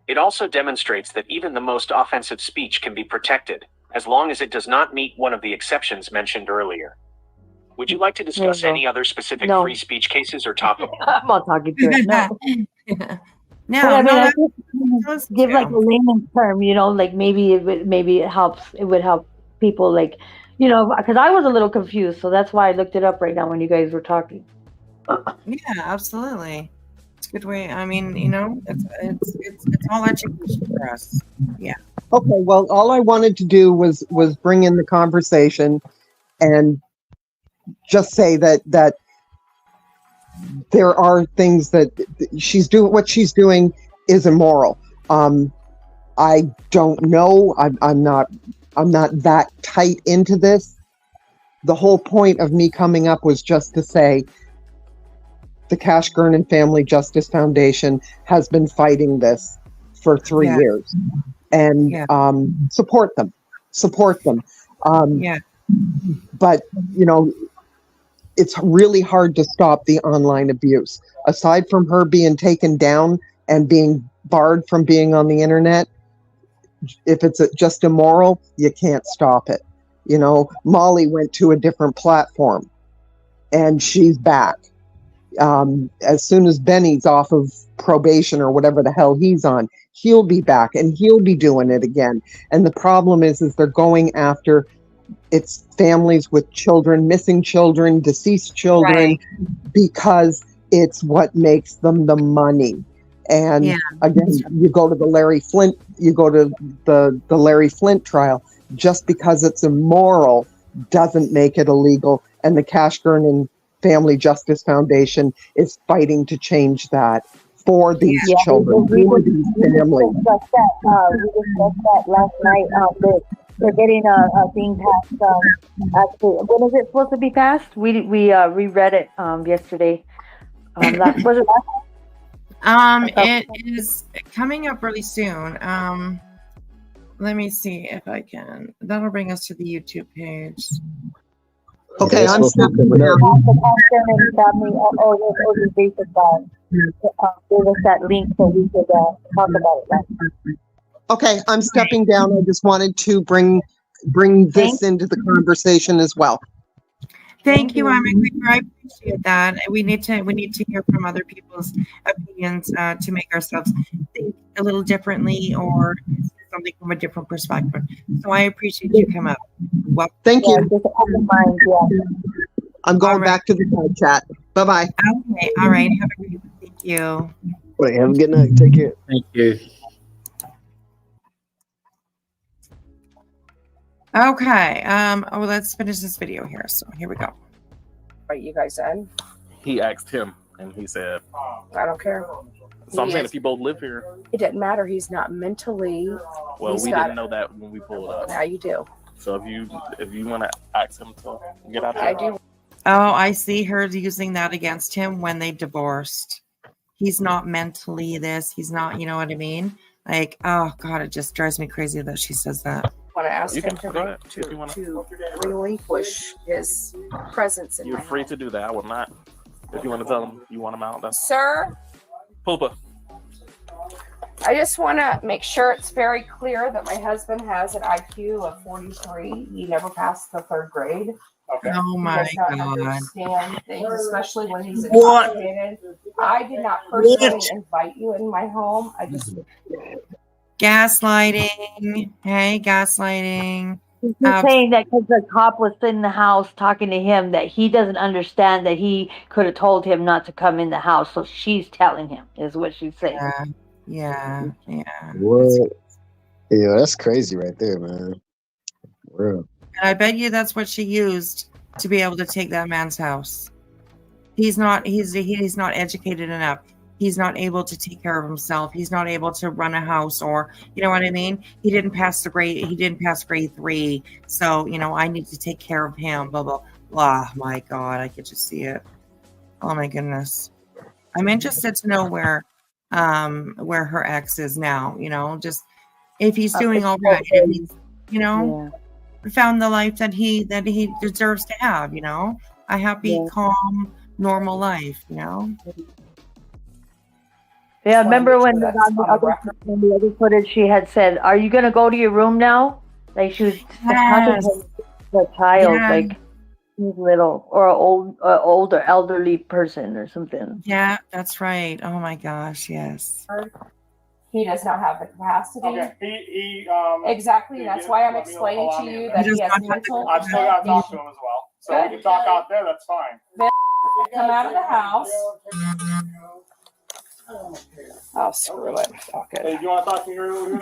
It also demonstrates that even the most offensive speech can be protected, as long as it does not meet one of the exceptions mentioned earlier. Would you like to discuss any other specific free speech cases or topics? I'm not talking to it. No. No, But I mean, I no, just give like a layman's term, like maybe it helps. It would help people, because I was a little confused, so that's why I looked it up right now when you guys were talking. Yeah, absolutely. It's a good way. I mean, it's all education for us. Yeah. Okay, well, all I wanted to do was bring in the conversation and just say that there are things that what she's doing is immoral. I don't know. I'm not that tight into this. The whole point of me coming up was just to say the Cash Gernon Family Justice Foundation has been fighting this for 3 years, and support them. But it's really hard to stop the online abuse. Aside from her being taken down and being barred from being on the internet, if it's just immoral, you can't stop it. You know, Molly went to a different platform and she's back. As soon as Benny's off of probation or whatever the hell he's on, he'll be back and he'll be doing it again. And the problem is they're going after it's families with children, missing children, deceased children, because it's what makes them the money. And again, you go to the Larry Flint, you go to the Larry Flint trial, just because it's immoral doesn't make it illegal. And the Cash Gernon Family Justice Foundation is fighting to change that for these children, for these families. We discussed that last night. They're getting a thing passed. Actually, when is it supposed to be passed? We reread it yesterday. Was it last? It is coming up really soon. Let me see if I can. That'll bring us to the YouTube page. Okay, I'm stepping down. Give us that link so we could talk about it. Okay, I'm stepping down. I just wanted to bring this into the conversation as well. Thank you, Amy. I appreciate that. We need to hear from other people's opinions to make ourselves think a little differently or something from a different perspective. So I appreciate you coming up. Well, thank you. I'm going back to the side chat. Bye bye. Okay. All right. Have a great one. Thank you. Wait, have a good night. Take care. Thank you. Okay. Oh, let's finish this video here. So here we go. Right, you guys said? He asked him, and he said, I don't care. So I'm saying if you both live here. It doesn't matter. He's not mentally. Well, we didn't know that when we pulled up. Now you do. So if you want to ask him to get out there. I do. Oh, I see her using that against him when they divorced. He's not mentally this. He's not, you know what I mean? Like, oh God, it just drives me crazy that she says that. I want to ask him to relinquish his presence in You're my free home. to do that. I will not. If you want to tell him you want him out, that's Sir, Poopa. I just want to make sure it's very clear that my husband has an IQ of 43. He never passed the 3rd grade. Okay. Oh my He does not God. understand things, especially when he's What? intoxicated. I did not personally invite you in my home. I just Gaslighting. Hey, gaslighting. He's saying that because the cop was in the house talking to him, that he doesn't understand that he could have told him not to come in the house. So she's telling him, is what she's saying. Yeah. What? Yeah, that's crazy right there, man. Real. And I bet you that's what she used to be able to take that man's house. He's not educated enough. He's not able to take care of himself. He's not able to run a house, or you know what I mean? He didn't pass grade 3. So, you know, I need to take care of him, blah, blah, blah. Oh my God, I could just see it. Oh my goodness. I'm interested to know where her ex is now, you know, just if he's doing all right, if he's, you know, found the life that he deserves to have, you know, a happy, calm, normal life, you know. Yeah, remember when on the other footage she had said, "Are you gonna go to your room now?" Like she was talking to the child, like he's little or older elderly person or something. Yeah, that's right. Oh my gosh, yes. He does not have the capacity. Okay. Exactly. That's why I'm explaining to you that he has mental. I've still got to talk to him as well. So we can talk out there. That's fine. Come out of the house. Oh, screw it. Fuck it. Hey, do you want to talk to your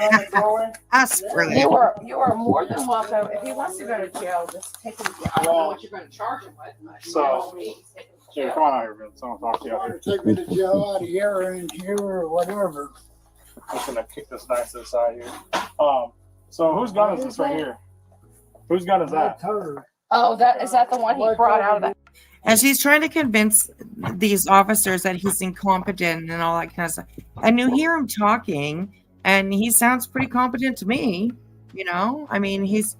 Screw it. You are more than welcome. If he wants to go to jail, just take him. I don't know what you're going to charge him with. So, here, come on out here, man. Someone talk to you out here. Take me to jail out of here or in here or whatever. I'm just gonna kick this knife to the side here. So whose gun is this right here? Whose gun is that? Oh, is that the one he brought out of the. And she's trying to convince these officers that he's incompetent and all that kind of stuff. And you hear him talking, and he sounds pretty competent to me. You know, I mean, he's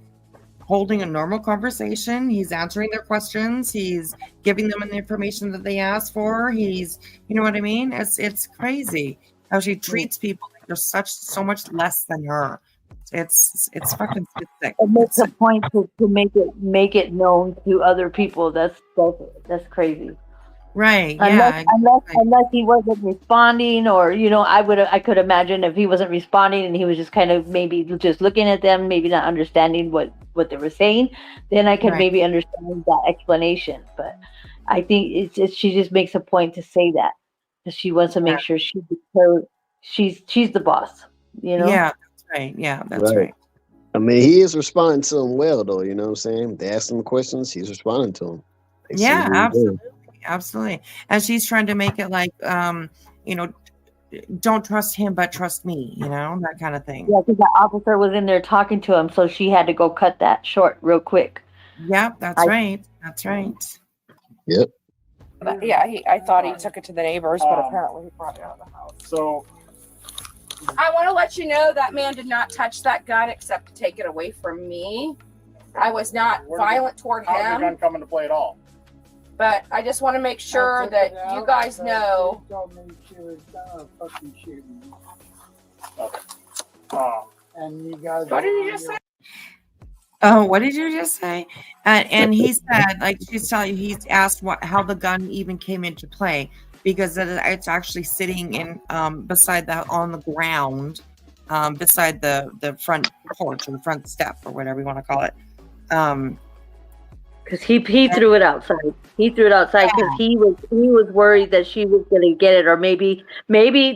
holding a normal conversation. He's answering their questions. He's giving them the information that they asked for. He's, you know what I mean? It's crazy. how she treats people like they're so much less than her. It's fucking sick. It makes a point to make it known to other people. That's crazy. Right. Unless he wasn't responding, or I could imagine if he wasn't responding and he was just kind of maybe just looking at them, maybe not understanding what they were saying, then I could Right. maybe understand that explanation. But I think she just makes a point to say that because she wants to make sure she's the boss. Yeah, that's right. Yeah, that's right. I mean, he is responding to them well, though. You know what I'm saying? They ask him questions, he's responding to them. Yeah, absolutely. And she's trying to make it like, don't trust him, but trust me. That kind of thing. Yeah, because the officer was in there talking to him, so she had to go cut that short real quick. Yep, that's right. That's right. Yep. But yeah, I thought he took it to the neighbors, but apparently he brought it out of the house. So I want to let you know that man did not touch that gun except to take it away from me. I was not violent toward how's the him. gun come into play at all? But I just want to make sure that you guys know. She told me she was gonna fucking shoot me. Okay. And you guys. What did you just say? Oh, what did you just say? And he said, like, he's asked how the gun even came into play, because it's actually sitting in beside on the ground, beside the front porch or the front step or whatever you want to call it. Because he threw it outside. He threw it outside because he was worried that she was going to get it, or maybe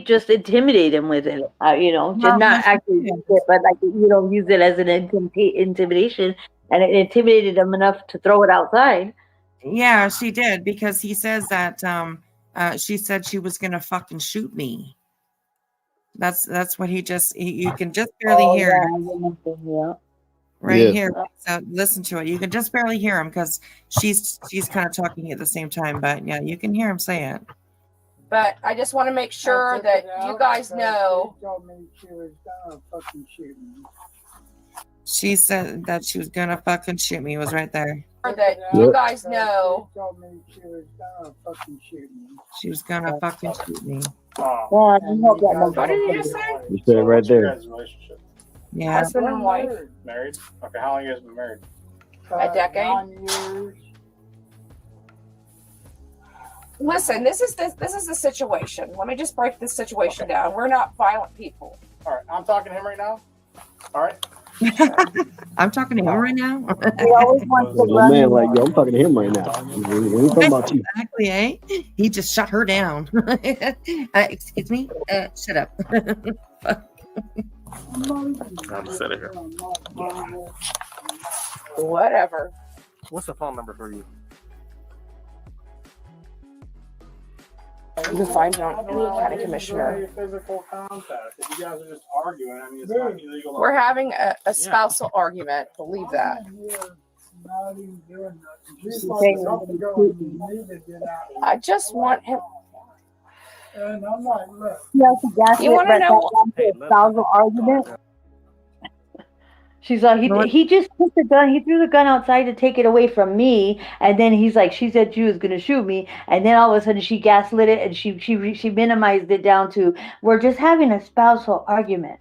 just intimidate him with it. Just not actually use it, but use it as an intimidation, and it intimidated him enough to throw it outside. Yeah, she did, because he says that she said she was going to fucking shoot me. That's what you can just barely hear. Yeah. Right here. So listen to it. You can just barely hear him because she's kind of talking at the same time, but yeah, you can hear him say it. But I just want to make sure that you guys know. She told me she was gonna fucking shoot me. She said that she was gonna fucking shoot me. It was right there. That you guys know. She told me she was gonna fucking shoot me. She was gonna fucking shoot me. What did you just say? You said it right there. Yeah. Husband and wife. Married? Okay, how long you guys been married? A decade. 9 years. Listen, this is the situation. Let me just break this situation down. We're not violent people. All right, I'm talking to him right now. All right. I'm talking to him right now. He always wants to run. Man, like, yo, I'm talking to him right now. We ain't talking about you. Exactly, eh? He just shut her down. Excuse me? Shut up. I'm set here. Whatever. What's the phone number for you? You can find it on any county commissioner. Physical contact. If you guys are just arguing, I mean, it's not illegal. We're having a spousal argument. Believe that. Not even doing nothing. She's like, "Don't go, you need to get out." I just want him. And I'm like, look. You want to know? Spousal argument. She's like, he just took the gun. He threw the gun outside to take it away from me, and then he's like, she said she was gonna shoot me, and then all of a sudden she gaslit it, and she minimized it down to, we're just having a spousal argument.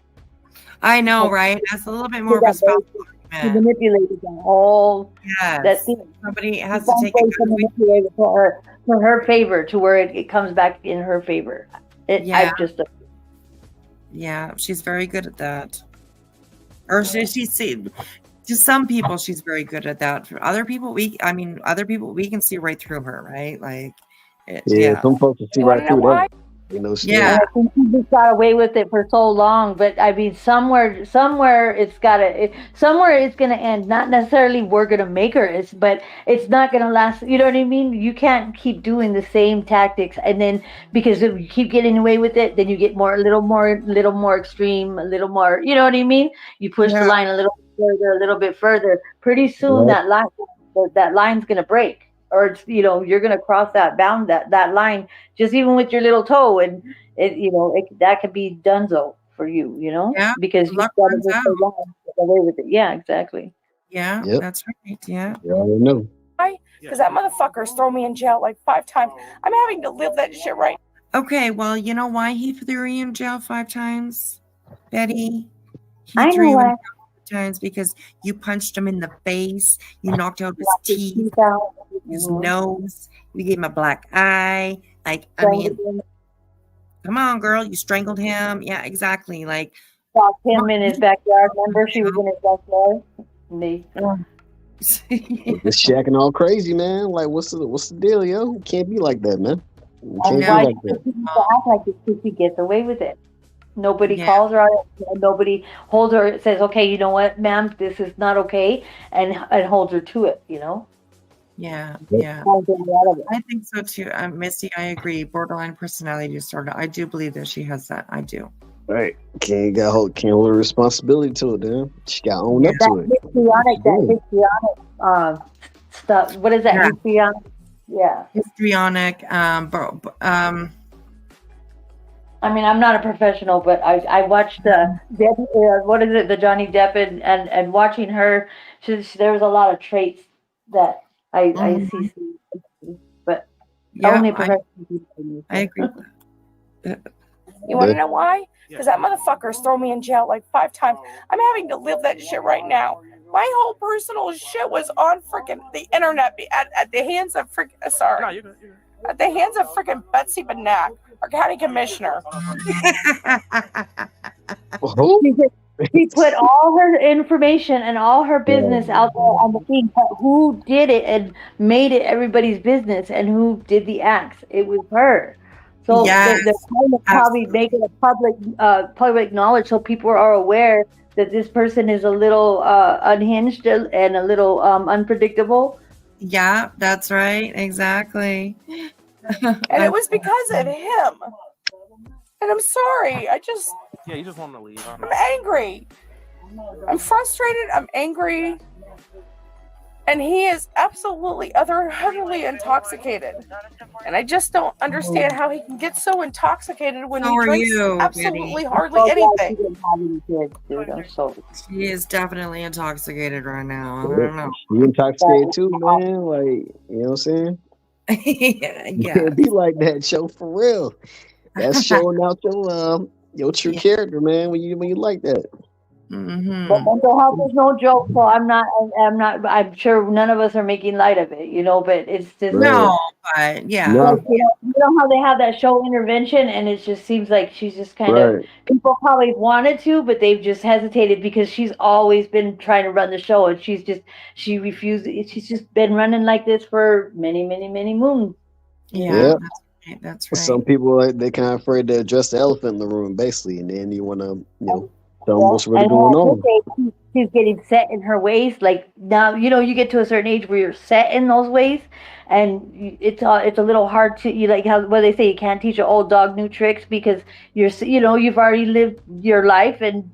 I know, right? That's a little bit more of a spousal She argument. manipulated that whole. Yes. That thing. Somebody has to take it for her favor, to where it comes back in her favor. Yeah. Yeah, she's very good at that. Or she's to some people she's very good at that. For other people, we can see right through her, right? Like, Some folks can see right through that. Yeah, I think she just got away with it for so long, but I mean, somewhere it's gonna end. Not necessarily we're gonna make her, but it's not gonna last. You know what I mean? You can't keep doing the same tactics, and then because if you keep getting away with it, then you get a little more extreme, a little more. You know what I mean? You push the line a little bit further. Pretty soon that line's gonna break. Or it's, you're gonna cross that that line, just even with your little toe, and that could be donezo for you, because you've got to go so long to get away with it. Yeah, exactly. Yeah, Yep. that's right. Yeah. You already know. Because that motherfucker's thrown me in jail like 5 times. I'm having to live that shit right. Okay, well, you know why he threw you in jail 5 times, Betty? I He threw know you in why. jail 5 times because you punched him in the face, you knocked out his Knocked his teeth, teeth out. his Mhm. nose, you gave him a black eye. Like, I Strangled mean, him. come on, girl, you strangled him. Yeah, exactly. Like, Locked him in his backyard. Remember, she was in his backyard. And they, Just shacking all crazy, man. Like, what's the deal, yo? You can't be like that, man. You and can't be why like she that. continues to act like this because she gets away with it. Nobody Yeah. calls her out. Nobody holds her. Says, "Okay, you know what, ma'am, this is not okay," and holds her to it. Yeah, Yep. yeah. Can't get her out of it. I think so too. Misty, I agree. Borderline personality disorder. I do believe that she has that. I do. Right. Can't hold her responsibility to it, then. She got owned up That to it. histrionic stuff. What is that? Yeah. Histrionic. Yeah. Histrionic. I mean, I'm not a professional, but I watched what is it, the Johnny Depp and watching her. There was a lot of traits that I see, but Yeah, only professional people. I agree with that. You want to know why? Because that motherfucker's thrown me in jail like 5 times. I'm having to live that shit right now. My whole personal shit was on freaking the internet at the hands of freaking at the hands of freaking Betsy Benak, our county commissioner. She put all her information and all her business out there on the thing. But who did it and made it everybody's business, and who did the acts? It was her. So Yes, they're kind of probably making it public knowledge, so people are aware that this person is a little unhinged and a little unpredictable. Yeah, that's right. Exactly. And it was because of him. And I'm sorry. Yeah, you just want to leave. I'm angry. I'm frustrated. I'm angry. And he is absolutely utterly intoxicated. And I just don't understand how he can get so intoxicated when So he are drinks you, absolutely Betty. hardly anything. She is definitely intoxicated right now. I don't know. You intoxicated too, man. Like, you know what I'm saying? You can't be like that, show for real. That's showing out your true character, man. When you like that. Mm-hmm. But mental health is no joke, so I'm sure none of us are making light of it, but it's just No, but yeah. like, you know how they have that show Intervention, and it just seems like she's just kind of, people probably wanted to, but they've just hesitated because she's always been trying to run the show, and she refused. She's just been running like this for many moons. Yeah, that's right. Some people they kind of afraid to address the elephant in the room, basically, and then you want to, tell them what's really going on. She's getting set in her ways. Like now, you get to a certain age where you're set in those ways, and it's a little hard to like how they say you can't teach an old dog new tricks because you've already lived your life and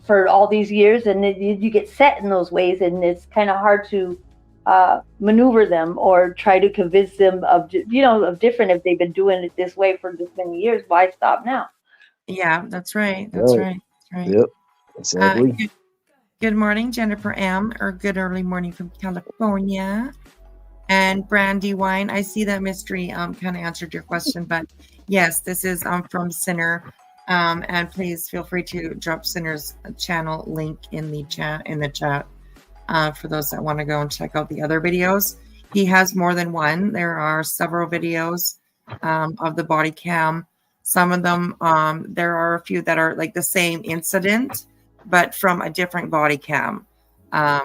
for all these years, and you get set in those ways, and it's kind of hard to maneuver them or try to convince them of different. If they've been doing it this way for this many years, why stop now? Yeah, that's right. That's right. Yep, exactly. Good morning, Jennifer M. Or good early morning from California. And Brandy Wine. I see that Mystery kind of answered your question, but yes, this is from Sinner. And please feel free to drop Sinner's channel link in the chat for those that want to go and check out the other videos. He has more than one. There are several videos of the body cam. Some of them, there are a few that are like the same incident, but from a different body cam.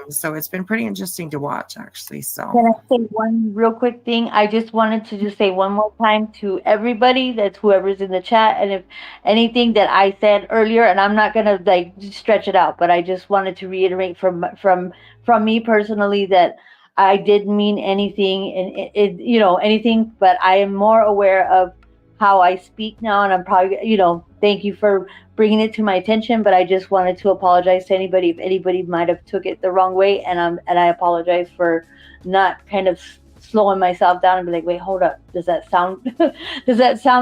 So it's been pretty interesting to watch, actually. So can I say one real quick thing? I just wanted to say one more time to everybody, that's whoever's in the chat, and if anything that I said earlier, and I'm not gonna like stretch it out, but I just wanted to reiterate from me personally that I didn't mean anything, and anything, but I am more aware of how I speak now, and I'm probably, thank you for bringing it to my attention, but I just wanted to apologize to anybody if anybody might have took it the wrong way, and I apologize for not kind of slowing myself down and be like, wait, hold up, does that sound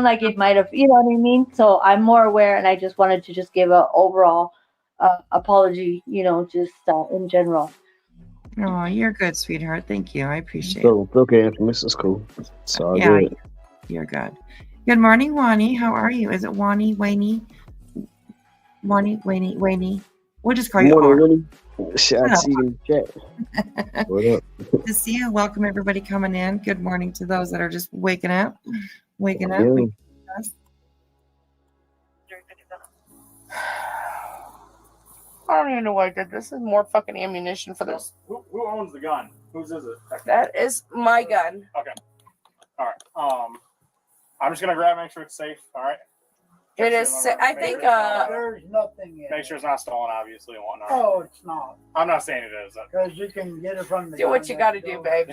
like it might have, you know what I mean? So I'm more aware, and I just wanted to just give a overall apology, just in general. Oh, you're good, sweetheart. Thank you. I appreciate it. So it's okay, Infamous. It's cool. It's all good. You're good. Good morning, Wani. How are you? Is it Wani, Wani? Wani, Wani, Wani. We'll just call you R. Morning, Winnie. Shout out to you in the chat. What up? Good to see you. Welcome everybody coming in. Good morning to those that are just waking up. Waking up. Yeah. Waking up. I don't even know why I did this. This is more fucking ammunition for this. Who owns the gun? Whose is it? That is my gun. Okay. All right. I'm just gonna grab, make sure it's safe. All right. It is. I think. There's nothing in Make sure it's not stolen, obviously, and whatnot. Oh, it's not. I'm not saying it is. Because you can get it from the. Do what you got to do, babe.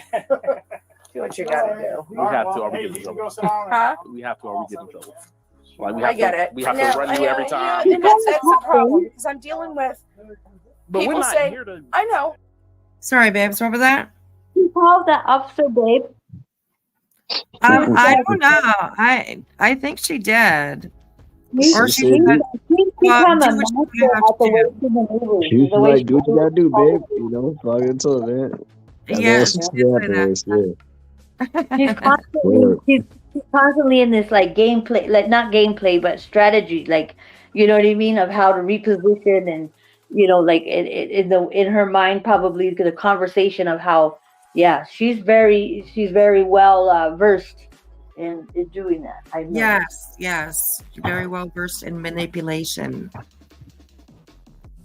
Do what you got to do. We have to, or we get in trouble. Huh? We have to, or we get in trouble. Like I get it. We have No, to run you every time. And that's the problem because I'm dealing with But people we're not saying, here to. I know. Sorry, babes. What was that? You called that officer, babe. I don't know. I think she did. Or she He's did. become a do what monster you have at the to way do. she maneuvers. She's The way like, she do what you gotta do, babe. You know, that's all I can tell man. Yeah, That's what you afterwards, she's constantly in this like gameplay, like not gameplay, but strategy, like you know what I mean, of how to reposition and like in her mind probably the conversation of how she's very well versed in doing that. I know. Yes. Very well versed in manipulation.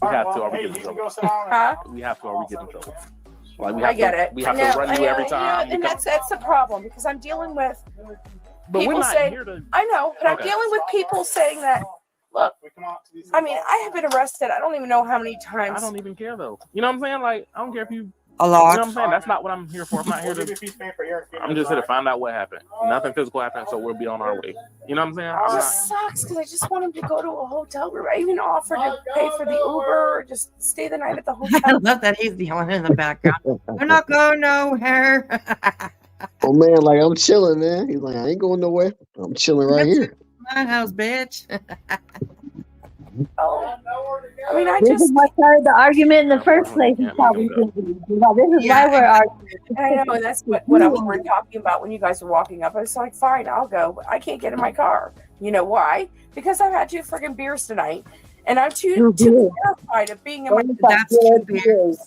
We have to, or we get in trouble. Huh? We have to, or we get in trouble. Like we I have get to, it. We have No, to run you every time. and that's the problem because I'm dealing with But we're people not saying, here to. I know, but I'm Okay. dealing with people saying that. Look, I mean, I have been arrested. I don't even know how many times. I don't even care though. You know what I'm saying? Like I don't care if you. A lot. You know what I'm saying? That's not what I'm here for. I'm not here to. I'm just here to find out what happened. Nothing physical happened, so we'll be on our way. You know what I'm saying? It just sucks because I just want him to go to a hotel room. I even offered to pay for the Uber or just stay the night at the hotel. I love that he's yelling in the background. I'm not going nowhere. Oh man, like I'm chilling, man. He's like, I ain't going nowhere. I'm chilling right here. My house, bitch. I mean, This is what started the argument in the first place. He's probably thinking, this is why we're arguing. I know that's what I was talking about when you guys were walking up. I was like, fine, I'll go, but I can't get in my car. You know why? Because I've had 2 friggin' beers tonight, and I'm too terrified of being in my. That's good beers.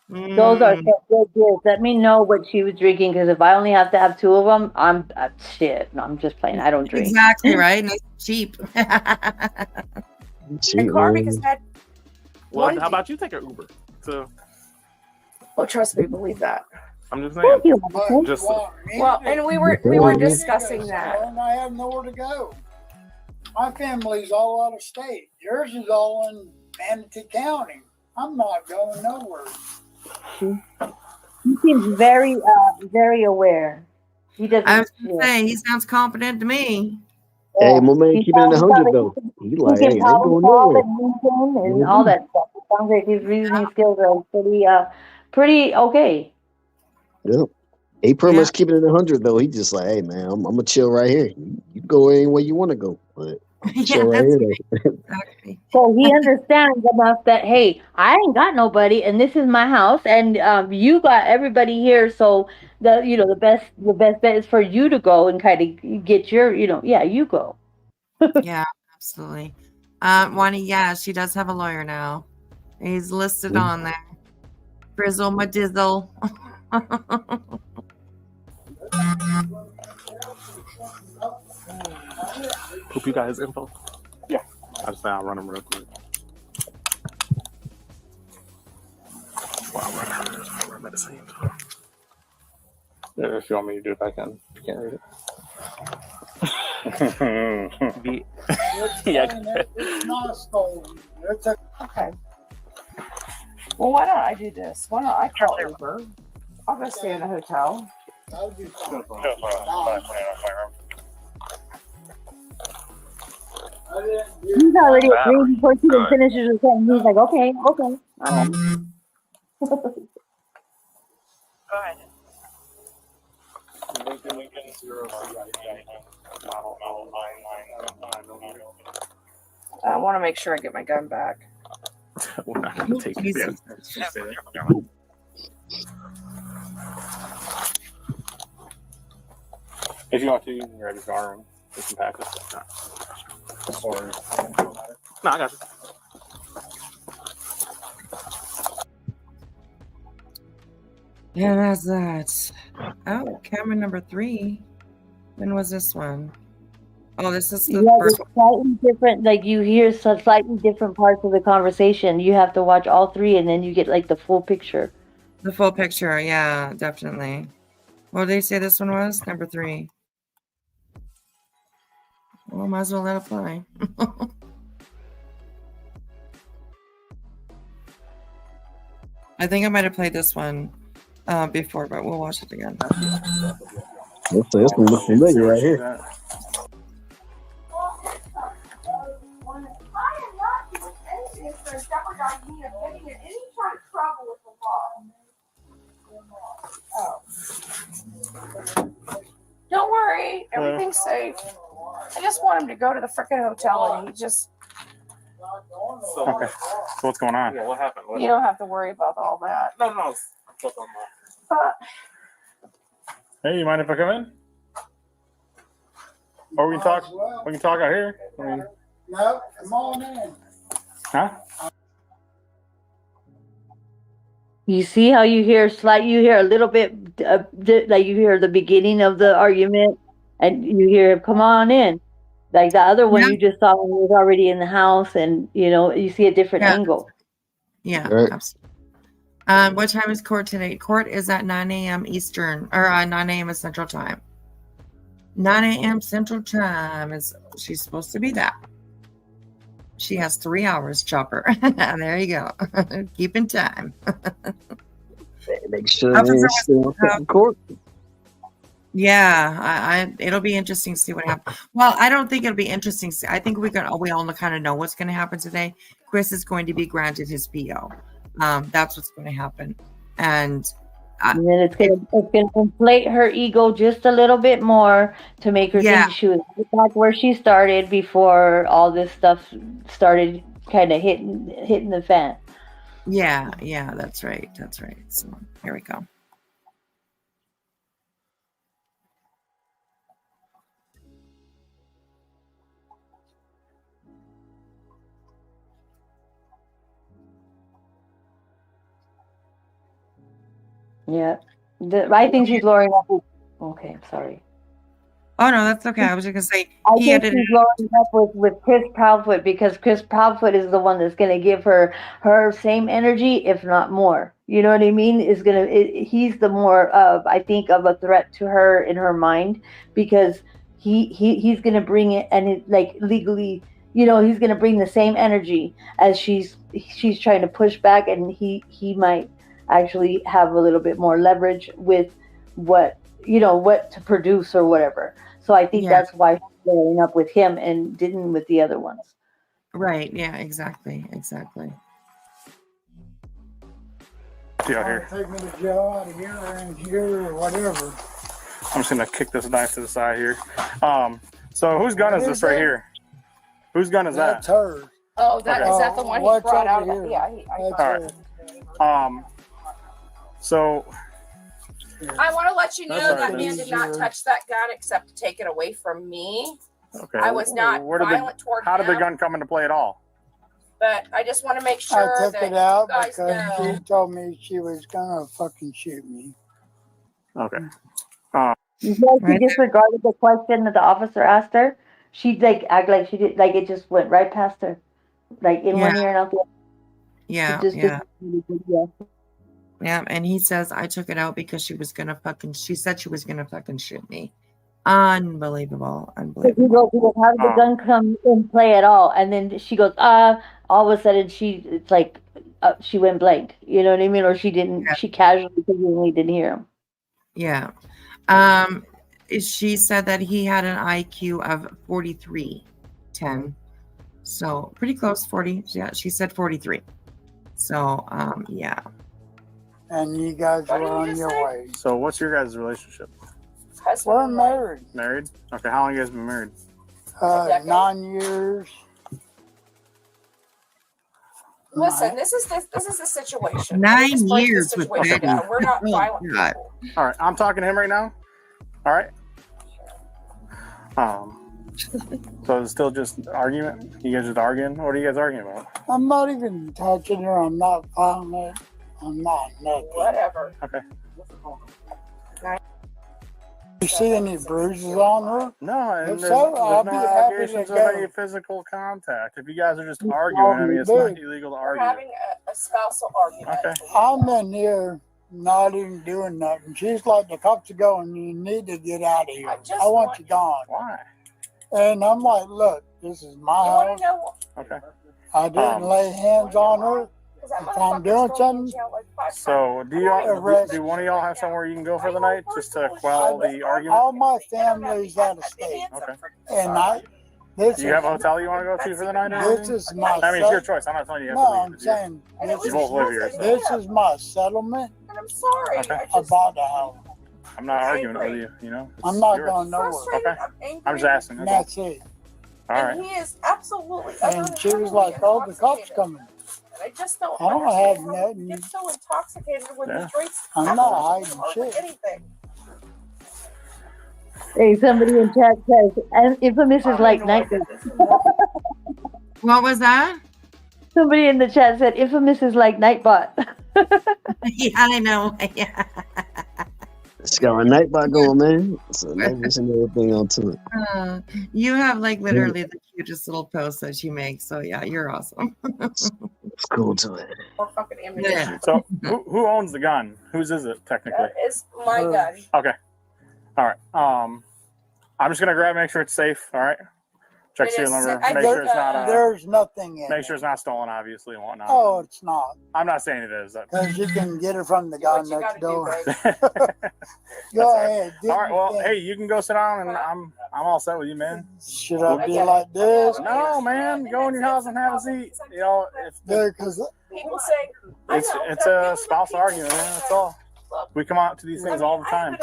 Those are some good beers. Let me know what she was drinking because if I only have to have 2 of them, I'm shit. No, I'm just playing. I don't drink. Exactly right. Nice and cheap. Car because I had Well, how about you take an Uber? Oh, trust me, believe that. I'm just saying. Just Well, and we were discussing that. And I have nowhere to go. My family's all out of state. Yours is all in Manatee County. I'm not going nowhere. He seems very aware. He doesn't. I was gonna say he sounds competent to me. Hey, my man, keep it in the 100 though. He like, hey, I ain't going nowhere. And all that stuff. It sounds like his reasoning skills are pretty okay. Yeah. He pretty much keep it in the 100 though. He just like, hey man, I'm gonna chill right here. You go anywhere you want to go, but I'm chill right here though. So he understands enough that hey, I ain't got nobody, and this is my house, and you got everybody here. So the best bet is for you to go and kind of get your you go. Yeah, absolutely. Wani, she does have a lawyer now. He's listed on there. Frizzle my dizzle. Hope you guys info. Yeah. I just say I'll run them real quick. Well, I'll run her at the same time. Yeah, if you want me to do it, I can. You can't read it. It's not stolen. It's a Okay. Well, why don't I do this? Why don't I call Uber? I'll go stay in a hotel. that'll be fine. He's already agreed before she even finishes her sentence. He's like, okay. Go ahead. I want to make sure I get my gun back. We're not going to take it down. If you want to, you can grab your car and There's some packets. Or, no, I got you. Yeah, that's that. Oh, camera number 3. When was this one? Oh, this is the Yeah, first it's slightly different. Like you hear some slightly different parts of the conversation. You have to watch all 3, and then you get like the full picture. The full picture, yeah, definitely. What did they say this one was? Number 3. Well, might as well let it play. I think I might have played this one before, but we'll watch it again. This one looks familiar right here. Don't worry, everything's safe. I just want him to go to the freaking hotel, and he just. Okay. So what's going on? Yeah, what happened? You don't have to worry about all that. No. But Hey, you mind if I come in? Or we can talk. We can talk out here. I mean, No, come on in. huh? You see how you hear a little bit, like you hear the beginning of the argument, and you hear, "Come on in." Like the other one you just saw when he was already in the house, and you see a different angle. Yeah, Right. absolutely. What time is court today? Court is at 9 a.m. Eastern, or 9 a.m. Central Time. 9 a.m. Central Time is she's supposed to be that. She has 3 hours, Chopper. There you go. Keeping time. Make sure Officer they're was- still in court. Yeah, it'll be interesting to see what happens. Well, I don't think it'll be interesting. I think we all kind of know what's going to happen today. Chris is going to be granted his PO. That's what's going to happen, and then it's gonna inflate her ego just a little bit more to make her Yeah. think she was back where she started before all this stuff started kind of hitting the fan. yeah, that's right. So here we go. Yeah, I think she's lowering up. Okay, sorry. Oh no, that's okay. I was just gonna say I he think edited. she's lowering up with Chris Proudfoot because Chris Proudfoot is the one that's going to give her same energy, if not more. You know what I mean? He's the more I think of a threat to her in her mind because he's going to bring it and like legally, he's going to bring the same energy as she's trying to push back, and he might actually have a little bit more leverage with what to produce or whatever. So I think that's why she's going up with him and didn't with the other ones. Right. Yeah. Exactly. Yeah, here. Take me to jail out of here and here or whatever. I'm just gonna kick this knife to the side here. So whose gun is this right here? Whose gun is that? That's hers. Oh, Okay. is that the one he What's brought out? over here? Yeah, I All right. So I want to let you know That's all that right. man did not touch that gun except to take it away from me. okay. I was not Where did violent toward How did the him. gun come into play at all? But I just want to make I sure took that it out you guys because know. she told me she was gonna fucking shoot me. Okay. You guys, she disregarded the question that the officer asked her. She act like she did, like it just went right past her, like in one ear and out the other. Yeah. She just Yeah. disregarded it. Yeah. And he says I took it out because she said she was gonna fucking shoot me. Unbelievable. He goes, how did the gun come in play at all? And then she goes, all of a sudden she went blank. You know what I mean? Or she didn't. She casually didn't hear him. Yeah. She said that he had an IQ of 43.10. So pretty close, 40. Yeah, she said 43. So yeah. And you guys were on your way. So what's your guys' relationship? We're married. Married? Okay. How long you guys been married? 9 years. Listen, this is the situation. 9 Just break the years with situation Betty. down. We're not Oh, violent God. people. All right. I'm talking to him right now. All right. So it's still just argument? You guys just arguing? What are you guys arguing about? I'm not even touching her. I'm not violent. I'm not nothing. Whatever. Okay. You see any bruises on her? No, and If there's, so, I'll no be happy to allegations of go. any physical contact. If you guys are just arguing, I mean, it's not illegal to We're argue. having a spousal argument. Okay. I'm in here not even doing nothing. She's like, the cops are going. You need to get out of here. I want you gone. Why? And I'm like, look, this is my house. Okay. I didn't lay hands on her. If I'm doing something, So do y'all? Do one of y'all have somewhere you can go for the night just to quell the argument? all my family's out of state. Okay. And this Do you have a hotel you want to go to for the night? Or This anything? is my. I mean, it's your choice. I'm not telling you. You have No, to leave. I'm saying You both live here. So. this is my settlement. And I'm sorry. Okay. I bought the house. I'm not arguing with you. You know. It's I'm not yours. going nowhere. Okay. I'm just asking. That's it. All right. And he is absolutely. And she was like, "Oh, the cops coming." I just don't. I don't have understand how nothing. he gets so intoxicated when Yeah. he drinks. I'm not hiding or shit. anything. Hey, somebody in chat says, "As infamous is like Nightbot." What was that? Somebody in the chat said, "Infamous is like Nightbot." Yeah, I know. Yeah. It's got a Nightbot going, man. So that's and everything onto it. You have like literally the cutest little posts that you make. So yeah, you're awesome. It's cool to it. Or fucking ammunition. Yeah. So who owns the gun? Whose is it technically? It's my gun. Okay. All right. I'm just gonna grab, make sure it's safe. All right. Check serial number. Make sure it's not. There's nothing in Make it. sure it's not stolen, obviously, and whatnot. Oh, it's not. I'm not saying it is. Because you can get it from the guy next door. That's Go all right. ahead. do All right. your Well, thing. hey, you can go sit down, and I'm all set with you, man. Should I be like this? No, man. Go in your house and have a seat. You know, Because People say it's a spouse argument, man. That's all. We come out to these things all the time.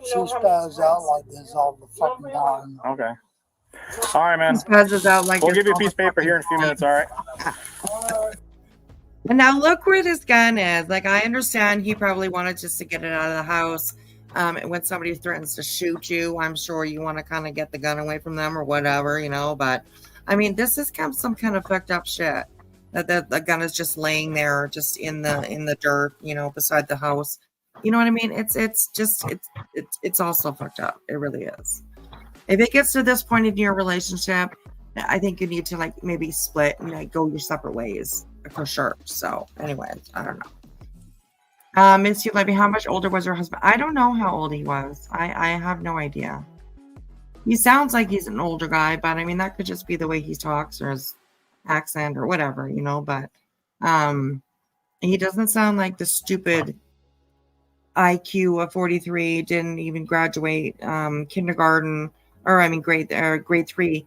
she spazzes out like this all the fucking time. Okay. All right, man. Spazzes out like We'll this give you a all piece of the paper here in a few minutes. All right. And now look where this gun is. Like, I understand he probably wanted just to get it out of the house. And when somebody threatens to shoot you, I'm sure you want to kind of get the gun away from them or whatever, you know. But I mean, this is kind of some kind of fucked up shit. That the gun is just laying there, just in the dirt, you know, beside the house. You know what I mean? It's also fucked up. It really is. If it gets to this point in your relationship, I think you need to like maybe split and like go your separate ways for sure. So, anyways, I don't know. Miss Levy, how much older was her husband? I don't know how old he was. I have no idea. He sounds like he's an older guy, but I mean that could just be the way he talks or his accent or whatever, you know. But he doesn't sound like the stupid IQ of 43. Didn't even graduate kindergarten. Or I mean, grade 3,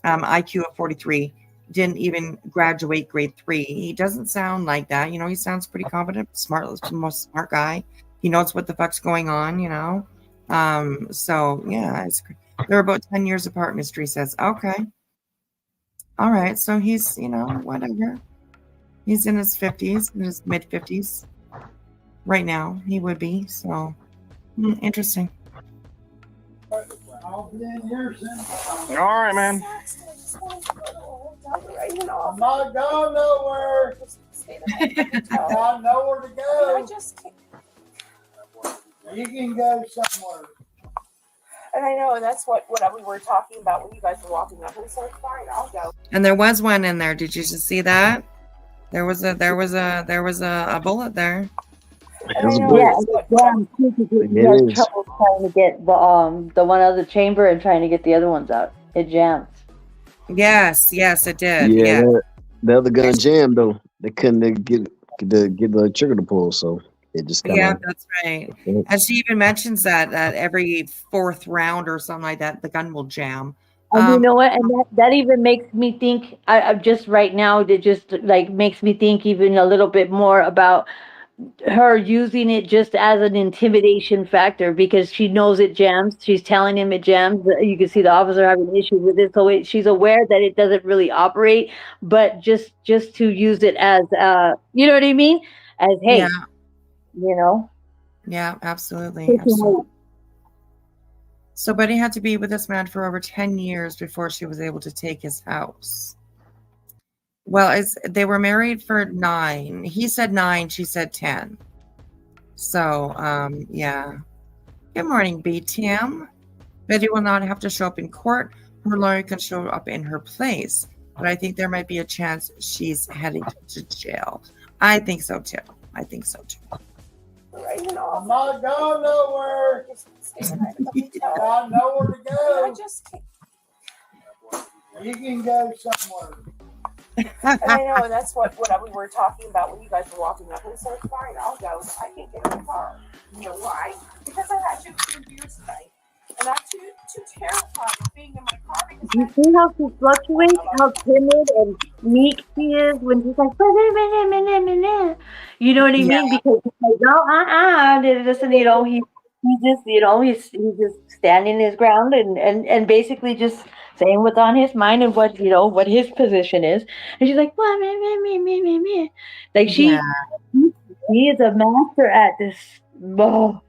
IQ of 43, didn't even graduate grade 3. He doesn't sound like that. You know, he sounds pretty confident, smart, most smart guy. He knows what the fuck's going on, you know. So yeah, they're about 10 years apart, Mystery says. Okay. All right. So he's, you know, whatever. He's in his 50s, in his mid 50s. Right now, he would be. So interesting. I'll be in here soon. All right, man. I'm not going nowhere. I got nowhere to go. You can go somewhere. And I know, and that's what we were talking about when you guys were walking up. And so fine, I'll go. And there was one in there. Did you just see that? There was a bullet there. Yeah, you have trouble trying to get the one out of the chamber and trying to get the other ones out. It jams. Yes, it did. Yeah, Yeah. the other gun jammed though. They couldn't get the trigger to pull, so it just kind of. Yeah, that's right. And she even mentions that every 4th round or something like that, the gun will jam. And you know what? And that even makes me think. I just right now, it just like makes me think even a little bit more about her using it just as an intimidation factor because she knows it jams. She's telling him it jams. You can see the officer having issues with it, so she's aware that it doesn't really operate, but just to use it as you know what I mean? As hey, you know. Yeah, absolutely. So Betty had to be with this man for over 10 years before she was able to take his house. Well, they were married for 9. He said 9, she said 10. So, yeah. Good morning, B-Tim. Betty will not have to show up in court. Her lawyer can show up in her place. But I think there might be a chance she's heading to jail. I think so, too. I'm not going nowhere. I got nowhere to go. You can go somewhere. And I know, and that's what we were talking about when you guys were walking up. And so fine, I'll go. So I can't get in the car. You know why? Because I had 2 beers tonight. And I'm too terrified of being in my car. You see how she fluctuates, how timid and meek she is when she's like, you know what I mean? Because he's like, no, listen, you know, he's just standing his ground and basically just saying what's on his mind and what his position is. And she's like, well, me. Like she is a master at this. Oh.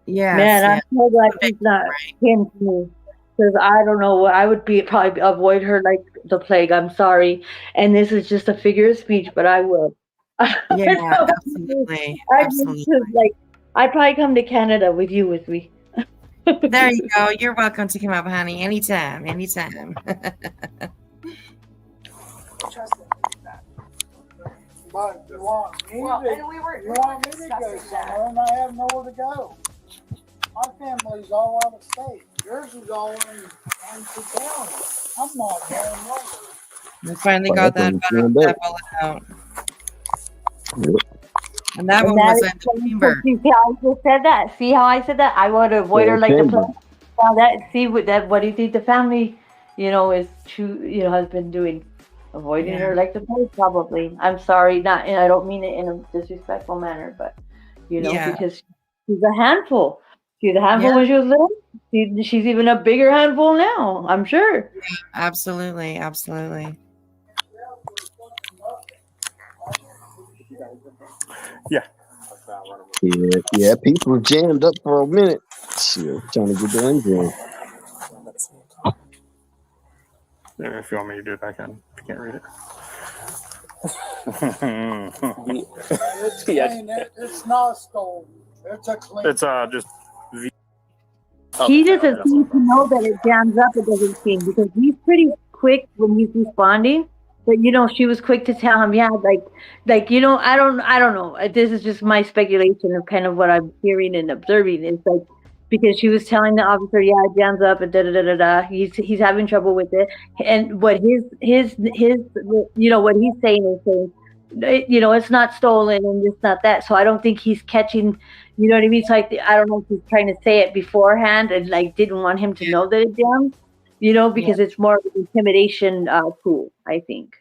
Man, I'm so glad she's not him to me. Because I don't know, I would probably avoid her like the plague. I'm sorry. And this is just a figure of speech, but I will. Yeah, absolutely. I'd probably come to Canada with me. There you go. You're welcome to come up, honey. Anytime. But you want me to go somewhere, and I have nowhere to go. My family's all out of state. Yours is all in Ramsey County. I'm not going nowhere. We finally got that bullet out. And that one was at the chamber. See how I just said that? See how I said that? I want to avoid her like the plague. Now what do you think the family, is true, has been doing? Avoiding her like the plague, probably. I'm sorry, and I don't mean it in a disrespectful manner, but because she's a handful. She's a handful when she was little. She's even a bigger handful now, I'm sure. Absolutely. Yeah, people jammed up for a minute. Shit, trying to get the engine. If you want me to do it, I can. I can't read it. It's clean. It's not stolen. It's a clean. It's just. He doesn't seem to know that it jams up. It doesn't seem because he's pretty quick when he's responding. But she was quick to tell him, I don't know. This is just my speculation of kind of what I'm hearing and observing. It's like because she was telling the officer, it jams up and He's having trouble with it, and what his what he's saying is it's not stolen and it's not that. So I don't think he's catching. You know what I mean? So I don't know if he's trying to say it beforehand and didn't want him to know that it jammed. Because it's more of an intimidation tool, I think.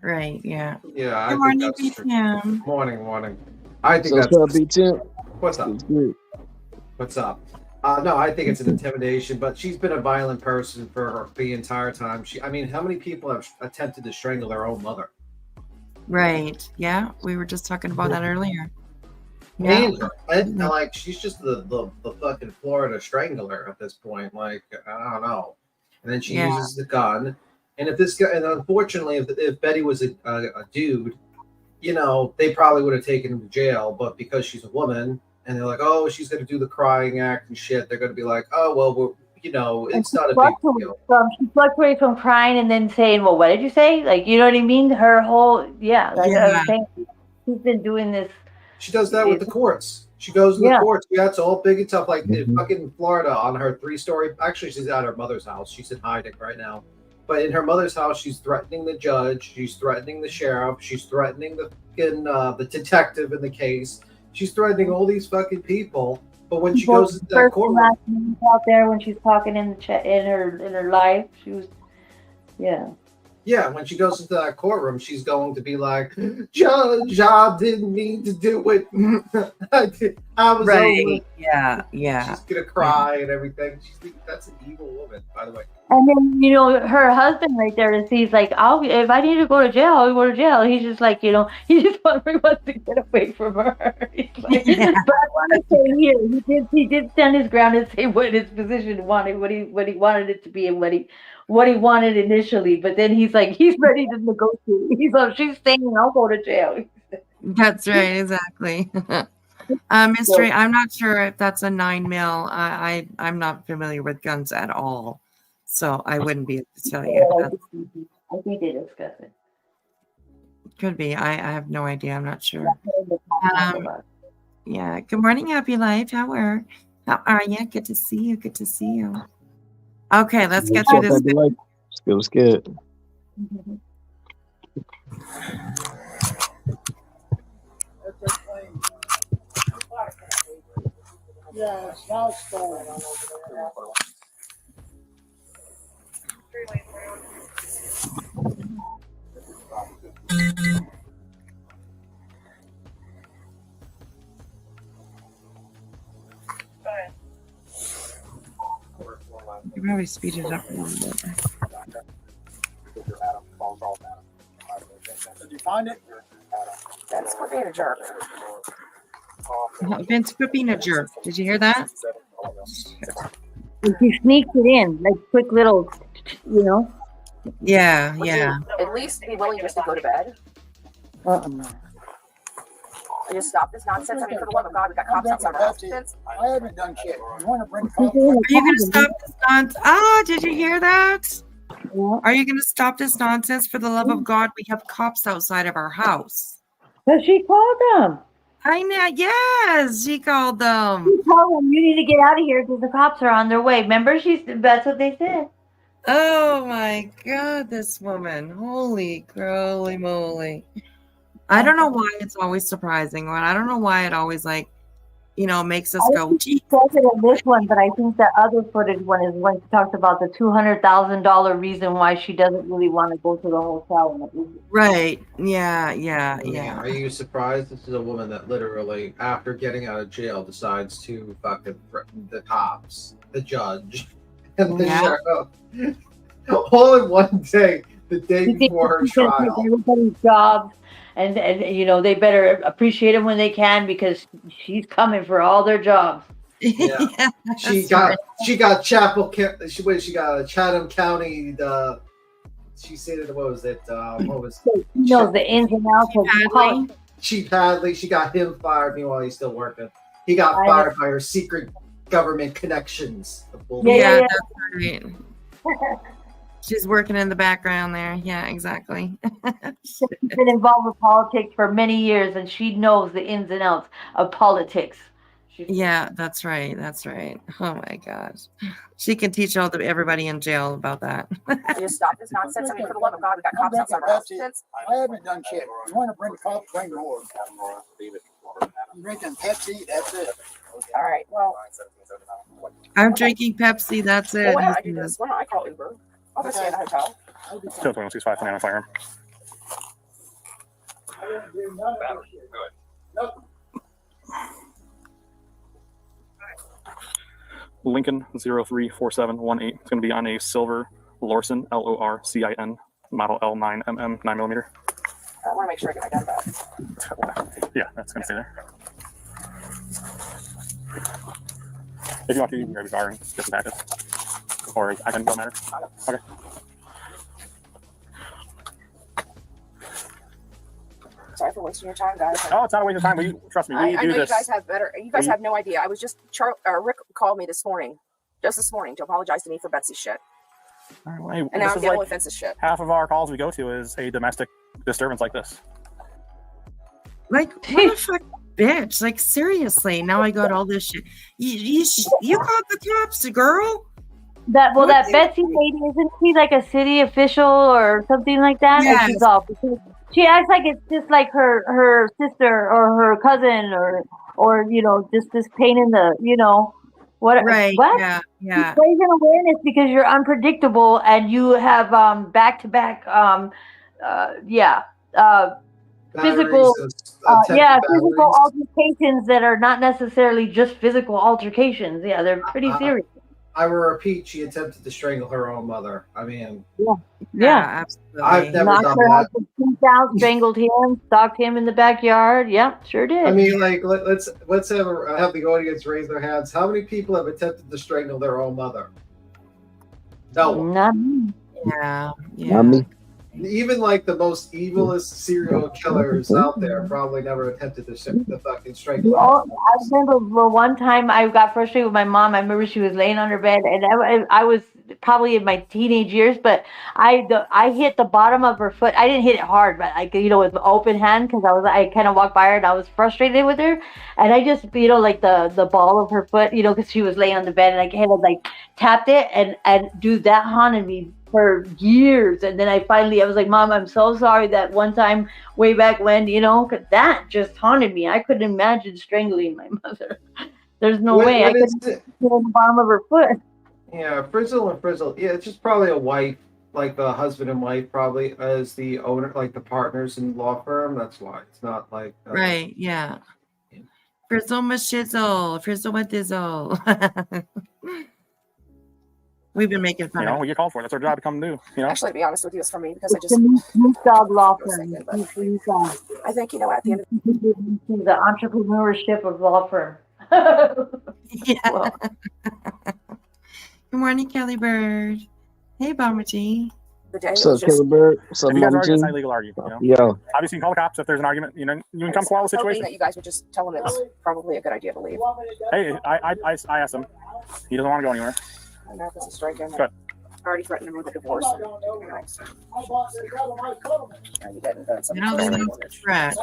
Right, yeah. Yeah, I Good think morning, that's true. B-Tim. Morning. I think What's up, B-Tim? What's up? What's up? No, I think it's an intimidation, but she's been a violent person for the entire time. How many people have attempted to strangle their own mother? Right, yeah. We were just talking about that earlier. Yeah. And she's just the fucking Florida strangler at this point. I don't know. And then she uses the gun. And if this guy, and unfortunately, if Betty was a dude, they probably would have taken him to jail. But because she's a woman, and they're like, oh, she's going to do the crying act and shit, they're going to be like, oh, well, it's not a big deal. She fluctuates from crying and then saying, well, what did you say? You know what I mean? Her whole, I was saying, she's been doing this. She does that with the courts. She goes to the courts. Yeah, it's all big and tough. In fucking Florida on her 3-story. Actually, she's at her mother's house. She's in hiding right now. But in her mother's house, she's threatening the judge. She's threatening the sheriff. She's threatening the detective in the case. She's threatening all these fucking people. But when she goes into that courtroom out there, when she's talking in her life, she was, Yeah, when she goes into that courtroom, she's going to be like, Judge, I didn't mean to do it. I was right. Over. Yeah. She's going to cry and everything. That's an evil woman, by the way. And then, you know, her husband right there is he's like, if I need to go to jail, I'll go to jail. He's just like, you know, he just wants to get away from her. He's like, but I want to say here, he did stand his ground and say what his position wanted, what he wanted it to be, and what he wanted initially. But then he's like, he's ready to negotiate. He's like, she's staying, I'll go to jail. That's right, exactly. Mystery, I'm not sure if that's a 9mm. I'm not familiar with guns at all, so I wouldn't be able to tell you. I think they discuss it. Could be. I have no idea. I'm not sure. Yeah. Good morning, Happy Life. How are you? Good to see you. Good to see you. Okay, let's get through this. What's good? Yeah, it's not stolen. You can probably speed it up a little bit. Did you find it? That's for being a jerk. Vince, quit being a jerk. Did you hear that? He sneaks it in, like quick little, you know. Yeah. At least be willing just to go to bed. Uh-uh. Just stop this nonsense. I mean, for the love of God, we got cops outside our house. I haven't done shit. You want to bring cops? Are you going to stop this nonsense? Did you hear that? Yeah. Are you going to stop this nonsense? For the love of God, we have cops outside of our house. But she called them. I know. Yes, she called them. She told them, you need to get out of here because the cops are on their way. Remember, that's what they said. Oh my God, this woman. Holy moly. I don't know why it's always surprising. I don't know why it always makes us go, gee. She said it in this one, but I think the other footage one is when she talks about the $200,000 reason why she doesn't really want to go to the hotel. Right. Yeah. Are you surprised? This is a woman that literally, after getting out of jail, decides to fucking threaten the cops, the judge, and the sheriff, all in one day, the day before her trial. Everybody's jobs. And you know, they better appreciate it when they can because she's coming for all their jobs. Yeah, she got Chatham County. She said what was it? She knows the ins and outs of politics. Chief Hadley. She got him fired. Meanwhile, he's still working. He got fired by her secret government connections. Yeah, that's right. She's working in the background there. Yeah, exactly. She's been involved with politics for many years, and she knows the ins and outs of politics. Yeah, that's right. Oh my gosh, she can teach everybody in jail about that. Just stop this nonsense. I mean, for the love of God, we got cops outside our house. I haven't done shit. You want to bring cops, bring more. I'm drinking Pepsi, that's it. All right, well. I'm drinking Pepsi, that's it. Why don't I do this? Why don't I call Uber? I'll just stay in the hotel. Still 2165 banana firearm. Lincoln 034718. It's going to be on a silver Lorcin, Lorcin, model L9mm 9mm. I want to make sure I get my gun back. Yeah, that's going to stay there. If you want to, you can grab your car and get the package. Or I can, don't matter. Okay. Sorry for wasting your time, guys. No, it's not a waste of time. Trust me, we do know this. You guys have better. You guys have no idea. I was just Rick called me this morning, to apologize to me for Betsy's shit. Right, and now I'm dealing with Vince's shit. Half of our calls we go to is a domestic disturbance like this. Like, what a fucking bitch. Like, seriously. Now I got all this shit. You called the cops, girl. That Betsy lady, isn't she like a city official or something like that? Yes. And she's off. She acts like it's just like her sister or her cousin or you know, just this pain in the, you know, what? Right. What? Yeah. She's raising awareness because you're unpredictable and you have back-to-back physical altercations that are not necessarily just physical altercations. Yeah, they're pretty serious. I will repeat, she attempted to strangle her own mother. I mean, Yeah. absolutely. I've never Knocked done her that. husband out, strangled him, stalked him in the backyard. Yep, sure did. I mean, like, let's have the audience raise their hands. How many people have attempted to strangle their own mother? No one. Not me. Yeah. Not me. Even like the most evilest serial killers out there probably never attempted to fucking strangle. I remember one time I got frustrated with my mom. I remember she was laying on her bed, and I was probably in my teenage years, but I hit the bottom of her foot. I didn't hit it hard, but with open hand, because I kind of walked by her and I was frustrated with her, and I just like the ball of her foot, because she was laying on the bed, and I kind of like tapped it, and dude, that haunted me for years. And then I was like, Mom, I'm so sorry that one time way back when, 'cause that just haunted me. I couldn't imagine strangling my mother. There's no way. I couldn't hit on the bottom of her foot. Yeah, Frizzle and Frizzle. Yeah, it's just probably a wife, like the husband and wife, probably as the owner, like the partners in the law firm. That's why it's not like Right. Yeah. Frizzle mashizzle. Frizzle with dizzle. We've been making fun of we get called for it. That's our job to come do. Actually, to be honest with you, it's for me because I just. New dog law firm. I think at the end of the entrepreneurship of law firm. Yeah. Good morning, Kelly Bird. Hey, Bomber G. the day, What's up, Killer Bird? What's up, If you guys Mama are G? arguing, it's not a legal argument. Yo. Obviously, you can call the cops if there's an argument. You can come quell the hoping situation. that you guys would just tell him it's probably a good idea to leave. Hey, I asked him. He doesn't want to go anywhere. I know this is straight in. Good. I already threatened him with a divorce. And he didn't. That's I don't think that's a threat.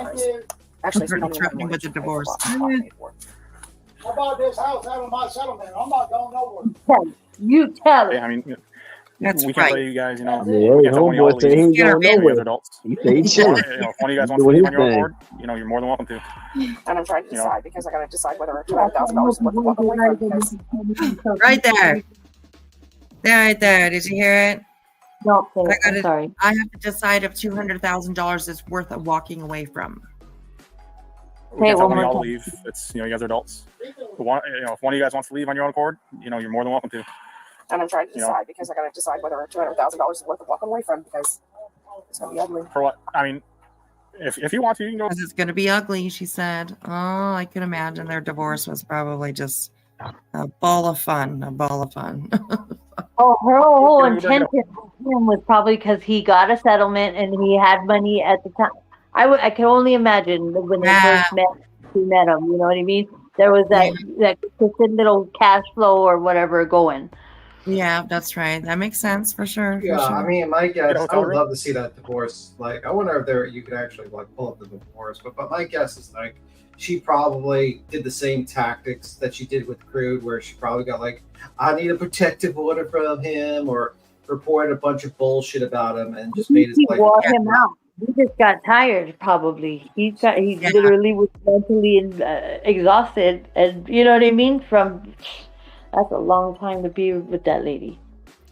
Actually, it's Pretty threatening with a divorce. I bought this house out of my settlement. I'm not going nowhere. You tell Hey, I mean, That's we can't right. tell you guys, Yeah, we can't tell one of y'all homeboy to said he leave. ain't going nowhere. Adults. He said he's chilling. If one of you guys wants to Doing leave his on your own thing. accord, you're more than welcome to. And I'm trying to decide because I got to decide whether $200,000 is worth the walk away from because Right there. Right there. Did you hear it? No, I'm sorry. I have to decide if $200,000 is worth working away from. We can't tell one one of more y'all to leave. It's you guys are adults. If one of you guys wants to leave on your own accord, you're more than welcome to. and I'm trying to decide because I got to decide whether $200,000 is worth walking away from because it's gonna be ugly. For what? I mean, if you want to, you can go. Because it's going to be ugly, she said. Oh, I can imagine their divorce was probably just a ball of fun. A ball of fun. Oh, her whole You're gonna intention with him was probably because he got a settlement and he had money at the time. I can only imagine when they first met, he met him. You know what I mean? There was that consistent little cash flow or whatever going. Yeah, that's right. That makes sense for sure. Yeah, for sure. I mean, my guess, I hotel would room? love to see that divorce. Like, I wonder if you could actually pull up the divorce. But my guess is she probably did the same tactics that she did with Crude, where she probably got I need a protective order from him, or reported a bunch of bullshit about him and just made his He life. wore him out. He just got tired, probably. He literally was mentally exhausted, and you know what I mean. That's a long time to be with that lady.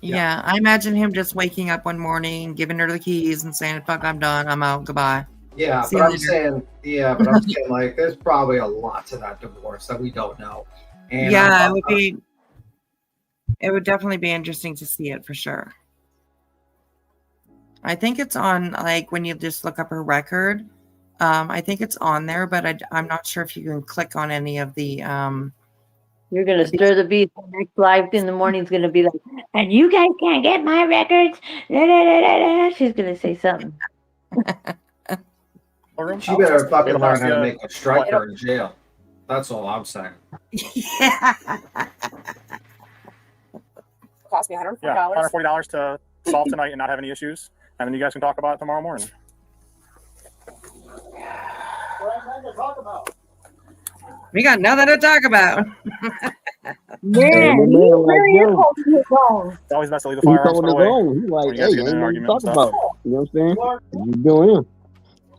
Yeah, I imagine him just waking up one morning, giving her the keys, and saying, "Fuck, I'm done. I'm out. Goodbye." Yeah, See but you I'm later. saying, there's probably a lot to that divorce that we don't know. And Yeah, it would definitely be interesting to see it for sure. I think it's on when you just look up her record. I think it's on there, but I'm not sure if you can click on any of the. You're gonna stir the beast. The next live in the morning is gonna be like, and you guys can't get my records. Da, da, da, da, da. She's gonna say something. She better fucking learn how to make a striker in jail. That's all I'm saying. Cost me $140. Yeah, $140 to solve tonight and not have any issues, and then you guys can talk about it tomorrow morning. We got nothing to talk about. Man, he's really holding his own. It's always best to leave the He's firearms holding put his away. own. He's when like, you guys hey, get in ain't an nothing to argument talk and stuff. about. You know what I'm saying? You doing him.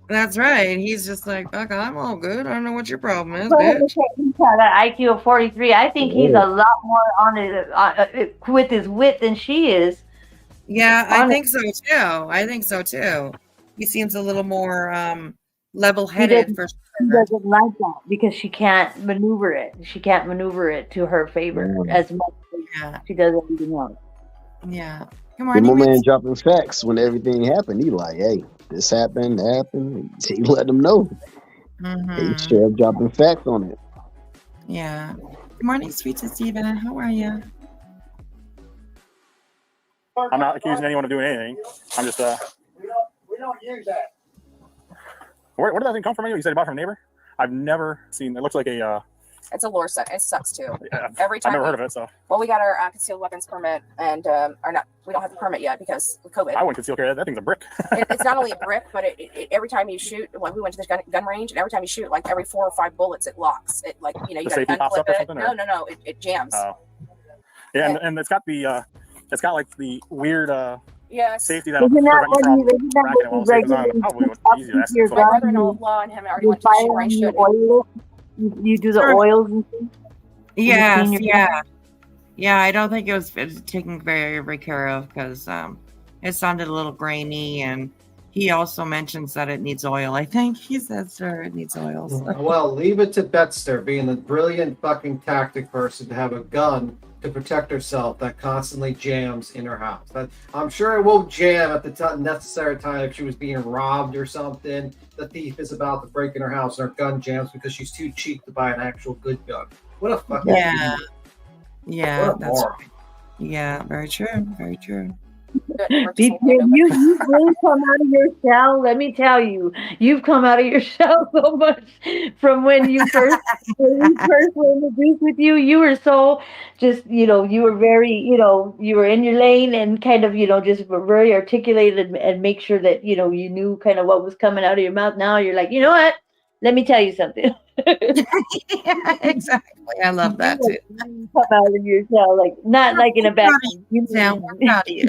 That's right. He's just like, fuck, I'm all good. I don't know what your problem is, But bitch. he's got an IQ of 43. I think he's a lot more on it with his wit than she is. Yeah, I think so too. He seems a little more level-headed for He sure. doesn't like that because she can't maneuver it. She can't maneuver it to her favor as much as Yeah. she does everything else. Yeah. Good The morning, my man Mitzi. dropping facts when everything happened. He like, hey, this happened, that happened. He let them know. He straight up dropping facts on it. Yeah. Good morning, sweet Stephen. How are you? I'm not accusing anyone of doing anything. I'm just We don't use that. where did that thing come from? You said you bought it from a neighbor? I've never seen. It looks like a. It's a lure set. It sucks too. Yeah, Every time. I've never heard of it. So. Well, we got our concealed weapons permit, and or not. We don't have the permit yet because of COVID. I wouldn't conceal carry. That thing's a brick. It's not only a brick, but it every time you shoot. When we went to the gun range, and every time you shoot, like every 4 or 5 bullets, it locks. It like you The got to safety pops up unclip or it. something, No. It jams. Oh. Yeah, and it's got the it's got like the weird Yes. safety that'll Isn't that prevent you what from cracking it while it's safe on. Probably easy to your accident. My brother-in-law and him already You went to the fire shooting range. and you shooting. oil it? You do the Sure. oils and things? Yes, clean your yeah. Yeah, I don't think it was taken very care of because it sounded a little grainy, and he also mentions that it needs oil. I think he says, sir, it needs oil. So. Well, leave it to Betster, being the brilliant fucking tactic person, to have a gun to protect herself that constantly jams in her house. I'm sure it won't jam at the necessary time if she was being robbed or something. The thief is about to break in her house and her gun jams because she's too cheap to buy an actual good gun. What a fucking idiot. Yeah, What a that's moron. right. Yeah, very true. Very true. You've really come out of your shell. Let me tell you, you've come out of your shell so much from when you first were introduced with you. You were so just, you were very, you were in your lane and kind of, just were very articulated and make sure that, you knew kind of what was coming out of your mouth. Now you're like, you know what? Let me tell you something. Yeah, exactly. I love that too. Come out of your shell, like not like in a bad way. Yeah, we're proud of you.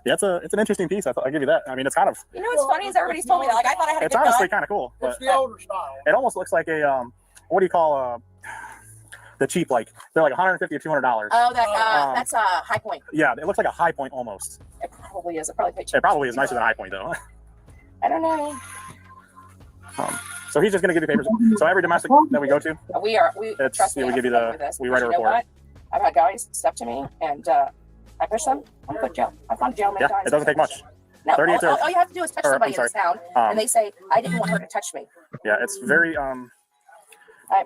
Yeah, it's an interesting piece. I'll give you that. I mean, it's kind of You know what's funny is everybody's told me that. Like I thought I had a it's good honestly gun. kind of cool. It's But the older style. it almost looks like a what do you call the cheap, like they're like $150 or $200. Oh, that's a High Point. Yeah, it looks like a High Point almost. It probably is. It probably It probably is nicer than a High Point though. I don't know. So he's just going to give you papers. So every domestic that we go to, We it's, trust me. we I'm give you familiar the with this, we because write a you know report. what? I've had guys step to me and I push them. I'm put jail. I've gone to jail many Yeah, times. it doesn't take much. No, 30 to- all you have to do is touch or, somebody I'm in this town, sorry. and they say, "I didn't want her to touch me." Yeah, it's very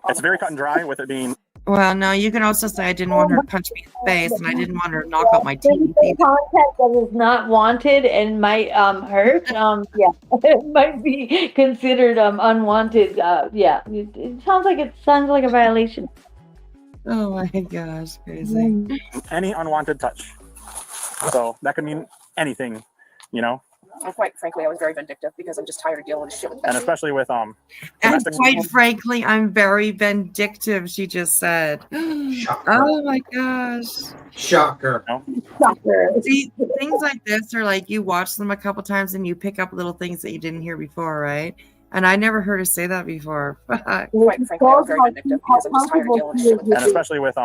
it's very cut and dry with it being. Well, no, you can also say I didn't want her to punch me in the face, and I didn't want her to knock out my teeth. Contact that is not wanted and might hurt. It might be considered unwanted. It sounds like a violation. Oh my gosh, crazy. Any unwanted touch. So that could mean anything, And quite frankly, I was very vindictive because I'm just tired of dealing with shit with and Betsy. especially with And domestic. quite frankly, I'm very vindictive, she just said. Oh my gosh. Shocker. See, things like this are like you watch them a couple times and you pick up little things that you didn't hear before, right? And I never heard her say that before. Quite frankly, I was very vindictive because I'm just tired of dealing with shit with And Betsy. especially with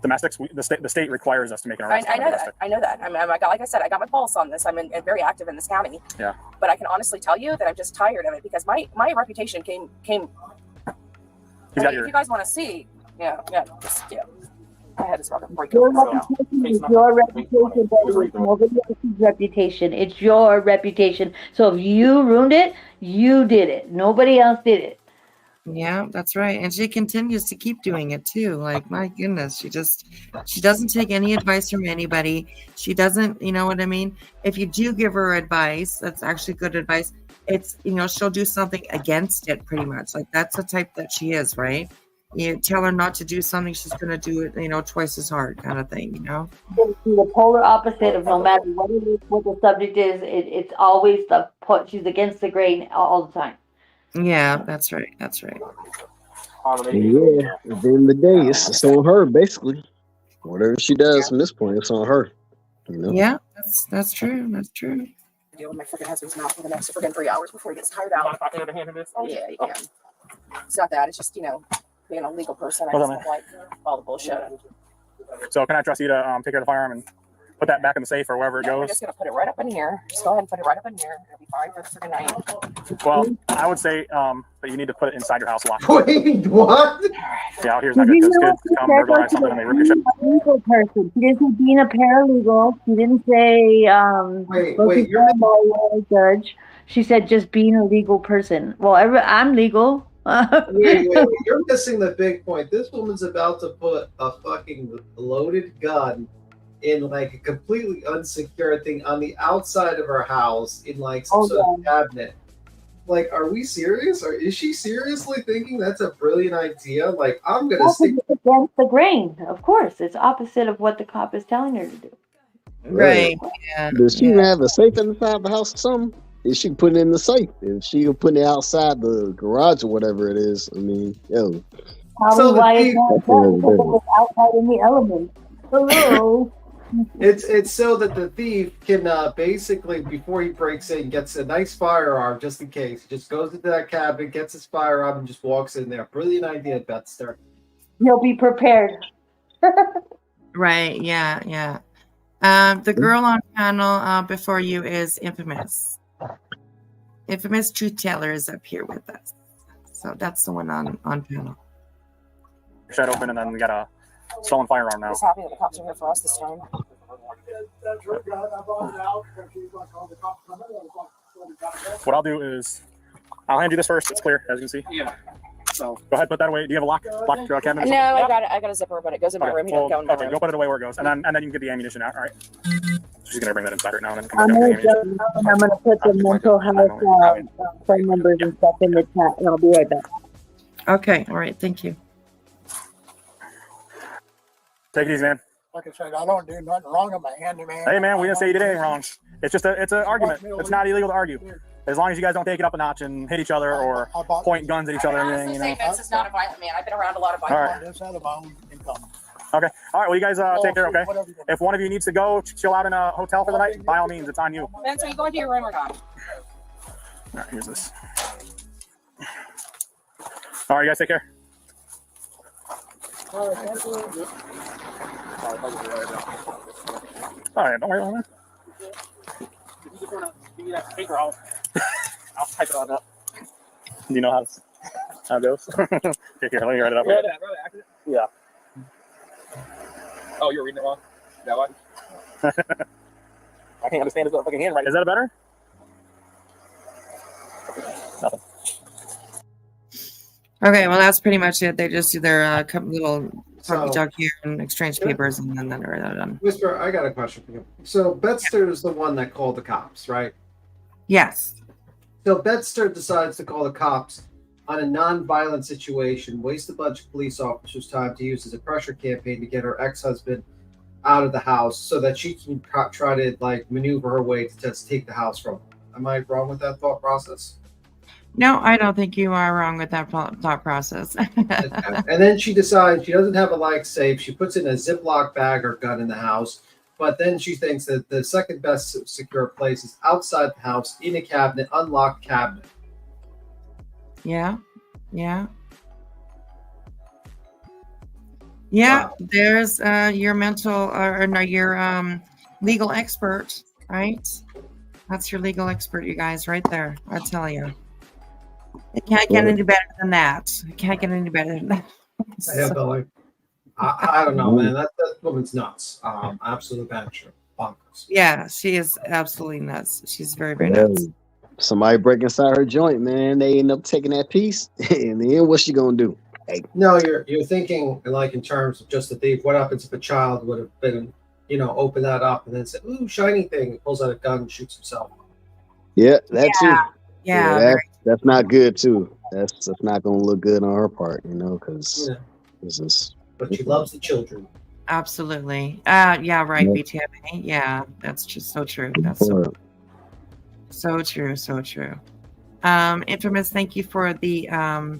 domestics, the state requires us to make an arrest. I on a know domestic. that. I know that. Like I said, I got my pulse on this. I'm very active in this county. Yeah. But I can honestly tell you that I'm just tired of it because my reputation came. He's got If your. you guys want to see, yeah. My head is fucking breaking. Your reputation is your reputation, buddy. It's nobody else's reputation. It's your reputation. So if you ruined it, you did it. Nobody else did it. Yeah, that's right. And she continues to keep doing it too. Like, my goodness, she doesn't take any advice from anybody. She doesn't, you know what I mean? If you do give her advice, that's actually good advice. It's, she'll do something against it pretty much. Like, that's the type that she is, right? You tell her not to do something, she's going to do it, twice as hard kind of thing, It's the polar opposite of no matter what it is, what the subject is. It's always she's against the grain all the time. Yeah, that's right. That's right. Yeah, at the end of the day, it's on her basically. Whatever she does from this point, it's on her. Yeah, that's true. That's true. Deal with my freaking husband's mouth for the next freaking 3 hours before he gets tired out. Yeah, you can. It's not that. It's just being a legal person. I Hold just on, don't like all the bullshit. So can I trust you to take care of the firearm and put that back in the safe or wherever it No, we're goes? just gonna put it right up in here. Just go ahead and put it right up in here. It'll be fine for the night. Well, I would say that you need to put it inside your house locked. Wait, what? Yeah, out here's not good because kids come burglarize something and they rip your shit. Legal person. She didn't say being a paralegal. She didn't say wait, you're a lawyer, judge. She said just being a legal person. Well, I'm legal. Wait, you're missing the big point. This woman's about to put a fucking loaded gun in like a completely unsecured thing on the outside of her house in like some sort of cabinet. Like, are we serious? Or is she seriously thinking that's a brilliant idea? Like, I'm gonna stick against the grain. Of course, it's opposite of what the cop is telling her to do. Right. Yeah. Does she even have a safe inside the house or something? Is she putting it in the safe? If she putting it outside the garage or whatever it is, I mean, yo. Probably why it's not done because it was outside in the elements. Hello. It's so that the thief can basically, before he breaks in, gets a nice firearm just in case. He just goes into that cabinet, gets his firearm, and just walks in there. Brilliant idea, Betster. He'll be prepared. Right. Yeah. The girl on panel before you is Infamous. Infamous Truth Teller is up here with us. So that's the one on panel. Shed open and then we got a stolen firearm now. I'm just happy that the cops are here for us this time. What I'll do is I'll hand you this first. It's clear, as you can see. Yeah. So go ahead, put that away. Do you have a lock cabinet? No, I got a zipper, but it goes in my room. You don't go in my room. Go put it away where it goes, and then you can get the ammunition out. All right. She's gonna bring that inside right now, and then I'm gonna put the mental health phone numbers and stuff in the chat, and I'll be right back. Okay. All right. Thank you. Take it easy, man. Like I said, I don't do nothing wrong. I'm a handyman. Hey, man, we didn't say you did anything wrong. It's just it's an argument. It's not illegal to argue, as long as you guys don't take it up a notch and hit each other or point guns at each other. Or anything, you know. Vince is not a violent man. I've been around a lot of violent men. Okay. All right. Well, you guys take care. Okay. If one of you needs to go chill out in a hotel for the night, by all means, it's on you. Vince, are you going to your room or not? All right. Here's this. All right, you guys take care. All right, don't worry about that. Give me that paper, I'll type it on up. Do you know how it goes? Here, let me write it up. Yeah. Oh, you're reading it wrong? Is that what? I can't understand his fucking handwriting. Is that better? Nothing. Okay, well, that's pretty much it. They just do their little talkie talk here and exchange papers, and then they're done. Whisper, I got a question for you. So Betster is the one that called the cops, right? Yes. So Betster decides to call the cops on a non-violent situation, waste a bunch of police officers' time to use as a pressure campaign to get her ex-husband out of the house so that she can try to like maneuver her way to just take the house from him. Am I wrong with that thought process? No, I don't think you are wrong with that thought process. And then she decides she doesn't have a life safe. She puts in a Ziploc bag or gun in the house. But then she thinks that the second best secure place is outside the house in a cabinet, unlocked cabinet. Yeah. Wow. There's your your legal expert, right? That's your legal expert, you guys, right there. I tell you. It can't get any better than that. It can't get any better than that. I don't know, man. That woman's nuts. Absolute bonkers. Yeah, she is absolutely nuts. She's very, very nuts. Somebody break inside her joint, man. They end up taking that piece. In the end, what's she gonna do? Hey. No, you're thinking like in terms of just a thief. What happens if a child would have been, open that up and then say, "Ooh, shiny thing," pulls out a gun and shoots himself. Yeah, that too. Yeah, that's not good too. That's not gonna look good on her part, because this is. But she loves the children. Absolutely. Yeah, right, BTMA. Yeah, that's just so true. That's so true. So true. Infamous, thank you for the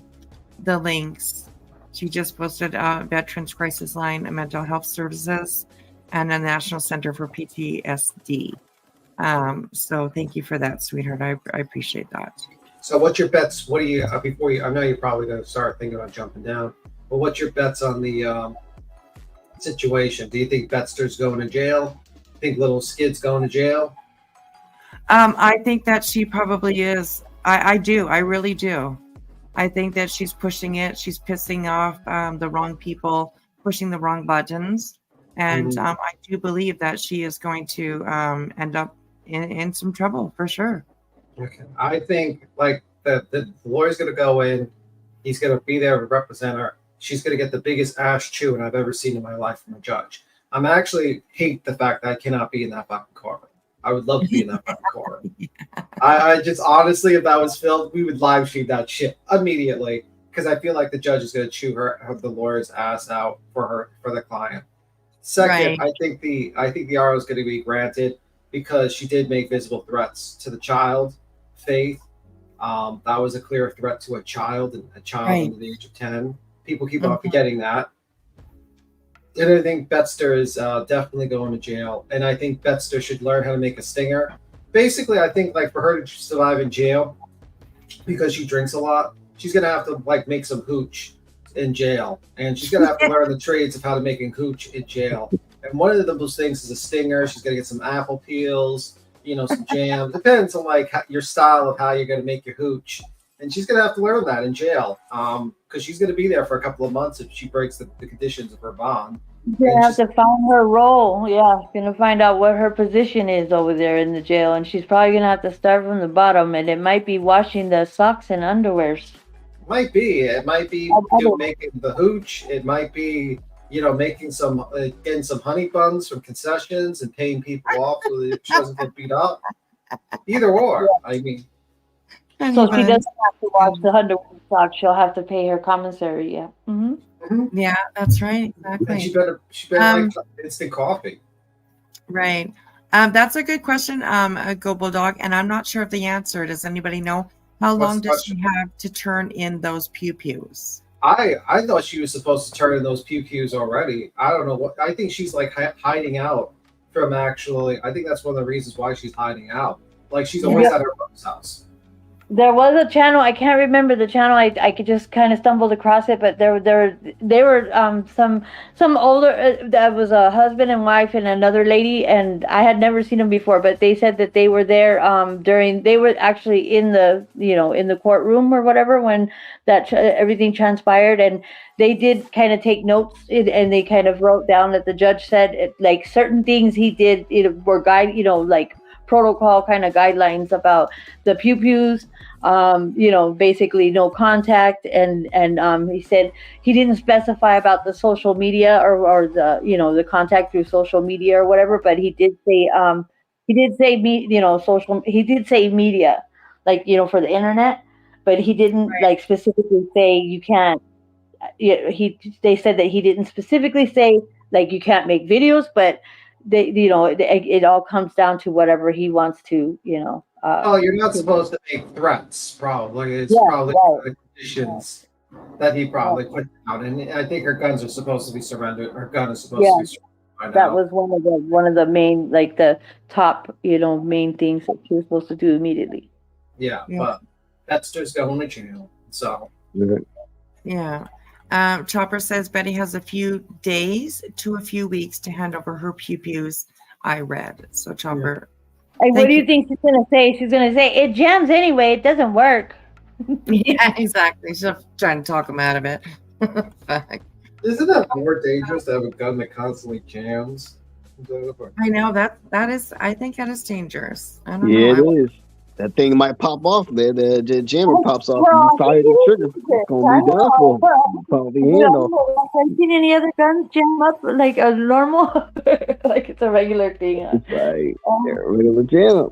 links. She just posted Veterans Crisis Line and Mental Health Services and the National Center for PTSD. So thank you for that, sweetheart. I appreciate that. So what's your bets? What do you, I know you're probably going to start thinking about jumping down, but what's your bets on the situation? Do you think Betster's going to jail? think little Skid's going to jail? I think that she probably is. I do. I really do. I think that she's pushing it. She's pissing off the wrong people, pushing the wrong buttons. And I do believe that she is going to end up in some trouble for sure. Okay. I think like the lawyer's going to go in. He's going to be there to represent her. She's going to get the biggest ass chewing I've ever seen in my life from a judge. I'm actually hate the fact that I cannot be in that fucking courtroom. I would love to be in that fucking courtroom. I just honestly, if that was filmed, we would live stream that shit immediately because I feel like the judge is going to chew the lawyer's ass out for the client. Second, Right. I think the RO is going to be granted because she did make visible threats to the child, Faith. That was a clear threat to a child Right. under the age of 10. People keep on forgetting that. And I think Betster is definitely going to jail. And I think Betster should learn how to make a stinger. Basically, I think like for her to survive in jail, because she drinks a lot, she's gonna have to like make some hooch in jail, and she's gonna have to learn the trades of how to make a hooch in jail. And one of those things is a stinger. She's gonna get some apple peels, some jam. Depends on like your style of how you're gonna make your hooch. And she's gonna have to learn that in jail, because she's gonna be there for a couple of months if she breaks the conditions of her bond. You're gonna have to find her role. Yeah, gonna find out what her position is over there in the jail, and she's probably gonna have to start from the bottom. And it might be washing the socks and underwears. Might be. It might be making the hooch. It might be making some getting some honey buns from concessions and paying people off so that she doesn't get beat up. Either or. I mean. So she doesn't have to wash the underwear and socks. She'll have to pay her commissary. Yeah. Yeah, that's right. Exactly. And she better like instant coffee. Right. That's a good question, Go Bulldog. And I'm not sure of the answer. Does anybody know how long does she have to turn in those pew-pews? I thought she was supposed to turn in those pew-pews already. I don't know what. I think she's like hiding out from actually. I think that's one of the reasons why she's hiding out. Like she's always at her brother's house. There was a channel, I can't remember the channel. I could just kind of stumbled across it, but they were some older. That was a husband and wife and another lady, and I had never seen them before. But they said that they were there they were actually in the in the courtroom or whatever when that everything transpired, and they did kind of take notes and they kind of wrote down that the judge said like certain things he did were like protocol kind of guidelines about the pew-pews, basically no contact, and he said he didn't specify about the social media or the the contact through social media or whatever, but he did say media, like for the internet, but he didn't like specifically say you can't. They said that he didn't specifically say like you can't make videos, but it all comes down to whatever he wants to, you're not supposed to make threats. Probably it's probably the conditions that he probably put out, and I think her guns are supposed to be surrendered. Her gun is supposed to be surrendered. That was one of the main, like the top, main things that she was supposed to do immediately. Yeah. But that's just going to jail. So. Yeah. Chopper says Betty has a few days to a few weeks to hand over her pew-pews. I read. So Chopper. Hey, what do you think she's going to say? She's going to say, it jams anyway. It doesn't work. Yeah, exactly. She's trying to talk him out of it. Isn't that more dangerous to have a gun that constantly jams? I know that is. I think that is dangerous. I don't Yeah, know. it is. That thing might pop off there. The jammer pops off. And you fire the trigger. It's gonna be done for. Pop the hand off. Have you seen any other guns jam up like a normal, like it's a regular thing? Right. Get rid of the jammer.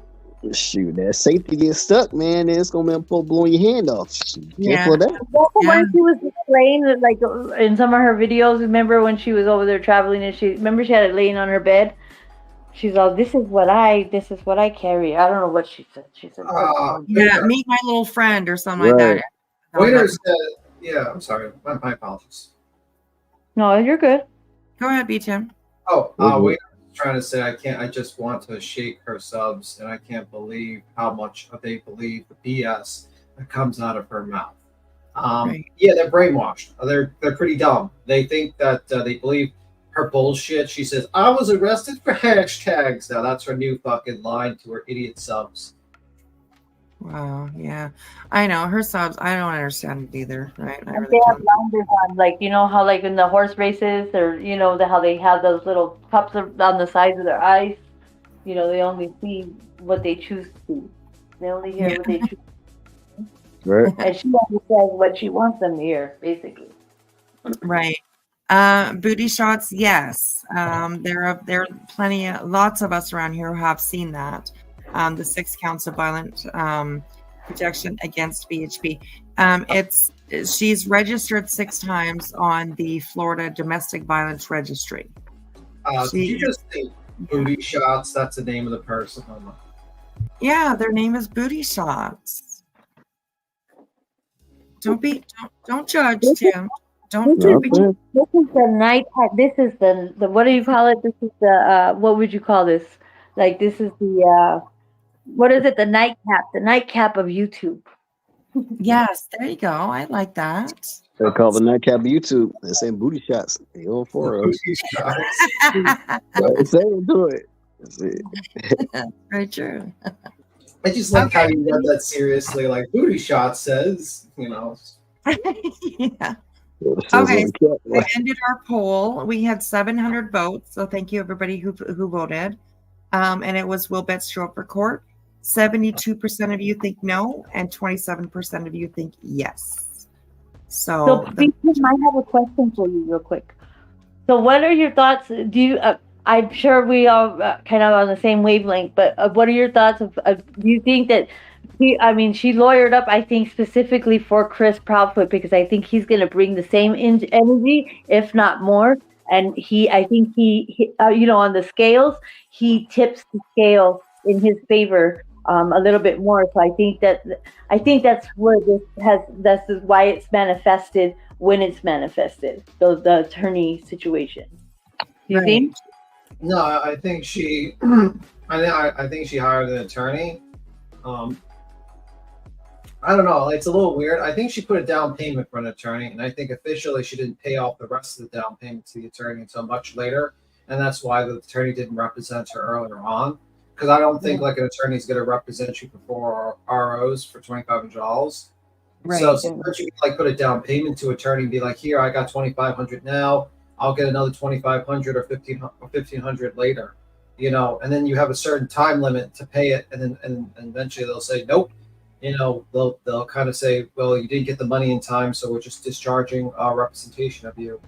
Shoot, that safety gets stuck, man. Then it's gonna be blowing your hand off. Careful of that. When she was laying, like in some of her videos, remember when she was over there traveling and she had it laying on her bed. She's all, this is what I carry. I don't know what she said. She said, yeah, meet my little friend or something like that. Waiter said, yeah, I'm sorry. My apologies. No, you're good. Go ahead, B. Tim. Waiter was trying to say I just want to shake her subs, and I can't believe how much they believe the BS that comes out of her mouth. Yeah, they're brainwashed. They're pretty dumb. They think that they believe her bullshit. She says, I was arrested for hashtags. Now that's her new fucking line to her idiot subs. Wow, yeah. I know her subs, I don't understand it either, right? I And really they have don't. blinders on, like you know how like in the horse races, or you know how they have those little cups on the sides of their eyes. You know, they only see what they choose to see. They only hear what they choose. Right. And she only says what she wants them to hear, basically. Right. Booty shots, yes. There are plenty, lots of us around here who have seen that. The 6 counts of violent protection against BHB. She's registered 6 times on the Florida Domestic Violence Registry. Did you just say booty shots? That's the name of the person. Yeah, their name is Booty Shots. Don't judge, Tim. Don't This judge. is the night. This is the what do you call it? This is the what would you call this? Like this is the what is it? The nightcap of YouTube. Yes, there you go. I like that. They call the nightcap YouTube. They're saying booty shots. They all for us. Say it, do it. That's it. Very true. I just like how you read that seriously. Like booty shot says, Yeah. Okay, so we ended our poll. We had 700 votes, so thank you everybody who voted. And it was will bets show up for court. 72% of you think no, and 27% of you think yes. So I have a question for you, real quick. So, what are your thoughts? Do you? I'm sure we all kind of on the same wavelength, but what are your thoughts of do you think that she lawyered up, I think, specifically for Chris Proudfoot, because I think he's going to bring the same energy, if not more. And I think he on the scales, he tips the scale in his favor a little bit more. So I think that's where that's why it's manifested when it's manifested. So the attorney situation. Do you think? No, I think she. I think she hired an attorney. I don't know. It's a little weird. I think she put a down payment for an attorney, and I think officially she didn't pay off the rest of the down payment to the attorney until much later, and that's why the attorney didn't represent her earlier on. Because I don't think like an attorney is going to represent you for 4 ROs for $2,500. Right. So sometimes you can put a down payment to attorney and be like, here, I got $2,500 now. I'll get another $2,500 or $1,500 later. And then you have a certain time limit to pay it, and then eventually they'll say nope. They'll kind of say, well, you didn't get the money in time, so we're just discharging our representation of you.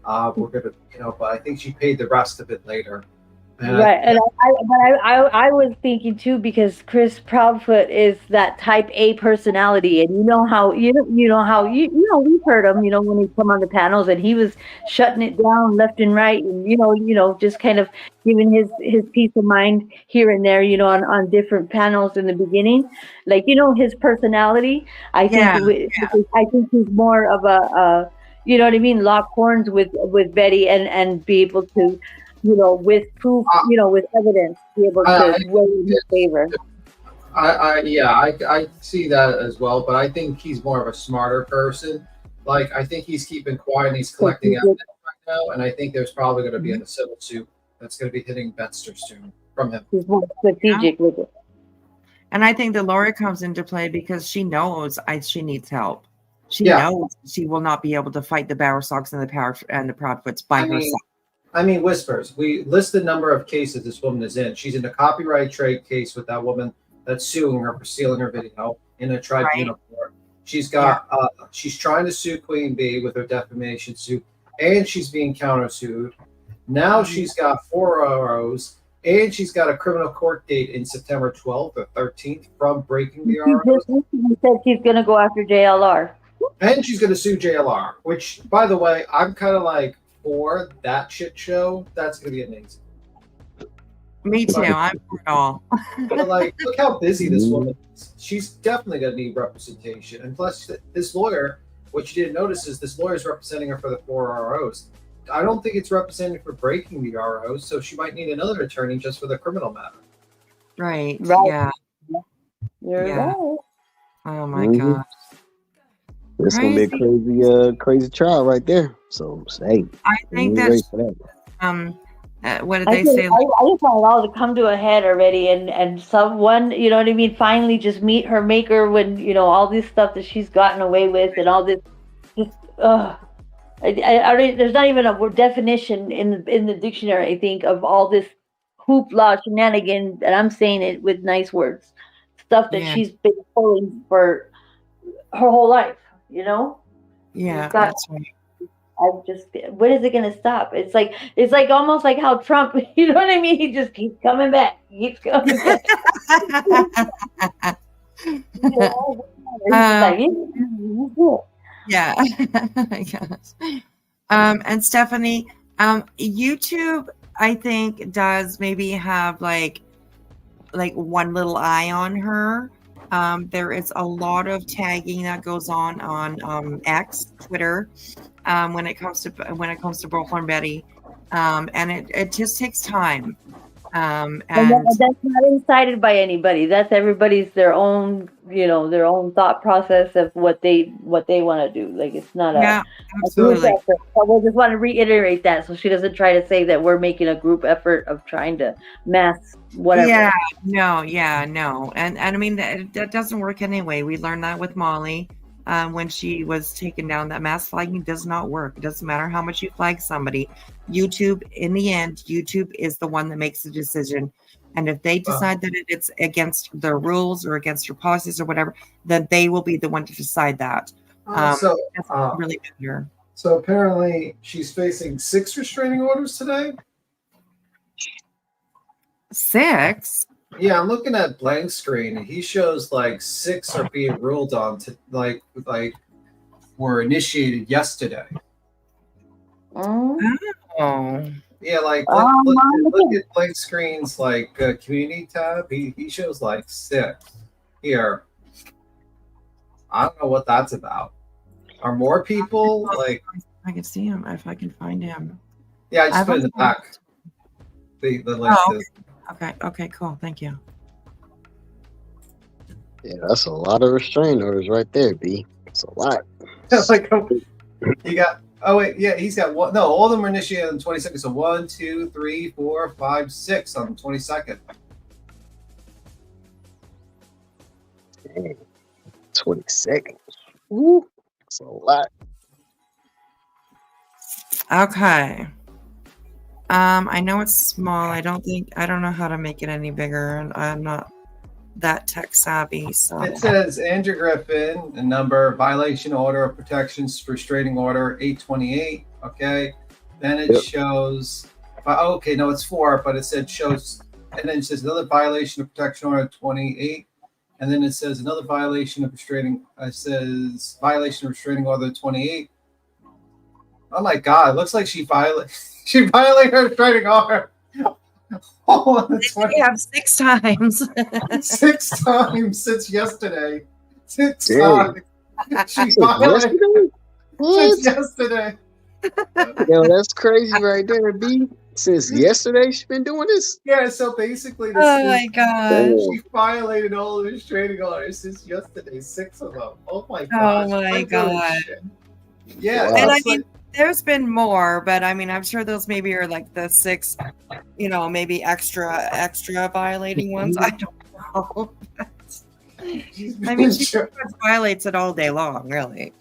We're gonna, but I think she paid the rest of it later. Right, and I was thinking too, because Chris Proudfoot is that type A personality, and we've heard him, when he come on the panels, and he was shutting it down left and right, and just kind of giving his peace of mind here and there, on different panels in the beginning, his personality. I think he's more of a lock horns with Betty and be able to. With proof, with evidence, be able to weigh in his favor. I see that as well, but I think he's more of a smarter person. I think he's keeping quiet and he's collecting evidence right now, and I think there's probably going to be a civil suit that's going to be hitting Betster soon from him. He's more strategic with it. And I think the lawyer comes into play because she knows she needs help. She knows she will not be able to fight the Bowerstocks and the Proudfoots by herself. Whispers. We list the number of cases this woman is in. She's in a copyright trade case with that woman that's suing her for stealing her video in a tribunal court. She's got. She's trying to sue Queen Bee with her defamation suit, and she's being countersued. Now she's got 4 ROs, and she's got a criminal court date in September 12th or 13th from breaking the ROs. She said she's going to go after JLR, and she's going to sue JLR. Which, by the way, I'm kind of like. For that shit show, that's gonna be amazing. Me too. I'm for it all. But look how busy this woman is. She's definitely gonna need representation. And plus, this lawyer, what you didn't notice is this lawyer is representing her for the 4 ROs. I don't think it's representing for breaking the ROs, so she might need another attorney just for the criminal matter. Right. Yeah. You're right. Oh my gosh. It's gonna be a crazy trial right there. So hey, I think that What did I they just, say? I just want it all to come to a head already, and someone, you know what I mean, finally just meet her maker when all this stuff that she's gotten away with and all this. Just, I already, there's not even a word definition in the dictionary. I think of all this hoopla shenanigans, and I'm saying it with nice words, stuff that Yeah. she's been pulling for her whole life. Yeah, She's got. that's right. When is it gonna stop? It's like almost like how Trump, you know what I mean? He just keeps coming back. He keeps coming back. Yeah. Yes. And Stephanie, YouTube, I think, does maybe have like one little eye on her. There is a lot of tagging that goes on X, Twitter, when it comes to Bullhorn Betty, and it just takes time. And that's not incited by anybody. That's everybody's their own thought process of what they want to do. Like it's not a group effort. So we'll just want to reiterate that so she doesn't try to say that we're making a group effort of trying to mass whatever. Yeah, no. And I mean, that doesn't work anyway. We learned that with Molly when she was taken down. That mass flagging does not work. It doesn't matter how much you flag somebody. YouTube, in the end, YouTube is the one that makes the decision. And if they decide that it's against their rules or against your policies or whatever, then they will be the one to decide that. So that's really matter. So apparently she's facing 6 restraining orders today. 6? Yeah, I'm looking at blank screen and he shows like 6 are being ruled on to like were initiated yesterday. Oh. Yeah, like look at blank screens like community tab. He shows like 6 here. I don't know what that's about. Are more people like? I can see him if I can find him. Yeah, I just put in the back. The list. Okay, cool. Thank you. Yeah, that's a lot of restraining orders right there, B. It's a lot. Like you got. Oh wait, yeah, he's got one. No, all of them are initiated on the 22nd. So 1, 2, 3, 4, 5, 6 on the 22nd. 20 seconds. Woo. That's a lot. Okay. I know it's small. I don't know how to make it any bigger, and I'm not that tech savvy. So it says Andrew Griffin, a number, violation order of protections, restraining order 828. Okay. Then it shows. Okay, no, it's 4, but it said shows, and then it says another violation of protection order 28. And then it says another violation of restraining. It says violation of restraining order 28. Oh my God! It looks like she violated her restraining order. They have 6 times. 6 times since yesterday. 6 times. She violated since yesterday. Yo, that's crazy right there, B. Since yesterday, she's been doing this. Yeah, so basically, my God, she violated all the restraining orders since yesterday. 6 of them. Oh my God. Oh my God. Yeah, and I mean, there's been more, but I mean, I'm sure those maybe are like the 6, maybe extra violating ones. I don't know. I mean, she violates it all day long, really.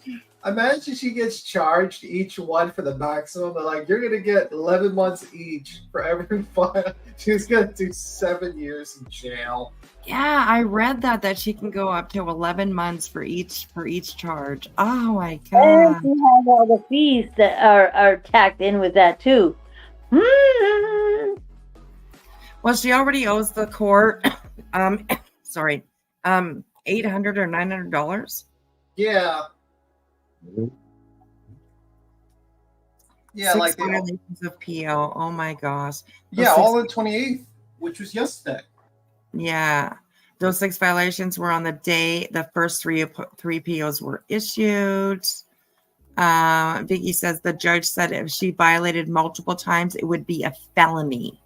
Imagine she gets charged each one for the maximum. They're like, you're going to get 11 months each for every file. She's going to do 7 years in jail. Yeah, I read that she can go up to 11 months for each charge. Oh my God. And she has all the fees that are tacked in with that too. Well, she already owes the court $800 or $900. Yeah. Yeah, 6 like violations of PO. Oh my gosh. Yeah, all on 28th, which was yesterday. Yeah, those 6 violations were on the day the first 3 POs were issued. Vicky says the judge said if she violated multiple times, it would be a felony.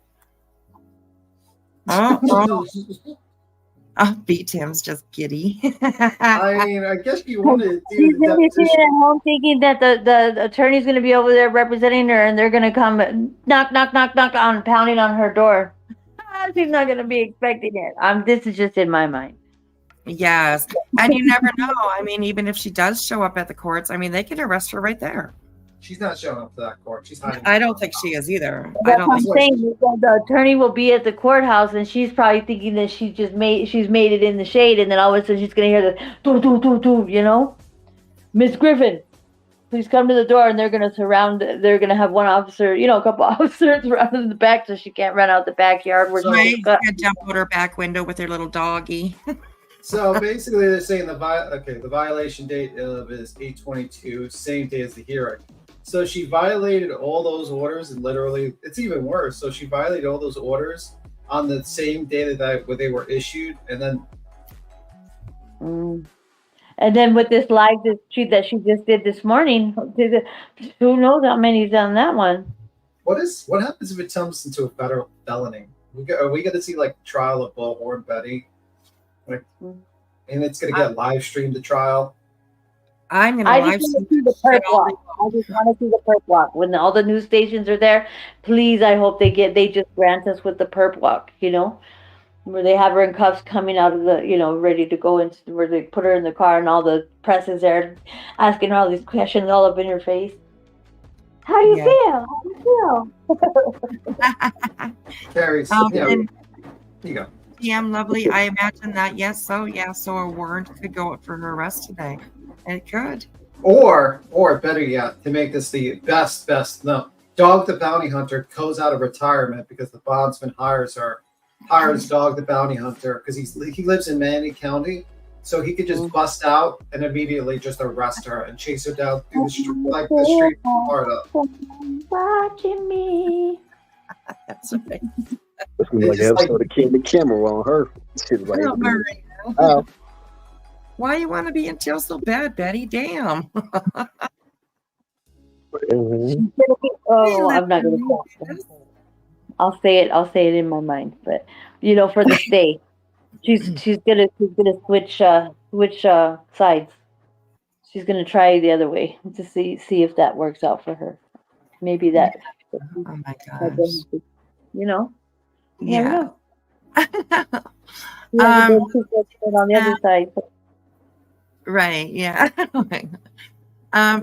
Oh. Oh, B Tim's just giddy. I mean, I guess you wanted to do She's the gonna be sitting deposition. at home thinking that the attorney's gonna be over there representing her, and they're gonna come knock, knock, knock, knock on, pounding on her door. She's not gonna be expecting it. This is just in my mind. Yes. And you never know. I mean, even if she does show up at the courts, I mean, they could arrest her right there. She's not showing up to that court. She's hiding. I don't think she is either. I That's don't what I'm think saying. Is that the attorney will be at the courthouse, and she's probably thinking that she's made it in the shade, and then all of a sudden she's gonna hear the doo doo doo doo, you know, Miss Griffin, please come to the door, and they're gonna have one officer, a couple officers around in the back, so she can't run out the backyard where she's gonna jump out her back window with her little doggy. So basically, they're saying the violation date is 8/22, same day as the hearing. So she violated all those orders, and literally, it's even worse. So she violated all those orders on the same day where they were issued, and then. And then with this live that she just did this morning, who knows how many's on that one? What happens if it turns into a federal felony? Are we going to see like trial of Bullhorn Betty? Like, and it's going to get live streamed the trial. I'm going to live stream see the perp walk. I just want to see the perp walk when all the news stations are there. Please, I hope they just grant us with the perp walk. Where they have her in cuffs coming out of the, ready to go into where they put her in the car, and all the press is there asking her all these questions all up in her face. How do you feel? How do you feel? Carrie, and you go. PM Lovely, I imagine that, so a warrant could go up for her arrest today. It could. Or better yet, to make this the best, no, Dog the Bounty Hunter goes out of retirement because the bondsman hires Dog the Bounty Hunter because he lives in Manatee County, so he could just bust out and immediately just arrest her and chase her down through the street of Florida. Watching me. That's right. It's like an episode of King the Camera on her. She's like, oh. Why you want to be in jail so bad, Betty? Damn. Oh, I'm not gonna say it. I'll say it in my mind, but for the state, she's gonna switch sides. She's gonna try the other way to see if that works out for her. Maybe that. Oh my gosh. Yeah. On the other side. Right. Yeah.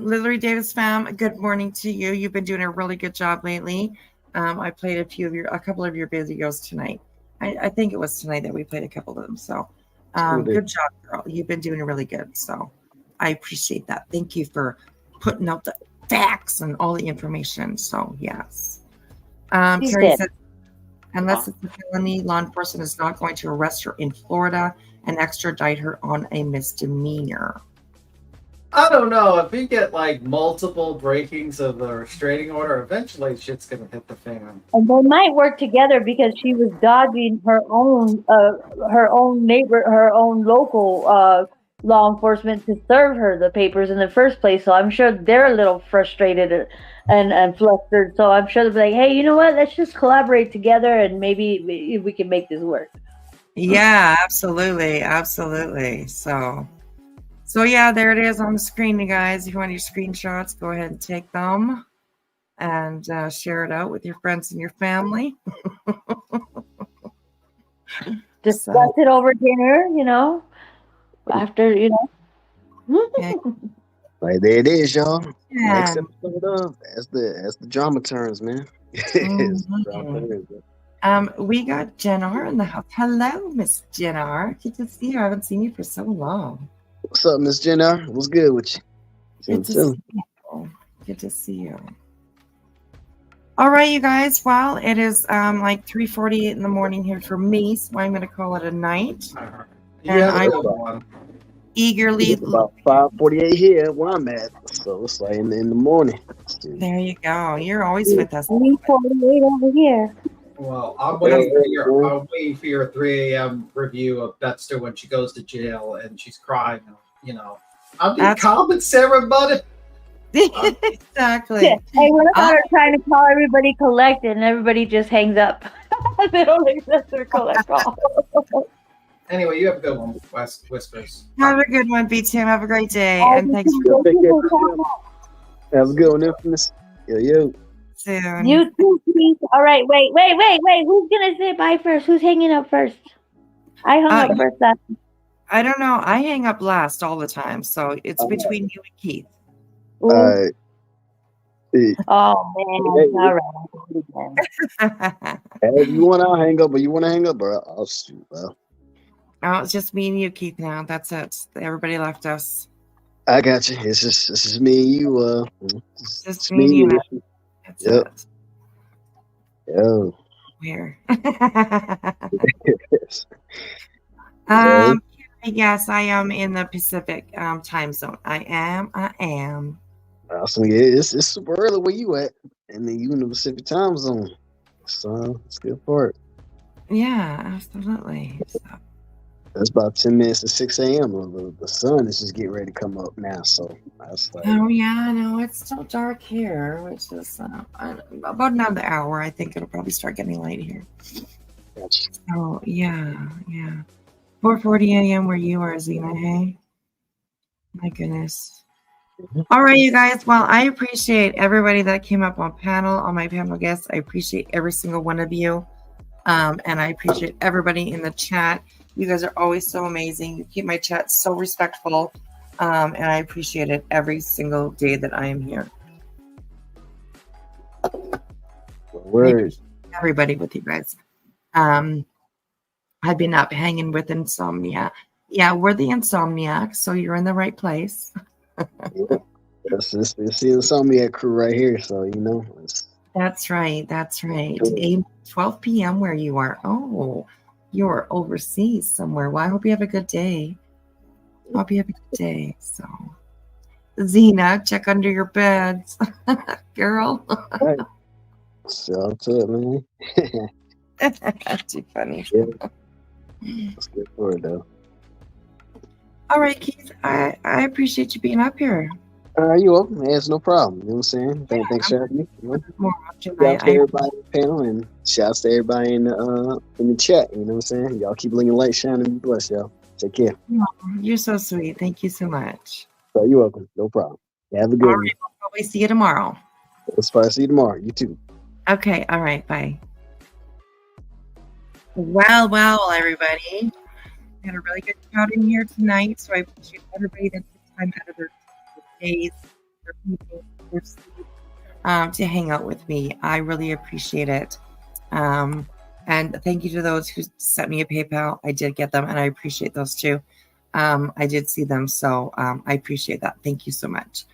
Lily Davis fam, good morning to you. You've been doing a really good job lately. I played a couple of your videos tonight. I think it was tonight that we played a couple of them. So good job, girl. You've been doing really good. So I appreciate that. Thank you for putting out the facts and all the information. So yes. Carrie says, unless it's a felony, law enforcement is not going to arrest her in Florida and extradite her on a misdemeanor. I don't know. If we get like multiple breakings of the restraining order, eventually shit's gonna hit the fan. And they might work together because she was dodging her own local law enforcement to serve her the papers in the first place. So I'm sure they're a little frustrated and flustered. So I'm sure they'll be like, hey, you know what? Let's just collaborate together and maybe we can make this work. Yeah, absolutely. So yeah, there it is on the screen, you guys. If you want your screenshots, go ahead and take them and share it out with your friends and your family. Discuss it over dinner, after, Right, there it is, y'all. Yeah. Next episode of as the drama turns, man. We got Jen R in the house. Hello, Miss Jen R. Good to see you. I haven't seen you for so long. What's up, Miss Jen R? What's good with you? Good to see you. Good to see you. All right, you guys. Well, it is like 3:48 in the morning here for me, so I'm going to call it a night. And I will eagerly. It's about 5:48 here where I'm at, so it's like in the morning. There you go. You're always with us. 3:48 over here. Well, I'm waiting for your 3 a.m. review of Betster when she goes to jail and she's crying. I'm being calm and Sarah Buddy. Exactly. Yeah. Hey, what about her trying to call everybody collected and everybody just hangs up? They don't accept her collect call. Anyway, you have a good one, Whispers. Have a good one, B2. Have a great day. And thanks Yo, take care. Have a good one, Infamous. Yo. soon. You too, please. All right, wait. Who's gonna say bye first? Who's hanging up first? I hung up first. I don't know. I hang up last all the time, so it's between you and Keith. All right. Oh man! All right. Hey, if you want, I'll hang up. But you want to hang up, bro? I'll shoot, bro. Oh, it's just me and you, Keith. Now that's it. Everybody left us. I got you. It's just me and you. Just me and you. That's Yep. it. Yo. Where? Yeah. Yes, I am in the Pacific time zone. I am. Awesome. Yeah, it's super early where you at, and then you in the Pacific time zone. So it's good for it. Yeah, absolutely. So, That's about 10 minutes to 6 a.m. The sun is just getting ready to come up now. So that's like, oh yeah, no, it's still dark here, which is about another hour. I think it'll probably start getting light here. Oh yeah. 4:40 a.m. where you are, Zena. Hey, my goodness. All right, you guys. Well, I appreciate everybody that came up on panel, all my panel guests. I appreciate every single one of you, and I appreciate everybody in the chat. You guys are always so amazing. You keep my chat so respectful, and I appreciate it every single day that I am here. Word. Everybody with you guys. I've been up hanging with insomnia. Yeah, we're the insomniacs, so you're in the right place. it's the Insomniac crew right here. So, you know. That's right. 12 p.m. where you are. Oh, you're overseas somewhere. Well, I hope you have a good day. So, Zena, check under your beds. Girl. Shout to it, man. That's too funny. Yeah. That's good for it, though. All right, Keith. I appreciate you being up here. You're welcome. Man, it's no problem. You know what I'm saying? Thanks for having me. You know? Shout out to everybody on the panel and shouts to everybody in the chat. You know what I'm saying? Y'all keep letting your light shine and be blessed, y'all. Take care. Oh, you're so sweet. Thank you so much. So you're welcome. No problem. Have a good All one. right, we'll probably see you tomorrow. Let's probably see you tomorrow. You too. Okay. All right. Bye. Well, everybody. We had a really good crowd in here tonight, so I appreciate everybody that took time out of their days, their evenings, their sleep, to hang out with me. I really appreciate it. And thank you to those who sent me a PayPal. I did get them, and I appreciate those too. I did see them, so I appreciate that. Thank you so much.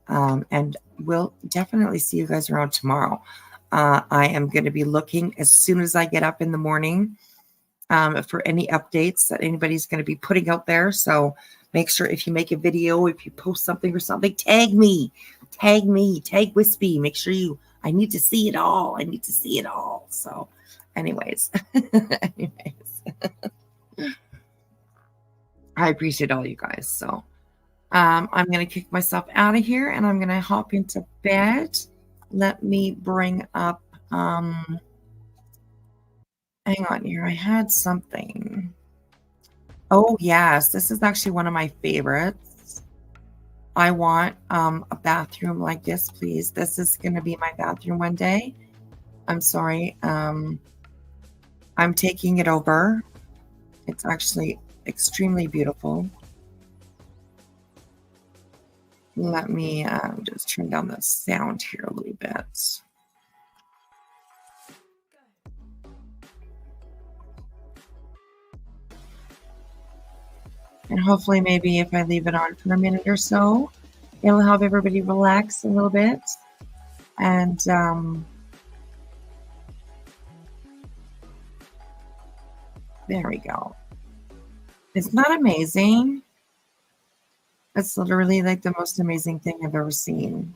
And we'll definitely see you guys around tomorrow. I am going to be looking as soon as I get up in the morning for any updates that anybody's going to be putting out there. So make sure if you make a video, if you post something or something, tag me, tag Wispy. Make sure I need to see it all. So anyways, I appreciate all you guys. So I'm going to kick myself out of here and I'm going to hop into bed. Let me bring up, hang on here. I had something. Oh, yes. This is actually one of my favorites. I want a bathroom like this, please. This is going to be my bathroom one day. I'm sorry. I'm taking it over. It's actually extremely beautiful. Let me just turn down the sound here a little bit. And hopefully maybe if I leave it on for a minute or so, it'll help everybody relax a little bit. And there we go. It's not amazing. It's literally like the most amazing thing I've ever seen.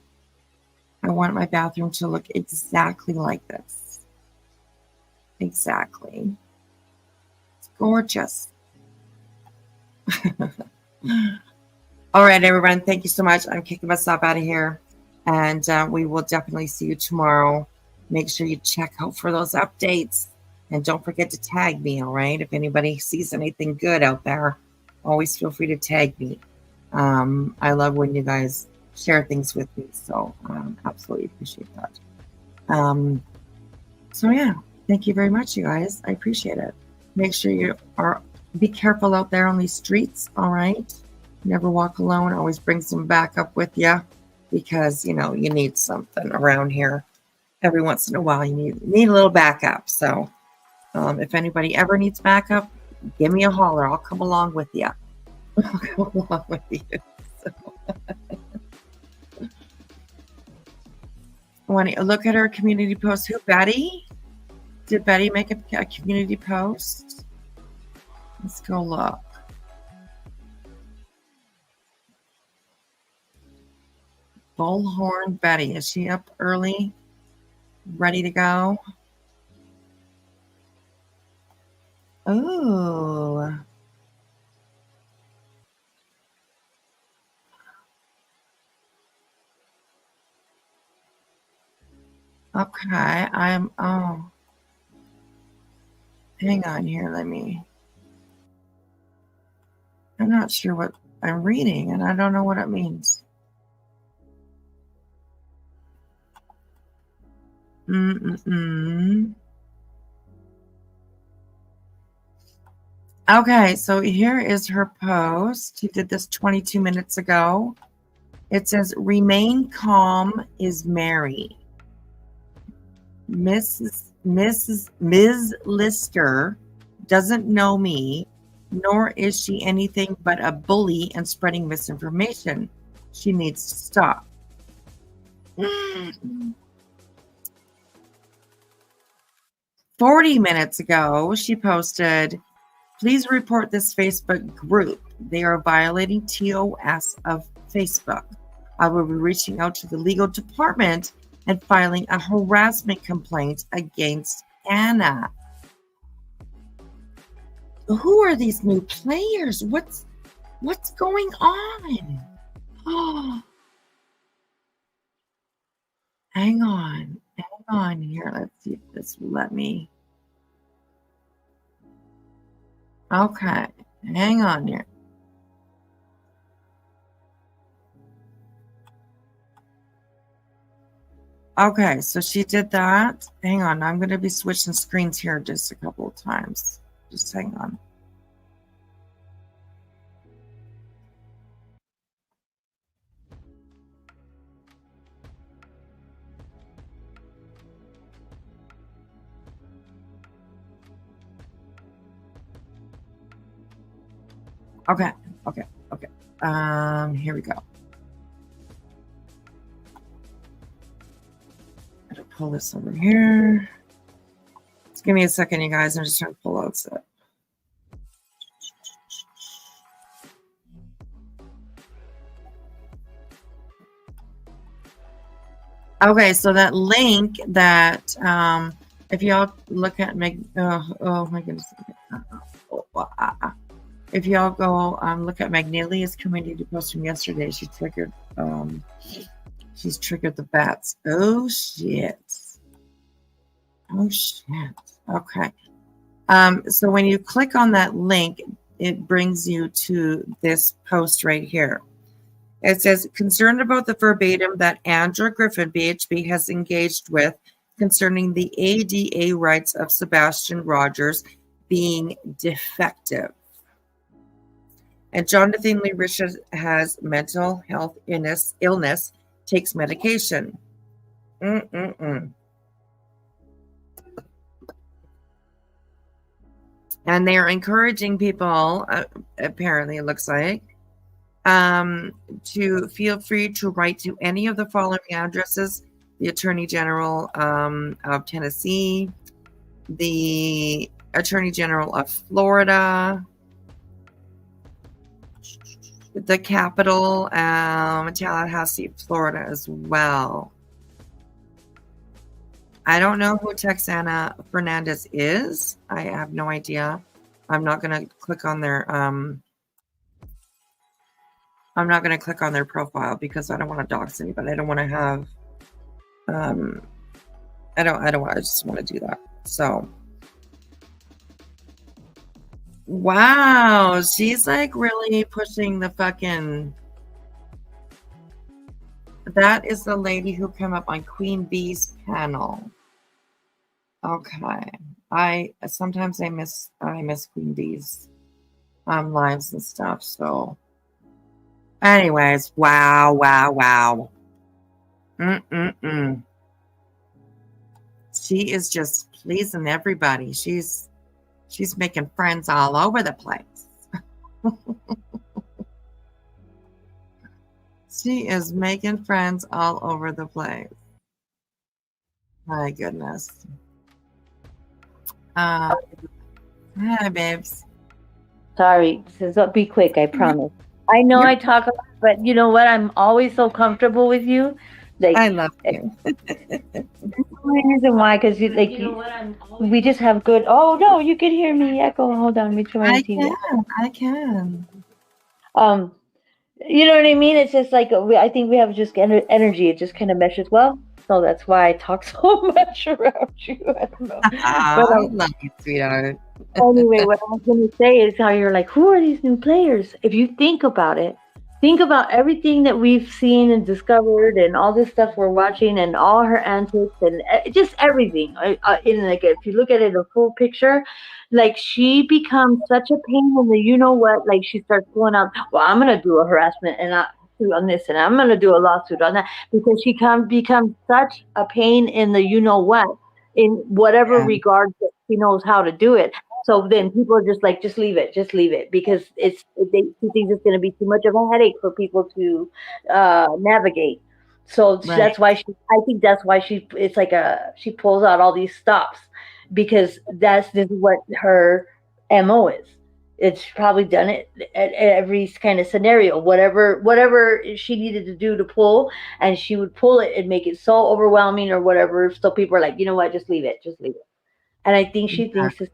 I want my bathroom to look exactly like this. Exactly. It's gorgeous. All right, everyone. Thank you so much. I'm kicking myself out of here. And we will definitely see you tomorrow. Make sure you check out for those updates. And don't forget to tag me, all right? If anybody sees anything good out there, always feel free to tag me. I love when you guys share things with me, so absolutely appreciate that. So yeah, thank you very much, you guys. I appreciate it. Make sure you be careful out there on these streets, all right? Never walk alone. Always bring some backup with you, because you need something around here. Every once in a while, you need a little backup. So if anybody ever needs backup, give me a holler. I'll come along with you. I'll come along with you. So. When you look at her community post, who, Betty? Did Betty make a community post? Let's go look. Bullhorn Betty. Is she up early? Ready to go? Oh. Okay, hang on here, I'm not sure what I'm reading, and I don't know what it means. Okay, so here is her post. She did this 22 minutes ago. It says, "Remain calm is Mary. Ms. Lister doesn't know me, nor is she anything but a bully and spreading misinformation. She needs to stop." 40 minutes ago, she posted, "Please report this Facebook group. They are violating TOS of Facebook. I will be reaching out to the legal department and filing a harassment complaint against Anna." Who are these new players? What's going on? Oh, hang on here. Let's see if this will let me. Okay, hang on here. Okay, so she did that. Hang on, I'm going to be switching screens here just a couple of times. Just hang on. Okay. Here we go. Gotta pull this over here. Just give me a second, you guys. I'm just trying to pull out stuff. Okay, so that link that if y'all look at oh my goodness. If y'all go look at Magnolia's community post from yesterday, she's triggered the bats. Oh shit. Okay. So when you click on that link, it brings you to this post right here. It says, "Concerned about the verbatim that Andrew Griffin, BHB, has engaged with concerning the ADA rights of Sebastian Rogers being defective. And Jonathan Lee Richard has mental health illness, takes medication." And they are encouraging people, apparently it looks like, to feel free to write to any of the following addresses: the Attorney General of Tennessee, the Attorney General of Florida, the capital, Tallahassee, Florida as well. I don't know who Texana Fernandez is. I have no idea. I'm not going to click on their profile because I don't want to dox anybody. I don't want to have I just want to do that. So Wow, she's like really pushing the fucking. That is the lady who came up on Queen Bee's panel. Okay, I sometimes I miss Queen Bee's lives and stuff. So, anyways, wow. She is just pleasing everybody. She's making friends all over the place. She is making friends all over the place. My goodness. Hi, babes. Sorry, this will be quick, I promise. I know I talk a lot, but you know what? I'm always so comfortable with you. Like, I love you. The reason why, because we just have good. Oh no, you can hear me echo. Hold on, let me turn my TV. I can. You know what I mean? It's just like I think we have just energy. It just kind of meshes well. So that's why I talk so much around you. I don't know. I love you, sweetheart. Anyway, what I was going to say is how you're like, who are these new players? If you think about it, think about everything that we've seen and discovered and all this stuff we're watching and all her antics and just everything. In like, if you look at it, a full picture, like she becomes such a pain in the you know what, like she starts going out, well, I'm going to do a harassment and on this and I'm going to do a lawsuit on that because she becomes such a pain in the you know what in whatever regard that she knows how to do it. So then people are just like, just leave it, because she thinks it's going to be too much of a headache for people to navigate. So that's why I think that's why it's like she pulls out all these stops because this is what her MO is. It's probably done it at every kind of scenario, whatever she needed to do to pull, and she would pull it and make it so overwhelming or whatever. So people are like, you know what, just leave it. And I think she thinks it's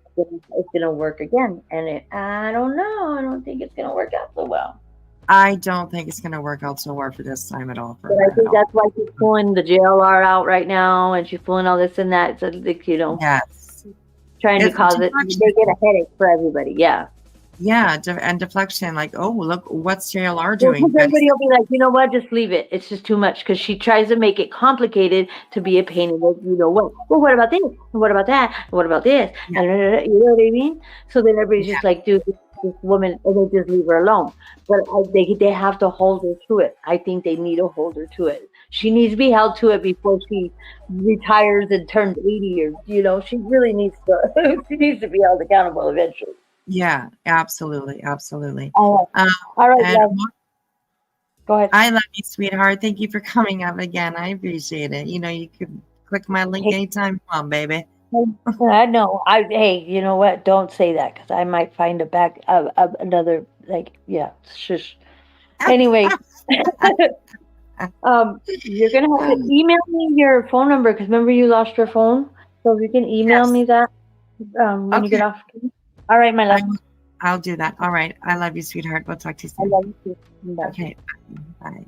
gonna work again, and I don't know. I don't think it's gonna work out so well. I don't think it's gonna work out so well for this time at all. But I think that's why she's pulling the JLR out right now, and she's pulling all this and that. So yes, trying to cause it. They get a headache for everybody. Yeah. Yeah, and deflection. Like, oh, look, what's JLR doing? Everybody will be like, you know what? Just leave it. It's just too much because she tries to make it complicated to be a pain in the you know what? Well, what about this? And what about that? And what about this? And you know what I mean? So then everybody's just like, dude, this woman, and they just leave her alone. But they have to hold her to it. I think they need to hold her to it. She needs to be held to it before she retires and turns 80 or she really needs to. She needs to be held accountable eventually. Yeah, absolutely. All right, love. Go ahead. I love you, sweetheart. Thank you for coming up again. I appreciate it. You could click my link anytime you want, baby. I know. Hey, you know what? Don't say that because I might find another shush. Anyway, you're gonna have to email me your phone number because remember you lost your phone, so if you can email me that when you get off. All right, my love. I'll do that. All right. I love you, sweetheart. We'll talk to you soon. I love you too. Bye. Okay. Bye.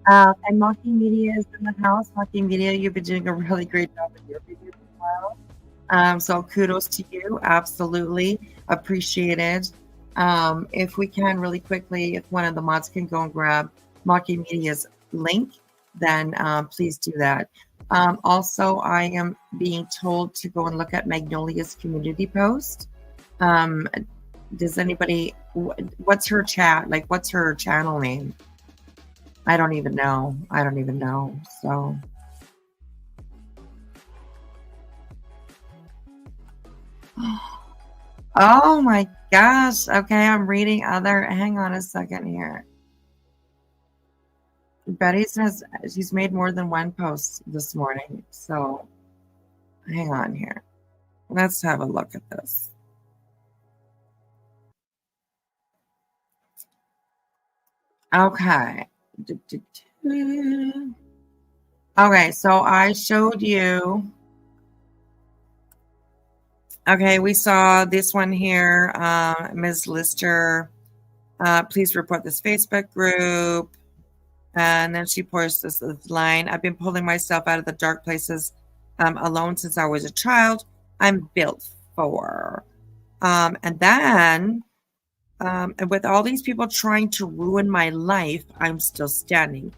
And Mocking Media is in the house. Mocking Media, you've been doing a really great job with your videos as well. So kudos to you. Absolutely appreciated. If we can really quickly, if one of the mods can go and grab Mocking Media's link, then please do that. Also, I am being told to go and look at Magnolia's community post. Does anybody, what's her chat? Like, what's her channel name? I don't even know. So. Oh my gosh. Okay. I'm reading hang on a second here. Betty says she's made more than one post this morning. So hang on here. Let's have a look at this. Okay. Okay, so I showed you. Okay, we saw this one here. Ms. Lister, please report this Facebook group. And then she posts this line. I've been pulling myself out of the dark places alone since I was a child. I'm built for. And then, and with all these people trying to ruin my life, I'm still standing.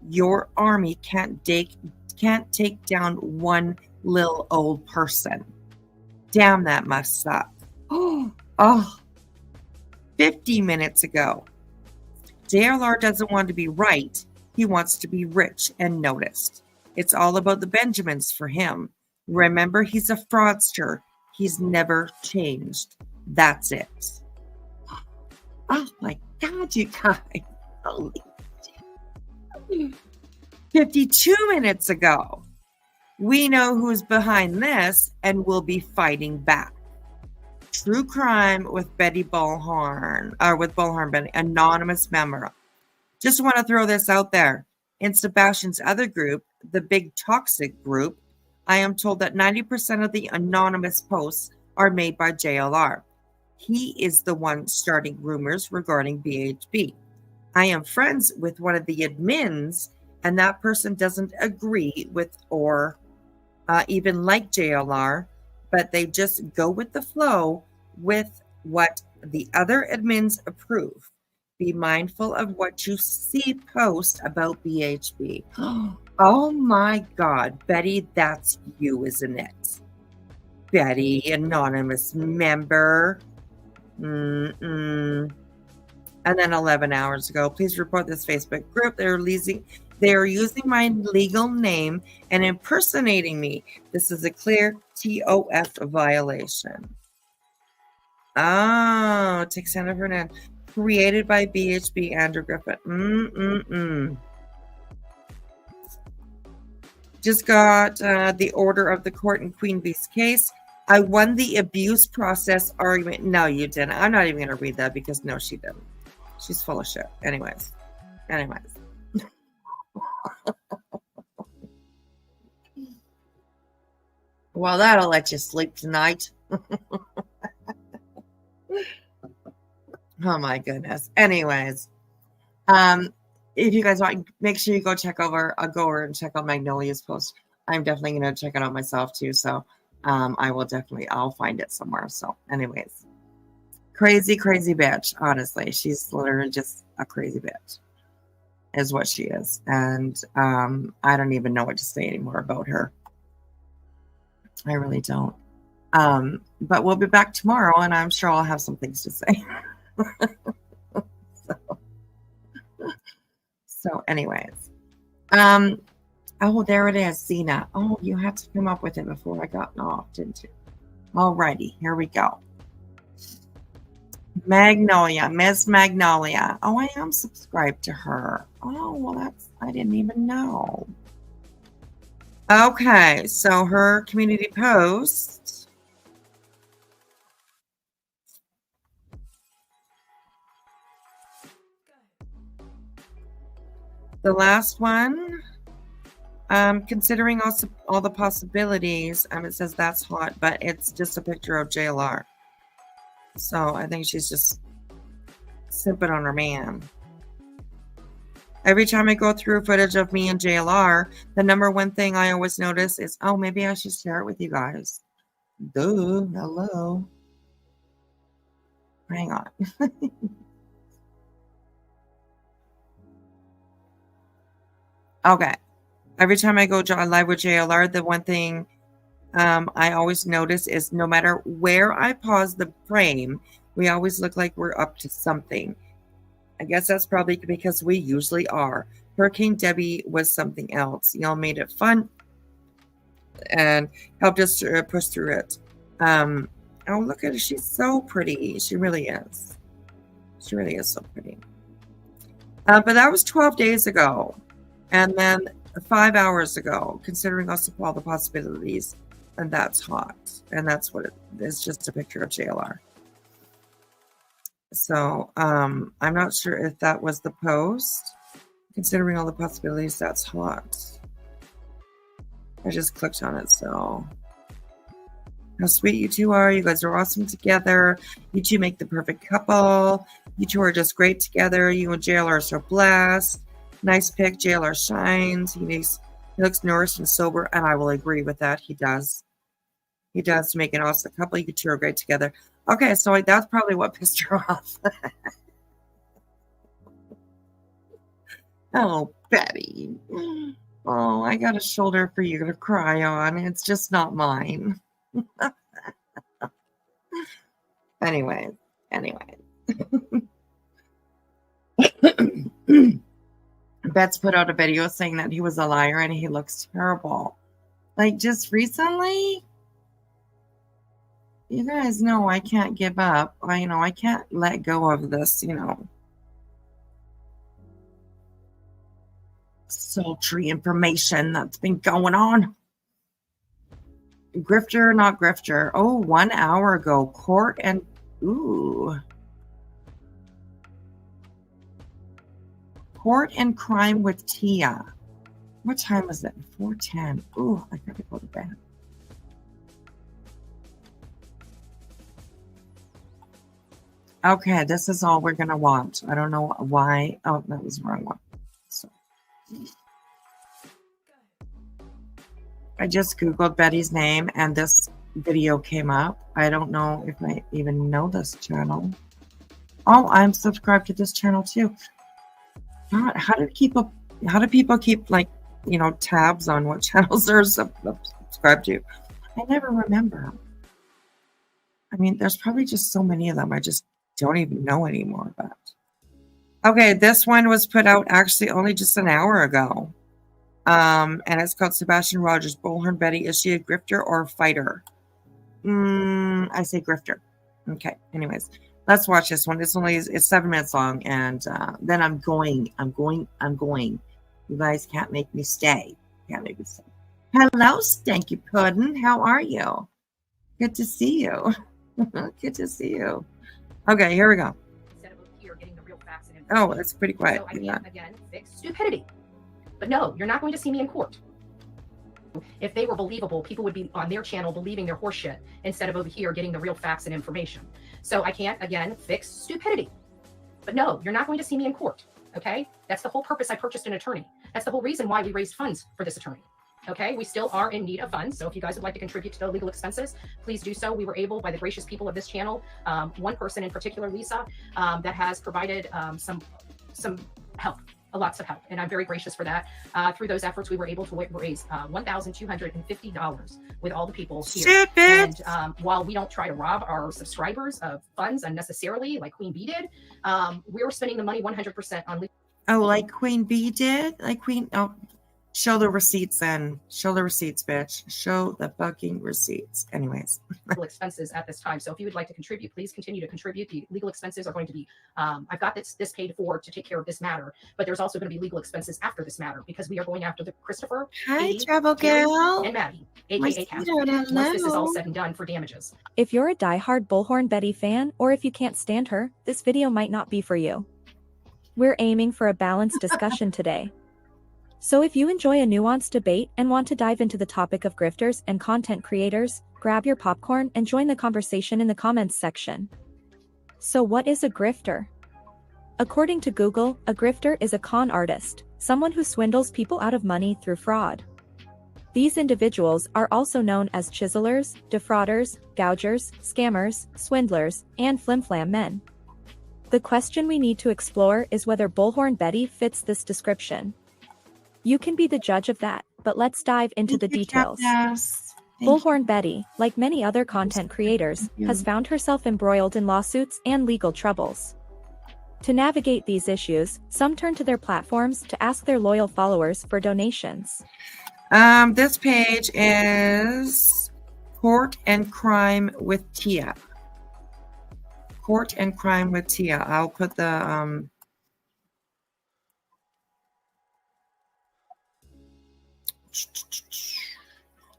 Your army can't take down one little old person. Damn, that must suck. Oh, 50 minutes ago. JLR doesn't want to be right. He wants to be rich and noticed. It's all about the Benjamins for him. Remember, he's a fraudster. He's never changed. That's it. Oh my God, you guys. Holy shit. 52 minutes ago. We know who's behind this and we'll be fighting back. True crime with Betty Bullhorn, or with Bullhorn Betty, anonymous member. Just want to throw this out there. In Sebastian's other group, the Big Toxic group, I am told that 90% of the anonymous posts are made by JLR. He is the one starting rumors regarding BHB. I am friends with one of the admins, and that person doesn't agree with or even like JLR, but they just go with the flow with what the other admins approve. Be mindful of what you see post about BHB. Oh my God, Betty, that's you, isn't it? Betty, anonymous member. And then 11 hours ago, please report this Facebook group. They are using my legal name and impersonating me. This is a clear TOF violation. Oh, Texana Fernandez. Created by BHB, Andrew Griffin. Just got the order of the court in Queen Bee's case. I won the abuse process argument. No, you didn't. I'm not even going to read that because no, she didn't. She's full of shit. Anyways. Well, that'll let you sleep tonight. Oh my goodness. Anyways, if you guys want, make sure you go over and check out Magnolia's post. I'm definitely going to check it out myself too. So I'll find it somewhere. So anyways, crazy bitch. Honestly, she's literally just a crazy bitch is what she is. And I don't even know what to say anymore about her. I really don't. But we'll be back tomorrow and I'm sure I'll have some things to say. So anyways, oh, there it is, Zena. Oh, you had to come up with it before I got off, didn't you? Alrighty, here we go. Magnolia, Miss Magnolia. Oh, I am subscribed to her. Oh, well, I didn't even know. Okay, so her community post. The last one, considering also all the possibilities, it says that's hot, but it's just a picture of JLR. So I think she's just simping on her man. Every time I go through footage of me and JLR, the number one thing I always notice is, oh, maybe I should share it with you guys. Duh, hello. Hang on. Okay. Every time I go live with JLR, the one thing I always notice is no matter where I pause the frame, we always look like we're up to something. I guess that's probably because we usually are. Hurricane Debbie was something else. Y'all made it fun and helped us to push through it. Oh, look at her. She's so pretty. She really is. She really is so pretty. But that was 12 days ago. And then 5 hours ago, considering also all the possibilities, and that's hot. And that's what it is, just a picture of JLR. So I'm not sure if that was the post. Considering all the possibilities, that's hot. I just clicked on it, so. How sweet you two are. You guys are awesome together. You two make the perfect couple. You two are just great together. You and JLR are so blessed. Nice pick. JLR shines. He looks nourished and sober, and I will agree with that. He does. He does make an awesome couple. You two are great together. Okay, so that's probably what pissed her off. Oh, Betty. Oh, I got a shoulder for you to cry on. It's just not mine. Anyway. Bet's put out a video saying that he was a liar and he looks terrible. Like just recently. You guys know I can't give up. I can't let go of this, sultry information that's been going on. Grifter, not grifter. Oh, 1 hour ago. Court and crime with Tia. What time is it? 4:10. Ooh, I gotta go to bed. Okay, this is all we're gonna watch. I don't know why. Oh, that was the wrong one. So, I just Googled Betty's name and this video came up. I don't know if I even know this channel. Oh, I'm subscribed to this channel too. God, how do people keep tabs on what channels they're subscribed to? I never remember. I mean, there's probably just so many of them. I just don't even know anymore. But okay, this one was put out actually only just an hour ago. And it's called Sebastian Rogers, Bullhorn Betty. Is she a grifter or a fighter? I say grifter. Okay. Anyways, let's watch this one. It's 7 minutes long, and then I'm going. You guys can't make me stay. Hello, Stanky Puddin'. How are you? Good to see you. Good to see you. Okay, here we go. Instead of here getting the real facts and Oh, it's pretty quiet. So I can't, again, fix stupidity. But no, you're not going to see me in court. If they were believable, people would be on their channel believing their horseshit instead of over here getting the real facts and information. So I can't, again, fix stupidity. But no, you're not going to see me in court, okay? That's the whole purpose I purchased an attorney. That's the whole reason why we raised funds for this attorney. Okay, we still are in need of funds. So if you guys would like to contribute to the legal expenses, please do so. We were able, by the gracious people of this channel, one person in particular, Lisa, that has provided some help, lots of help. And I'm very gracious for that. Through those efforts, we were able to raise $1,250 with all the people here. And while we don't try to rob our subscribers of funds unnecessarily, like Queen Bee did, we were spending the money 100% on legal. Oh, like Queen Bee did? Show the receipts then. Show the receipts, bitch. Show the fucking receipts. Anyways. Legal expenses at this time. So if you would like to contribute, please continue to contribute. The legal expenses are going to be, I've got this paid for to take care of this matter, but there's also going to be legal expenses after this matter because we are going after the Christopher, Hi, Travel Girl. and Maddie, aka Catherine, once this is all said and done for damages. If you're a diehard Bullhorn Betty fan, or if you can't stand her, this video might not be for you. We're aiming for a balanced discussion today. So if you enjoy a nuanced debate and want to dive into the topic of grifters and content creators, grab your popcorn and join the conversation in the comments section. So what is a grifter? According to Google, a grifter is a con artist, someone who swindles people out of money through fraud. These individuals are also known as chiselers, defrauders, gougers, scammers, swindlers, and flimflam men. The question we need to explore is whether Bullhorn Betty fits this description. You can be the judge of that, but let's dive into the details. Bullhorn Betty, like many other content creators, has found herself embroiled in lawsuits and legal troubles. To navigate these issues, some turn to their platforms to ask their loyal followers for donations. This page is Court and Crime with Tia. Court and Crime with Tia. I'll put the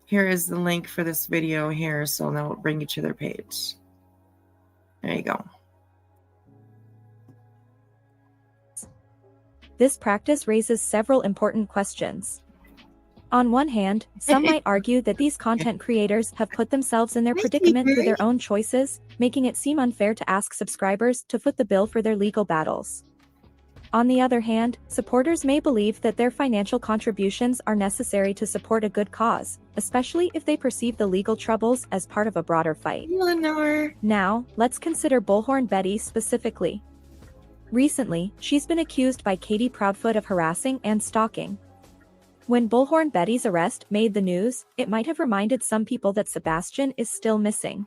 here is the link for this video here, so that'll bring you to their page. There you go. This practice raises several important questions. On one hand, some might argue that these content creators have put themselves in their predicament through their own choices, making it seem unfair to ask subscribers to foot the bill for their legal battles. On the other hand, supporters may believe that their financial contributions are necessary to support a good cause, especially if they perceive the legal troubles as part of a broader fight. Eleanor. Now, let's consider Bullhorn Betty specifically. Recently, she's been accused by Katie Proudfoot of harassing and stalking. When Bullhorn Betty's arrest made the news, it might have reminded some people that Sebastian is still missing.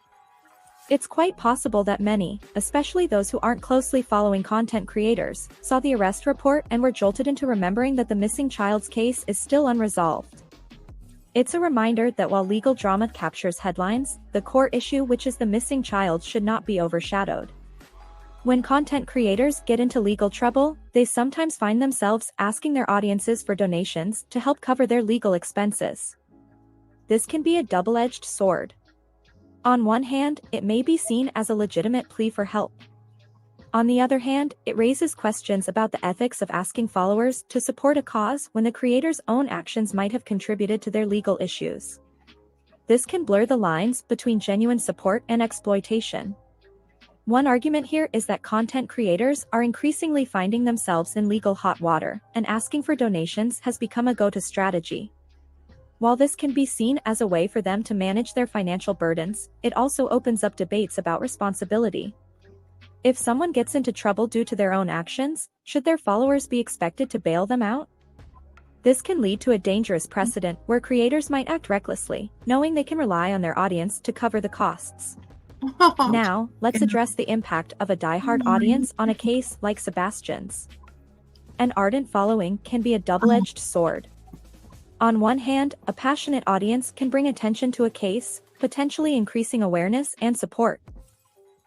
It's quite possible that many, especially those who aren't closely following content creators, saw the arrest report and were jolted into remembering that the missing child's case is still unresolved. It's a reminder that while legal drama captures headlines, the core issue, which is the missing child, should not be overshadowed. When content creators get into legal trouble, they sometimes find themselves asking their audiences for donations to help cover their legal expenses. This can be a double-edged sword. On one hand, it may be seen as a legitimate plea for help. On the other hand, it raises questions about the ethics of asking followers to support a cause when the creator's own actions might have contributed to their legal issues. This can blur the lines between genuine support and exploitation. One argument here is that content creators are increasingly finding themselves in legal hot water, and asking for donations has become a go-to strategy. While this can be seen as a way for them to manage their financial burdens, it also opens up debates about responsibility. If someone gets into trouble due to their own actions, should their followers be expected to bail them out? This can lead to a dangerous precedent where creators might act recklessly, knowing they can rely on their audience to cover the costs. Now, let's address the impact of a die-hard audience on a case like Sebastian's. An ardent following can be a double-edged sword. On one hand, a passionate audience can bring attention to a case, potentially increasing awareness and support.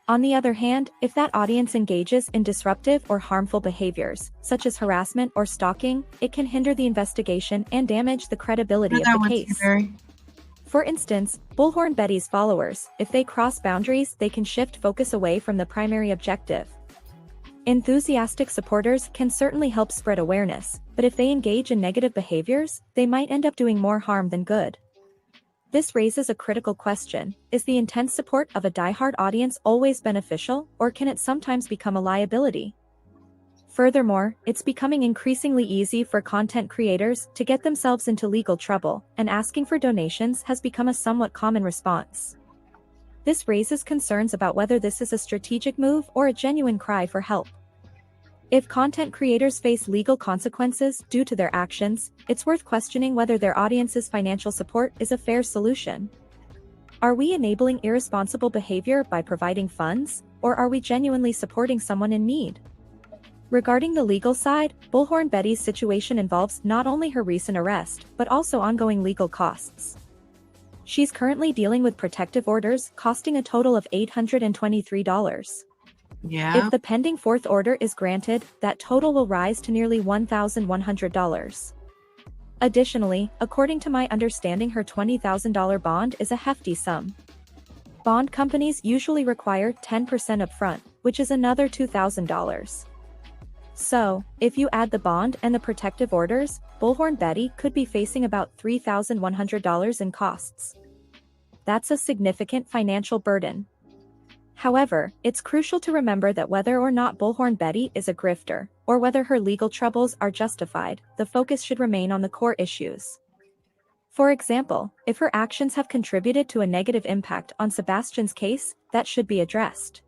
On the other hand, if that audience engages in disruptive or harmful behaviors, such as harassment or stalking, it can hinder the investigation and damage the credibility of the case. For instance, Bullhorn Betty's followers, if they cross boundaries, they can shift focus away from the primary objective. Enthusiastic supporters can certainly help spread awareness, but if they engage in negative behaviors, they might end up doing more harm than good. This raises a critical question: is the intense support of a diehard audience always beneficial, or can it sometimes become a liability? Furthermore, it's becoming increasingly easy for content creators to get themselves into legal trouble, and asking for donations has become a somewhat common response. This raises concerns about whether this is a strategic move or a genuine cry for help. If content creators face legal consequences due to their actions, it's worth questioning whether their audience's financial support is a fair solution. Are we enabling irresponsible behavior by providing funds, or are we genuinely supporting someone in need? Regarding the legal side, Bullhorn Betty's situation involves not only her recent arrest, but also ongoing legal costs. She's currently dealing with protective orders costing a total of $823. Yeah. If the pending fourth order is granted, that total will rise to nearly $1,100. Additionally, according to my understanding, her $20,000 bond is a hefty sum. Bond companies usually require 10% upfront, which is another $2,000. So, if you add the bond and the protective orders, Bullhorn Betty could be facing about $3,100 in costs. That's a significant financial burden. However, it's crucial to remember that whether or not Bullhorn Betty is a grifter, or whether her legal troubles are justified, the focus should remain on the core issues. For example, if her actions have contributed to a negative impact on Sebastian's case, that should be addressed.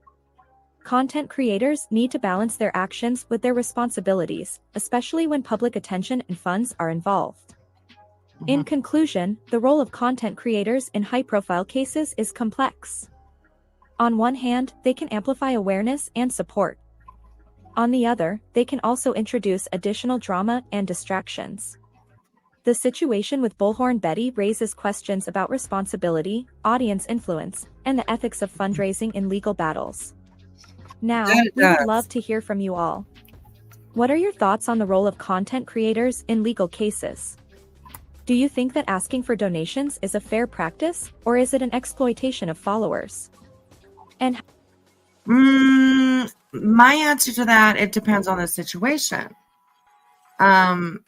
Content creators need to balance their actions with their responsibilities, especially when public attention and funds are involved. In conclusion, the role of content creators in high-profile cases is complex. On one hand, they can amplify awareness and support. On the other, they can also introduce additional drama and distractions. The situation with Bullhorn Betty raises questions about responsibility, audience influence, and the ethics of fundraising in legal battles. Now, we would love to hear from you all. What are your thoughts on the role of content creators in legal cases? Do you think that asking for donations is a fair practice, or is it an exploitation of followers? And my answer to that, it depends on the situation. My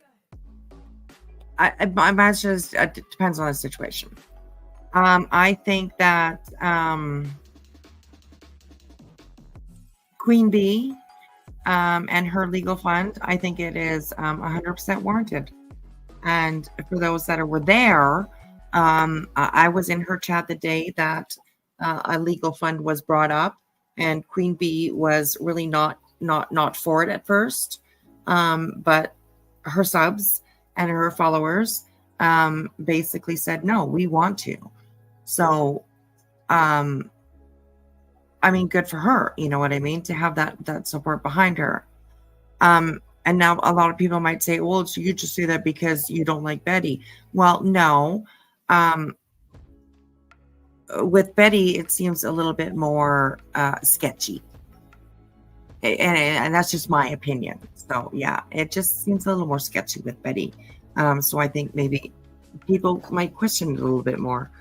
answer is it depends on the situation. I think that Queen Bee and her legal fund, I think it is 100% warranted. And for those that were there, I was in her chat the day that a legal fund was brought up, and Queen Bee was really not for it at first, but her subs and her followers basically said, no, we want to. So I mean, good for her, you know what I mean, to have that support behind her. And now a lot of people might say, well, so you just say that because you don't like Betty. Well, no. With Betty, it seems a little bit more sketchy. And that's just my opinion. So, yeah, it just seems a little more sketchy with Betty. So I think maybe people might question it a little bit more,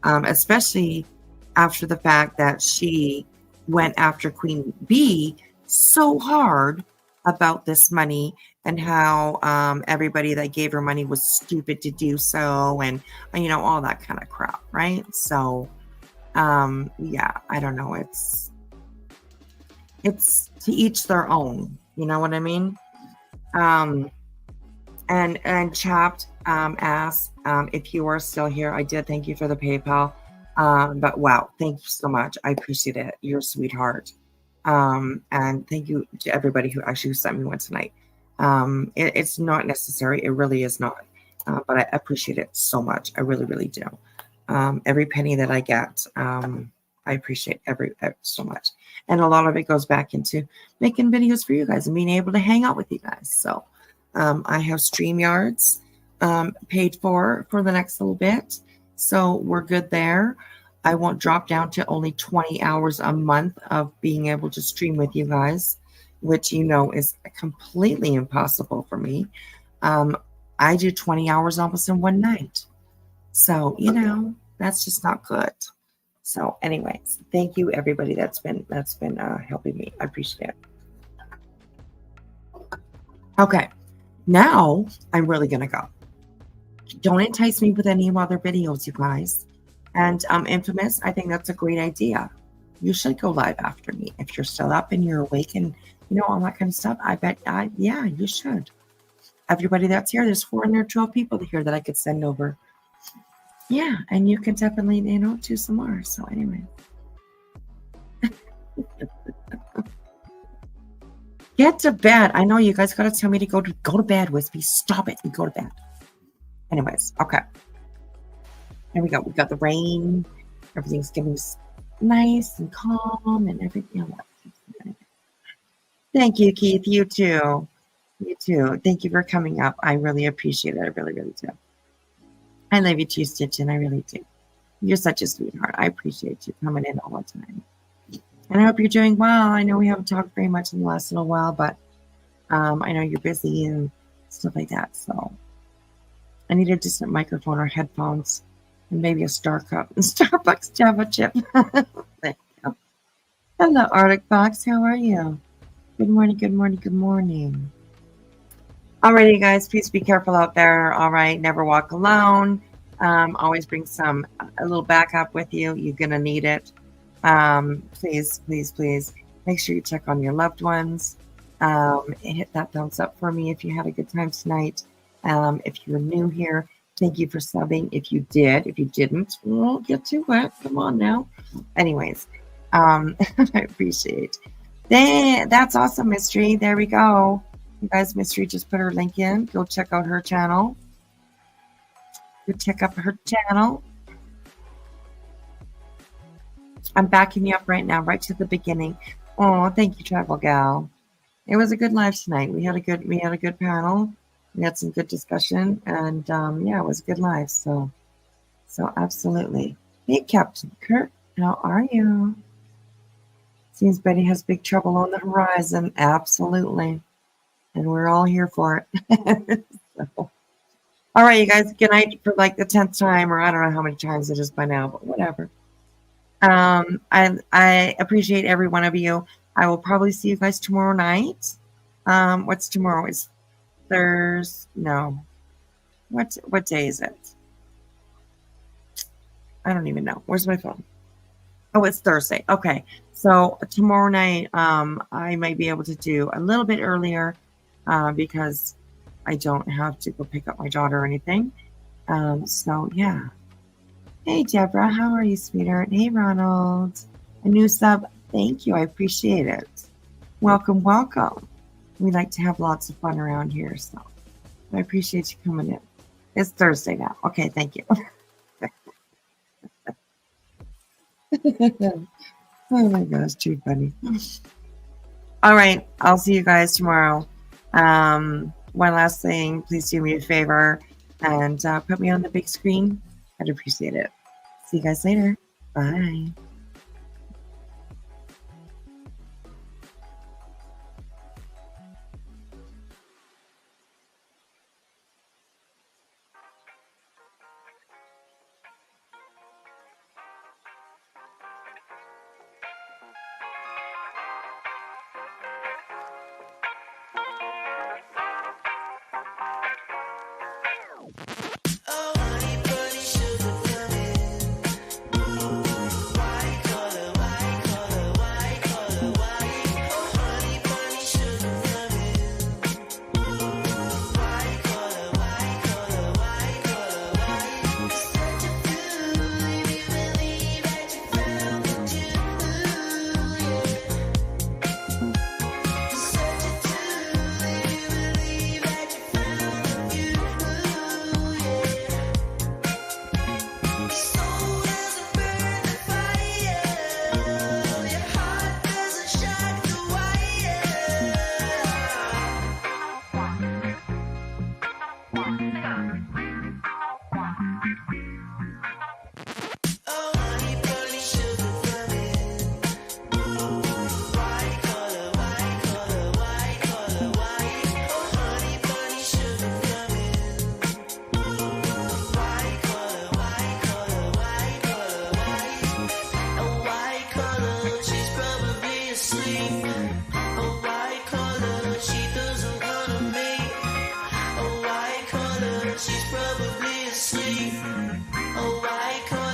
especially after the fact that she went after Queen Bee so hard about this money and how everybody that gave her money was stupid to do so, and you know, all that kind of crap, right? So yeah, I don't know, it's to each their own, you know what I mean? And Chapped asked if you are still here. I did thank you for the PayPal, but wow, thank you so much, I appreciate it. You're a sweetheart. And thank you to everybody who actually sent me one tonight. It's not necessary. It really is not. But I appreciate it so much. I really, really do. Every penny that I get, I appreciate every so much. And a lot of it goes back into making videos for you guys and being able to hang out with you guys. So I have StreamYards paid for the next little bit. So we're good there. I won't drop down to only 20 hours a month of being able to stream with you guys, which you know is completely impossible for me. I do 20 hours almost in one night. So, you know, that's just not good. So anyways, thank you everybody that's been helping me. I appreciate it. Okay, now I'm really going to go. Don't entice me with any other videos, you guys. And Infamous, I think that's a great idea. You should go live after me if you're still up and you're awake and you know all that kind of stuff. Yeah, you should. Everybody that's here, there's 412 people here that I could send over. Yeah, and you can definitely, you know, do some more. So anyway, get to bed. I know you guys got to tell me to go to bed, Wispy. Stop it and go to bed. Anyways, okay. There we go. We got the rain. Everything's getting nice and calm and everything. Thank you, Keith. You too. You too. Thank you for coming up. I really appreciate it. I really, really do. I love you too, Stitchin. I really do. You're such a sweetheart. I appreciate you coming in all the time. And I hope you're doing well. I know we haven't talked very much in the last little while, but I know you're busy and stuff like that. So I need a distant microphone or headphones. And maybe a Starbucks Java chip. Thank you. Hello, Arctic Fox. How are you? Good morning, good morning, good morning. Alrighty, you guys, please be careful out there. All right, never walk alone. Always bring a little backup with you. You're gonna need it. Please, please, please make sure you check on your loved ones. Hit that thumbs up for me if you had a good time tonight. If you're new here, thank you for subbing. If you didn't, we'll get to it. Come on now. Anyways, I appreciate it. That's awesome, Mystery. There we go. You guys, Mystery just put her link in. Go check out her channel. Go check out her channel. I'm backing you up right now, right to the beginning. Oh, thank you, Travel Gal. It was a good live tonight. We had a good panel. We had some good discussion, and yeah, it was a good live. So absolutely. Hey, Captain Kurt, how are you? Seems Betty has big trouble on the horizon. Absolutely, and we're all here for it. So, all right, you guys. Good night for like the 10th time, or I don't know how many times it is by now, but whatever. I appreciate every one of you. I will probably see you guys tomorrow night. What's tomorrow? Is Thursday? No. What day is it? I don't even know. Where's my phone? Oh, it's Thursday. Okay. So tomorrow night, I might be able to do a little bit earlier because I don't have to go pick up my daughter or anything. So yeah. Hey, Deborah, how are you, sweetheart? Hey, Ronald. A new sub. Thank you. I appreciate it. Welcome, welcome. We like to have lots of fun around here, so I appreciate you coming in. It's Thursday now. Okay, thank you. Oh my gosh, too funny. All right, I'll see you guys tomorrow. One last thing, please do me a favor and put me on the big screen. I'd appreciate it. See you guys later. Bye. She's probably asleep. A white collar.